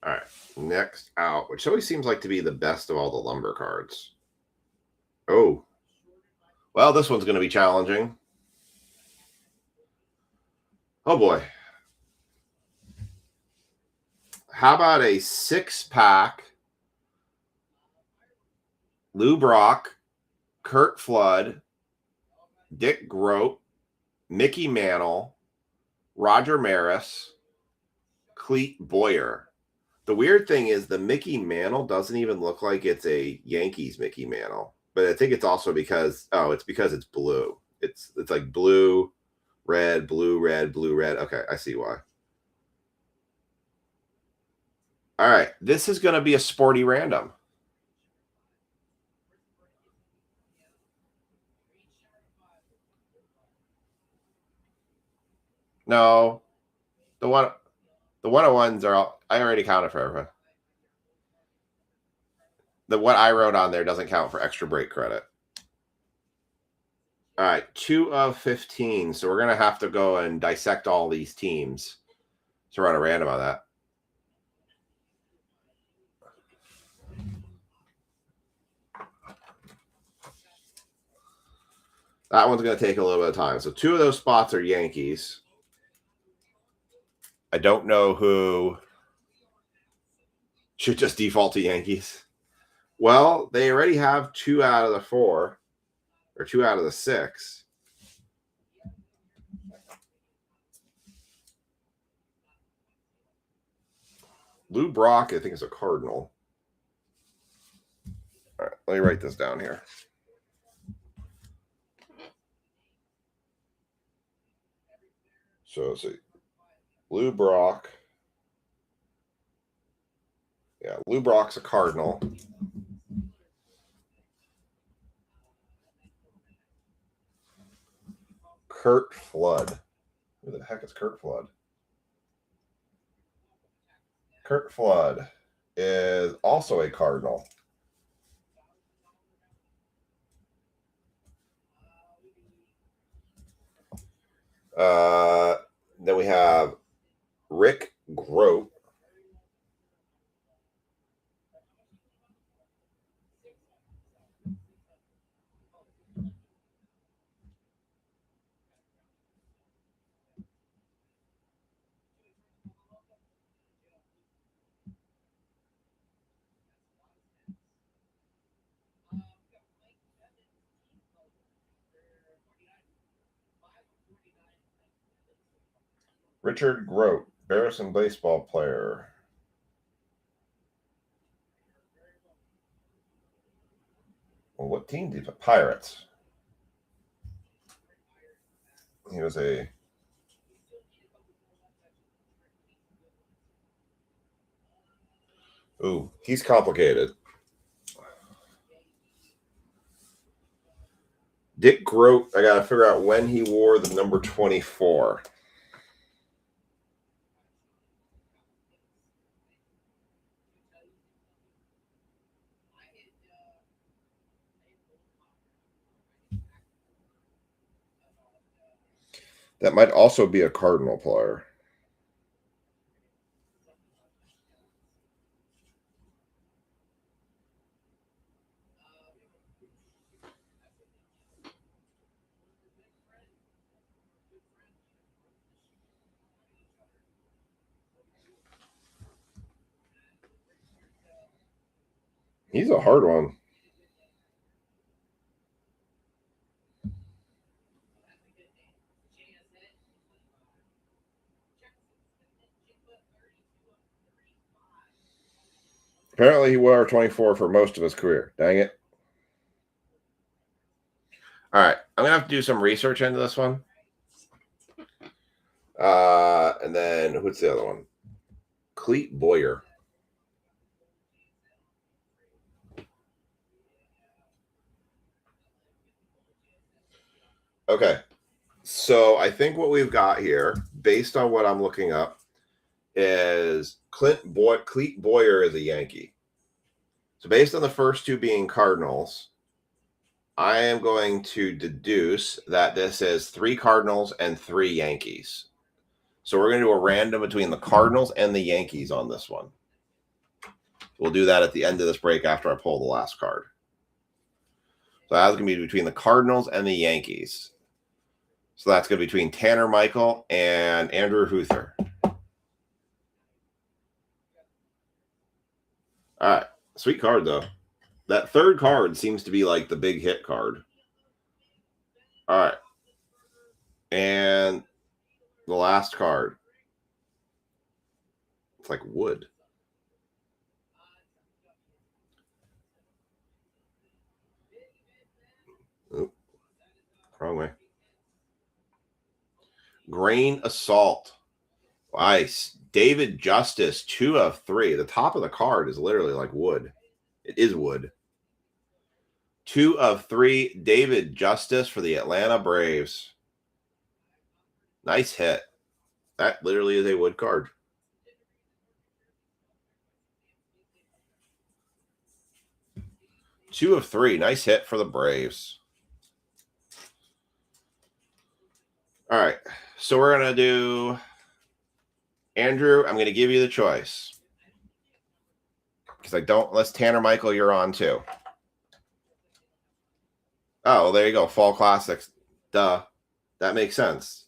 All right, next out, which always seems like to be the best of all the lumber cards. Oh, well, this one's going to be challenging. Oh, boy. How about a 6-pack Lou Brock, Kurt Flood, Dick Groat, Mickey Mantle, Roger Maris, Clete Boyer. The weird thing is the Mickey Mantle doesn't even look like it's a Yankees Mickey Mantle. But I think it's also because, it's because it's blue. It's like blue, red, blue, red, blue, red. Okay, I see why. All right, this is going to be a sporty random. No, the 101s are all, I already counted for everyone. What I wrote on there doesn't count for extra break credit. All right, 2 of 15. So we're going to have to go and dissect all these teams to run a random on that. That one's going to take a little bit of time. So 2 of those spots are Yankees. I don't know who should just default to Yankees. Well, they already have 2 out of the 4 or 2 out of the 6. Lou Brock, I think, is a Cardinal. All right, let me write this down here. So let's see. Lou Brock. Yeah, Lou Brock's a Cardinal. Kurt Flood. Who the heck is Kurt Flood? Kurt Flood is also a Cardinal. Then we have Rick Groat. Richard Groat, Barrison baseball player. Well, what team did he play? Pirates. He was a Ooh, he's complicated. Dick Groat, I got to figure out when he wore the number 24. That might also be a Cardinal player. He's a hard one. Apparently, he wore 24 for most of his career. Dang it. All right. I'm going to have to do some research into this one. And then, what's the other one? Clete Boyer. Okay. So I think what we've got here, based on what I'm looking up, is Clete Boyer is a Yankee. So based on the first two being Cardinals, I am going to deduce that this is 3 Cardinals and 3 Yankees. So we're going to do a random between the Cardinals and the Yankees on this one. We'll do that at the end of this break after I pull the last card. So that's going to be between the Cardinals and the Yankees. So that's going to be between Tanner Michael and Andrew Huther. All right. Sweet card, though. That third card seems to be like the big hit card. All right. And the last card. It's like wood. Oop. Wrong way. Grain Assault. Nice. David Justice, 2 of 3. The top of the card is literally like wood. It is wood. 2 of 3. David Justice for the Atlanta Braves. Nice hit. That literally is a wood card. Two of 3. Nice hit for the Braves. All right. So we're going to do Andrew. I'm going to give you the choice. Because I don't, unless Tanner Michael, you're on too. Oh, well, there you go. Fall Classics. Duh. That makes sense.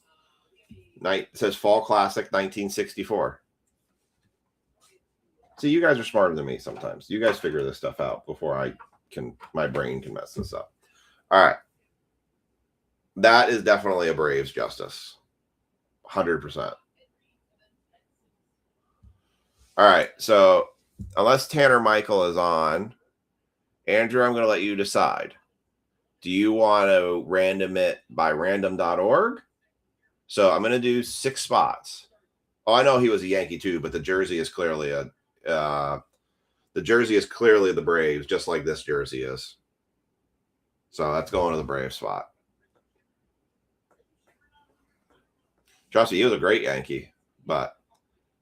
It says Fall Classic 1964. See, you guys are smarter than me sometimes. You guys figure this stuff out before my brain can mess this up. All right. That is definitely a Braves Justice. 100%. All right. So unless Tanner Michael is on, Andrew, I'm going to let you decide. Do you want to random it by random.org? So I'm going to do 6 spots. Oh, I know he was a Yankee too, but the jersey is clearly the Braves, just like this jersey is. So that's going to the Brave spot. Trust me, he was a great Yankee, but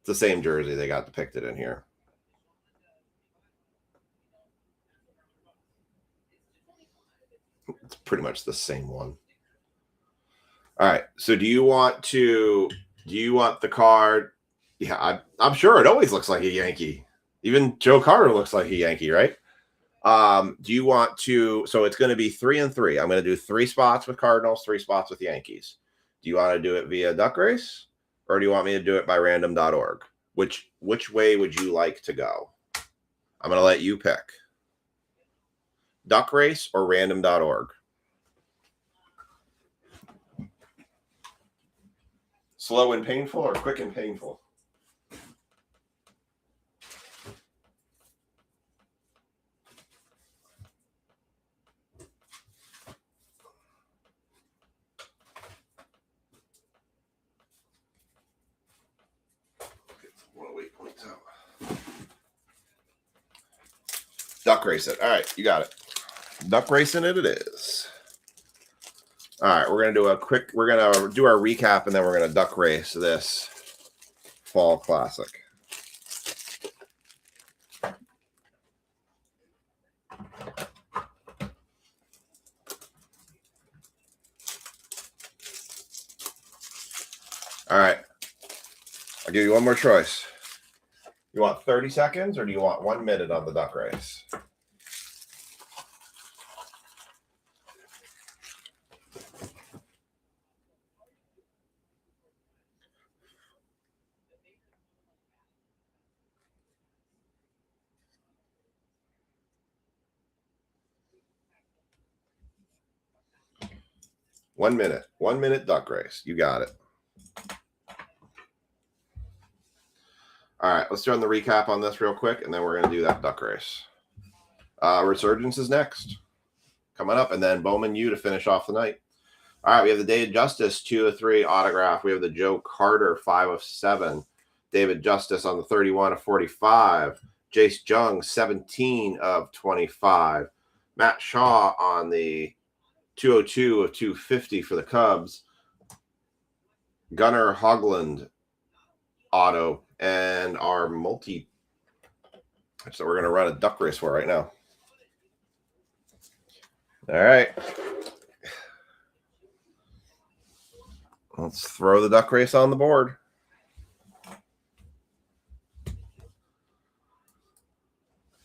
it's the same jersey they got depicted in here. It's pretty much the same one. All right. So do you want the card? Yeah, I'm sure it always looks like a Yankee. Even Joe Carter looks like a Yankee, right? Do you want to? So it's going to be 3 and 3. I'm going to do 3 spots with Cardinals, 3 spots with Yankees. Do you want to do it via Duck Race, or do you want me to do it by random.org? Which way would you like to go? I'm going to let you pick. Duck Race or random.org? Slow and painful or quick and painful? Wait, points out. duck race it. All right, you got it. Duck racing it is. All right, we're going to do a quick, we're going to do our recap, and then we're going to duck race this Fall Classic. All right. I'll give you one more choice. You want 30 seconds or do you want 1 minute on the duck race? One minute duck race. You got it. All right, let's run the recap on this real quick, and then we're going to do that duck race. Resurgence is next, coming up, and then Bowman U to finish off the night. All right, we have the Day of Justice 2 of 3 autograph. We have the Joe Carter 5 of 7. David Justice on the 31 of 45. Jace Jung 17 of 25. Matt Shaw on the 202 of 250 for the Cubs. Gunnar Hogland auto, and our multi. So we're going to run a duck race for right now. All right. Let's throw the duck race on the board.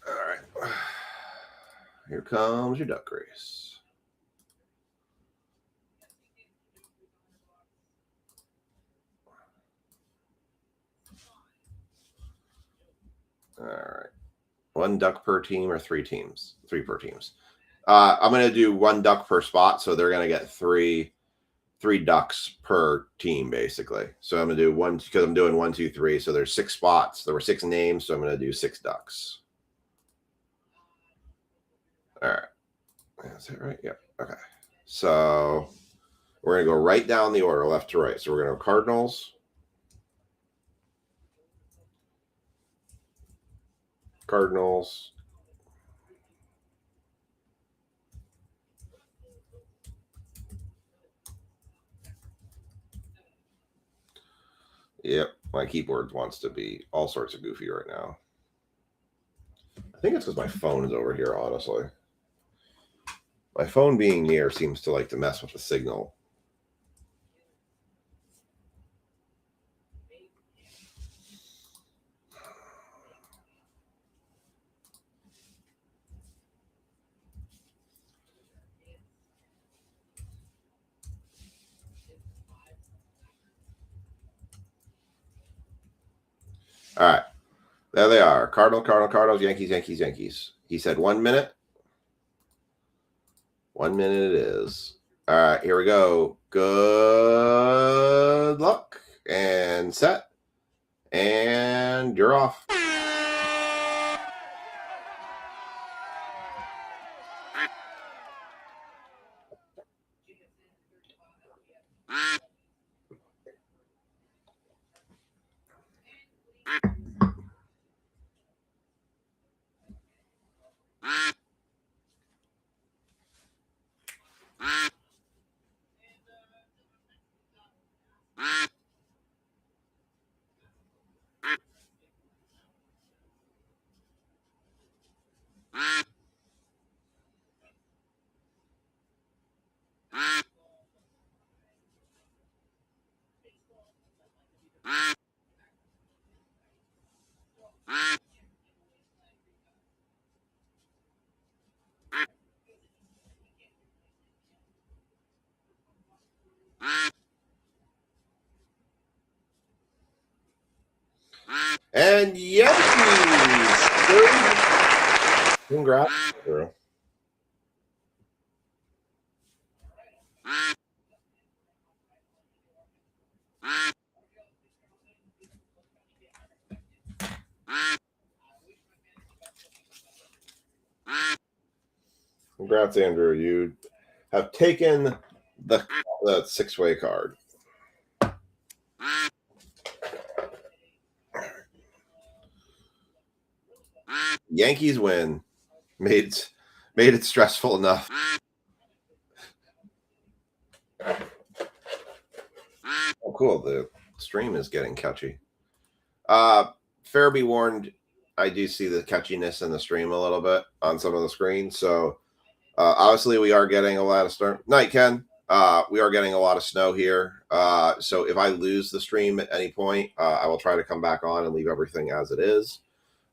All right. Here comes your duck race. All right. 1 duck per team or 3 teams? 3 per teams. I'm going to do 1 duck per spot, so they're going to get 3 ducks per team, basically. So I'm going to do 1 because I'm doing 1, 2, 3. So there's 6 spots. There were 6 names, so I'm going to do 6 ducks. All right. Is that right? Yep. Okay. So we're going to go right down the order, left to right. So we're going to go Cardinals. Cardinals. Yep, my keyboard wants to be all sorts of goofy right now. I think it's because my phone is over here, honestly. My phone being near seems to like to mess with the signal. All right. There they are. Cardinals, Yankees. He said 1 minute. 1 minute it is. All right, here we go. Good luck. And set. And you're off. And Yankees. Congrats, Drew. Congrats, Andrew. You have taken the 6-way card. Yankees win. made it stressful enough. Oh, cool. The stream is getting catchy. Fair be warned, I do see the catchiness in the stream a little bit on some of the screens. So obviously we are getting a lot of storm. Night, Ken. We are getting a lot of snow here. So if I lose the stream at any point, I will try to come back on and leave everything as it is.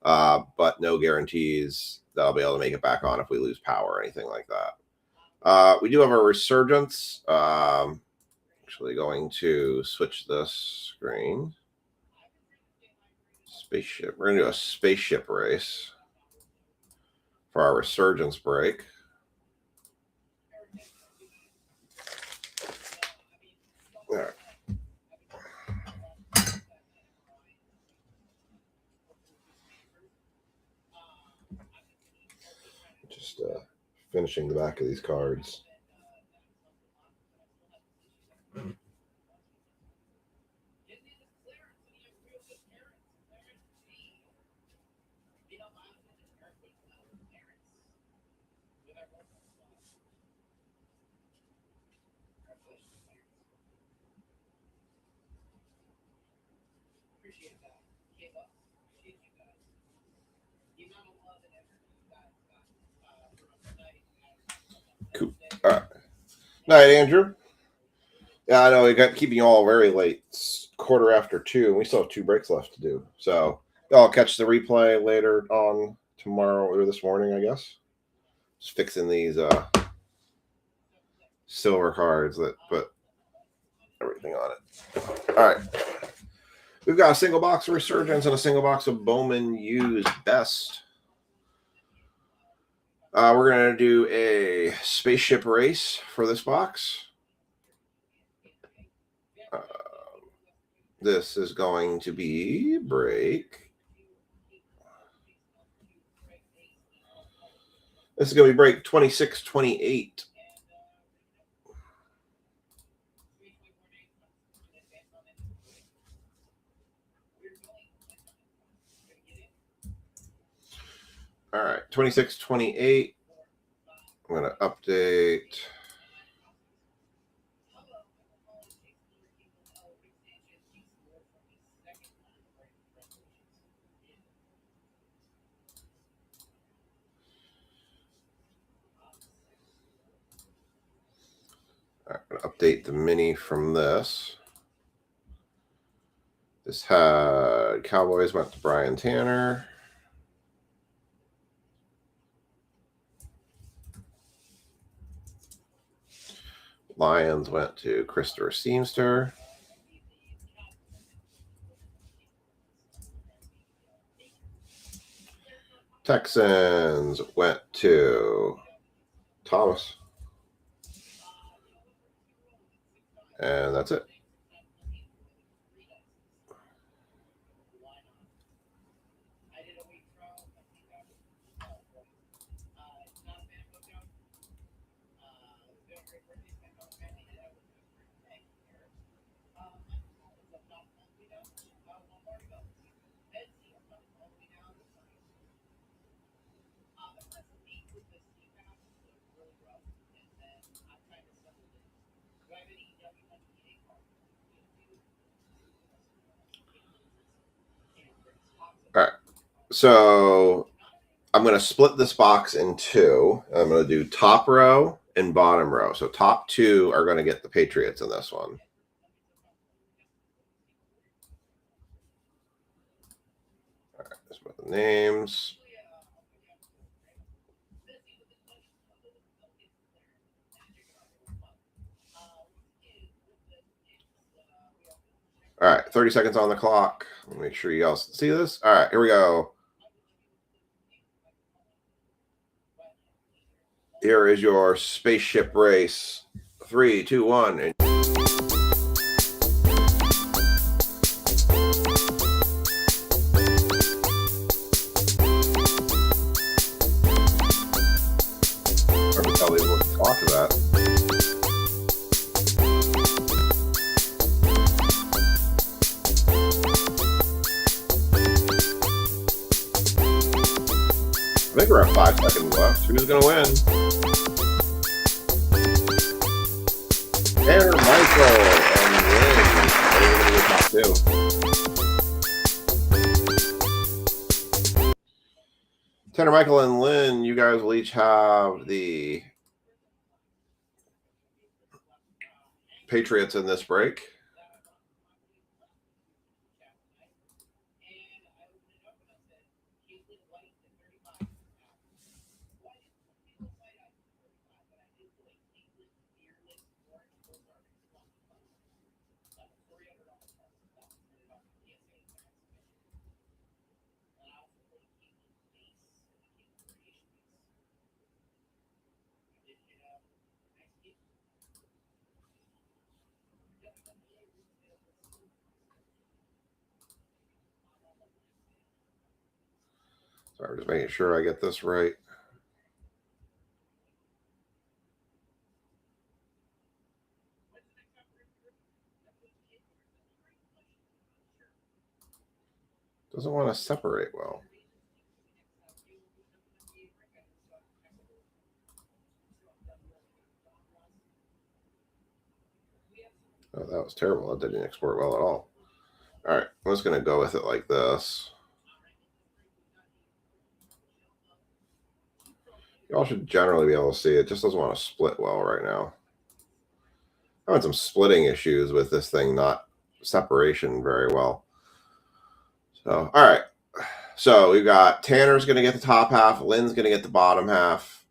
But no guarantees that I'll be able to make it back on if we lose power or anything like that. We do have a resurgence. Actually going to switch this screen. Spaceship. We're going to do a spaceship race for our resurgence break. All right. Just finishing the back of these cards. Cool. All right. Night, Andrew. Yeah, I know we got keeping you all very late. It's 2:15, and we still have 2 breaks left to do. So I'll catch the replay later on tomorrow or this morning, I guess. Just fixing these silver cards that put everything on it. All right. We've got a single box of Resurgence and a single box of Bowman Used Best. We're going to do a spaceship race for this box. This is going to be break. This is going to be break 2628. All right, 2628. I'm going to update. I'm going to update the mini from this. This had Cowboys went to Brian Tanner. Lions went to Christopher Seamster. Texans went to Thomas. And that's it. All right, so I'm going to split this box in 2. I'm going to do top row and bottom row. So top 2 are going to get the Patriots in this one. All right, let's put the names. All right, 30 seconds on the clock. Make sure you all see this. All right, here we go. Here is your spaceship race. 3, 2, 1. And probably look to talk to that. think we're at 5 seconds left. Who's going to win? Tanner, Michael, and Lynn. What are you going to top two? Tanner, Michael, and Lynn, you guys will each have the Patriots in this break. Sorry, I'm just making sure I get this right. Doesn't want to separate well. Oh, that was terrible. That didn't export well at all. All right, I'm just going to go with it like this. Y'all should generally be able to see it. Just doesn't want to split well right now. I had some splitting issues with this thing, not separation very well. So, all right. So we've got Tanner's going to get the top half. Lynn's going to get the bottom half.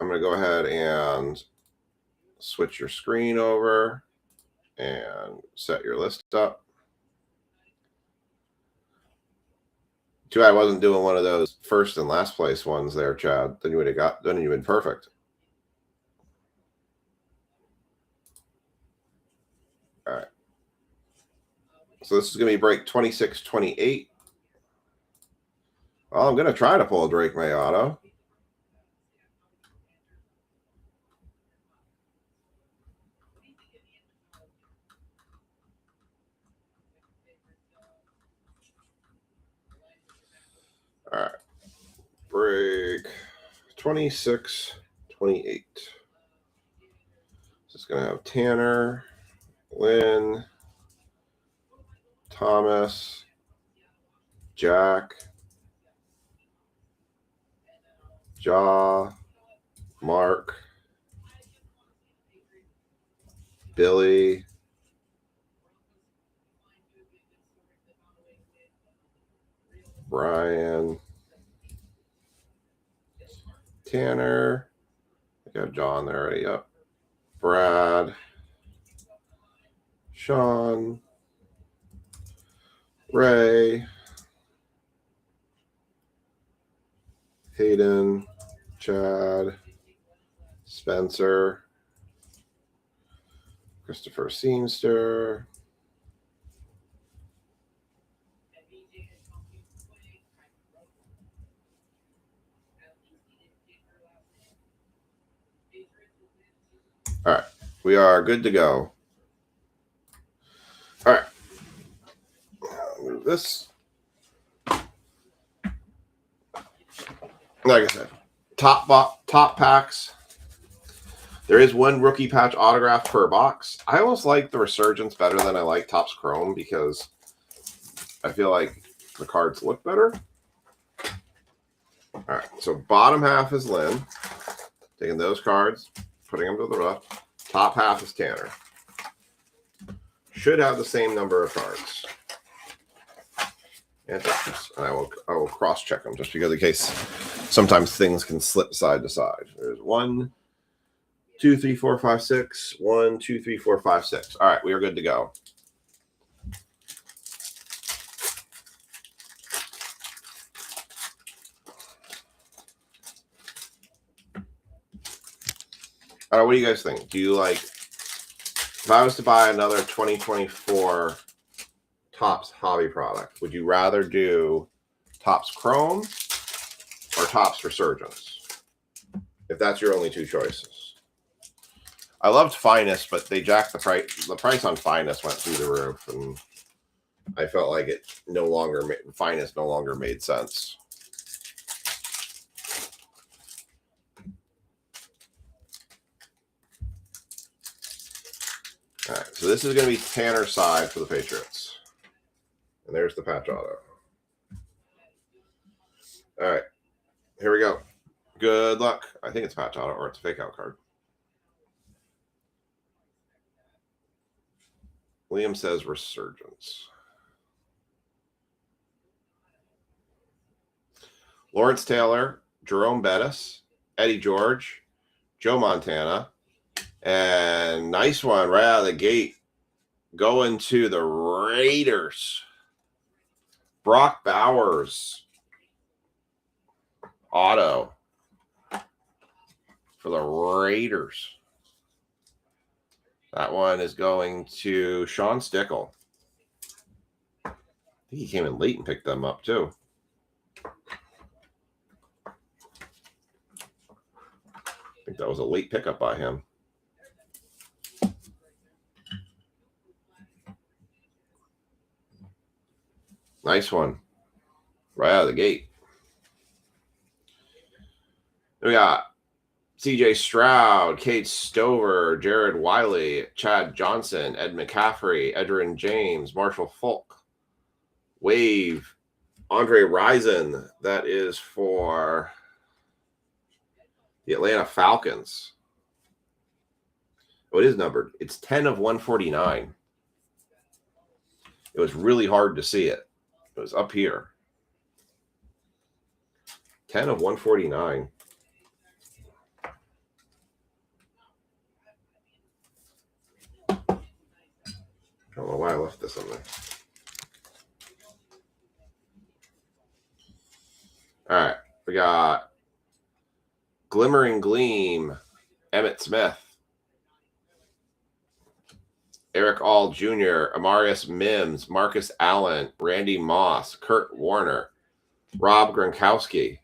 I'm going to go ahead and switch your screen over and set your list up. Too bad I wasn't doing one of those first and last place ones there, Chad. Then you would have got, then you'd been perfect. All right. So this is going to be break 26-28. Well, I'm going to try to pull a Drake May auto. All right. Break 26-28. This is going to have Tanner, Lynn, Thomas, Jack, Jaw, Mark, Billy, Brian, Tanner. I got John there already. Yep. Brad, Sean, Ray, Hayden, Chad, Spencer, Christopher Seamster, all right, we are good to go. All right, move this. Like I said, top packs. There is one rookie patch autograph per box. I almost like the Resurgence better than I like Topps Chrome because I feel like the cards look better. All right, so bottom half is Lynn. Taking those cards, putting them to the left. Top half is Tanner. Should have the same number of cards. And I will cross check them just because in case sometimes things can slip side to side. There's 1, 2, 3, 4, 5, 6. 1, 2, 3, 4, 5, 6. All right, we are good to go. All right, what do you guys think? Do you like, if I was to buy another 2024 Topps hobby product, would you rather do Topps Chrome or Topps Resurgence? If that's your only two choices. I loved Finest, but they jacked the price. The price on Finest went through the roof, and I felt like it no longer Finest no longer made sense. So this is going to be Tanner's side for the Patriots. And there's the patch auto. All right. Here we go. Good luck. I think it's patch auto or it's a fake out card. Liam says Resurgence. Lawrence Taylor, Jerome Bettis, Eddie George, Joe Montana, and nice one right out of the gate. Going to the Raiders. Brock Bowers. Auto for the Raiders. That one is going to Sean Stickle. I think he came in late and picked them up too. I think that was a late pickup by him. Nice one. Right out of the gate. We got CJ Stroud, Kate Stover, Jared Wiley, Chad Johnson, Ed McCaffrey, Edgerrin James, Marshall Falk, Wave, Andre Rison. That is for the Atlanta Falcons. Oh, it is numbered. It's 10 of 149. It was really hard to see it. It was up here. 10 of 149. I don't know why I left this on there. All right. We got Glimmering Gleam, Emmitt Smith, Eric All Jr., Amarius Mims, Marcus Allen, Randy Moss, Kurt Warner, Rob Gronkowski.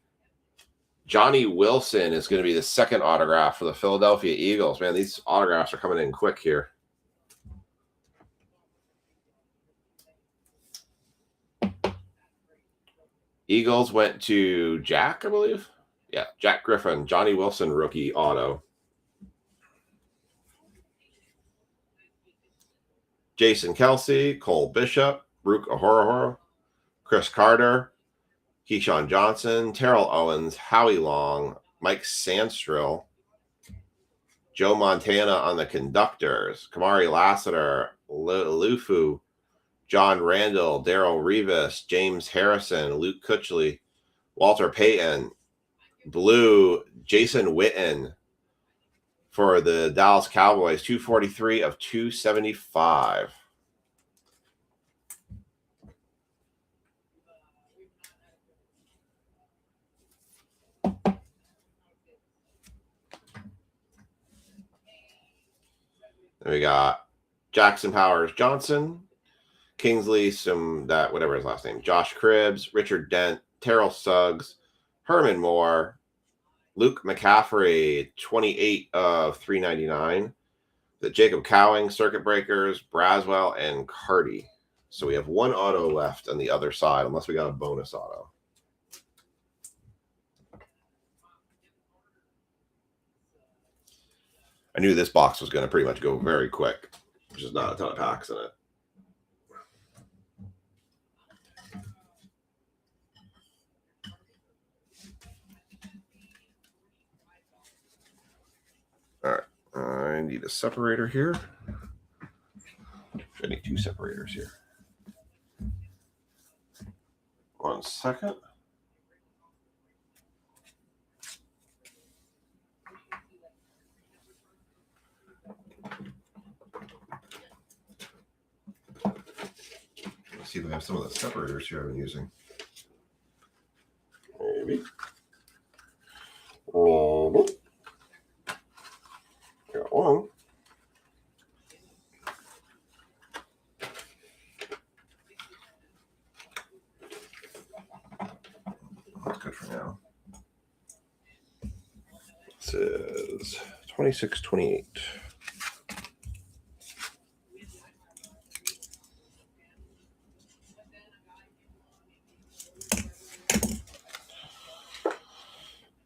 Johnny Wilson is going to be the second autograph for the Philadelphia Eagles. Man, these autographs are coming in quick here. Eagles went to Jack, I believe. Yeah, Jack Griffin, Johnny Wilson rookie auto. Jason Kelsey, Cole Bishop, Rook Ahorohoro, Chris Carter, Keyshawn Johnson, Terrell Owens, Howie Long, Mike Sandstrill, Joe Montana on the conductors, Kamari Lassiter, Lufu, John Randall, Darrell Revis, James Harrison, Luke Kuechly, Walter Payton, Blue, Jason Witten for the Dallas Cowboys, 243 of 275. Then we got Jackson Powers Johnson, Kingsley, whatever his last name, Josh Cribbs, Richard Dent, Terrell Suggs, Herman Moore, Luke McCaffrey, 28 of 399. The Jacob Cowing, Circuit Breakers, Braswell, and Cardi. So we have one auto left on the other side, unless we got a bonus auto. I knew this box was going to pretty much go very quick. There's just not a ton of packs in it. All right. I need a separator here. I need two separators here. 1 second. Let's see if I have some of the separators here I've been using. Maybe. Got one. That's good for now. It says 2628.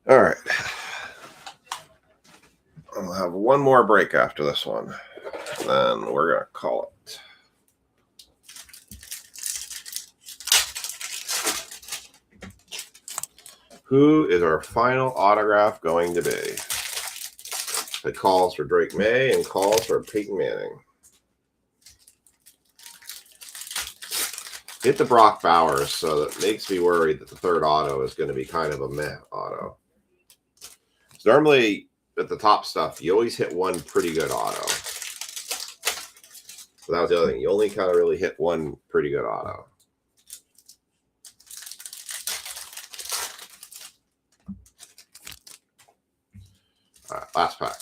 All right. I'll have one more break after this one. then we're going to call it. Who is our final autograph going to be? It calls for Drake May and calls for Peyton Manning. Hit the Brock Bowers, so that makes me worried that the third auto is going to be kind of a meh auto. So normally, at the top stuff, you always hit one pretty good auto. So that was the other thing. You only kind of really hit one pretty good auto. All right, last pack.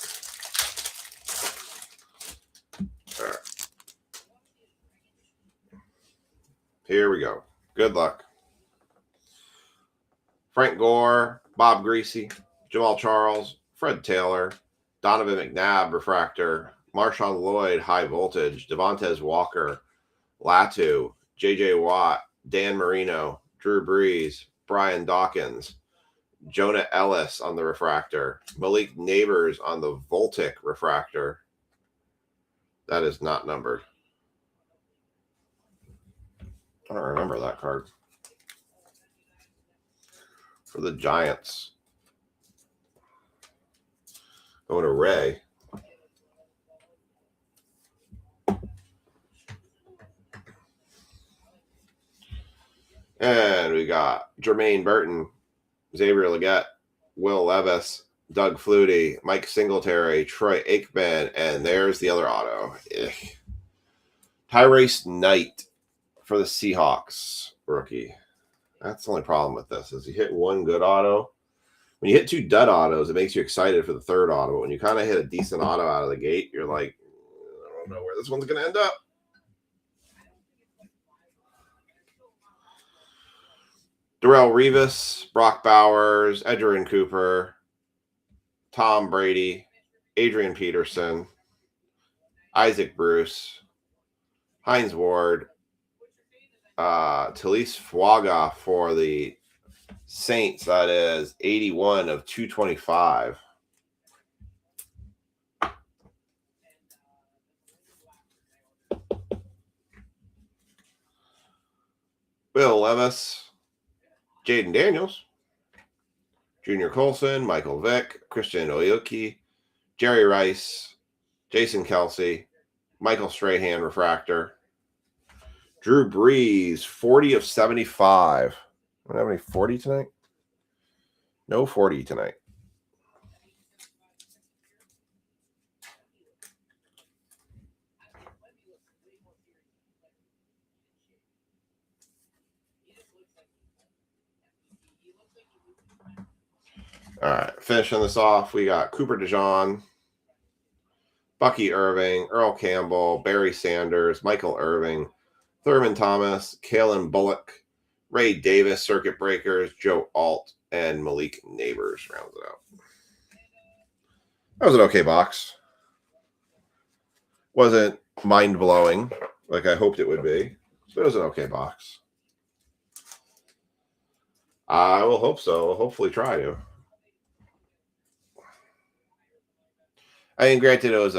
All right. Here we go. Good luck. Frank Gore, Bob Greasy, Jamal Charles, Fred Taylor, Donovan McNabb, Refractor, Marshawn Lloyd, High Voltage, Devontae Walker, Latu, J.J. Watt, Dan Marino, Drew Brees, Brian Dawkins, Jonah Ellis on the Refractor, Malik Neighbors on the Voltic Refractor. That is not numbered. I don't remember that card. For the Giants. Going to Ray. And we got Jermaine Burton, Xavier Legette, Will Levis, Doug Flutie, Mike Singletary, Troy Aikman, and there's the other auto. Tyrese Knight for the Seahawks rookie. That's the only problem with this is you hit one good auto. When you hit two dud autos, it makes you excited for the third auto. But when you kind of hit a decent auto out of the gate, you're like, I don't know where this one's going to end up. Darrelle Revis, Brock Bowers, Edgerrin Cooper, Tom Brady, Adrian Peterson, Isaac Bruce, Hines Ward, Talise Fuaga for the Saints. That is 81 of 225. Will Levis, Jaden Daniels, Junior Colson, Michael Vick, Christian Oyuki, Jerry Rice, Jason Kelsey, Michael Strahan Refractor, Drew Brees, 40 of 75. I don't have any 40 tonight. No 40 tonight. All right, finishing this off, we got Cooper DeJean, Bucky Irving, Earl Campbell, Barry Sanders, Michael Irving, Thurman Thomas, Kalen Bullock, Ray Davis, Circuit Breakers, Joe Alt, and Malik Neighbors rounds it out. That was an okay box. Wasn't mind-blowing like I hoped it would be, but it was an okay box. I will hope so. I'll hopefully try to. I mean, granted, it was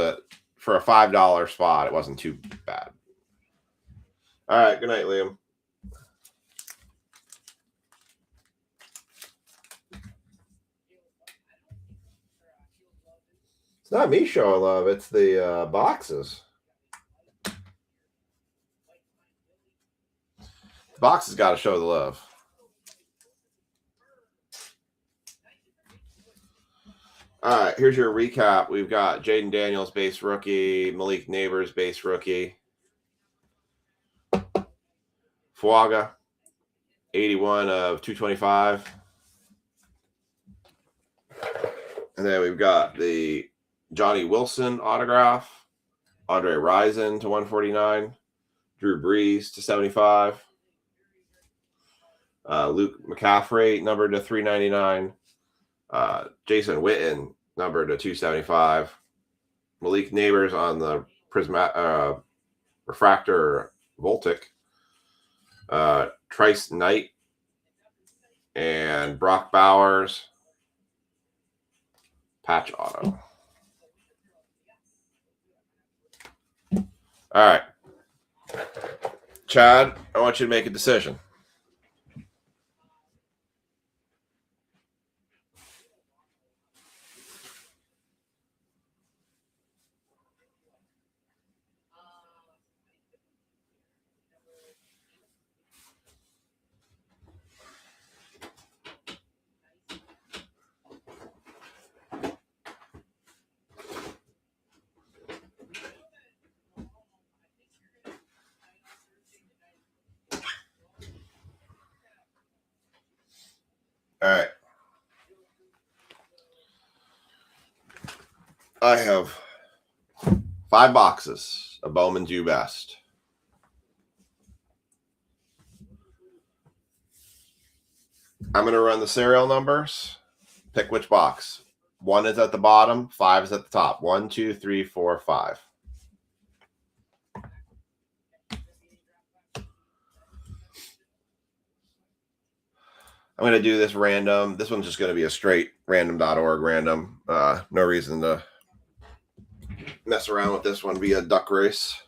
for a $5 spot. It wasn't too bad. All right. Good night, Liam. It's not me showing love. It's the boxes. The boxes got to show the love. All right, here's your recap. We've got Jaden Daniels, base rookie. Malik Neighbors, base rookie. Fuaga, 81 of 225. And then we've got the Johnny Wilson autograph. Andre Rison to 149. Drew Brees to 75. Luke McCaffrey, numbered to 399. Jason Witten, numbered to 275. Malik Neighbors on the Refractor Voltic. Trice Knight and Brock Bowers. Patch auto. All right. Chad, I want you to make a decision. All right. I have 5 boxes of Bowman Do Best. I'm going to run the serial numbers. Pick which box. 1 is at the bottom, 5 is at the top. 1, 2, 3, 4, 5. I'm going to do this random. This one's just going to be a straight random.org random. No reason to mess around with this one via duck race.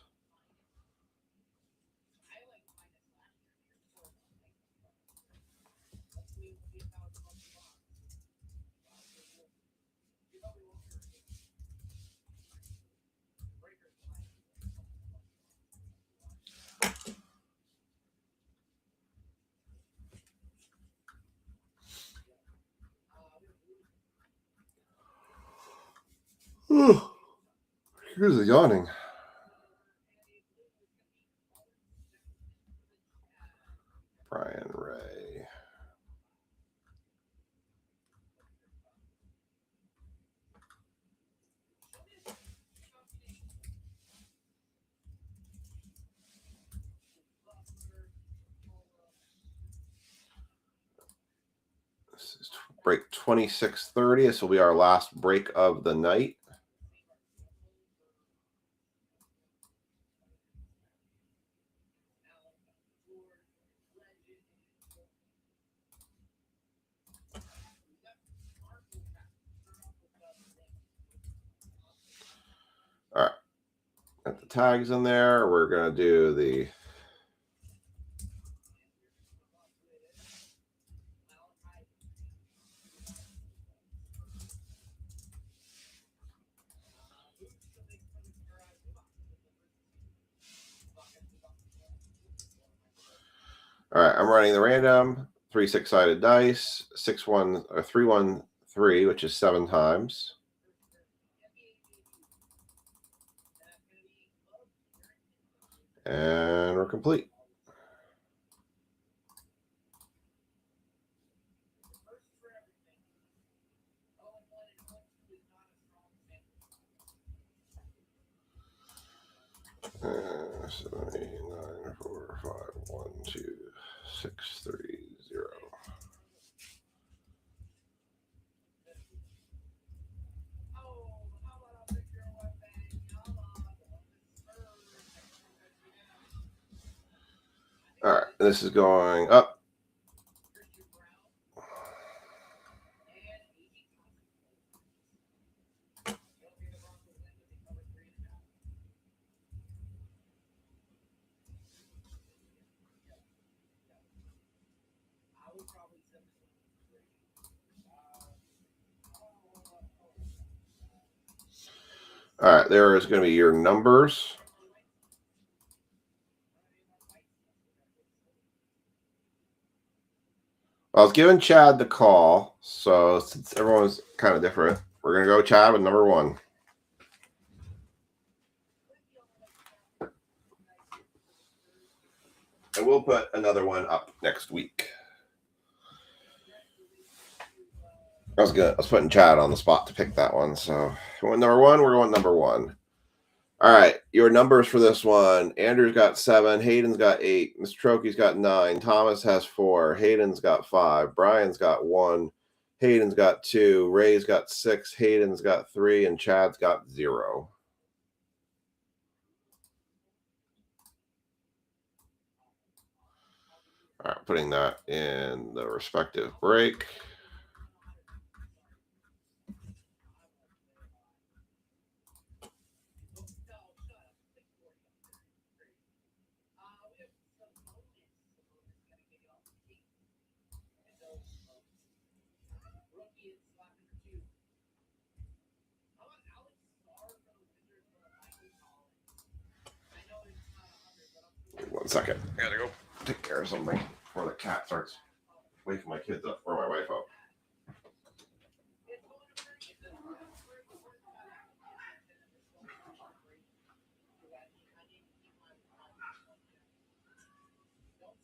Here's the yawning. Brian Ray. This is break 2630. This will be our last break of the night. All right. Got the tags in there. We're going to do the all right, I'm running the random 3 6-sided dice, 6 1 or 3 1 3, which is 7 times. And we're complete. Uh, 7, 8, 9, 4, 5, 1, 2, 6, 3, 0. All right, this is going up. All right, there is going to be your numbers. I was giving Chad the call, so since everyone's kind of different, we're going to go Chad with number 1. And we'll put another one up next week. I was putting Chad on the spot to pick that one. So going number 1, we're going number 1. All right, your numbers for this one. Andrew's got 7, Hayden's got 8, Mr. Trokey's got 9, Thomas has 4, Hayden's got 5, Brian's got 1, Hayden's got 2, Ray's got 6, Hayden's got 3, and Chad's got 0. All right, putting that in the respective break. 1 second. I gotta go take care of something before the cat starts waking my kids up or my wife up.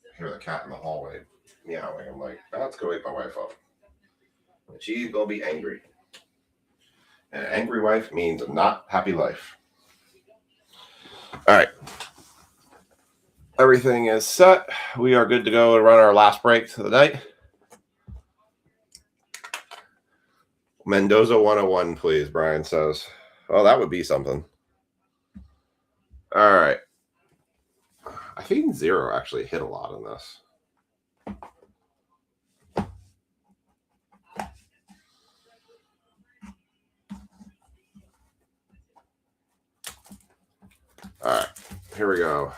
I hear the cat in the hallway meowing. I'm like, that's gonna wake my wife up. And she's gonna be angry. And an angry wife means a not happy life. All right. Everything is set. We are good to go to run our last break of the night. Mendoza 101, please, Brian says. Oh, that would be something. All right. I think zero actually hit a lot in this. All right. Here we go.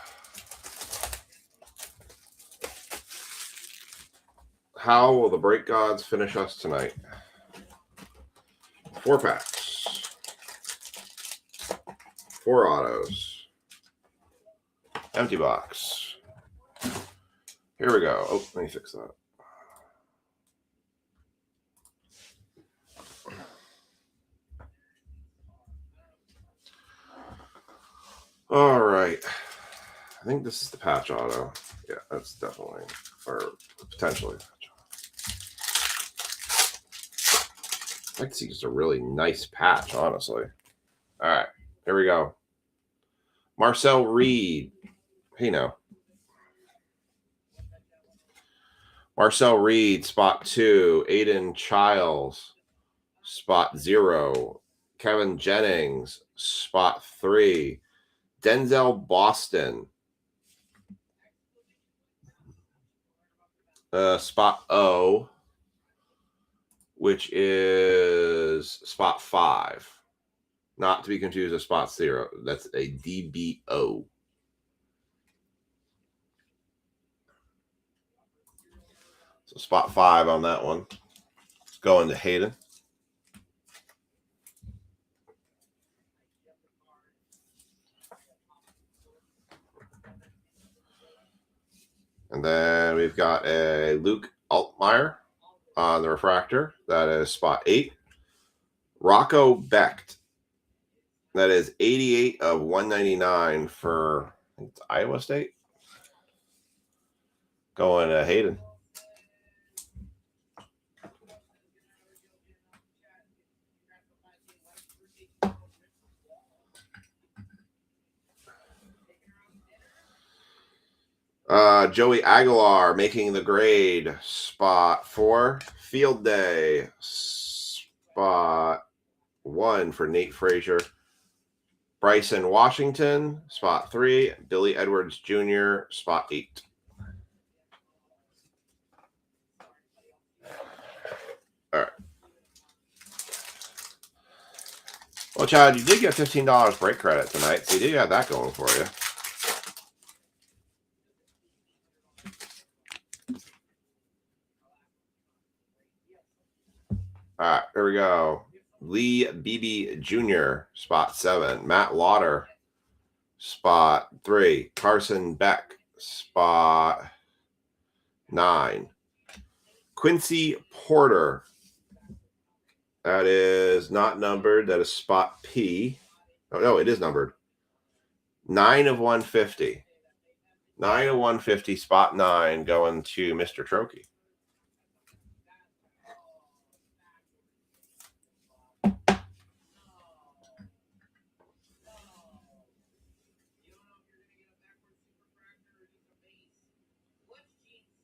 How will the break gods finish us tonight? 4 packs. 4 autos. Empty box. Here we go. Oh, let me fix that. All right. I think this is the patch auto. Yeah, that's definitely, or potentially. I'd like to see just a really nice patch, honestly. All right, here we go. Marcel Reed. Hey, now. Marcel Reed, spot 2. Aiden Childs, spot 0. Kevin Jennings, spot 3. Denzel Boston, spot O, which is spot 5. Not to be confused with spot 0. That's a DBO. So spot 5 on that one. It's going to Hayden. And then we've got a Luke Altmaier on the refractor. That is spot 8. Rocco Becht. That is 88 of 199 for Iowa State. Going to Hayden. Joey Aguilar making the grade, spot 4. Field Day, spot 1 for Nate Frazier. Bryson Washington, spot 3. Billy Edwards Jr., spot 8. All right. Well, Chad, you did get $15 break credit tonight, so you did have that going for you. All right, here we go. Lee Beebe Jr., spot 7. Matt Lauder, spot 3. Carson Beck, spot 9. Quincy Porter, that is not numbered. That is spot P. Oh, no, it is numbered. 9 of 150. 9 of 150, spot 9, going to Mr. Trokey.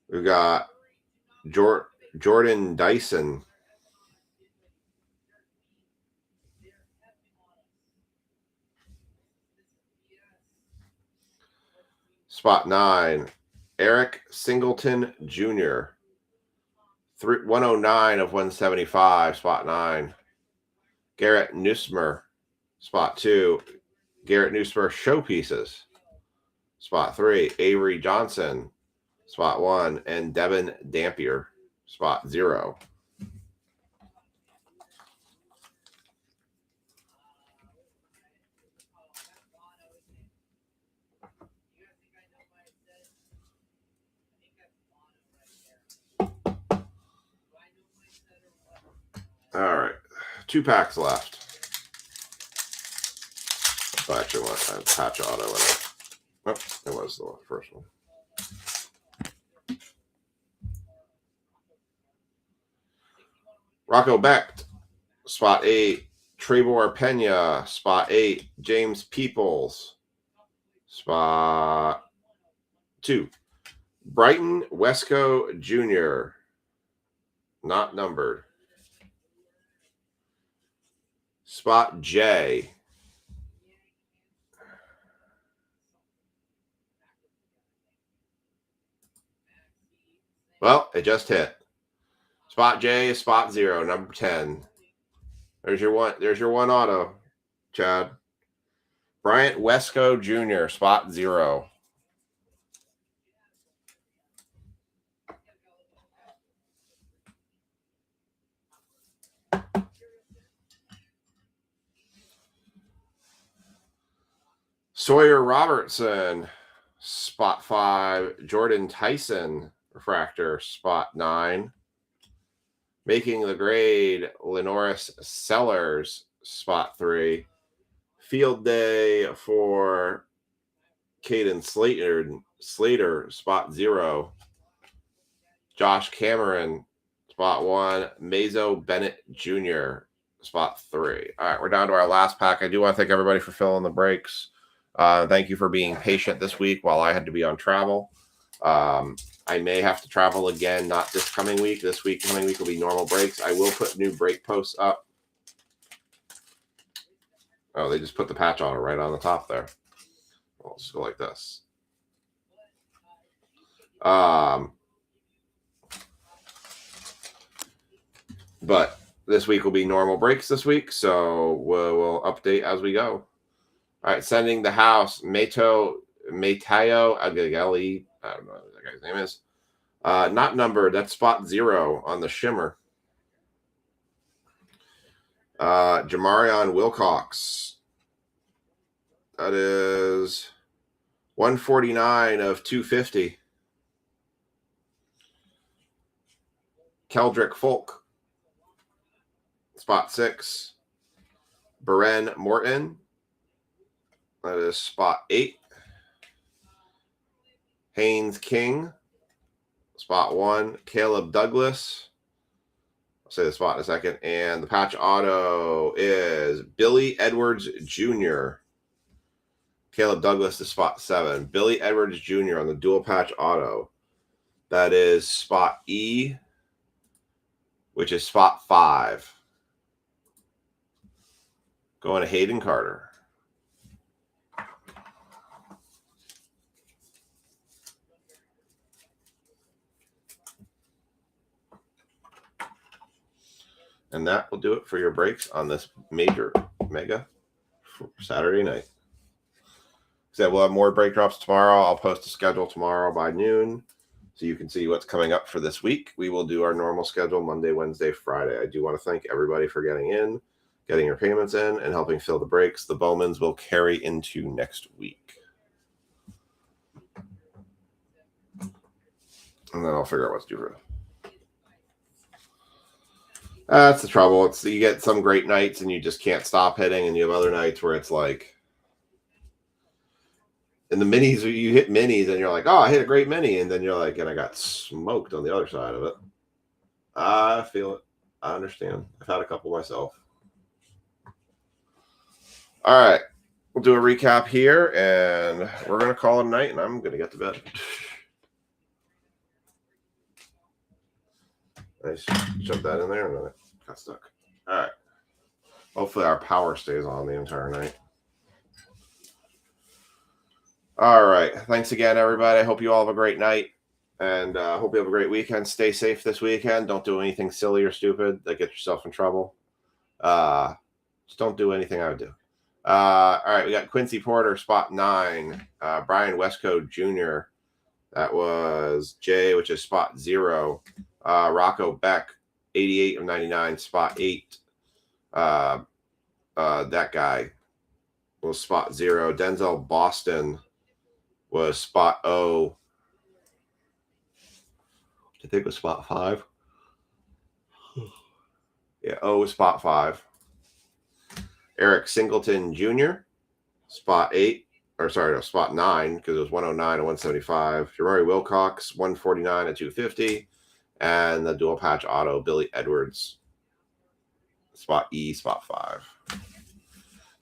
We've got Jordan Dyson. Spot 9. Eric Singleton Jr. 109 of 175, spot 9. Garrett Nussmer, spot 2. Garrett Nussmer showpieces, spot 3. Avery Johnson, spot 1. And Devin Dampier, spot 0. All right. 2 packs left. I actually want a patch auto in it. Oh, it was the first one. Rocco Becht, spot 8. Trevor Pena, spot 8. James Peoples, spot 2. Brighton Wesco Jr., not numbered. Spot J. Well, it just hit. Spot J is spot 0, number 10. There's your one auto, Chad. Bryant Wesco Jr., spot 0. Sawyer Robertson, spot 5. Jordan Tyson, refractor, spot 9. Making the grade, Lenoris Sellers, spot 3. Field day for Caden Slater, spot 0. Josh Cameron, spot 1. Mazo Bennett Jr., spot 3. All right, we're down to our last pack. I do want to thank everybody for filling the breaks. Thank you for being patient this week while I had to be on travel. I may have to travel again, not this coming week. Coming week will be normal breaks. I will put new break posts up. Oh, they just put the patch on it right on the top there. Well, let's go like this. But this week will be normal breaks this week, so we'll update as we go. All right, sending the house, Matayo Agageli. I don't know what that guy's name is. Not numbered. That's spot 0 on the shimmer. Jamarion Wilcox. That is 149 of 250. Keldrick Folk. Spot 6. Beren Morton. That is spot 8. Haynes King. Spot 1. Caleb Douglas. I'll say the spot in a second. And the patch auto is Billy Edwards Jr. Caleb Douglas to spot 7. Billy Edwards Jr. on the dual patch auto. That is spot E, which is spot 5. Going to Hayden Carter. And that will do it for your breaks on this mega Saturday night. So we'll have more break drops tomorrow. I'll post a schedule tomorrow by noon so you can see what's coming up for this week. We will do our normal schedule Monday, Wednesday, Friday. I do want to thank everybody for getting your payments in, and helping fill the breaks. The Bowmans will carry into next week. And then I'll figure out what to do for it. That's the trouble. It's you get some great nights and you just can't stop hitting, and you have other nights where it's like in the minis, you hit minis and you're like, oh, I hit a great mini, and then you're like, and I got smoked on the other side of it. I feel it. I understand. I've had a couple myself. All right. We'll do a recap here, and we're going to call it a night, and I'm going to get to bed. Nice. Shove that in there, and then it got stuck. All right. Hopefully our power stays on the entire night. All right. Thanks again, everybody. I hope you all have a great night, and hope you have a great weekend. Stay safe this weekend. Don't do anything silly or stupid that gets yourself in trouble. Just don't do anything I would do. All right. We got Quincy Porter, spot 9. Brian Wesco Jr. That was J, which is spot 0. Rocco Becht, 88 of 99, spot 8. That guy was spot 0. Denzel Boston was spot 0. I think it was spot 5. Yeah, O spot 5. Eric Singleton Jr. spot 8. Or sorry, no, spot 9 because it was 109 and 175. Jamari Wilcox 149 and 250. And the dual patch auto Billy Edwards spot E, spot 5.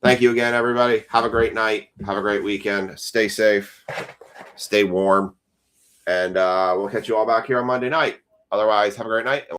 Thank you again, everybody. Have a great night. Have a great weekend. Stay safe. Stay warm. And we'll catch you all back here on Monday night. Otherwise, have a great night.